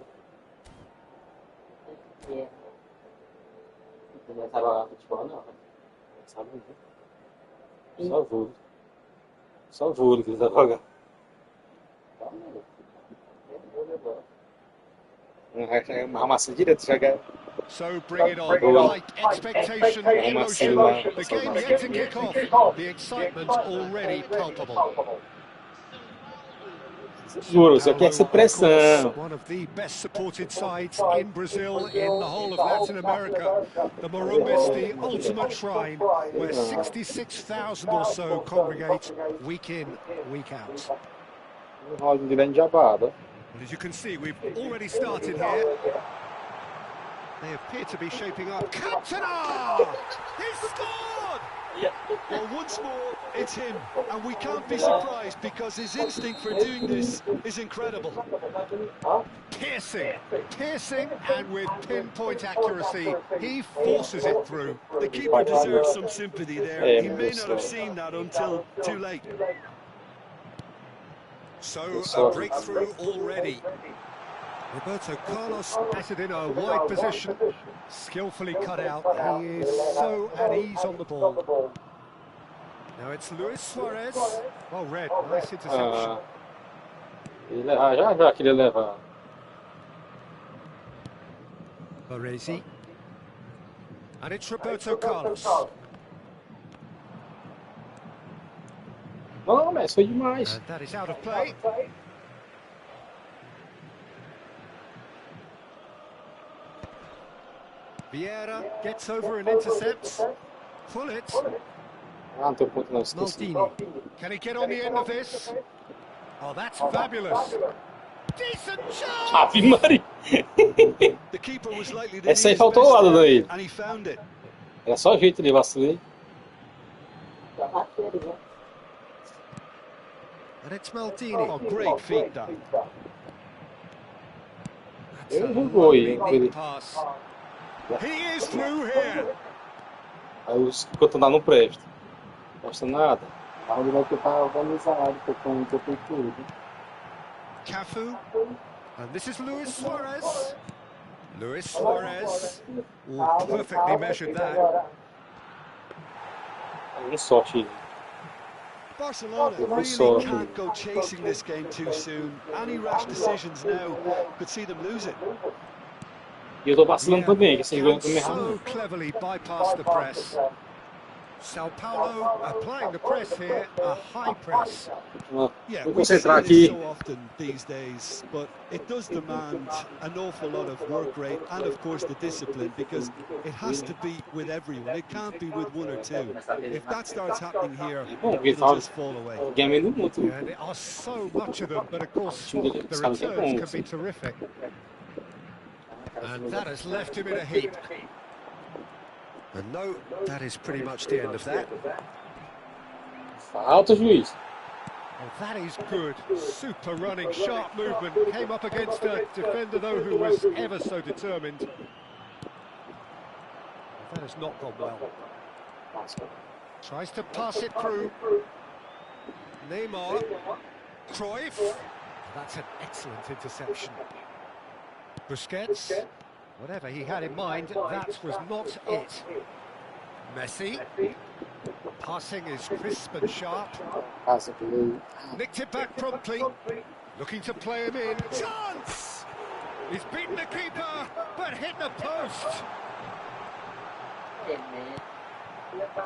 Você não sabe jogar futebol, não? Sabe não. Só vôlei. Só vôlei que ele tá jogando. Uma massa direto jogar. So bring it on. Light expectation in motion. The game yet to kick off. The excitement already palpable. Juro, isso aqui é essa pressão. One of the best supported sides in Brazil, in the whole of Latin America. The Morumbis, the ultimate shrine, where 66,000 or so congregate week in, week out. Um grande jabada. And as you can see, we've already started here. They appear to be shaping up. Cantona! He's scored! Well, once more, it's him, and we can't be surprised because his instinct for doing this is incredible. Piercing, and with pinpoint accuracy, he forces it through. The keeper deserves some sympathy there. He may not have seen that until too late. So, a breakthrough already. Roberto Carlos batted in a wide position, skillfully cut out. He is so at ease on the ball. Now it's Luis Suarez. Well read, nice interception. Já queria levar. Baresi. And it's Roberto Carlos. Não, mas foi demais. And that is out of play. Vieira gets over and intercepts. Pull it. Ah, não tem ponto não, esqueci. Maldini. Can he get on the end of this? Oh, that's fabulous. Decent chance. Ave Maria. The keeper was likely to Essa aí faltou o lado daí. and he found it. Era só o jeito de vacilei. And it's Maldini. Oh, great feet, that. Ele jogou aí. Big pass. He is through here. Aí os cotonados não prestam. Não presta nada. A onde vai ficar organizado, com tudo. Cafu. And this is Luis Suarez. Luis Suarez. Oh, perfectly measured that. Sorte. Barcelona really can't go chasing this game too soon. Any rash decisions now could see them lose it. E eu tô vacilando também, que esse jogo também So cleverly bypass the press. Sao Paulo applying the press here, a high press. Yeah, Vou we see concentrar this aqui. so often these days, but it does demand an awful lot of work rate and, of course, the discipline, because it has to be with everyone. It can't be with one or two. If that starts happening here, it'll just fall away. Game é muito. Yeah, there are so much of them, but of course time dele, the os caras que é returns bom, can be assim. terrific. And that has left him in a heap. And no, that is pretty much the end of that. Falta, juiz. Oh, that is good. Super running, sharp movement. Came up against a defender, though, who was ever so determined. That has not gone well. Tries to pass it through. Neymar. Cruyff. That's an excellent interception. Busquets. Whatever he had in mind, that was not it. Messi. Passing is crisp and sharp. Passa pelo. Nicked it back promptly. Looking to play him in. Chance! He's beaten the keeper, but hit the post.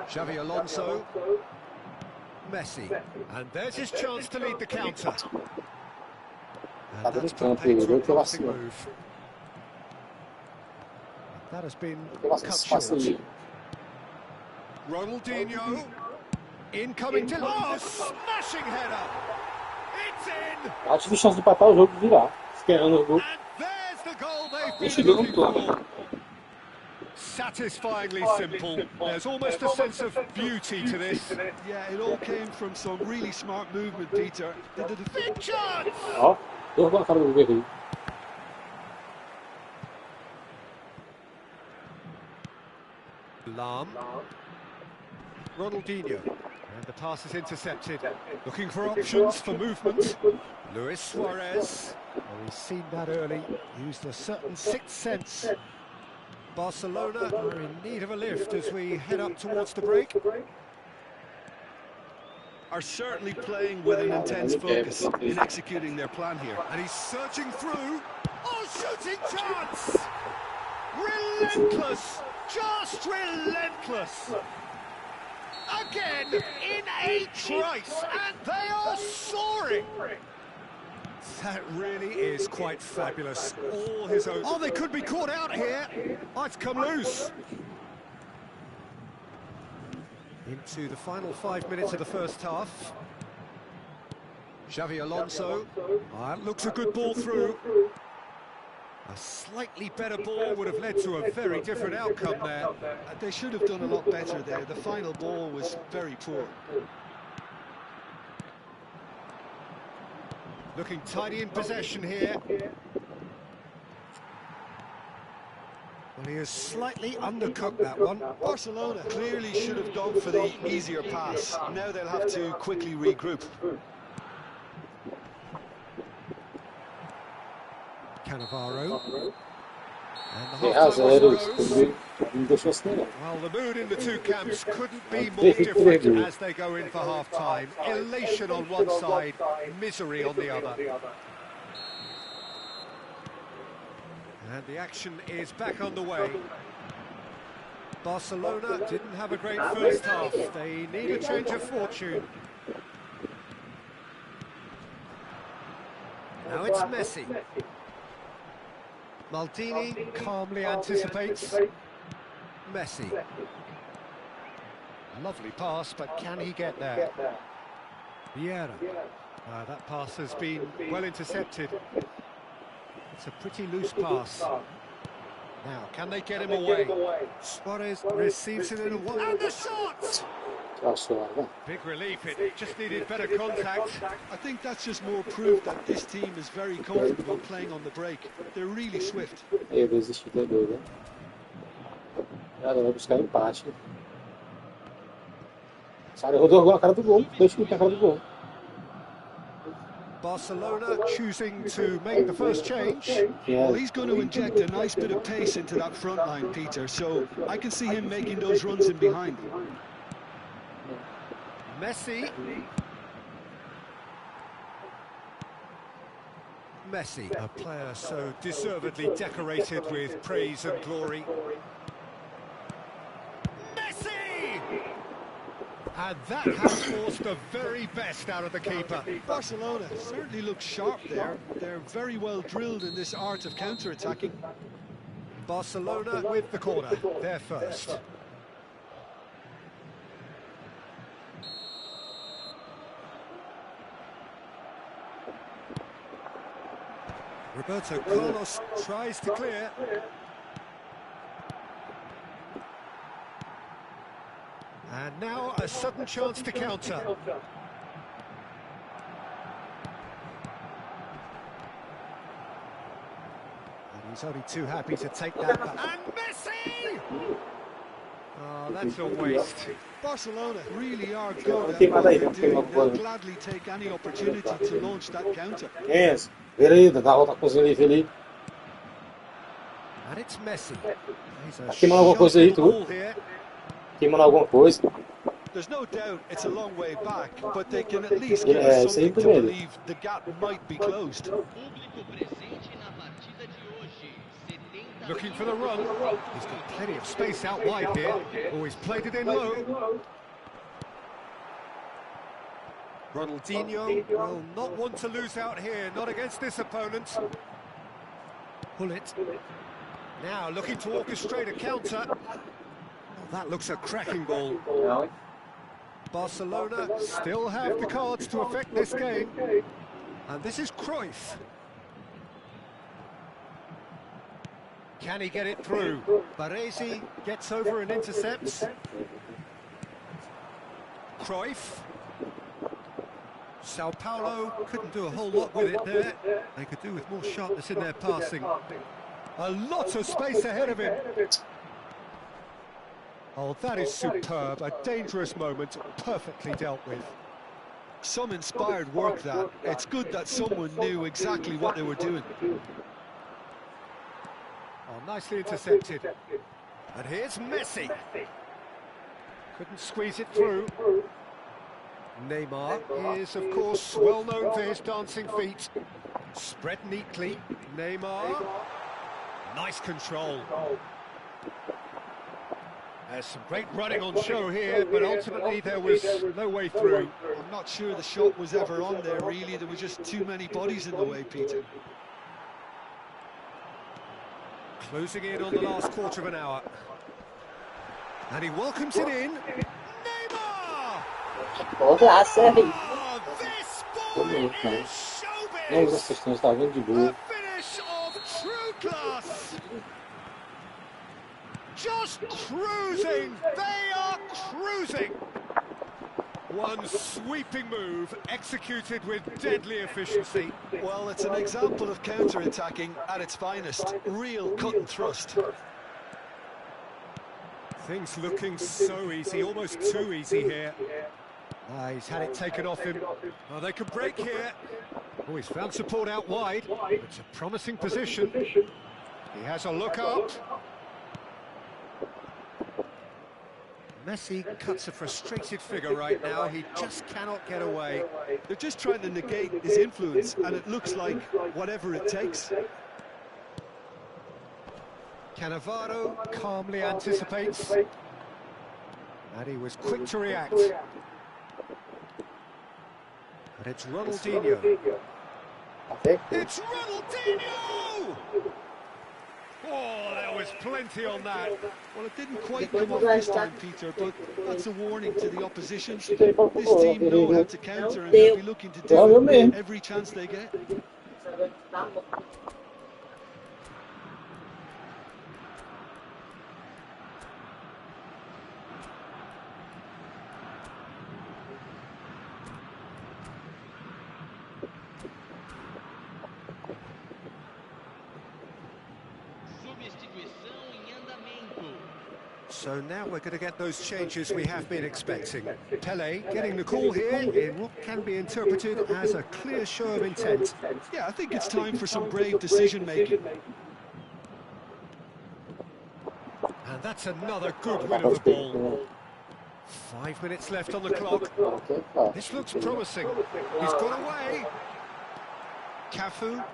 Xavi Alonso. Messi. And there's his chance to lead the counter. And that's put paid to a promising move. That has been cut short. Ronaldinho. Incoming to... Oh, smashing header! It's in! Ela tive chance de empatar o jogo e virar. Esperando o gol. And there's the goal they've E been chegou no looking gol. for. Satisfyingly simple. There's almost a sense of beauty to this. Yeah, it all came from some really smart movement, Peter. Big chance! Ó, deu na cara do Guerreiro. Lam. Ronaldinho. And the pass is intercepted. Looking for options for movement. Luis Suarez. Oh, he's seen that early. Used a certain sixth sense. Barcelona are in need of a lift as we head up towards the break. Are certainly playing with an intense focus in executing their plan here. And he's searching through. Oh, shooting chance! Relentless! Just relentless! Again, in a trice, and they are soaring! That really is quite fabulous. All his own... Oh, they could be caught out here! Oh, it's come loose! Into the final 5 minutes of the first half. Xavi Alonso. Oh, it looks a good ball through. A slightly better ball would have led to a very different outcome there. They should have done a lot better there. The final ball was very poor. Looking tidy in possession here. Well, he has slightly undercooked that one. Barcelona clearly should have gone for the easier pass. Now they'll have to quickly regroup. Cannavaro. And the E half-time zero, whistle goes. não deixou acelerar. Well, the mood in the two camps couldn't be more different as they go in for half-time. Elation on one side, misery on the other. And the action is back underway. Barcelona didn't have a great first half. They need a change of fortune. Now it's Messi. Maldini calmly anticipates. Messi. Lovely pass, but can he get there? Vieira. That pass has been well intercepted. It's a pretty loose pass. Now, can they get him away? Suarez receives it in a one. And the shot! Big relief, it just needed better contact. I think that's just more proof that this team is very comfortable playing on the break. They're really swift. Eu vou desistir da doida. Ela vai buscar empate. Sara rodou a cara do gol. Dois chutes na cara do gol. Barcelona choosing to make the first change. Well, he's going to inject a nice bit of pace into that front line, Peter, so I can see him making those runs in behind. Messi. Messi, a player so deservedly decorated with praise and glory. Messi! And that has forced the very best out of the keeper. Barcelona certainly look sharp there. They're very well drilled in this art of counter-attacking. Barcelona with the corner, they're first. Roberto Carlos tries to clear. And now a sudden chance to counter. And he's only too happy to take that back. And Messi! Oh, that's a waste. Barcelona really are good at what they're doing. They'll gladly take any opportunity to launch that counter. Yes. Vira aí, dá outra coisa ali, Felipe. And it's Messi. Tá queimando alguma coisa aí, tu? Queimando alguma coisa. There's no doubt it's a long way back, but they can at least give us something to believe the gap might be closed. Looking for the run. He's got plenty of space out wide here. Oh, he's played it in low. Ronaldinho will not want to lose out here, not against this opponent. Pull it. Now looking to orchestrate a counter. Oh, that looks a cracking ball. Barcelona still have the cards to affect this game. And this is Cruyff. Can he get it through? Baresi gets over and intercepts. Cruyff. Sao Paulo couldn't do a whole lot with it there. They could do with more sharpness in their passing. A lot of space ahead of him. Oh, that is superb. A dangerous moment, perfectly dealt with. Some inspired work, that. It's good that someone knew exactly what they were doing. Oh, nicely intercepted. And here's Messi. Couldn't squeeze it through. Neymar is, of course, well known for his dancing feet. Spread neatly. Neymar. Nice control. There's some great running on show here, but ultimately there was no way through. I'm not sure the shot was ever on there, really. There were just too many bodies in the way, Peter. Closing in on the last quarter of an hour. And he welcomes it in. Neymar! Oh, this boy is showbiz! A finish of true class! Just cruising! They are cruising! One sweeping move executed with deadly efficiency. Well, it's an example of counter-attacking at its finest. Real cut and thrust. Things looking so easy, almost too easy here. He's had it taken off him. Oh, they could break here. Oh, he's found support out wide. It's a promising position. He has a look up. Messi cuts a frustrated figure right now. He just cannot get away. They're just trying to negate his influence, and it looks like whatever it takes. Cannavaro calmly anticipates. And he was quick to react. And it's Ronaldinho. It's Ronaldinho! Oh, there was plenty on that. Well, it didn't quite come off this time, Peter, but that's a warning to the opposition. This team know how to counter, and they'll be looking to do it every chance they get. So now we're going to get those changes we have been expecting. Pele getting the call here in what can be interpreted as a clear show of intent. Yeah, I think it's time for some brave decision-making. And that's another good win of the ball. 5 minutes left on the clock. This looks promising. He's got away. Cafu.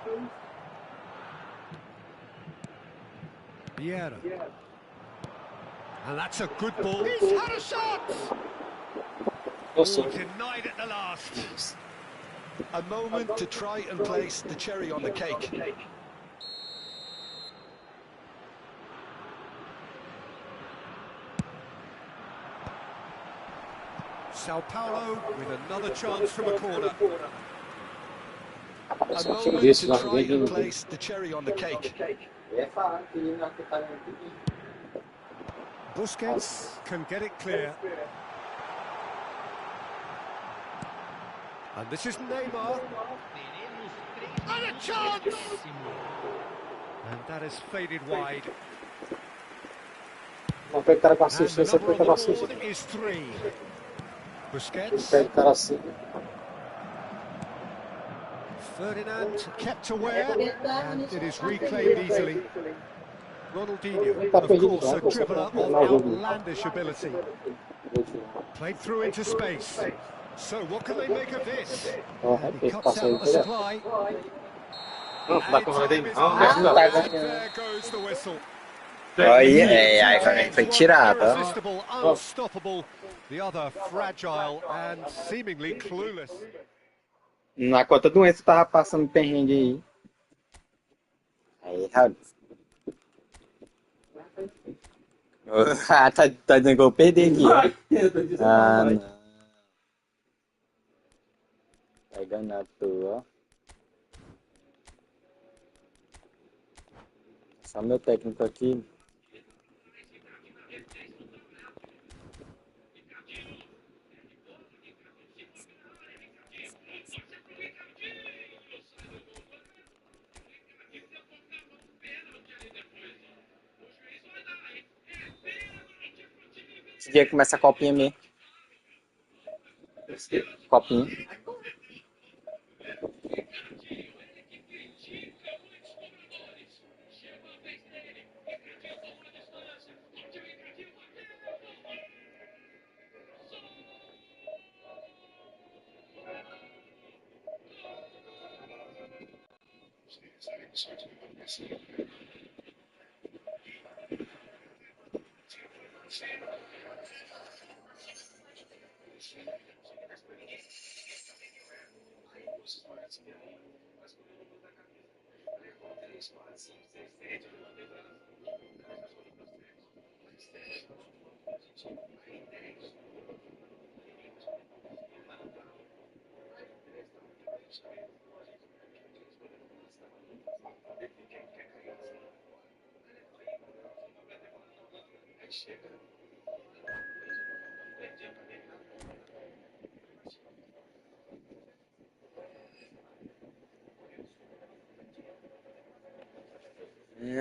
Vieira. And that's a good ball. He's had a shot! Oh, denied at the last. A moment to try and place the cherry on the cake. Sao Paulo with another chance from a corner. A moment to try and place the cherry on the cake. Busquets can get it clear. And this is Neymar. And a chance! And that has faded wide. And the number on the board is 3. Busquets. Ferdinand kept aware, and it is reclaimed easily. Ronaldinho, of course, a dribbler of outlandish ability. Played through into space. So what can they make of this? He cuts out the supply. There goes the whistle. Foi tirada. Irresistible, unstoppable. The other fragile and seemingly clueless. Na conta do Enzo tava passando perrengue aí. Raul. Ah, tá dizendo que eu perdi aqui. Ah, não. Vai ganhar tu, ó. Só meu técnico aqui. Esse dia começa a copinha mesmo. Copinha.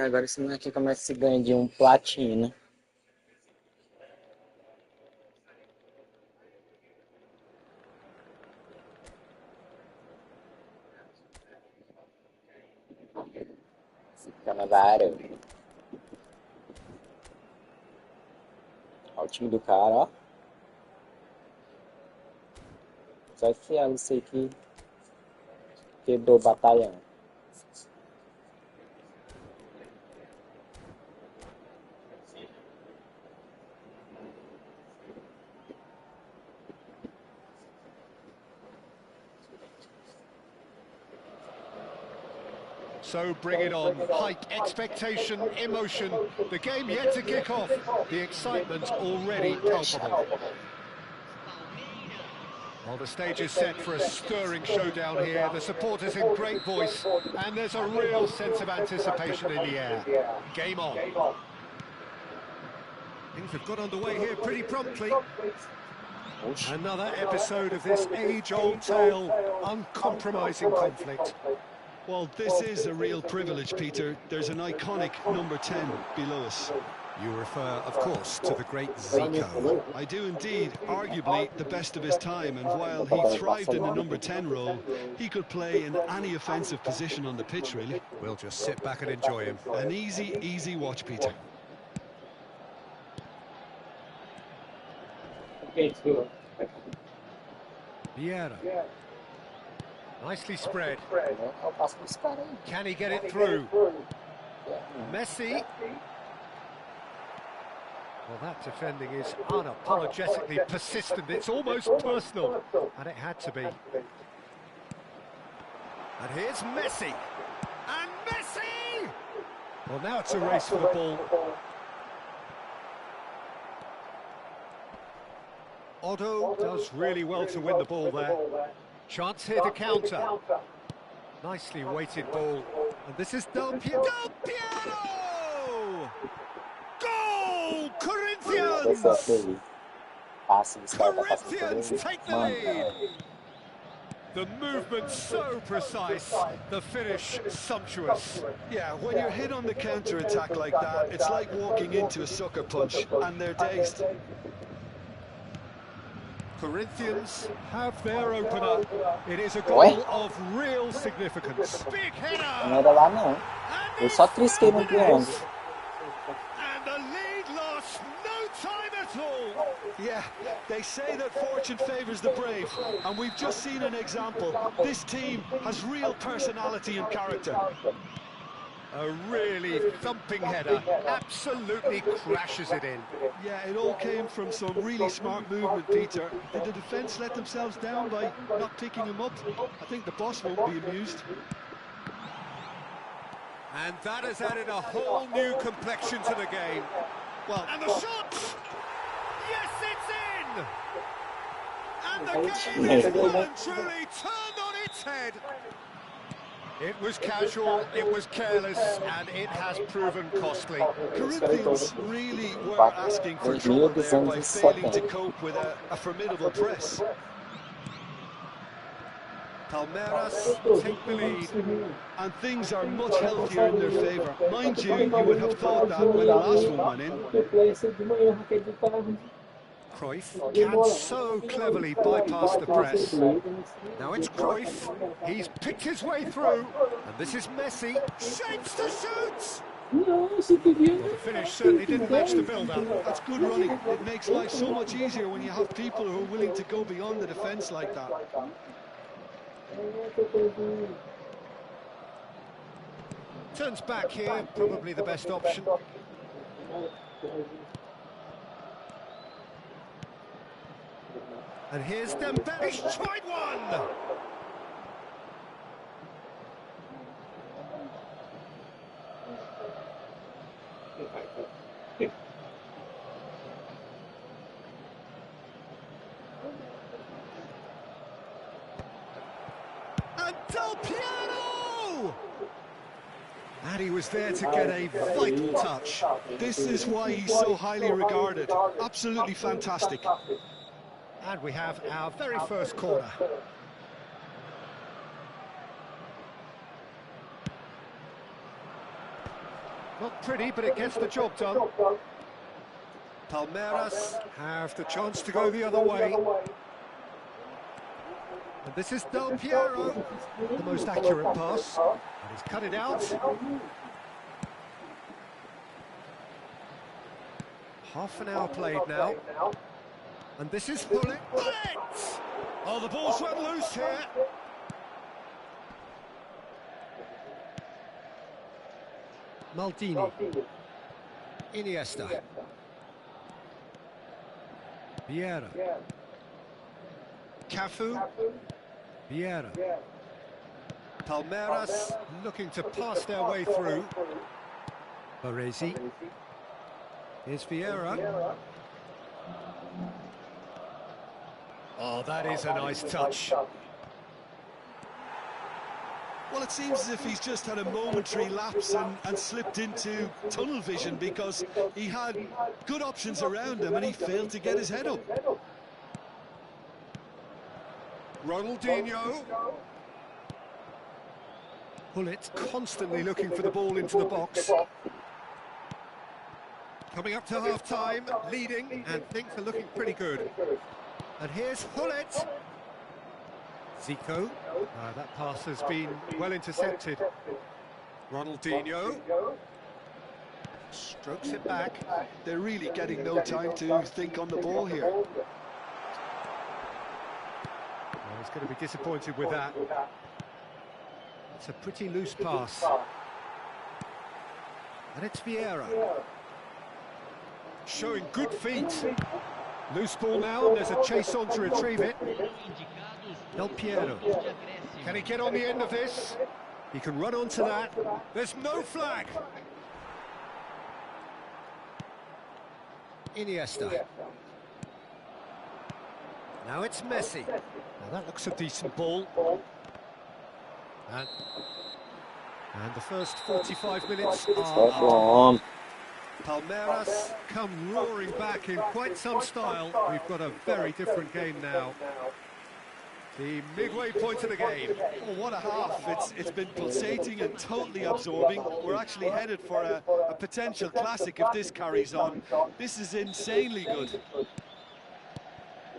Agora esse aqui começa a se ganhar de um platina. Fica na área. Olha o time do cara, ó. Só esse isso aqui quebrou o batalhão. So bring it on. Hype, expectation, emotion. The game yet to kick off. The excitement already palpable. Well, the stage is set for a stirring showdown here. The supporters in great voice, and there's a real sense of anticipation in the air. Game on. Things have got underway here pretty promptly. Another episode of this age-old tale, uncompromising conflict. Well, this is a real privilege, Peter. There's an iconic number 10 below us. You refer, of course, to the great Zico. I do indeed, arguably the best of his time, and while he thrived in the number 10 role, he could play in any offensive position on the pitch, really. We'll just sit back and enjoy him. An easy watch, Peter. Vieira. Nicely spread. Can he get it through? Messi. Well, that defending is unapologetically persistent. It's almost personal, and it had to be. And here's Messi. And Messi! Well, now it's a race for the ball. Otto does really well to win the ball there. Chance here to counter. Nicely weighted ball. And this is Del Piero! Del Piero! Goal! Corinthians! Corinthians take the lead! The movement so precise, the finish sumptuous. Yeah, when you're hit on the counter-attack like that, it's like walking into a sucker punch, and they're dazed. Corinthians have their opener. It is a goal of real significance. Big header! Não era lá, não. Eu só trisquei no triângulo. And the lead lost no time at all. Yeah, they say that fortune favours the brave, and we've just seen an example. This team has real personality and character. A really thumping header, absolutely crashes it in. Yeah, it all came from some really smart movement, Peter. Did the defence let themselves down by not picking him up? I think the boss won't be amused. And that has added a whole new complexion to the game. Well, and the shot! Yes, it's in! And the game is well and truly turned on its head. It was casual, it was careless, and it has proven costly. Corinthians really weren't asking for trouble there by failing to cope with a formidable press. Palmeiras take the lead. And things are much healthier in their favour. Mind you, you would have thought that when the last one went in. Cruyff can so cleverly bypass the press. Now it's Cruyff. He's picked his way through. And this is Messi. Shapes to shoot! Well, the finish certainly didn't match the build-up. That's good running. It makes life so much easier when you have people who are willing to go beyond the defence like that. Turns back here, probably the best option. And here's Dembele. He's tried one! And Del Piero! And he was there to get a vital touch. This is why he's so highly regarded. Absolutely fantastic. And we have our very first corner. Not pretty, but it gets the job done. Palmeiras have the chance to go the other way. And this is Del Piero, the most accurate pass. And he's cut it out. Half an hour played now. And this is Hullet. Hullet! Oh, the ball's run loose here. Maldini. Iniesta. Vieira. Cafu. Vieira. Palmeiras looking to pass their way through. Baresi. Here's Vieira. Oh, that is a nice touch. Well, it seems as if he's just had a momentary lapse and slipped into tunnel vision, because he had good options around him and he failed to get his head up. Ronaldinho. Hullet constantly looking for the ball into the box. Coming up to half-time, leading, and things are looking pretty good. And here's Hullet. Zico. That pass has been well intercepted. Ronaldinho. Strokes it back. They're really getting no time to think on the ball here. Well, he's going to be disappointed with that. It's a pretty loose pass. And it's Vieira. Showing good feet. Loose ball now, and there's a chase on to retrieve it. Del Piero. Can he get on the end of this? He can run onto that. There's no flag. Iniesta. Now it's Messi. Now that looks a decent ball. And the first 45 minutes are... Palmeiras come roaring back in quite some style. We've got a very different game now. The midway point of the game. Oh, what a half. It's been pulsating and totally absorbing. We're actually headed for a potential classic if this carries on. This is insanely good.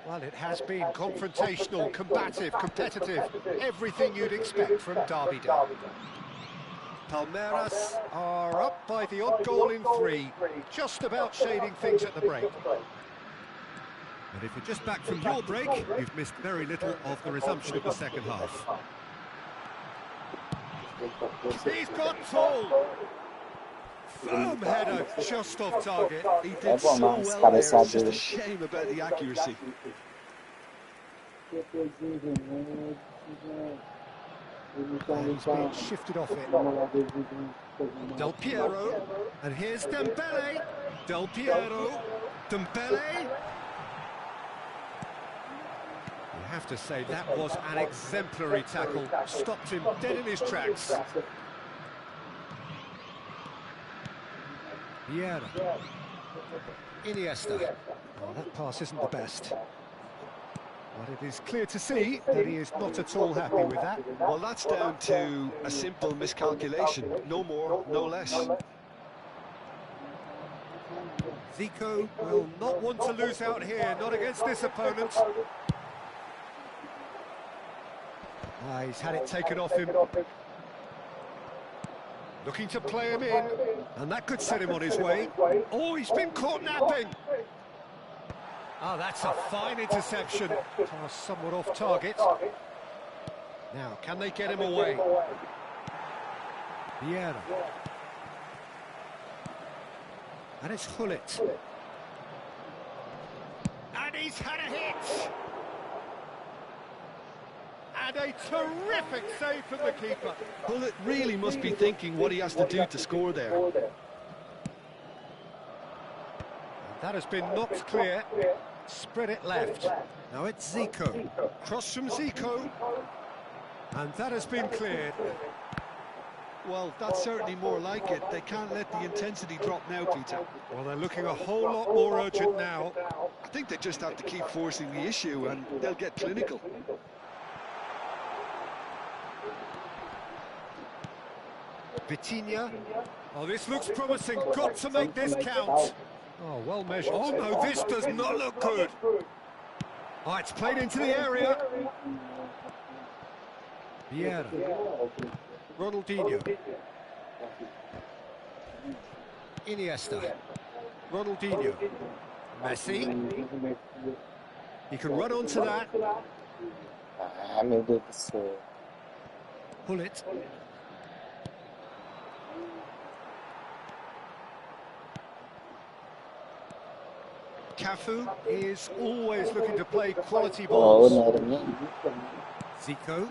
Well, it has been confrontational, combative, competitive. Everything you'd expect from Derby Day. Palmeiras are up by the odd goal in 3, just about shading things at the break. And if you're just back from your break, you've missed very little of the resumption of the second half. He's got full! Firm header, just off target. He did so well there, it's just a shame about the accuracy. And he's being shifted off it. Del Piero, and here's Dembele. Del Piero, Dembele. You have to say that was an exemplary tackle. Stopped him dead in his tracks. Vieira. Iniesta. Oh, that pass isn't the best. But it is clear to see that he is not at all happy with that. Well, that's down to a simple miscalculation. No more, no less. Zico will not want to lose out here, not against this opponent. Ah, he's had it taken off him. Looking to play him in, and that could set him on his way. Oh, he's been caught napping. Oh, that's a fine interception. Pass somewhat off target. Now, can they get him away? Vieira. And it's Hullet. And he's had a hit! And a terrific save from the keeper. Hullet really must be thinking what he has to do to score there. And that has been knocked clear. Spread it left. Now it's Zico. Cross from Zico. And that has been cleared. Well, that's certainly more like it. They can't let the intensity drop now, Peter. Well, they're looking a whole lot more urgent now. I think they just have to keep forcing the issue and they'll get clinical. Vitinha. Oh, this looks promising. Got to make this count. Oh, well measured. Oh, no, this does not look good. Oh, it's played into the area. Vieira. Ronaldinho. Iniesta. Ronaldinho. Messi. He can run onto that. Ah, meu Deus do céu. Hullet. Cafu is always looking to play quality balls. Zico.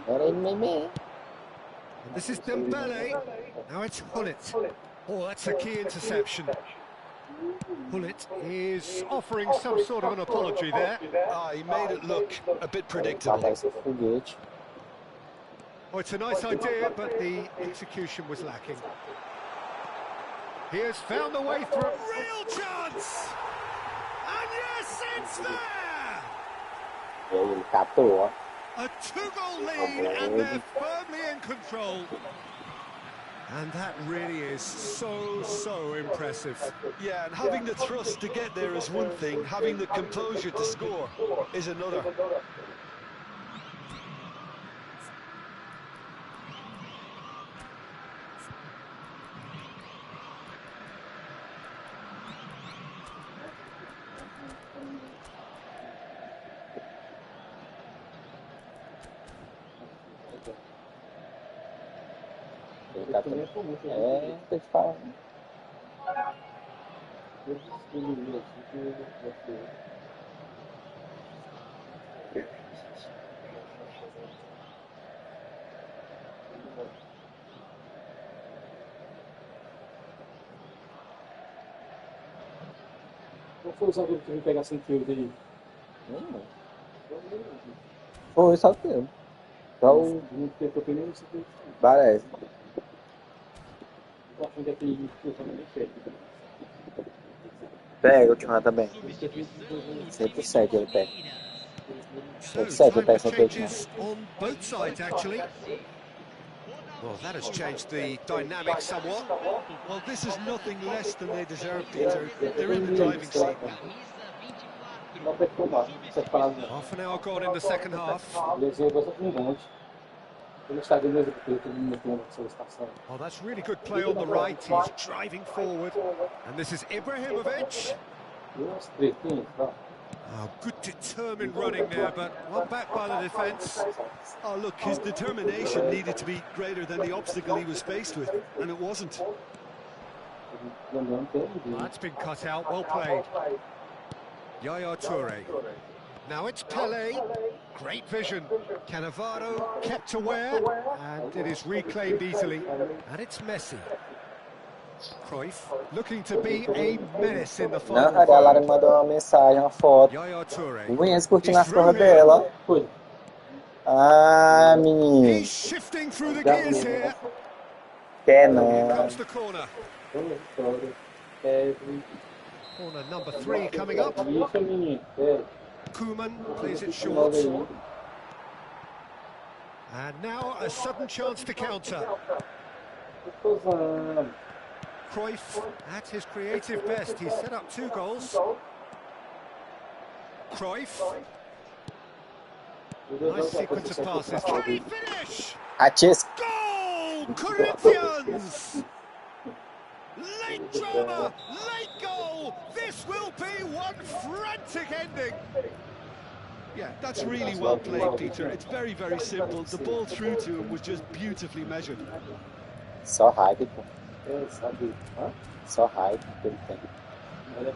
And this is Dembele. Now it's Hullet. Oh, that's a key interception. Hullet is offering some sort of an apology there. Ah, he made it look a bit predictable. Oh, it's a nice idea, but the execution was lacking. He has found the way through. Real chance! And yes, it's there! A 2-goal lead, and they're firmly in control. And that really is so impressive. Yeah, and having the thrust to get there is one thing, having the composure to score is another. É, tem que falar. Qual foi o zagueiro que veio pegar sem tiro dele? Foi só teu. Só o. Não tentou pneu, você tem que. Parece. Eu acho que aquele que eu também fez. Pega o Tchurran também. 107 ele pega. So, 107 time ele for pega 108. changes on both sides, actually. Well, that has changed the dynamic somewhat. Well, this is nothing less than they deserve, Peter. They're in the driving seat now. Não vai tomar, essa parada não. Half an hour gone in the second half. Eles iam gostar de um monte. No estádio mesmo, porque eu tenho muito uma estação. Oh, that's really good play on the right. He's driving forward. And this is Ibrahimovic. Uns 300, tá? Oh, good determined running there, but one back by the defence. Oh, look, his determination needed to be greater than the obstacle he was faced with, and it wasn't. That's been cut out, well played. Yaya Toure. Now it's Pele. Great vision. Cannavaro kept aware, and it is reclaimed easily. And it's Messi. Cruyff looking to be a menace in the final Não, a galera me third. mandou uma mensagem, uma foto. Yaya Toure. O Enzo curtindo as He's cores through here. dela, ó. Ah, menino. He's shifting through the gears here. Quer Here não. comes the corner. Corner number 3 coming up. Isso, menino. Koeman plays it short. And now a sudden chance to counter. Cruyff at his creative best. He's set up 2 goals. Cruyff. Nice sequence of passes. Can he finish? Atis. Goal! Corinthians! Late drama, late goal. This will be one frantic ending. Yeah, that's really well played, Peter. It's very, very simple. The ball through to him was just beautifully measured. Só hype, pô. Só hype que ele tem. Agora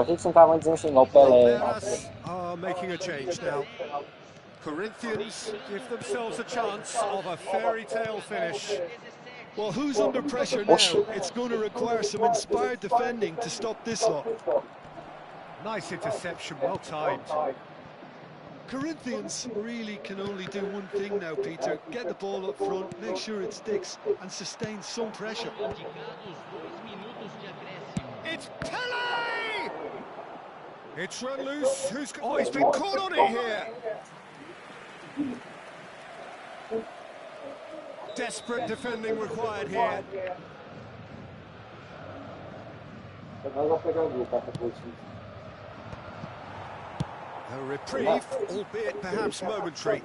que eles não estavam dizendo assim, igual o Pelé. Palmeiras are making a change now. Corinthians give themselves a chance of a fairy tale finish. Well, who's under pressure now? It's going to require some inspired defending to stop this lot. Nice interception, well timed. Corinthians really can only do one thing now, Peter. Get the ball up front, make sure it sticks, and sustain some pressure. It's Pele! It's run loose. Oh, he's been caught on it here. Desperate defending required here. A reprieve, albeit perhaps momentary.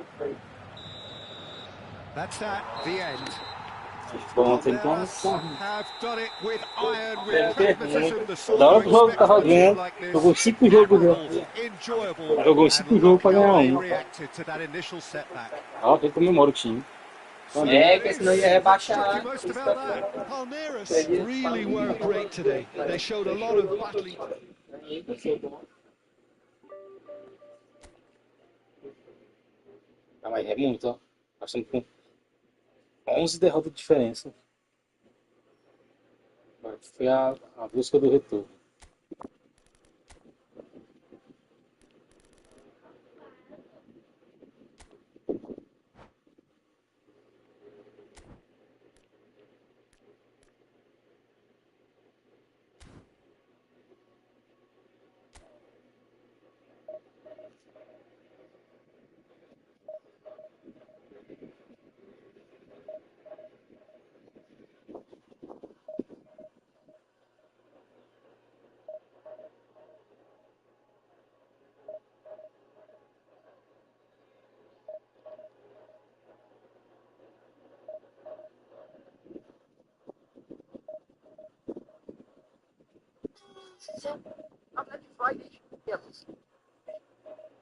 That's that, the end. Palmeiras have done it with iron, with pragmatism, the sort Da hora of que o jogo tava expected games ganhando, like this. jogou 5 jogos já. Enjoyable, Jogou 5 and jogos pra look how ganhar they um. reacted to that initial setback. Ah, ele comemora o time. É, que senão ia rebaixar. Most about that. Palmeiras really were great today. They showed a lot of battling. Ah, mas é muito, ó. Nós estamos com 11 derrotas de diferença. Foi a busca do retorno.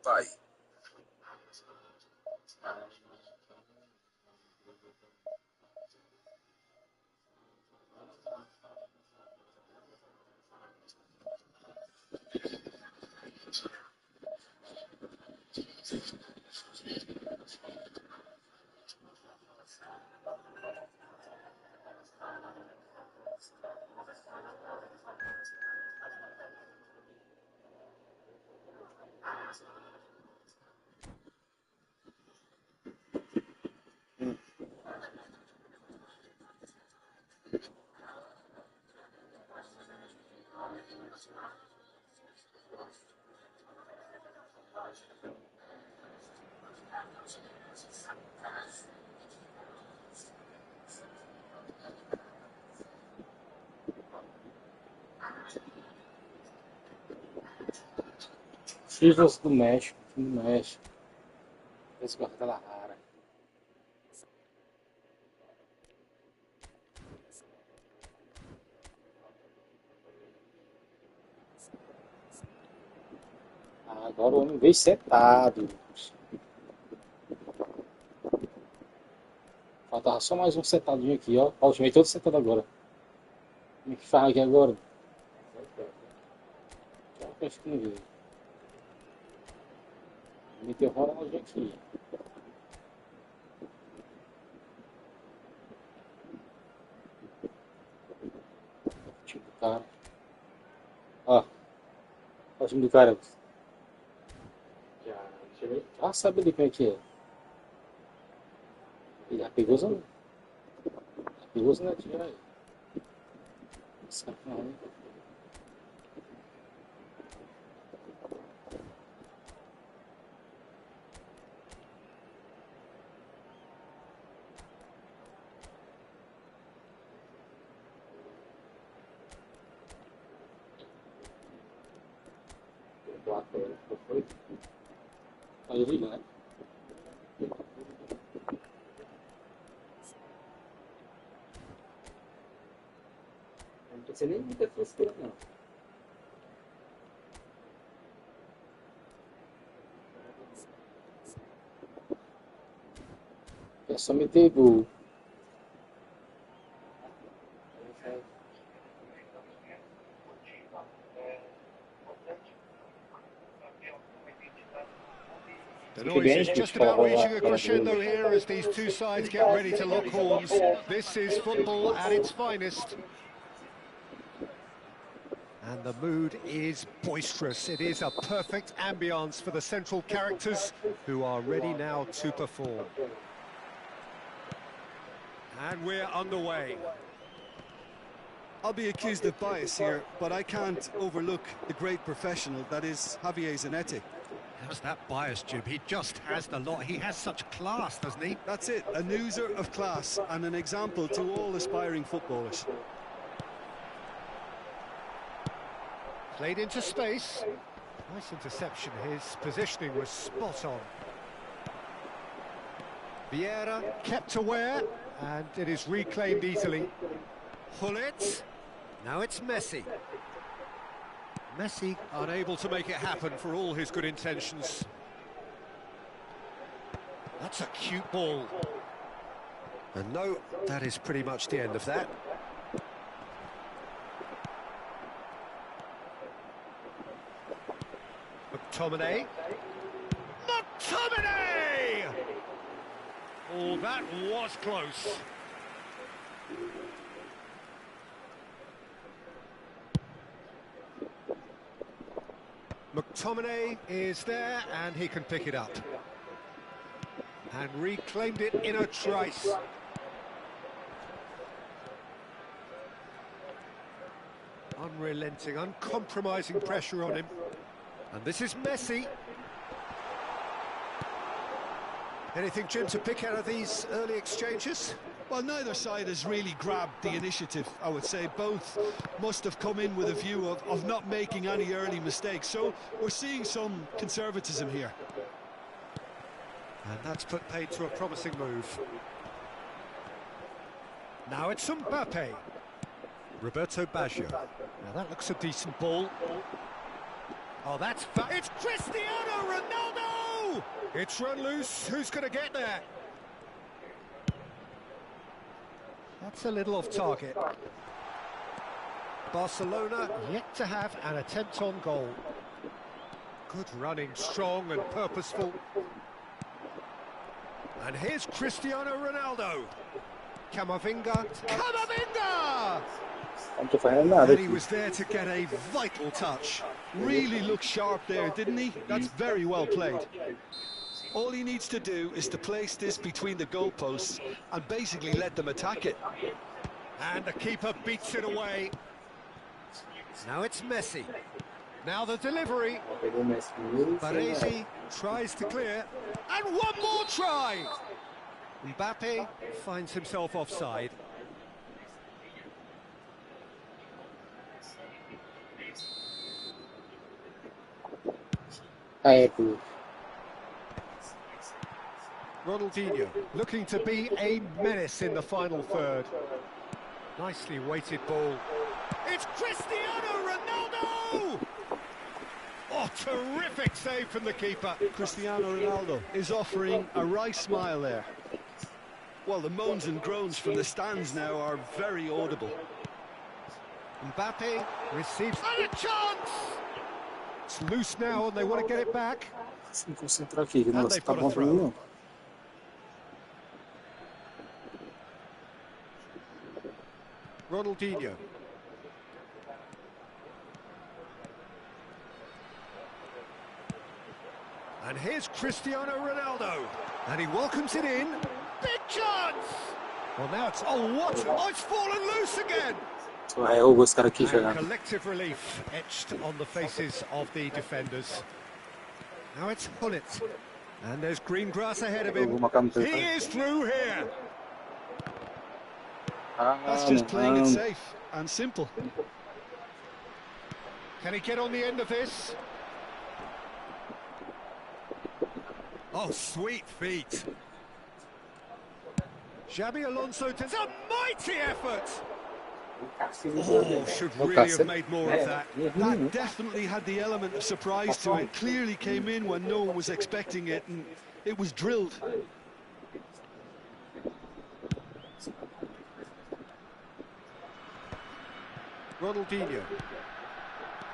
Vai. Chivas do México, time do México. Esse Guadalajara. Agora o homem veio setado. Faltava só mais um setadinho aqui, ó. Ó, o time todo setado agora. Como é que faz aqui agora? Acho que não veio. Meteu o Ronaldinho aqui. O time do cara. Ó. O time do cara. Já sabe ali como é que é. Ele já pegou os anos. Já pegou os netinhos aí. Sacanagem. Olha ali, né? Não precisa nem muita frescura, não. É só meter gol. The noise is just about reaching a crescendo here as these two sides get ready to lock horns. This is football at its finest. And the mood is boisterous. It is a perfect ambience for the central characters who are ready now to perform. And we're underway. I'll be accused of bias here, but I can't overlook the great professional that is Javier Zanetti. How's that bias, Jim? He just has the lot. He has such class, doesn't he? That's it, an oozer of class and an example to all aspiring footballers. Played into space. Nice interception. His positioning was spot on. Vieira kept aware, and it is reclaimed easily. Hullet. Now it's Messi. Messi unable to make it happen for all his good intentions. That's a cute ball. And no, that is pretty much the end of that. McTominay. McTominay! Oh, that was close. McTominay is there, and he can pick it up. And reclaimed it in a trice. Unrelenting, uncompromising pressure on him. And this is Messi. Anything, Jim, to pick out of these early exchanges? Well, neither side has really grabbed the initiative, I would say. Both must have come in with a view of not making any early mistakes. So we're seeing some conservatism here. And that's put paid to a promising move. Now it's Mbappe. Roberto Baggio. Now that looks a decent ball. Oh, it's Cristiano Ronaldo! It's run loose. Who's going to get there? That's a little off target. Barcelona yet to have an attempt on goal. Good running, strong and purposeful. And here's Cristiano Ronaldo. Camavinga. Camavinga! And he was there to get a vital touch. Really looked sharp there, didn't he? That's very well played. All he needs to do is to place this between the goalposts and basically let them attack it. And the keeper beats it away. Now it's Messi. Now the delivery. Baresi tries to clear. And one more try! Mbappe finds himself offside. Ronaldinho looking to be a menace in the final third. Nicely weighted ball. It's Cristiano Ronaldo! Oh, terrific save from the keeper. Cristiano Ronaldo is offering a wry smile there. Well, the moans and groans from the stands now are very audible. Mbappe receives and a chance! It's loose now and they want to get it back. Se concentrar aqui, que And não they've tá got a bom pra mim throw. não. Ronaldinho. And here's Cristiano Ronaldo. And he welcomes it in. Big chance! Well, now it's... Oh, what? Oh, it's fallen loose again! Eu vou esse cara aqui And jogando. collective relief etched on the faces of the defenders. Now it's Hullet. And there's green grass ahead of him. He is through here. That's just playing it safe and simple. Can he get on the end of this? Oh, sweet feet. Xabi Alonso does a mighty effort. Oh, should really have made more of that. That definitely had the element of surprise to it. Clearly came in when no one was expecting it, and it was drilled. Ronaldinho.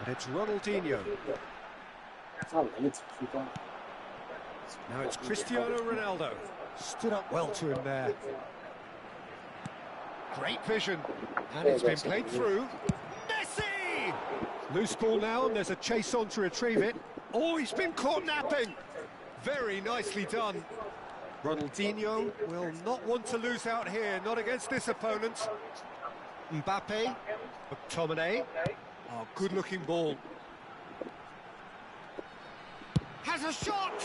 And it's Ronaldinho. Now it's Cristiano Ronaldo. Stood up well to him there. Great vision. And it's been played through. Messi! Loose ball now, and there's a chase on to retrieve it. Oh, he's been caught napping. Very nicely done. Ronaldinho will not want to lose out here, not against this opponent. Mbappe. McTominay. Oh, good-looking ball. Has a shot!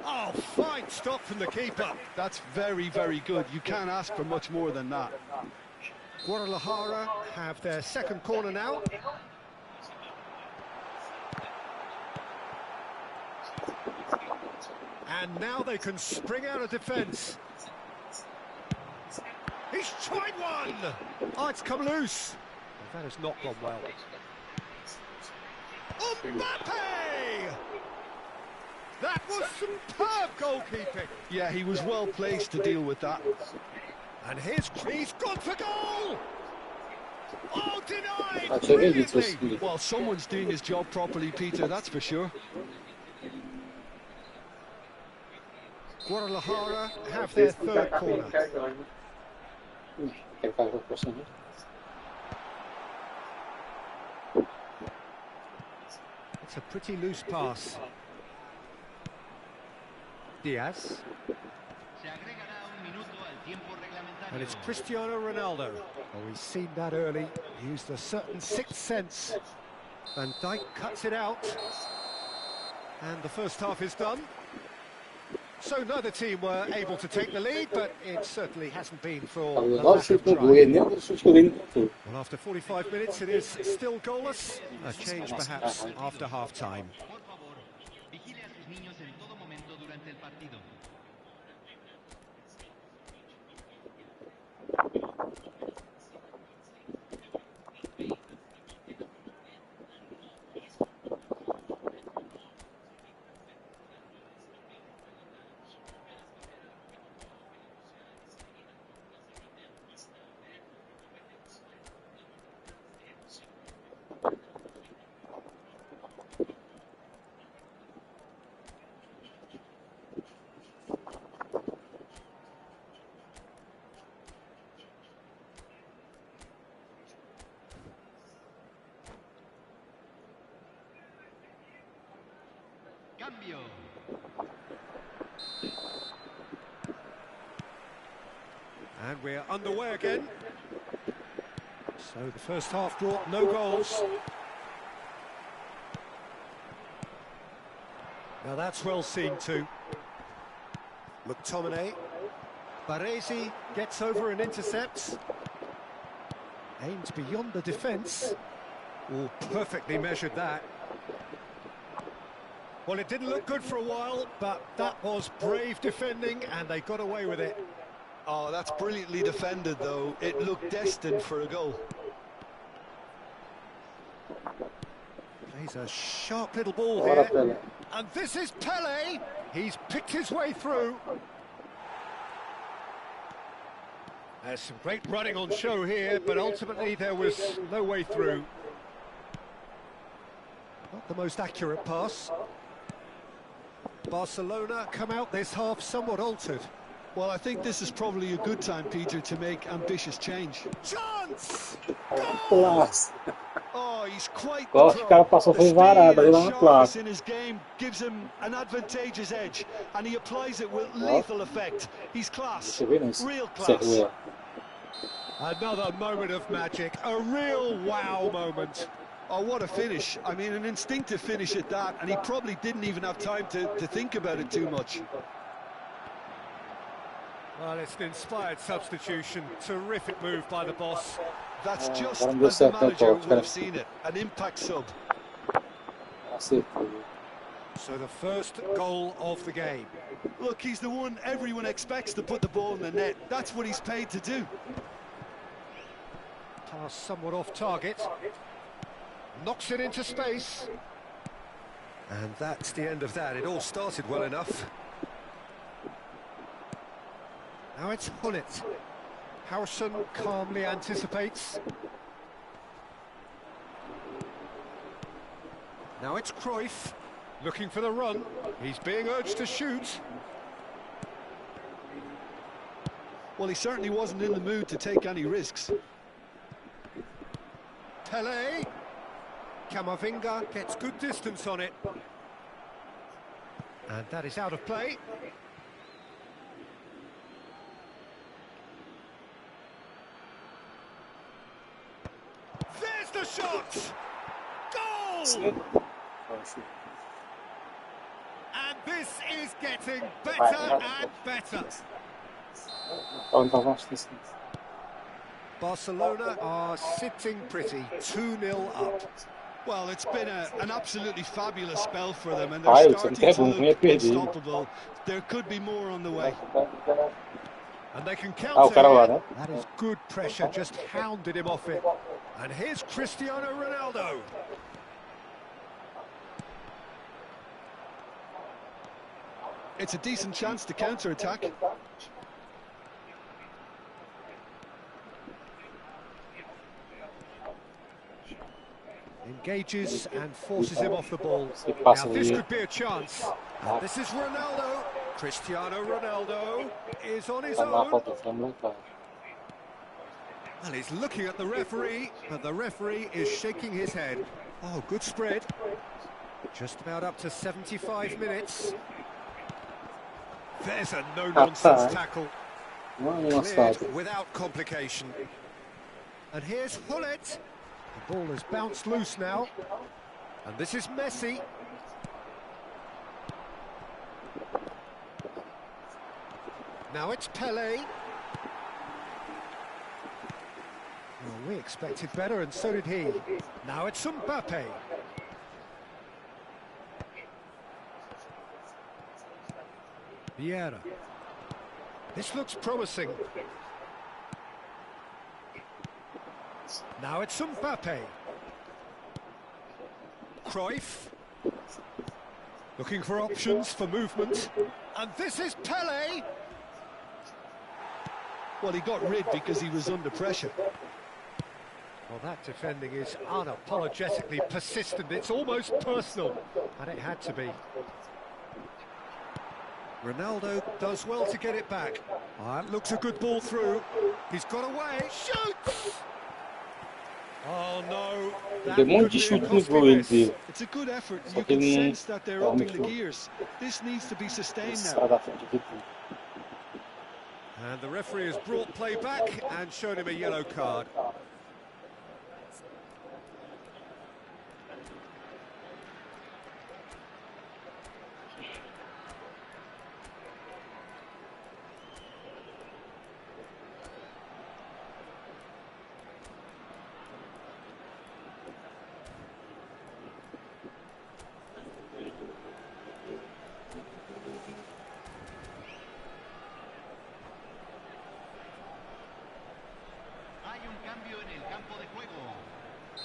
Oh, fine stop from the keeper. That's very, very good. You can't ask for much more than that. Guadalajara have their second corner now. And now they can spring out of defence. He's tried one! Oh, it's come loose. That has not gone well. Mbappe! That was superb goalkeeping. Yeah, he was well placed to deal with that. And he's gone for goal! Oh, denied! Brilliantly. Brilliantly. Well, someone's doing his job properly, Peter, that's for sure. Guadalajara have their third corner. It's a pretty loose pass. Diaz. And it's Cristiano Ronaldo. Oh, we've seen that early. He used a certain sixth sense. Van Dijk cuts it out. And the first half is done. So neither team were able to take the lead, but it certainly hasn't been for the lack of trying. Well, after 45 minutes, it is still goalless. A change perhaps after half-time. Cambio. And we're underway again. So the first half brought no goals. Now that's well seen too. McTominay. Baresi gets over and intercepts. Aims beyond the defence. Oh, perfectly measured that. Well, it didn't look good for a while, but that was brave defending and they got away with it. Oh, that's brilliantly defended, though. It looked destined for a goal. Plays a sharp little ball here. And this is Pele. He's picked his way through. There's some great running on show here, but ultimately there was no way through. Not the most accurate pass. Barcelona come out this half somewhat altered. Well, I think this is probably a good time, Peter, to make ambitious change. Chance! Classe. Oh, he's quite Gosto que o cara passou foi varado, ali na classe. in his game gives him an advantageous edge, and he applies it with lethal effect. He's class, real class. Another moment of magic, a real wow moment. Oh, what a finish. I mean, an instinctive finish at that, and he probably didn't even have time to think about it too much. Well, it's an inspired substitution. Terrific move by the boss. That's just as the manager would have seen it. An impact sub. So the first goal of the game. Look, he's the one everyone expects to put the ball in the net. That's what he's paid to do. Pass somewhat off target. Knocks it into space. And that's the end of that. It all started well enough. Now it's Hullet. Howson calmly anticipates. Now it's Cruyff, looking for the run. He's being urged to shoot. Well, he certainly wasn't in the mood to take any risks. Pele. Camavinga gets good distance on it. And that is out of play. There's the shot! Goal! And this is getting better and better. Barcelona are sitting pretty, 2-0 up. Well, it's been an absolutely fabulous spell for them, and they're starting to look unstoppable. There could be more on the way. And they can counter here. That is good pressure, just hounded him off it. And here's Cristiano Ronaldo. It's a decent chance to counter-attack. Engages and forces him off the ball. Now this could be a chance. And this is Ronaldo. Cristiano Ronaldo is on his own. Well, he's looking at the referee, but the referee is shaking his head. Oh, good spread. Just about up to 75 minutes. There's a no-nonsense tackle. Cleared without complication. And here's Hullet. The ball has bounced loose now. And this is Messi. Now it's Pele. Well, we expected better, and so did he. Now it's Mbappe. Vieira. This looks promising. Now it's Mbappe. Cruyff. Looking for options for movement. And this is Pele. Well, he got rid because he was under pressure. Well, that defending is unapologetically persistent. It's almost personal, and it had to be. Ronaldo does well to get it back. That looks a good ball through. He's got away. Shoots! Oh no. It's a good effort. You can sense that they're upping the gears. This needs to be sustained now. And the referee has brought play back and shown him a yellow card.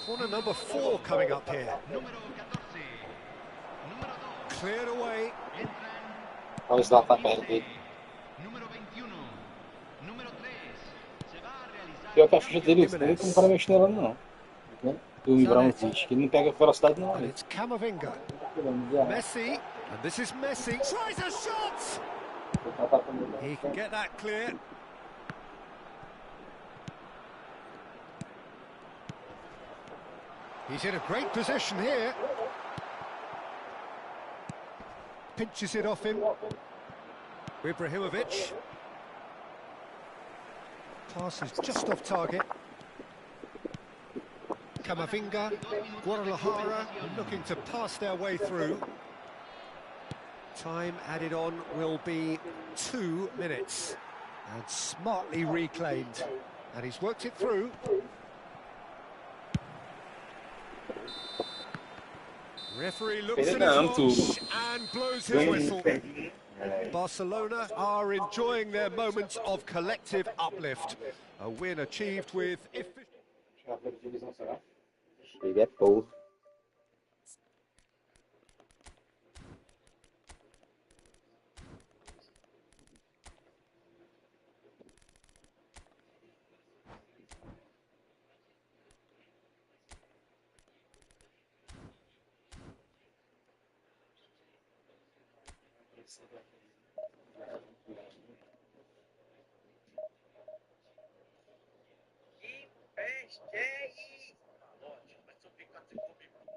Corner number 4 coming up here. Cleared away. Olha os lá pra perto dele. Pior que a ficha dele, ele não para mexer nela não. Do Ibrahimovic, que ele não pega velocidade não. And it's Camavinga. Messi, and this is Messi. Tries a shot! He can get that clear. He's in a great position here. Pinches it off him. Ibrahimovic. Pass is just off target. Camavinga, Guadalajara looking to pass their way through. Time added on will be 2 minutes. And smartly reclaimed. And he's worked it through. Referee looks at his watch and blows his whistle. Barcelona are enjoying their moments of collective uplift. A win achieved with Ele é porra.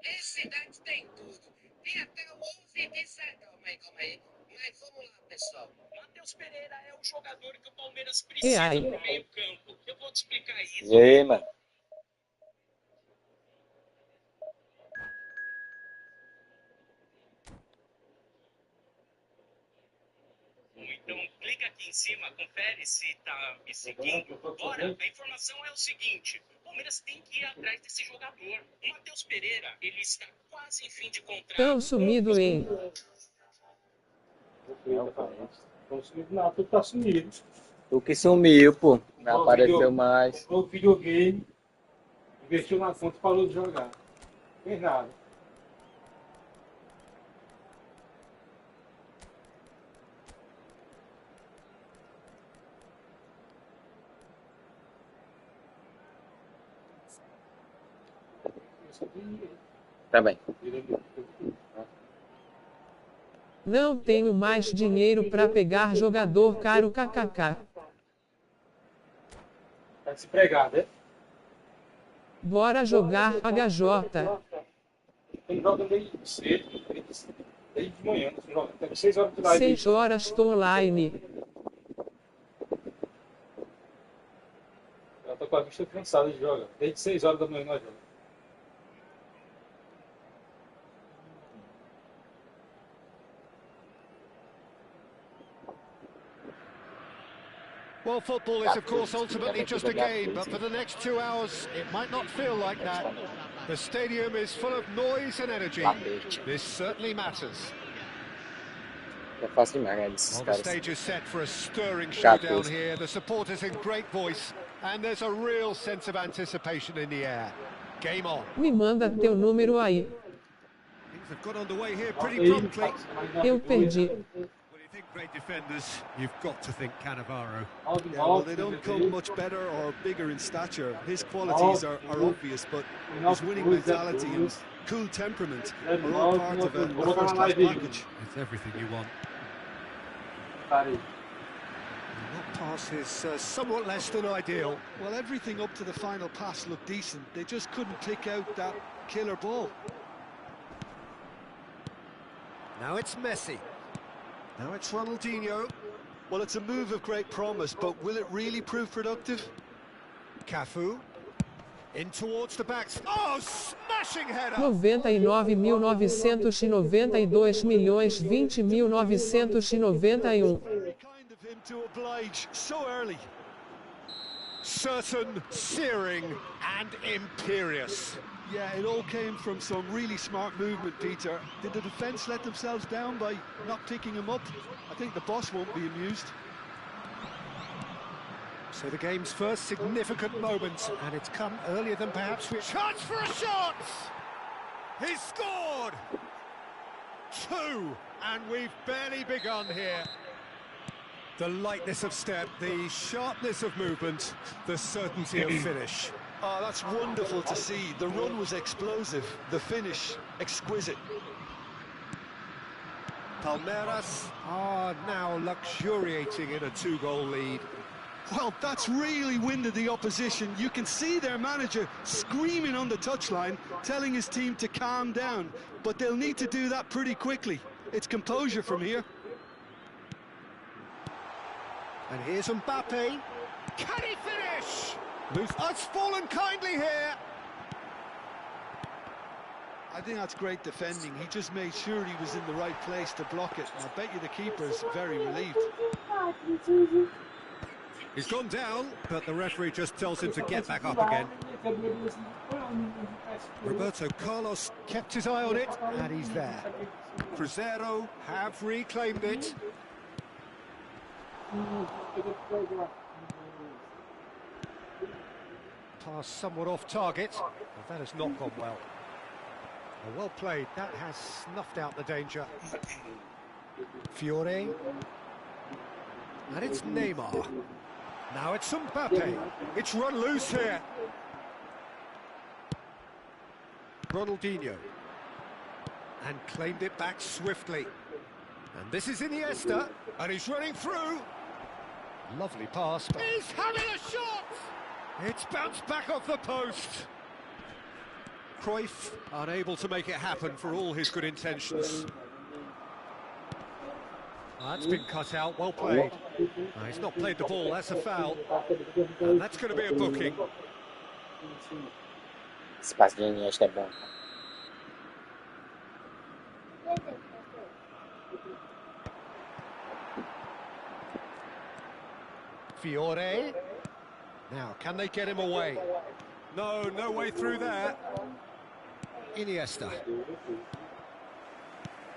Esse cidade tem tudo. Tem até o 11 de Santão, mas calma aí. Mas vamos lá, pessoal. Matheus Pereira é o jogador que o Palmeiras precisa no meio campo. Eu vou te explicar isso. E aí, mano? Então clica aqui em cima, confere se tá me seguindo. Agora, a informação é o seguinte: o Palmeiras tem que ir atrás desse jogador. O Matheus Pereira, ele está quase em fim de contrato. Tão sumido, hein? Tão sumido nada, tudo tá sumido. O que sumiu, pô. Não apareceu mais. O videogame, investiu na conta e parou de jogar. Não fez nada. Tá bem. Não tenho mais dinheiro para pegar jogador caro kkk. Tá desempregado, né? Bora jogar HJ. Ele joga desde cedo, desde de manhã. Tem 6 horas de live. 6 horas tô online. Eu tô com a vista cansada de jogar. Desde 6 horas da manhã nós jogamos. Well, football is, of course, ultimately just a game, but for the next 2 hours, it might not feel like that. The stadium is full of noise and energy. This certainly matters. É fácil demais, né, desses Well, the caras. stage is set for a stirring showdown here. The supporters in great voice, and there's a real sense of anticipation in the air. Game on. Me manda teu número aí. Things have got underway here pretty promptly. Eu perdi. Great defenders, you've got to think Cannavaro. Yeah, well, they don't come much better or bigger in stature. His qualities are obvious, but his winning mentality and cool temperament are all part of a first-class package. It's everything you want. Parei. That pass is somewhat less than ideal. Well, everything up to the final pass looked decent. They just couldn't pick out that killer ball. Now it's Messi. Now it's Ronaldinho. Well, it's a move of great promise, but will it really prove productive? Cafu. In towards the backs. Oh, smashing header! 99.922.20.991. Kind of him to oblige so early. Certain, searing, and imperious. Yeah, it all came from some really smart movement, Peter. Did the defence let themselves down by not picking him up? I think the boss won't be amused. So the game's first significant moment, and it's come earlier than perhaps we... Chance for a shot! He's scored! 2, and we've barely begun here. The lightness of step, the sharpness of movement, the certainty of finish. Oh, that's wonderful to see. The run was explosive, the finish exquisite. Palmeiras are now luxuriating in a 2-goal lead. Well, that's really winded the opposition. You can see their manager screaming on the touchline, telling his team to calm down. But they'll need to do that pretty quickly. It's composure from here. And here's Mbappe. Can he finish? It's fallen kindly here. I think that's great defending. He just made sure he was in the right place to block it. And I bet you the keeper's very relieved. He's gone down, but the referee just tells him to get back up again. Roberto Carlos kept his eye on it, and he's there. Cruzeiro have reclaimed it. Pass somewhat off target, but that has not gone well. Well played, that has snuffed out the danger. Fiore. And it's Neymar. Now it's Mbappe. It's run loose here. Ronaldinho. And claimed it back swiftly. And this is Iniesta. And he's running through. Lovely pass. He's having a shot! It's bounced back off the post. Cruyff unable to make it happen for all his good intentions. That's been cut out, well played. He's not played the ball, that's a foul. And that's going to be a booking. Esse passe de Iniesta é bom. Fiore. Now, can they get him away? No, no way through there. Iniesta.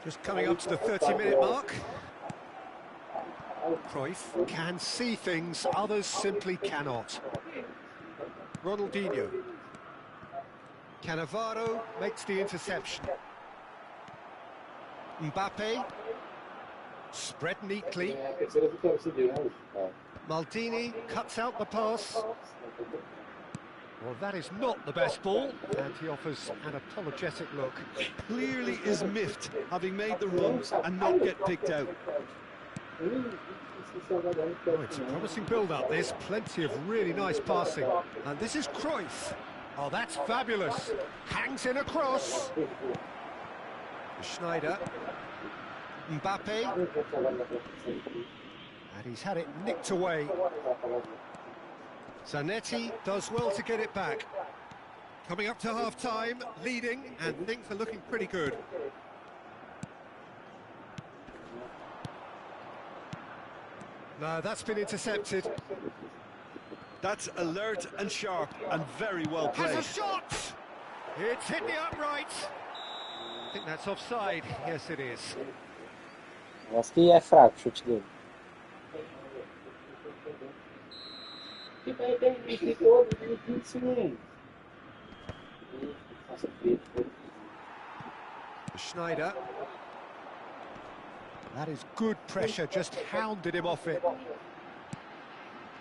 Just coming up to the 30-minute mark. Cruyff can see things others simply cannot. Ronaldinho. Cannavaro makes the interception. Mbappe. Spread neatly. Maldini cuts out the pass. Well, that is not the best ball, and he offers an apologetic look. Clearly is miffed, having made the run and not get picked out. Oh, it's a promising build-up, this. Plenty of really nice passing. And this is Cruyff. Oh, that's fabulous. Hangs in across. Schneider. Mbappe. And he's had it nicked away. Zanetti does well to get it back. Coming up to half-time, leading, and things are looking pretty good. No, that's been intercepted. That's alert and sharp and very well played. Has a shot! It's hit the upright. I think that's offside. Yes, it is. Eu acho que é fraco o chute dele. Schneider. That is good pressure, just hounded him off it.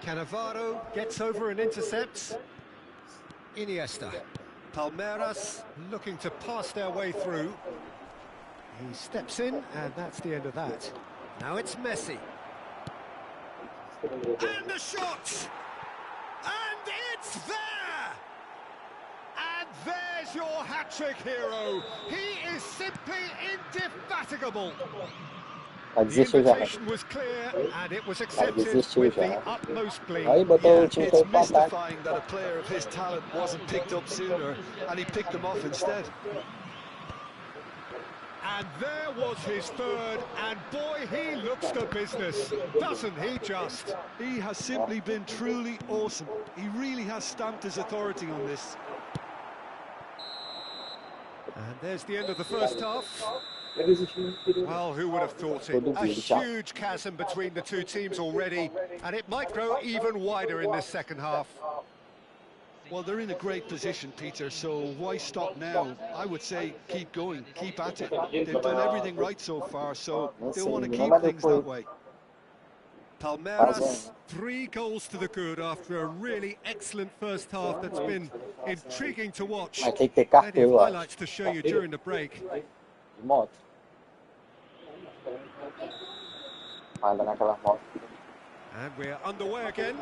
Cannavaro gets over and intercepts. Iniesta. Palmeiras looking to pass their way through. He steps in, and that's the end of that. Now it's Messi. And the shot! And it's there! And there's your hat-trick hero. He is simply indefatigable. Vai The desistir já. invitation was clear and it was Vai accepted desistir with já. the utmost glee. Aí botou Yeah, o time it's todo para ataque. mystifying that a player of his talent wasn't picked up sooner, and he picked them off instead. And there was his third, and boy, he looks the business, doesn't he just? He has simply been truly awesome. He really has stamped his authority on this. And there's the end of the first half. Well, who would have thought it? A huge chasm between the two teams already, and it might grow even wider in this second half. Well, they're in a great position, Peter, so why stop now? I would say keep going, keep at it. They've done everything right so far, so they'll want to keep things that way. Palmeiras, 3 goals to the good after a really excellent first half that's been intriguing to watch. Plenty of highlights to show you during the break. And we're underway again.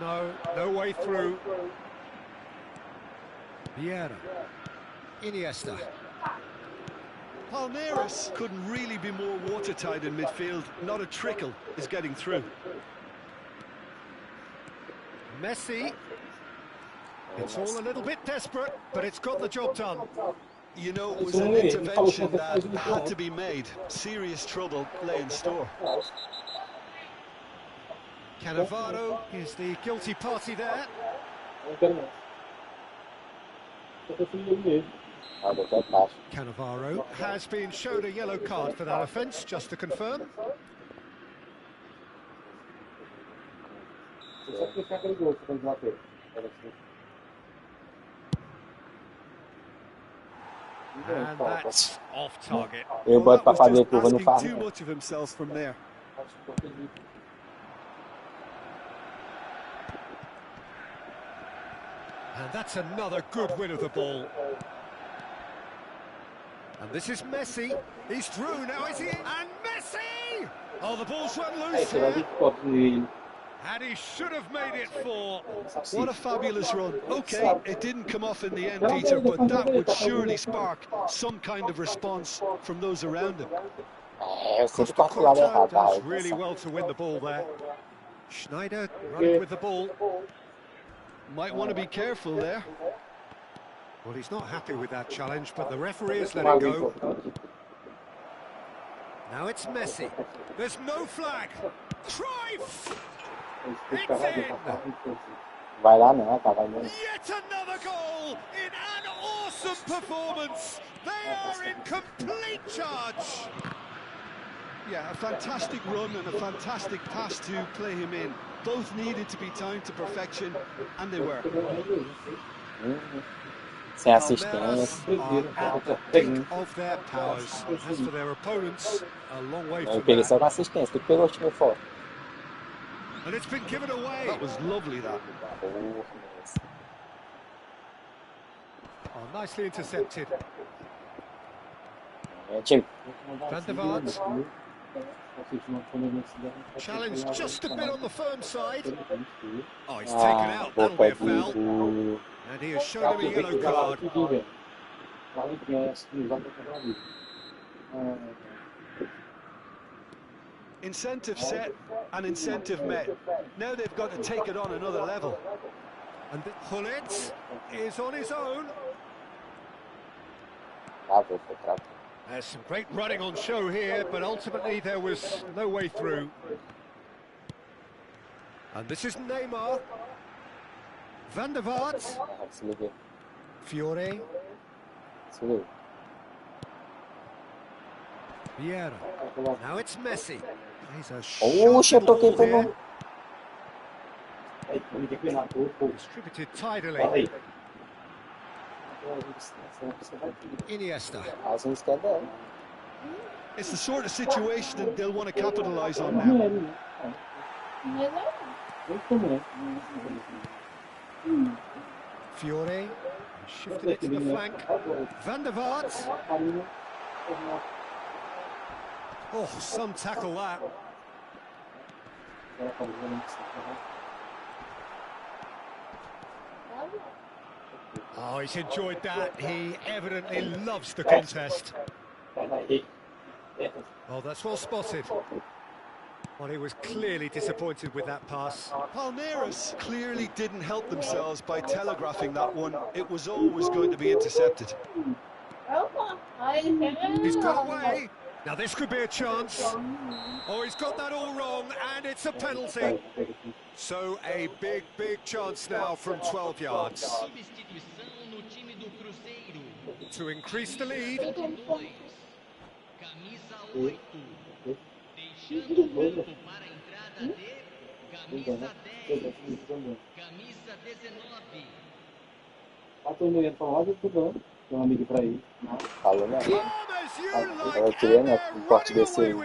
No way through. Vieira. Iniesta. Palmeiras couldn't really be more watertight in midfield. Not a trickle is getting through. Messi. It's all a little bit desperate, but it's got the job done. You know, it was an intervention that had to be made. Serious trouble lay in store. Cannavaro is the guilty party there. Cannavaro has been shown a yellow card for that offence, just to confirm. And that's off target. Well, that was just asking too much of himself from there. And that's another good win of the ball. And this is Messi. He's through now, is he? And Messi! Oh, the ball's run loose here. And he should have made it 4. What a fabulous run. Okay, it didn't come off in the end, Peter, but that would surely spark some kind of response from those around him. Costa does really well to win the ball there. Schneider running with the ball. Might want to be careful there. Well, he's not happy with that challenge, but the referee has let it go. Now it's Messi. There's no flag. Cruyff! It's in! Yet another goal in an awesome performance. They are in complete charge. Yeah, a fantastic run and a fantastic pass to play him in. Both needed to be timed to perfection, and they were. Sem assistência. At the peak of their powers. As for their opponents, a long way from Peguei só that. com assistência, tu pegou o time fora. And it's been given away. That was lovely, that. Oh, nicely intercepted. Time. Van der Vaart. Challenge just a bit on the firm side. Oh, he's taken out. That'll be a foul. And he has shown him a yellow card. Incentive set and incentive met. Now they've got to take it on another level. And Hullet is on his own. There's some great running on show here, but ultimately there was no way through. And this is Neymar. Van der Vaart. Fiore. Vieira. Now it's Messi. He's a shot ball here. Distributed tidily. Iniesta. It's the sort of situation that they'll want to capitalise on now. Fiore shifted it to the flank. Van der Vaart. Oh, some tackle that. Oh, he's enjoyed that. He evidently loves the contest. Oh, that's well spotted. Well, he was clearly disappointed with that pass. Palmeiras clearly didn't help themselves by telegraphing that one. It was always going to be intercepted. He's got away. Now this could be a chance. Oh, he's got that all wrong, and it's a penalty. So a big chance now from 12 yards. To increase the lead. Deixando o campo para a entrada de camisa 10. Camisa 19. Todo mundo ia falar, eu tô dando. Tem um amigo pra ir. Falou, né? Eu queria, né? Um corte desse aí.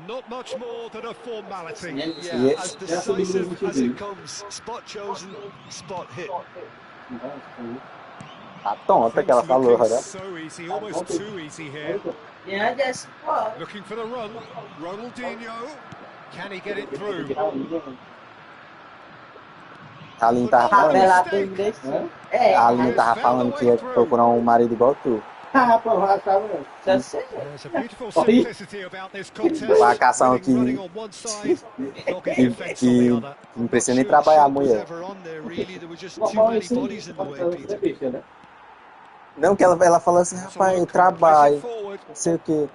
Not much more than a formality. Yeah, as decisive as it comes. Spot chosen, spot hit. Tá tonta que ela falou, né? So easy, almost too easy here. Yeah, that's what. Looking for the run. Ronaldinho. Can he get it through? A Aline tava falando. A Aline tava falando que ia procurar um marido igual tu. There's a beautiful simplicity about this contest. Uma cação aqui que não precisa nem trabalhar a mulher. Não, que ela falou assim, rapaz, eu trabalho, não sei o que,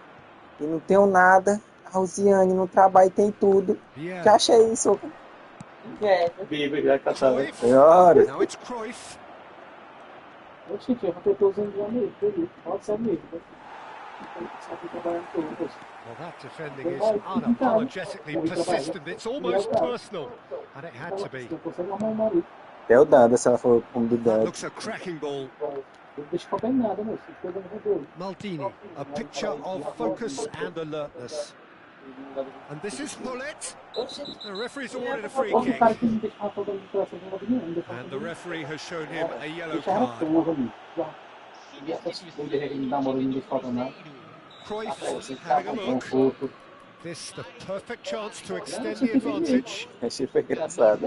e não tenho nada, a Rosiane não trabalha e tem tudo. Que achei isso? Senhora. Oxe, eu vou ter usando de amigo, pode ser amigo. Well, that defending is unapologetically persistent. It's almost personal, and it had to be. Até o Danda, se ela for com o Danda. Looks a cracking ball. Maldini, a picture of focus and alertness. And this is Hullet. The referee's awarded a free kick. And the referee has shown him a yellow card. Cruyff having a look. This the perfect chance to extend the advantage. Achei foi engraçado.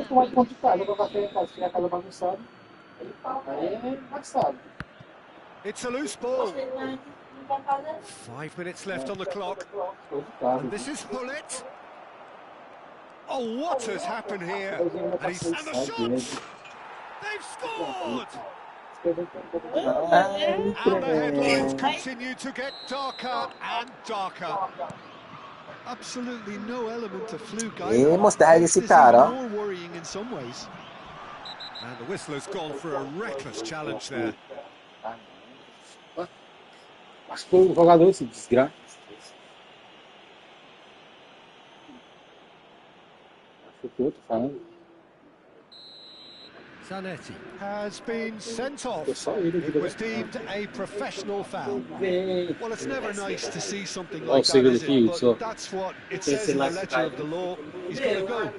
It's a loose ball. 5 minutes left on the clock. And this is Hullet. Oh, what has happened here? And the shots! They've scored! And the headlines continue to get darker and darker. Absolutely no element of fluke. Mostrar esse cara, more worrying in some ways. And the whistler's gone for a reckless challenge there. Acho que foi o jogador esse desgraça. Acho que eu tô falando. Zanetti has been sent off. It was deemed a professional foul. Well, it's never nice to see something like that, is it? But that's what it says in the letter of the law. He's got to go.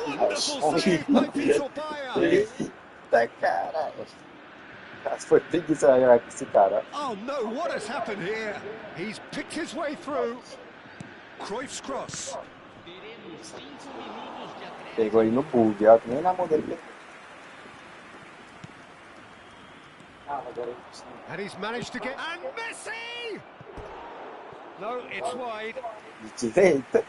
Wonderful save by Vitor Baia. Tá, caralho. Foi preguiça jogar com esse cara. Oh no, what has happened here? He's picked his way through. Cruyff's cross. Pegou ele no bug, ó, que nem na mão dele. And he's managed to get... And Messi! No, it's wide. De direita.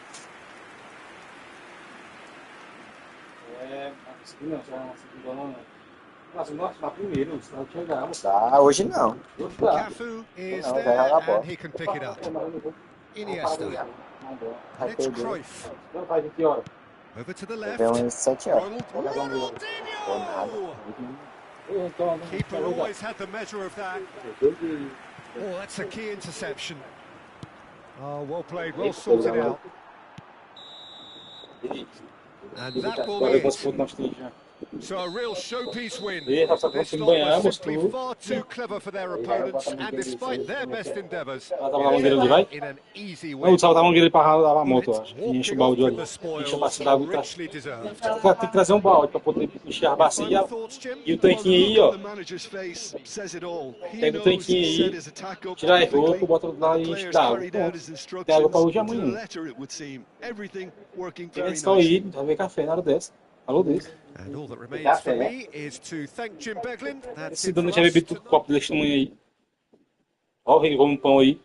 Tá, hoje não. Cafu is there and he can pick it up. Iniesta. And it's Cruyff. Over to the left. Ronaldinho! Keeper always had the measure of that. Oh, that's a key interception. Oh, well played, well sorted out. And that will be it. So a real showpiece win. This lot was simply far too clever for their opponents, and despite their best endeavours, in an easy way. Não, tava ele para lavar a moto, acho. E enche o balde ali. Enche a bacia d'água e tá. Tem que trazer um balde para poder encher a bacia. E o tanquinho aí, ó. Pega o tanquinho aí, tira a roupa, bota lá e enche d'água. Tem água para hoje e amanhã. Eles estão aí, vai ver café na hora dessa. Falou desse. And all that remains for me is to thank Jim Beglin. That's Esse it dono for tinha us. bebido tudo copo desse tamanho aí. Ó, o rei come um pão aí.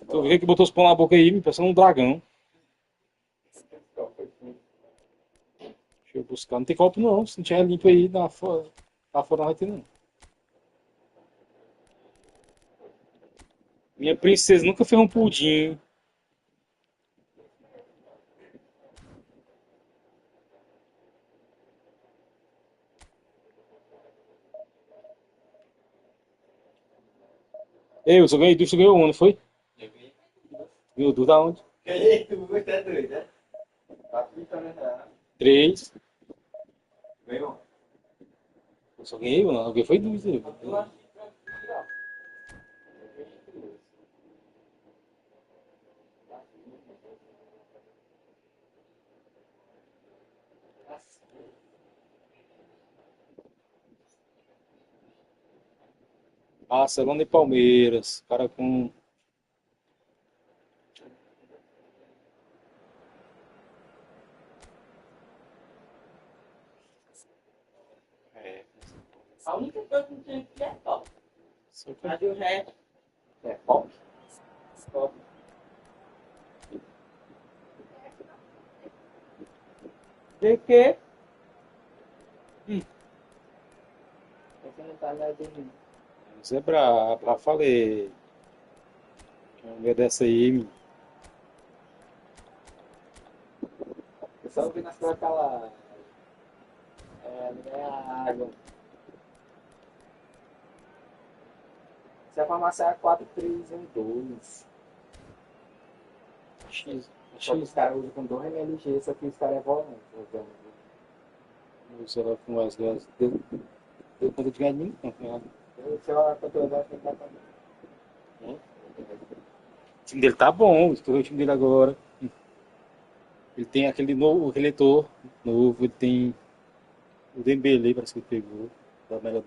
Tu vê que botou os pão na boca aí, me parecendo um dragão. Deixa eu buscar. Não tem copo não. Se não tiver limpo aí, lá fora não vai ter não. Minha princesa nunca fez um pudim. Ei, eu só ganhei duas, tu ganhou uma, não foi? Ganhou duas da onde? Ganhei tu, você é doido, né? 4 vitórias já. 3. Ganhou? Eu só ganhei uma, alguém foi duas. Aí. Barcelona e Palmeiras. Cara com... A única coisa que não tem aqui é top. Mas o resto É pop? top. De quê? Você não tá lá dormindo. Você é brabo, já falei. Uma mulher dessa aí, menino. Eu só ouvi nascer aquela... não é a água. Se a farmácia é 4, 3, 1, 2. X. Só que os caras usam com 2 mlg, só que os caras é volante. Sei lá com as gás. Deu conta de ganhar de mim? Não. Se eu controlar, tem que dar também. O time dele tá bom, estou o time dele agora. Ele tem aquele novo releitor novo, ele tem o Dembélé, parece que ele pegou. Da melhor.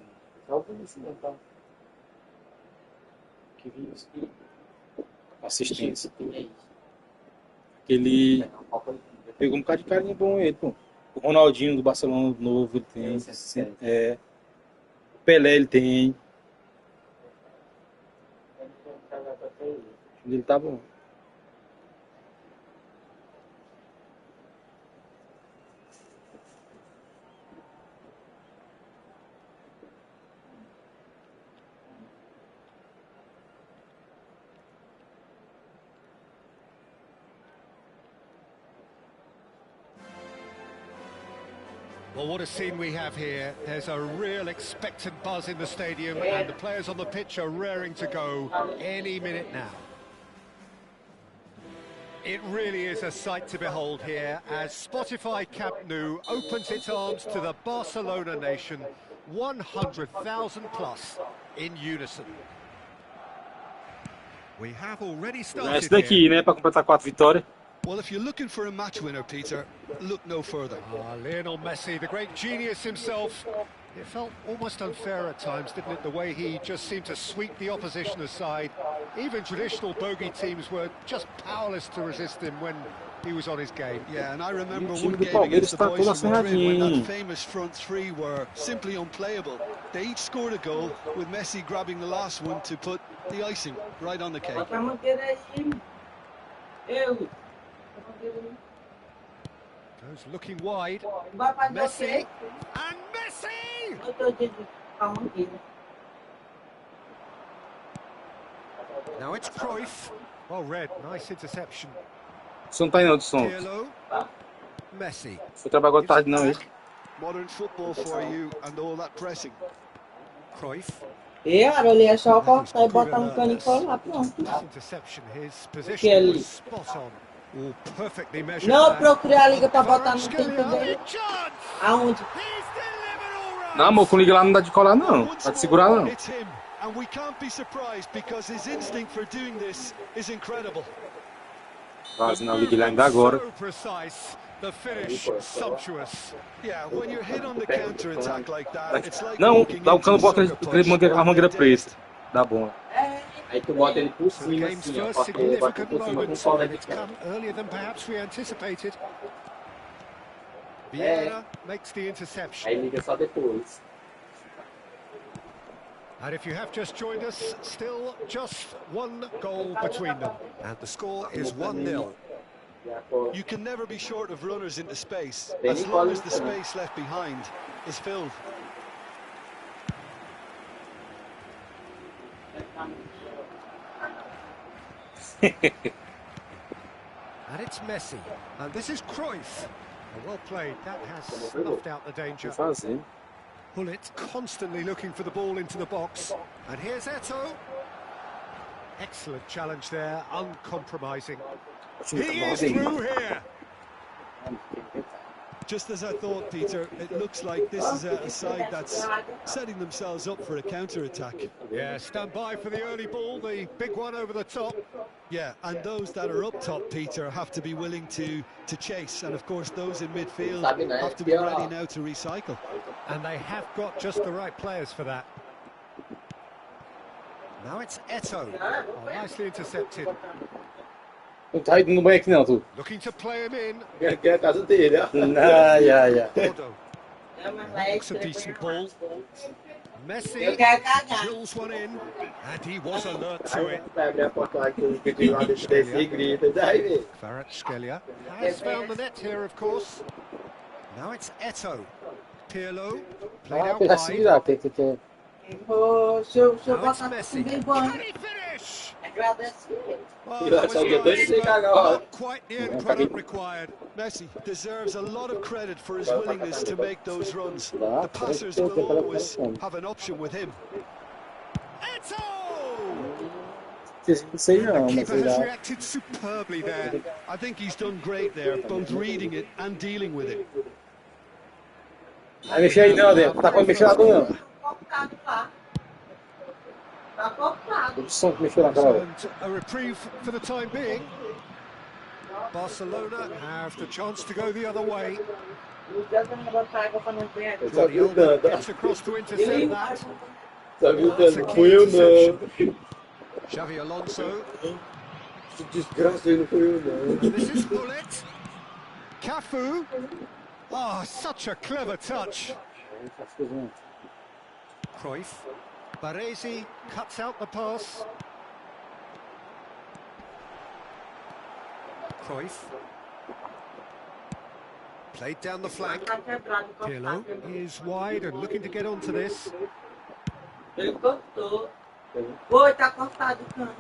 Só o isso, então. Que isso? Assistência. Ele pegou um bocado de carinha bom ele, pô. O Ronaldinho do Barcelona novo ele tem. O Pelé ele tem. O time dele tá bom. Well, what a scene we have here. There's a real expectant buzz in the stadium and the players on the pitch are raring to go any minute now. It really is a sight to behold here as Spotify Camp Nou opens its arms to the Barcelona nation, 100,000 plus in unison. We have already started Esse daqui, né, para completar 4 vitórias. Well, if you're looking for a match winner, Peter, look no further. Lionel Messi, the great genius himself. It felt almost unfair at times, didn't it, the way he just seemed to sweep the opposition aside. Even traditional bogey teams were just powerless to resist him when he was on his game. Yeah, and I remember O time one do game against the Palmeiras tá boys todo from Madrid when that acerradinho. famous front three were simply unplayable. They each scored a goal, with Messi grabbing the last one to put the icing right on the cake. Bota a mangueira aí. Eu. Goes looking wide. Vai fazer o Messi. quê? And Messi! Eu tô de a mangueira. Now it's Cruyff. Well read, nice interception. O som tá aí não, do som. Pirlo. Messi. Foi trabalhar agora tarde não, hein? Modern football for you and all that pressing. Cruyff. Ali é só cortar e botar um cano e colar, pronto. This interception, his Que position ali? was spot on. All perfectly measured. Não, eu there. procurei a liga pra botar no tempo Kvaratskhelia, dele. chance! Aonde? He's delivered all right. Não, amor, com liga lá não dá de colar não. Dá de segurar não. It's him, and we can't be surprised because his instinct for doing this is incredible. Quase na liga lá ainda agora. So precise, the finish sumptuous. Yeah, when you're hit on the counter attack like that, it's like Não, walking dá o into cano, a bota sucker aquele punch. a mangueira preta. Dá bom. É, Aí tu bota ele por So the cima game's assim, ó. first Porque ele bota significant ele por cima com moment, folga and de it's pé. come earlier than perhaps we anticipated. É. Vieira makes the Aí interception. liga só depois. And if you have just joined us, still just one goal between them. And the score is 1-0. You can never be short of runners into space, Tem as long Nicole as the também. space left behind is filled. And it's Messi. And this is Cruyff. Well played. That has snuffed out the danger. Fazer. Hullet constantly looking for the ball into the box. And here's Eto'o. Excellent challenge there, uncompromising. He is through here. Just as I thought, Peter, it looks like this is a side that's setting themselves up for a counter-attack. Yeah, stand by for the early ball, the big one over the top. Yeah, and those that are up top, Peter, have to be willing to chase. And, of course, those in midfield have to be ready now to recycle. And they have got just the right players for that. Now it's Eto'o. Oh, nicely intercepted. Não tá indo no banho aqui não, tu. Looking to play him in. Que é a casa dele, ó. Yeah. Bordeaux. Looks a decent ball. Messi drills one in, and he was alert to it. Vai abrir a porta lá que eu pedi lá, deixa eu descer e grita. Daí, velho. Kvaratskhelia has found the net here, of course. Now it's Eto'o. Pirlo played Ah, out pegar se wide. virar, tem que ter. Se eu Now it's botar Messi. bem Can bom, he finish? agradece ele. Well, You that like was to get nice, this thing, but I got not quite the end product required. Messi deserves a lot of credit for his willingness to make those runs. The passers will always have an option with him. Eto'o! Não sei The não, mas keeper has virar. reacted superbly there. I think he's done great there, both reading it and dealing with it. Vai mexer aí não, Débora. Tá pode mexer lá não. Cortado lá. Tá cortado. O som que mexeu naquela hora. And a reprieve for the time being. Barcelona have the chance to go the other way. Jordi Alba gets across to intercept that. Tá viu, That's a Dano? key Fui eu interception. não. Xavi Alonso. Que desgraça aí, não fui eu não. This is Hullet. Cafu. Oh, such a clever touch. Cruyff. Baresi cuts out the pass. Cruyff. Played down the flank. Pirlo is wide and looking to get onto this. Ele cortou. Oi, tá cortado o cano.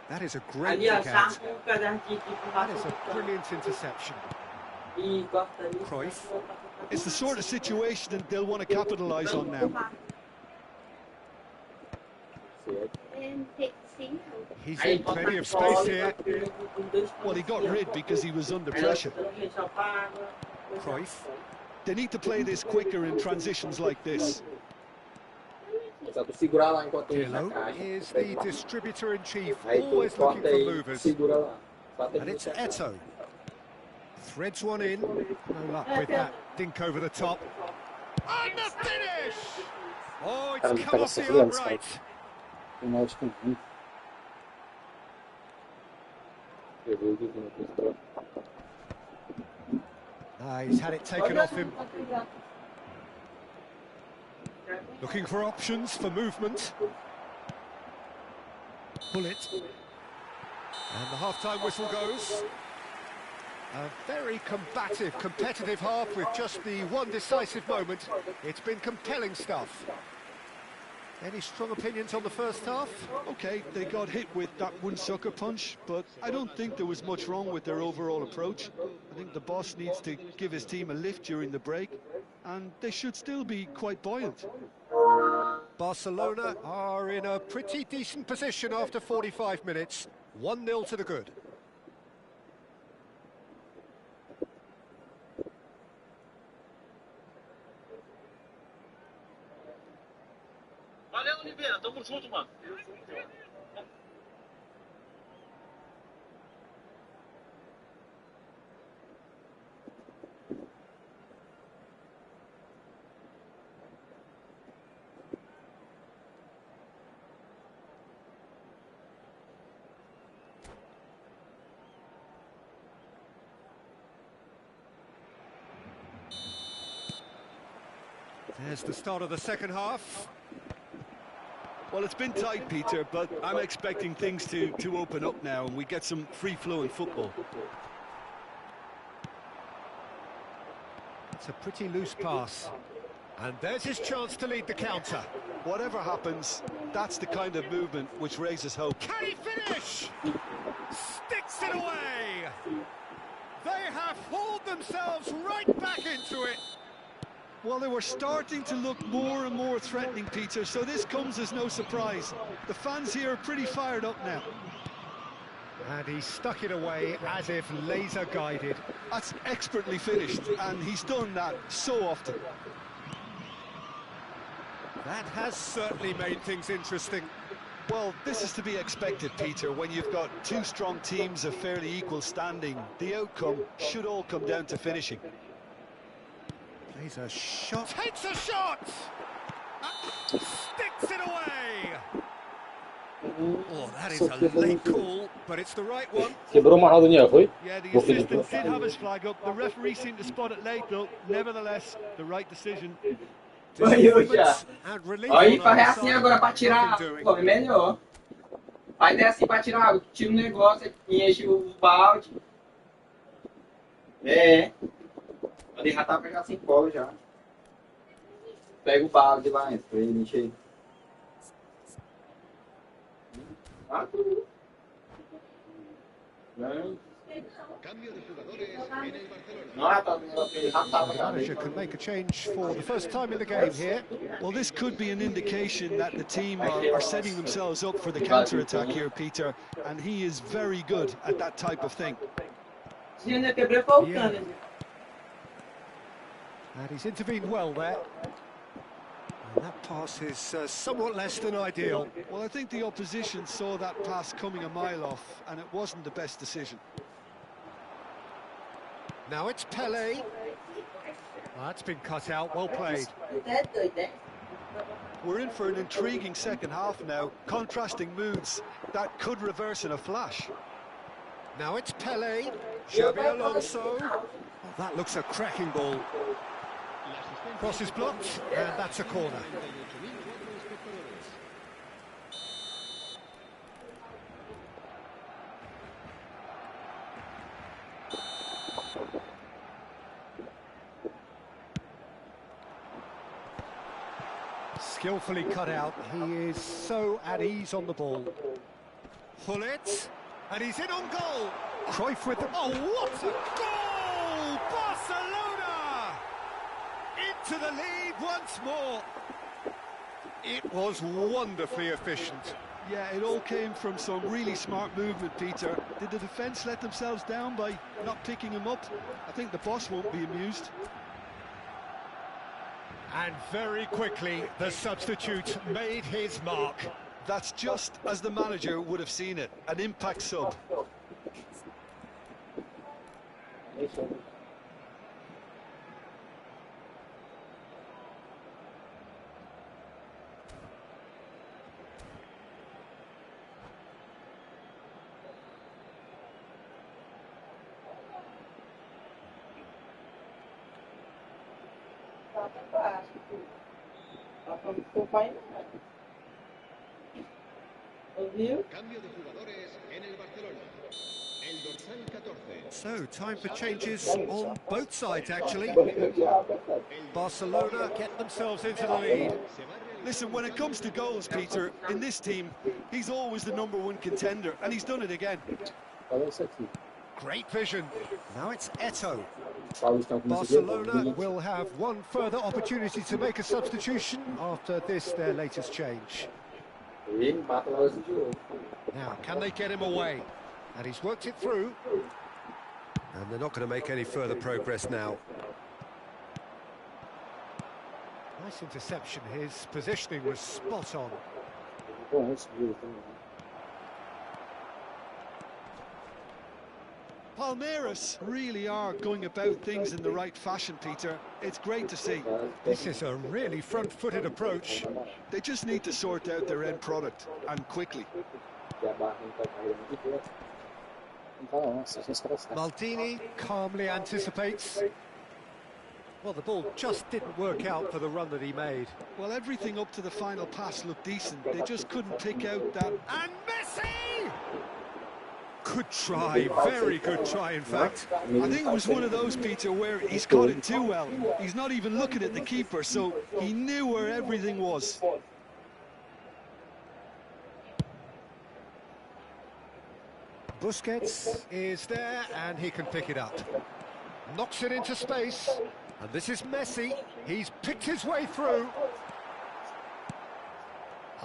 That is a great Ali, ó, kick out. já um pedacinho de That is a brilliant interception. E corta ali. Cruyff. It's the sort of situation that they'll want to capitalise on now. He's in plenty of space here. Well, he got rid because he was under pressure. Cruyff. They need to play this quicker in transitions like this. Só tu segurar lá enquanto ele Pirlo na caixa. is the distributor-in-chief, Aí tu always looking corta for aí, movers. segura lá. Só And it's Eto'o. Threads one in. No luck with that dink over the top. And the finish! Oh, it's come off the upright. He's had it taken off him. Looking for options for movement. Bullet. And the half-time whistle goes. A very combative, competitive half with just the one decisive moment. It's been compelling stuff. Any strong opinions on the first half? Okay, they got hit with that one sucker punch, but I don't think there was much wrong with their overall approach. I think the boss needs to give his team a lift during the break, and they should still be quite buoyant. Barcelona are in a pretty decent position after 45 minutes. 1-0 to the good. Valeu, Oliveira. Tamo junto, mano. There's the start of the second half. Well, it's been tight, Peter, but I'm expecting things to open up now and we get some free-flowing football. It's a pretty loose pass. And there's his chance to lead the counter. Whatever happens, that's the kind of movement which raises hope. Can he finish? Sticks it away! They have hauled themselves right back into it. Well, they were starting to look more and more threatening, Peter, so this comes as no surprise. The fans here are pretty fired up now. And he stuck it away as if laser guided. That's expertly finished, and he's done that so often. That has certainly made things interesting. Well, this is to be expected, Peter, when you've got two strong teams of fairly equal standing. The outcome should all come down to finishing. Plays a shot. Takes a shot! Sticks it away! Oh, that is a late call, but it's the right one. Quebrou uma rodinha, foi? Yeah, the assistant did have his flag up. The referee seemed to spot it late, though. Nevertheless, the right decision. Olha, aí faz assim agora pra tirar. Pô, é melhor. Faz assim pra tirar, tira um negócio e enche o balde. É. Pode já tá pra já sem cola já. Pega o balde lá, pra ele encher. Ah, tudo. The manager can make a change for the first time in the game here. Well, this could be an indication that the team are setting themselves up for the counter-attack here, Peter, and he is very good at that type of thing. Yeah. And he's intervened well there. And that pass is somewhat less than ideal. Well, I think the opposition saw that pass coming a mile off, and it wasn't the best decision. Now it's Pele. That's been cut out, well played. We're in for an intriguing second half now, contrasting moods that could reverse in a flash. Now it's Pele, Xabi Alonso. Oh, that looks a cracking ball. Cross is blocked, and that's a corner. Skillfully cut out. He is so at ease on the ball. Hullet, and he's in on goal. Cruyff with the... Oh, what a goal! Barcelona! Into the lead once more. It was wonderfully efficient. Yeah, it all came from some really smart movement, Peter. Did the defence let themselves down by not picking him up? I think the boss won't be amused. And very quickly, the substitute made his mark. That's just as the manager would have seen it, an impact sub. So, time for changes on both sides, actually. Barcelona get themselves into the lead. Listen, when it comes to goals, Peter, in this team, he's always the #1 contender, and he's done it again. Great vision. Now it's Eto'o. Barcelona will have one further opportunity to make a substitution after this, their latest change. Now, can they get him away? And he's worked it through. And they're not going to make any further progress now. Nice interception. His positioning was spot on. Palmeiras really are going about things in the right fashion, Peter. It's great to see. This is a really front-footed approach. They just need to sort out their end product, and quickly. Maldini calmly anticipates. Well, the ball just didn't work out for the run that he made. Well, everything up to the final pass looked decent. They just couldn't pick out that. And Messi! Good try, very good try, in fact. I think it was one of those, Peter, where he's caught it too well. He's not even looking at the keeper, so he knew where everything was. Busquets is there, and he can pick it up. Knocks it into space, and this is Messi. He's picked his way through.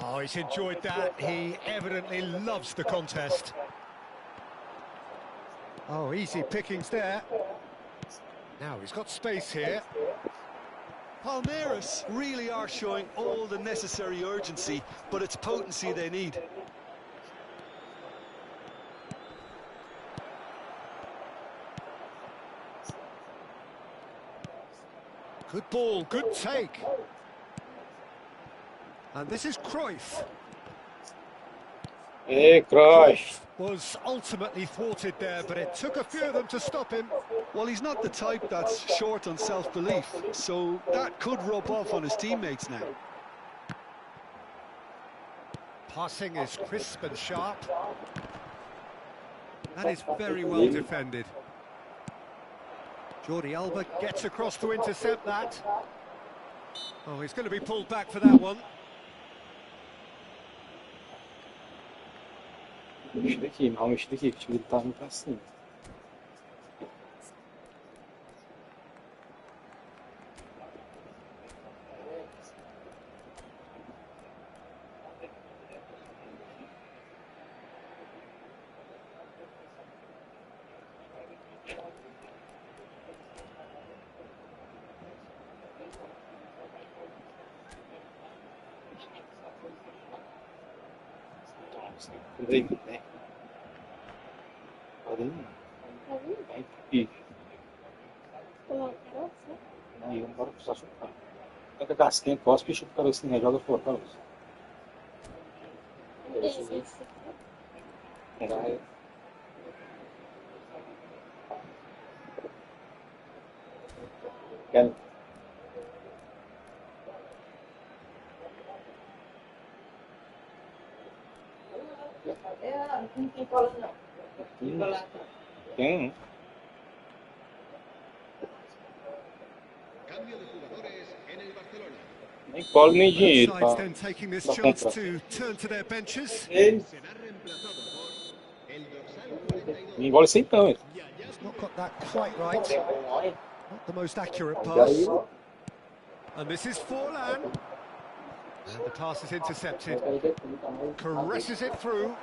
Oh, he's enjoyed that. He evidently loves the contest. Oh, easy pickings there. Now he's got space here. Palmeiras really are showing all the necessary urgency, but it's potency they need. Good ball, good take. And this is Cruyff. Hey, Cruyff. Was ultimately thwarted there, but it took a few of them to stop him. Well, he's not the type that's short on self-belief, so that could rub off on his teammates now. Passing is crisp and sharp. That is very well defended. Jordi Alba gets across to intercept that. Oh, he's going to be pulled back for that one. Mexi daqui, mal mexi daqui, que o time dele tá indo pra cima. Vem, né? Pode ir. Vai, bicho. Aí, vamos embora só chupar. Pega a casquinha, cospe e chupa o carocinho, joga fora, caroço. Vai. Quer? Não tem cola, não. Tem. Nem cola nem dinheiro Sides then taking this pra chance comprar. to turn to their benches. Nem bola sem tão. He's not got that quite right. Not the most accurate pass. And this is Forlan. And the pass is intercepted. Caresses it through.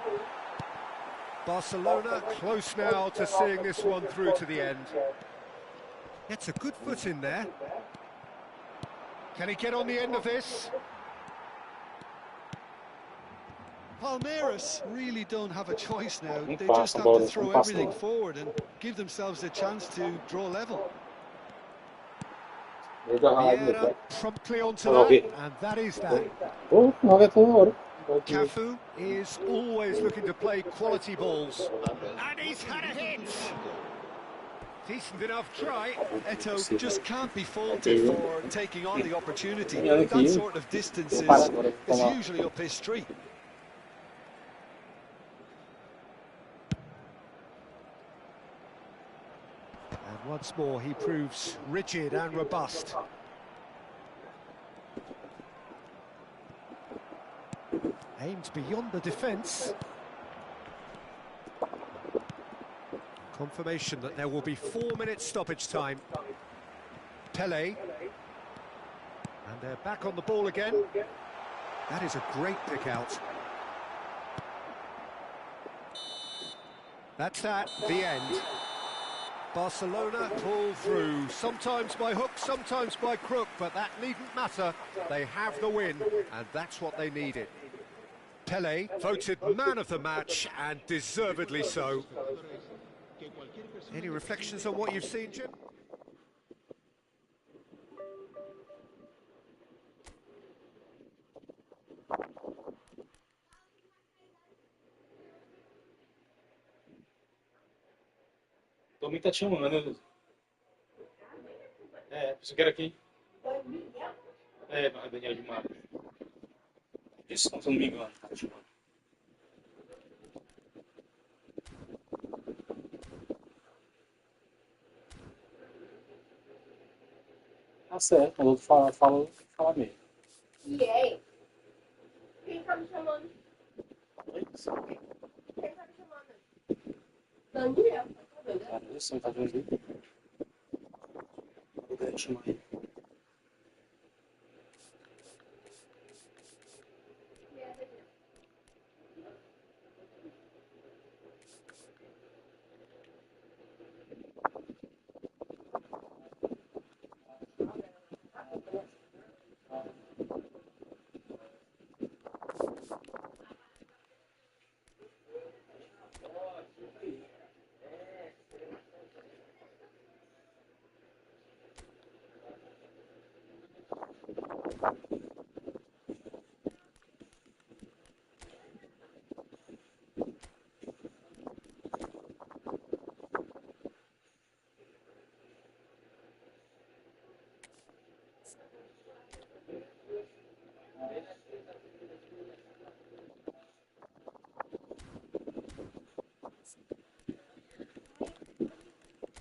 Barcelona close now to seeing this one through to the end. Gets a good foot in there. Can he get on the end of this? Palmeiras really don't have a choice now. They just have to throw everything forward and give themselves a chance to draw level. Vieira promptly onto that, and that is that. Cafu is always looking to play quality balls. And he's had a hit! Decent enough try. Eto'o just can't be faulted for taking on the opportunity. That sort of distance is usually up his street. And once more he proves rigid and robust. Aimed beyond the defence. Confirmation that there will be 4 minutes stoppage time. Pele. And they're back on the ball again. That is a great pick out. That's that, the end. Barcelona pull through, sometimes by hook, sometimes by crook, but that needn't matter. They have the win, and that's what they needed. Pele voted man of the match, and deservedly so. Any reflections on what you've seen, Jim? Também tá te chamando, né, Luz? É, pensou que era quem? É, Daniel de Matos. Isso, se não me engano. Tá certo, quando eu fala mesmo. E é? Quem tá me chamando? É isso. Quem tá me chamando? Daniel. Cara, eu sei, tá vendo? Vou chamar ele.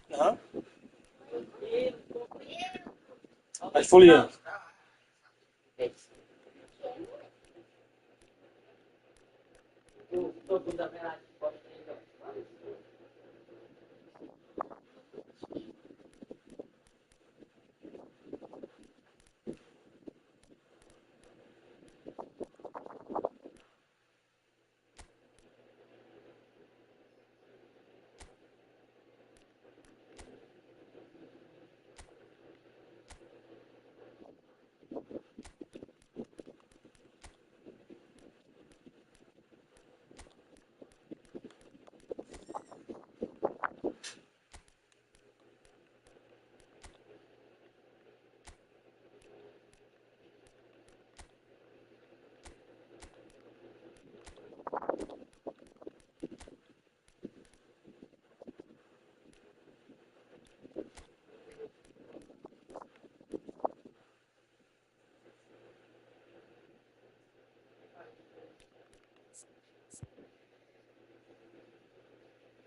Não? Mas folheando.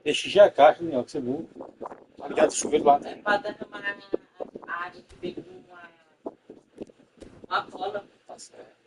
Deixa já a caixa, Daniel, que você viu. Tá ligado o chuveiro lá. É pra derramar a água que vem com uma cola. Tá certo.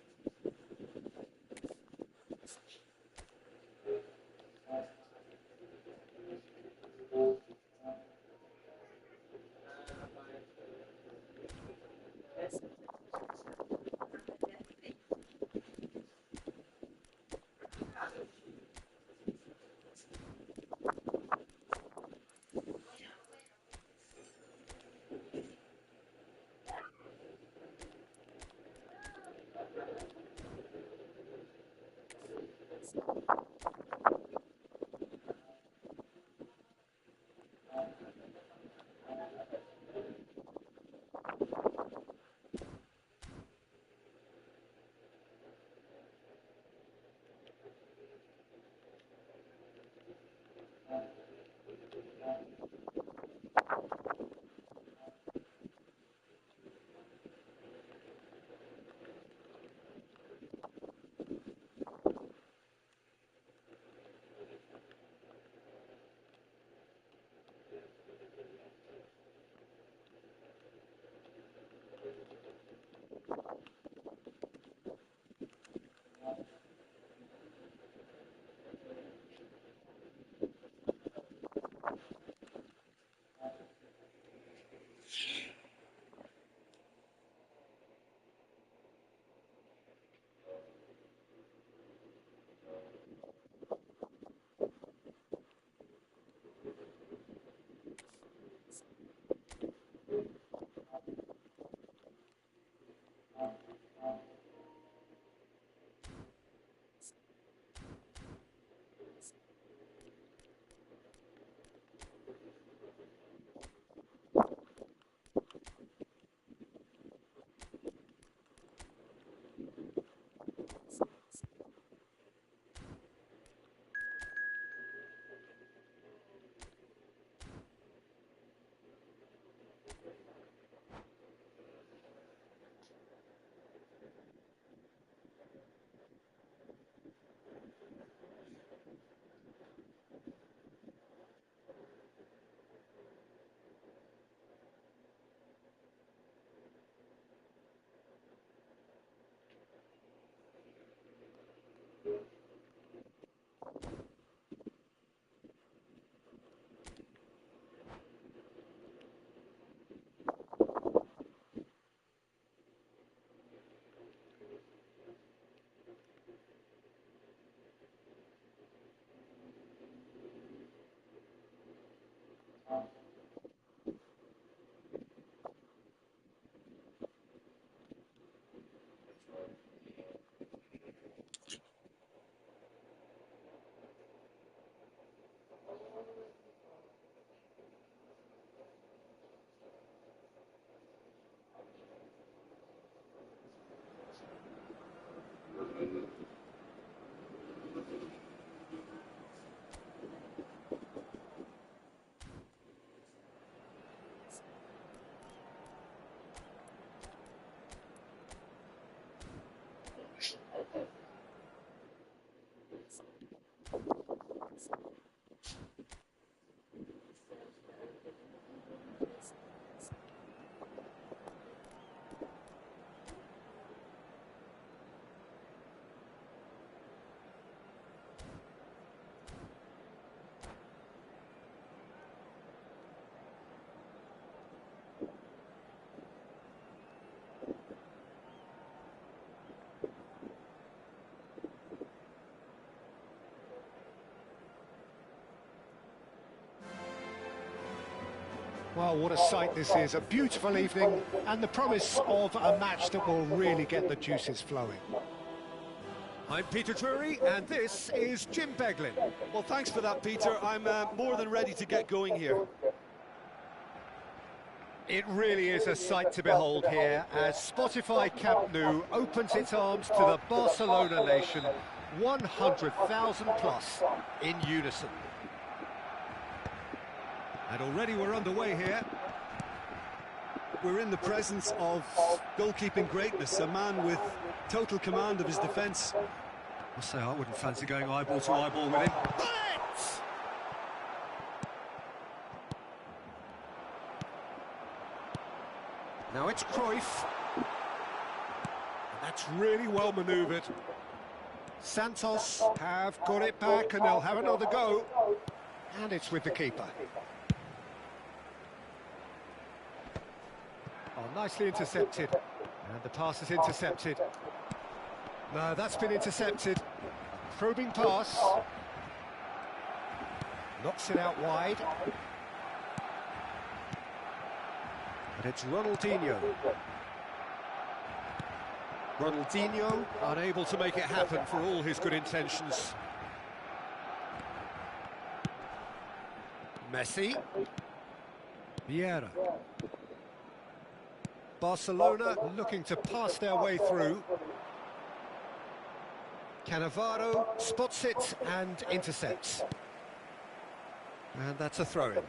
Well, what a sight this is. A beautiful evening and the promise of a match that will really get the juices flowing. I'm Peter Drury, and this is Jim Beglin. Well, thanks for that, Peter. I'm more than ready to get going here. It really is a sight to behold here as Spotify Camp Nou opens its arms to the Barcelona nation, 100,000 plus in unison. And already we're underway here. We're in the presence of goalkeeping greatness, a man with total command of his defence. I'll say I wouldn't fancy going eyeball to eyeball with him. Bullet! Now it's Cruyff. And that's really well manoeuvred. Santos have got it back and they'll have another go. And it's with the keeper. Oh, nicely intercepted. And the pass is intercepted. No, that's been intercepted. A probing pass. Knocks it out wide. And it's Ronaldinho. Ronaldinho unable to make it happen for all his good intentions. Messi. Vieira. Barcelona looking to pass their way through. Cannavaro spots it and intercepts. And that's a throw-in.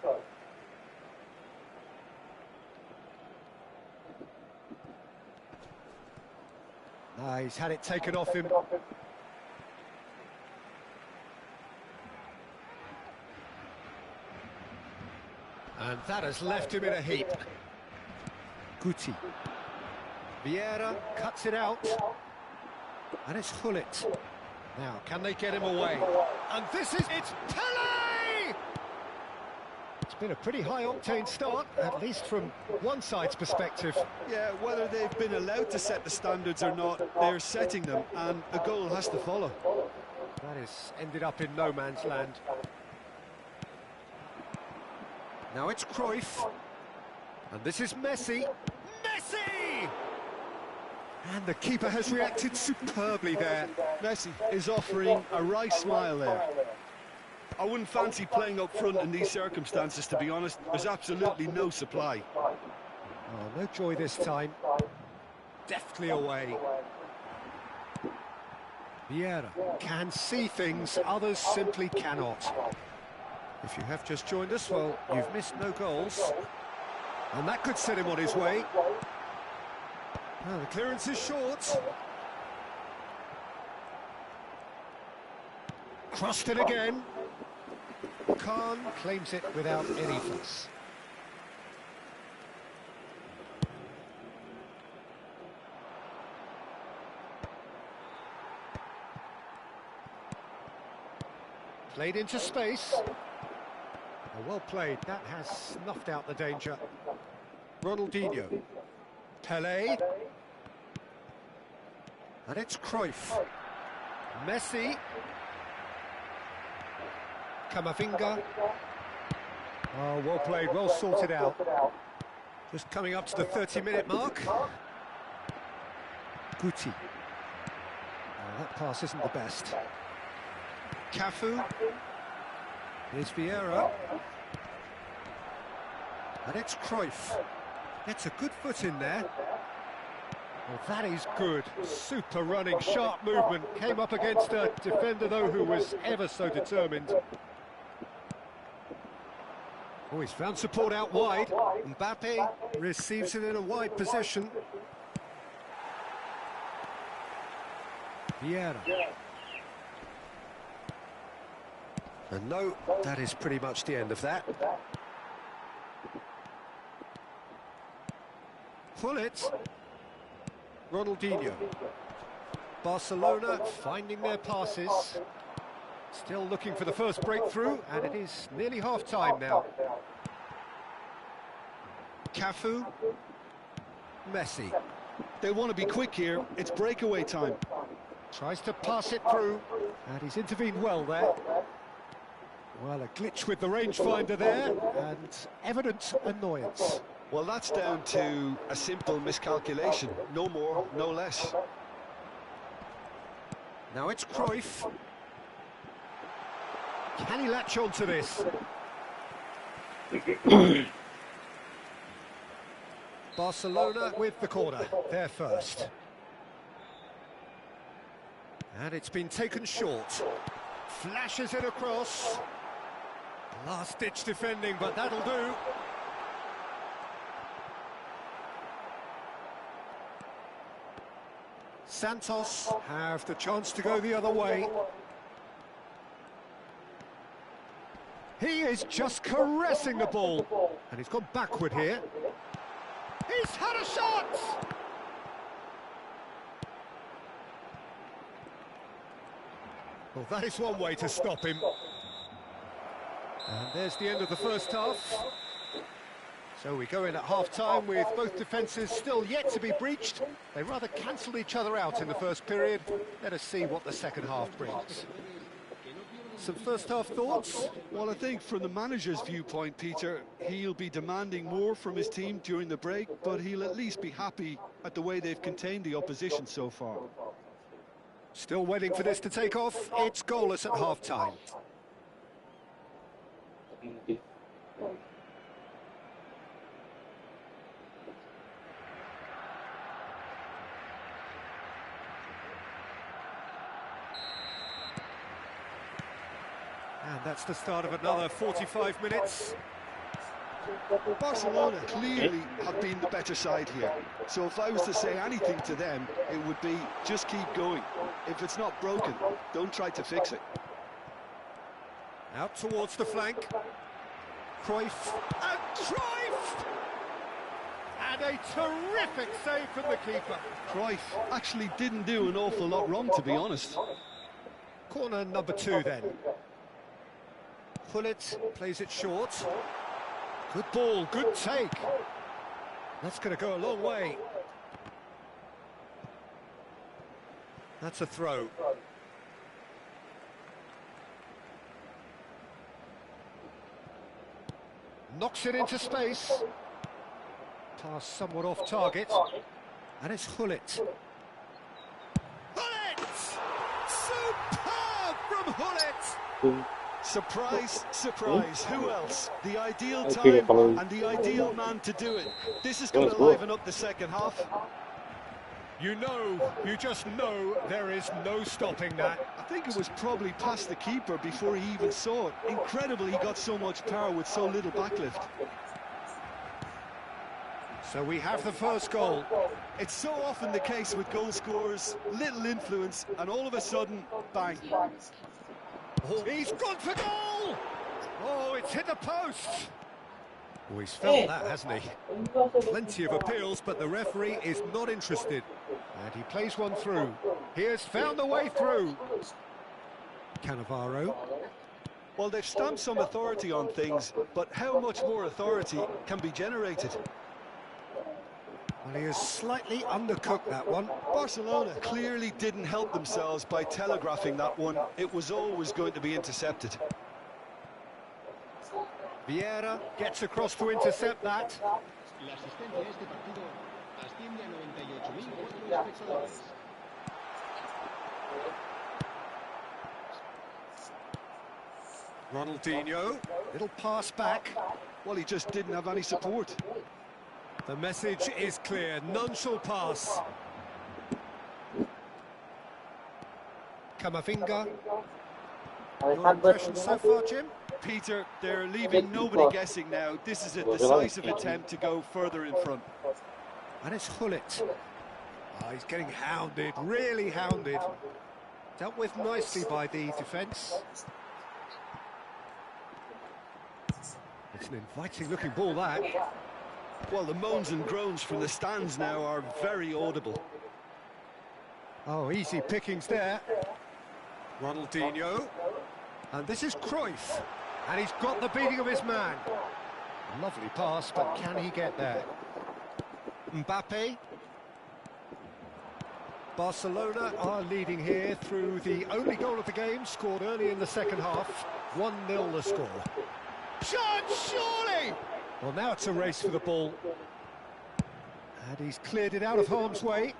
He's had it taken off him. And that has left him in a heap. Guti. Vieira cuts it out. And it's Hullet. Now, can they get him away? And this is... It's Pele! It's been a pretty high-octane start, at least from one side's perspective. Yeah, whether they've been allowed to set the standards or not, they're setting them, and a goal has to follow. That has ended up in no man's land. Now it's Cruyff. And this is Messi. Messi! And the keeper has reacted superbly there. Messi is offering a wry smile there. I wouldn't fancy playing up front in these circumstances, to be honest. There's absolutely no supply. Oh, no joy this time. Deftly away. Vieira can see things others simply cannot. If you have just joined us, well, you've missed no goals. And that could set him on his way. Well, the clearance is short. Crossed it again. Khan claims it without any fuss. Played into space. Well played, that has snuffed out the danger. Ronaldinho. Pele. And it's Cruyff. Messi. Camavinga. Oh, well played, well sorted out. Just coming up to the 30-minute mark. Guti. Oh, that pass isn't the best. Cafu. Here's Vieira. And it's Cruyff. Gets a good foot in there. Well, that is good. Super running, sharp movement. Came up against a defender, though, who was ever so determined. Oh, he's found support out wide. Mbappe receives it in a wide position. Vieira. And no, that is pretty much the end of that. Hullet. Ronaldinho. Barcelona finding their passes. Still looking for the first breakthrough, and it is nearly half-time now. Cafu. Messi. They want to be quick here. It's breakaway time. Tries to pass it through, and he's intervened well there. Well, a glitch with the rangefinder there, and evident annoyance. Well, that's down to a simple miscalculation. No more, no less. Now it's Cruyff. Can he latch on to this? Barcelona with the corner, there first. And it's been taken short. Flashes it across. Last-ditch defending, but that'll do. Santos have the chance to go the other way. He is just caressing the ball. And he's gone backward here. He's had a shot! Well, that is one way to stop him. And there's the end of the first half. So we go in at half-time with both defences still yet to be breached. They rather cancelled each other out in the first period. Let us see what the second half brings. Some first-half thoughts? Well, I think from the manager's viewpoint, Peter, he'll be demanding more from his team during the break, but he'll at least be happy at the way they've contained the opposition so far. Still waiting for this to take off. It's goalless at half-time. And that's the start of another 45 minutes. Barcelona clearly have been the better side here. So if I was to say anything to them, it would be just keep going. If it's not broken, don't try to fix it. Out towards the flank. Cruyff. And Cruyff! And a terrific save from the keeper. Cruyff actually didn't do an awful lot wrong, to be honest. Corner number 2 then. Pullet plays it short. Good ball, good take. That's going to go a long way. That's a throw. Knocks it into space. Pass somewhat off target. And it's Hullet. Hullet! Superb from Hullet! Surprise, surprise, who else? The ideal time and the ideal man to do it. This is going to liven up the second half. You just know there is no stopping that. I think it was probably past the keeper before he even saw it. Incredible he got so much power with so little backlift. So we have the first goal. It's so often the case with goal scorers, little influence, and all of a sudden, bang. Oh, he's gone for goal! Oh, it's hit the post! Oh, he's felt that, hasn't he? Plenty of appeals, but the referee is not interested. And he plays one through. He has found a way through. Cannavaro. Well, they've stamped some authority on things, but how much more authority can be generated? Well, he has slightly undercooked that one. Barcelona clearly didn't help themselves by telegraphing that one. It was always going to be intercepted. Vieira gets across to intercept that. Ronaldinho, little pass back. Well, he just didn't have any support. The message is clear, none shall pass. Camavinga. Your impression so far, Jim? Peter, they're leaving nobody guessing now. This is a decisive attempt to go further in front. And it's Hullet. Oh, he's getting hounded, really hounded. Dealt with nicely by the defence. It's an inviting-looking ball, that. Well, the moans and groans from the stands now are very audible. Oh, easy pickings there. Ronaldinho. And this is Cruyff. And he's got the beating of his man. Lovely pass, but can he get there? Mbappe. Barcelona are leading here through the only goal of the game, scored early in the second half. 1-0 the score. Shot, surely! Well, now it's a race for the ball. And he's cleared it out of harm's way.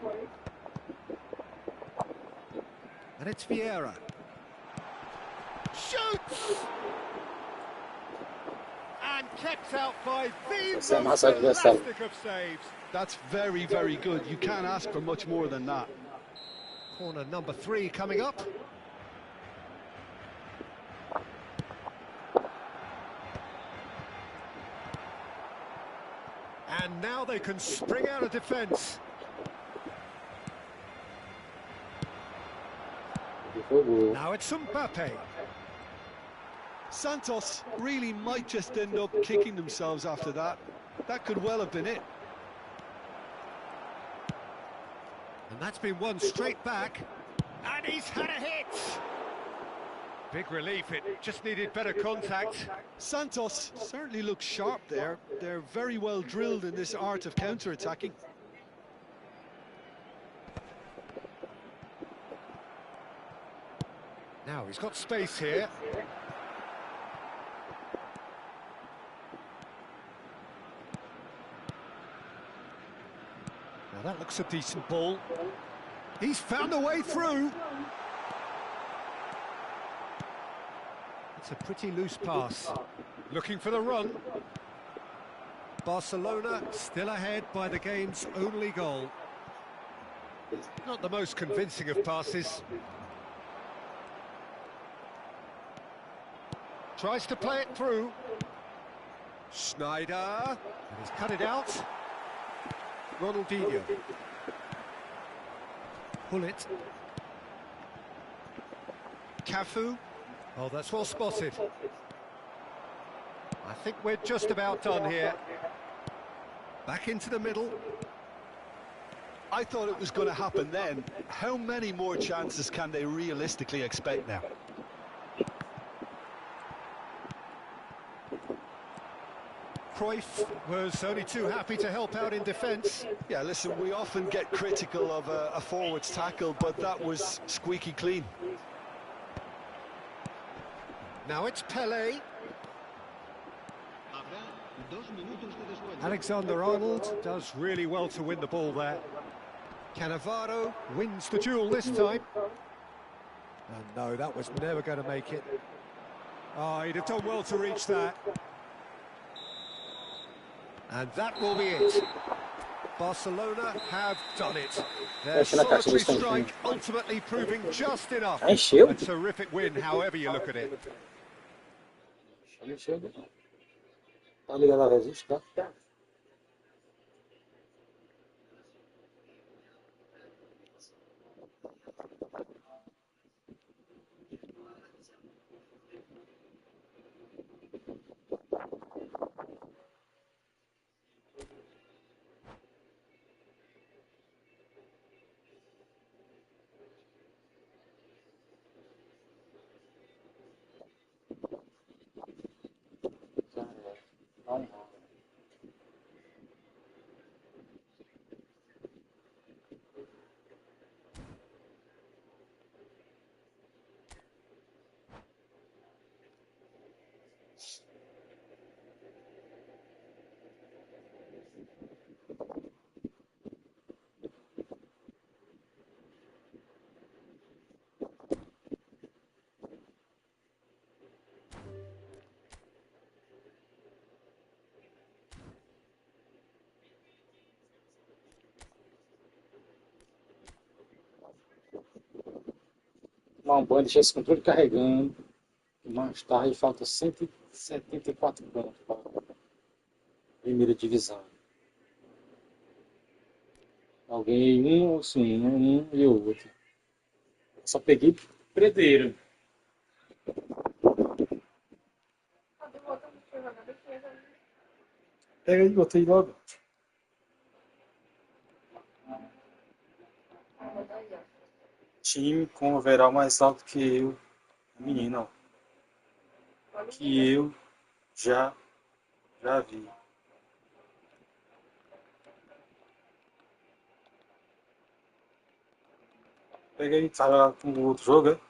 And it's Vieira. Shoots! And kept out by the most elastic of saves. That's very, very good. You can't ask for much more than that. Corner number 3 coming up. And now they can spring out of defence. Now it's Mbappe. Santos really might just end up kicking themselves after that. That could well have been it. And that's been won straight back. And he's had a hit. Big relief, it just needed better contact. Santos certainly looks sharp there. They're very well drilled in this art of counter-attacking. Now he's got space here. Now that looks a decent ball. He's found a way through. It's a pretty loose pass. Looking for the run. Barcelona still ahead by the game's only goal. Not the most convincing of passes. Tries to play it through. Schneider. And he's cut it out. Ronaldinho. Pull it. Cafu. Oh, that's well spotted. I think we're just about done here. Back into the middle. I thought it was going to happen then. How many more chances can they realistically expect now? Cruyff was only too happy to help out in defence. Yeah, listen, we often get critical of a forward's tackle, but that was squeaky clean. Now it's Pelé. Alexander-Arnold does really well to win the ball there. Cannavaro wins the duel this time. And no, that was never going to make it. Oh, he'd have done well to reach that. And that will be it. Barcelona have done it. Their solitary strike ultimately proving just enough. A terrific win, however you look at it. Tá ligado a resiste, tá? Tomar um banho, deixar esse controle carregando. Mais tarde falta 174 pontos para a primeira divisão. Alguém um, sim, um e o outro. Só peguei predeiro. Pega aí, botei logo. Time com overall mais alto que eu. Menino, que eu já vi. Pega aí, tá com o outro jogo, é?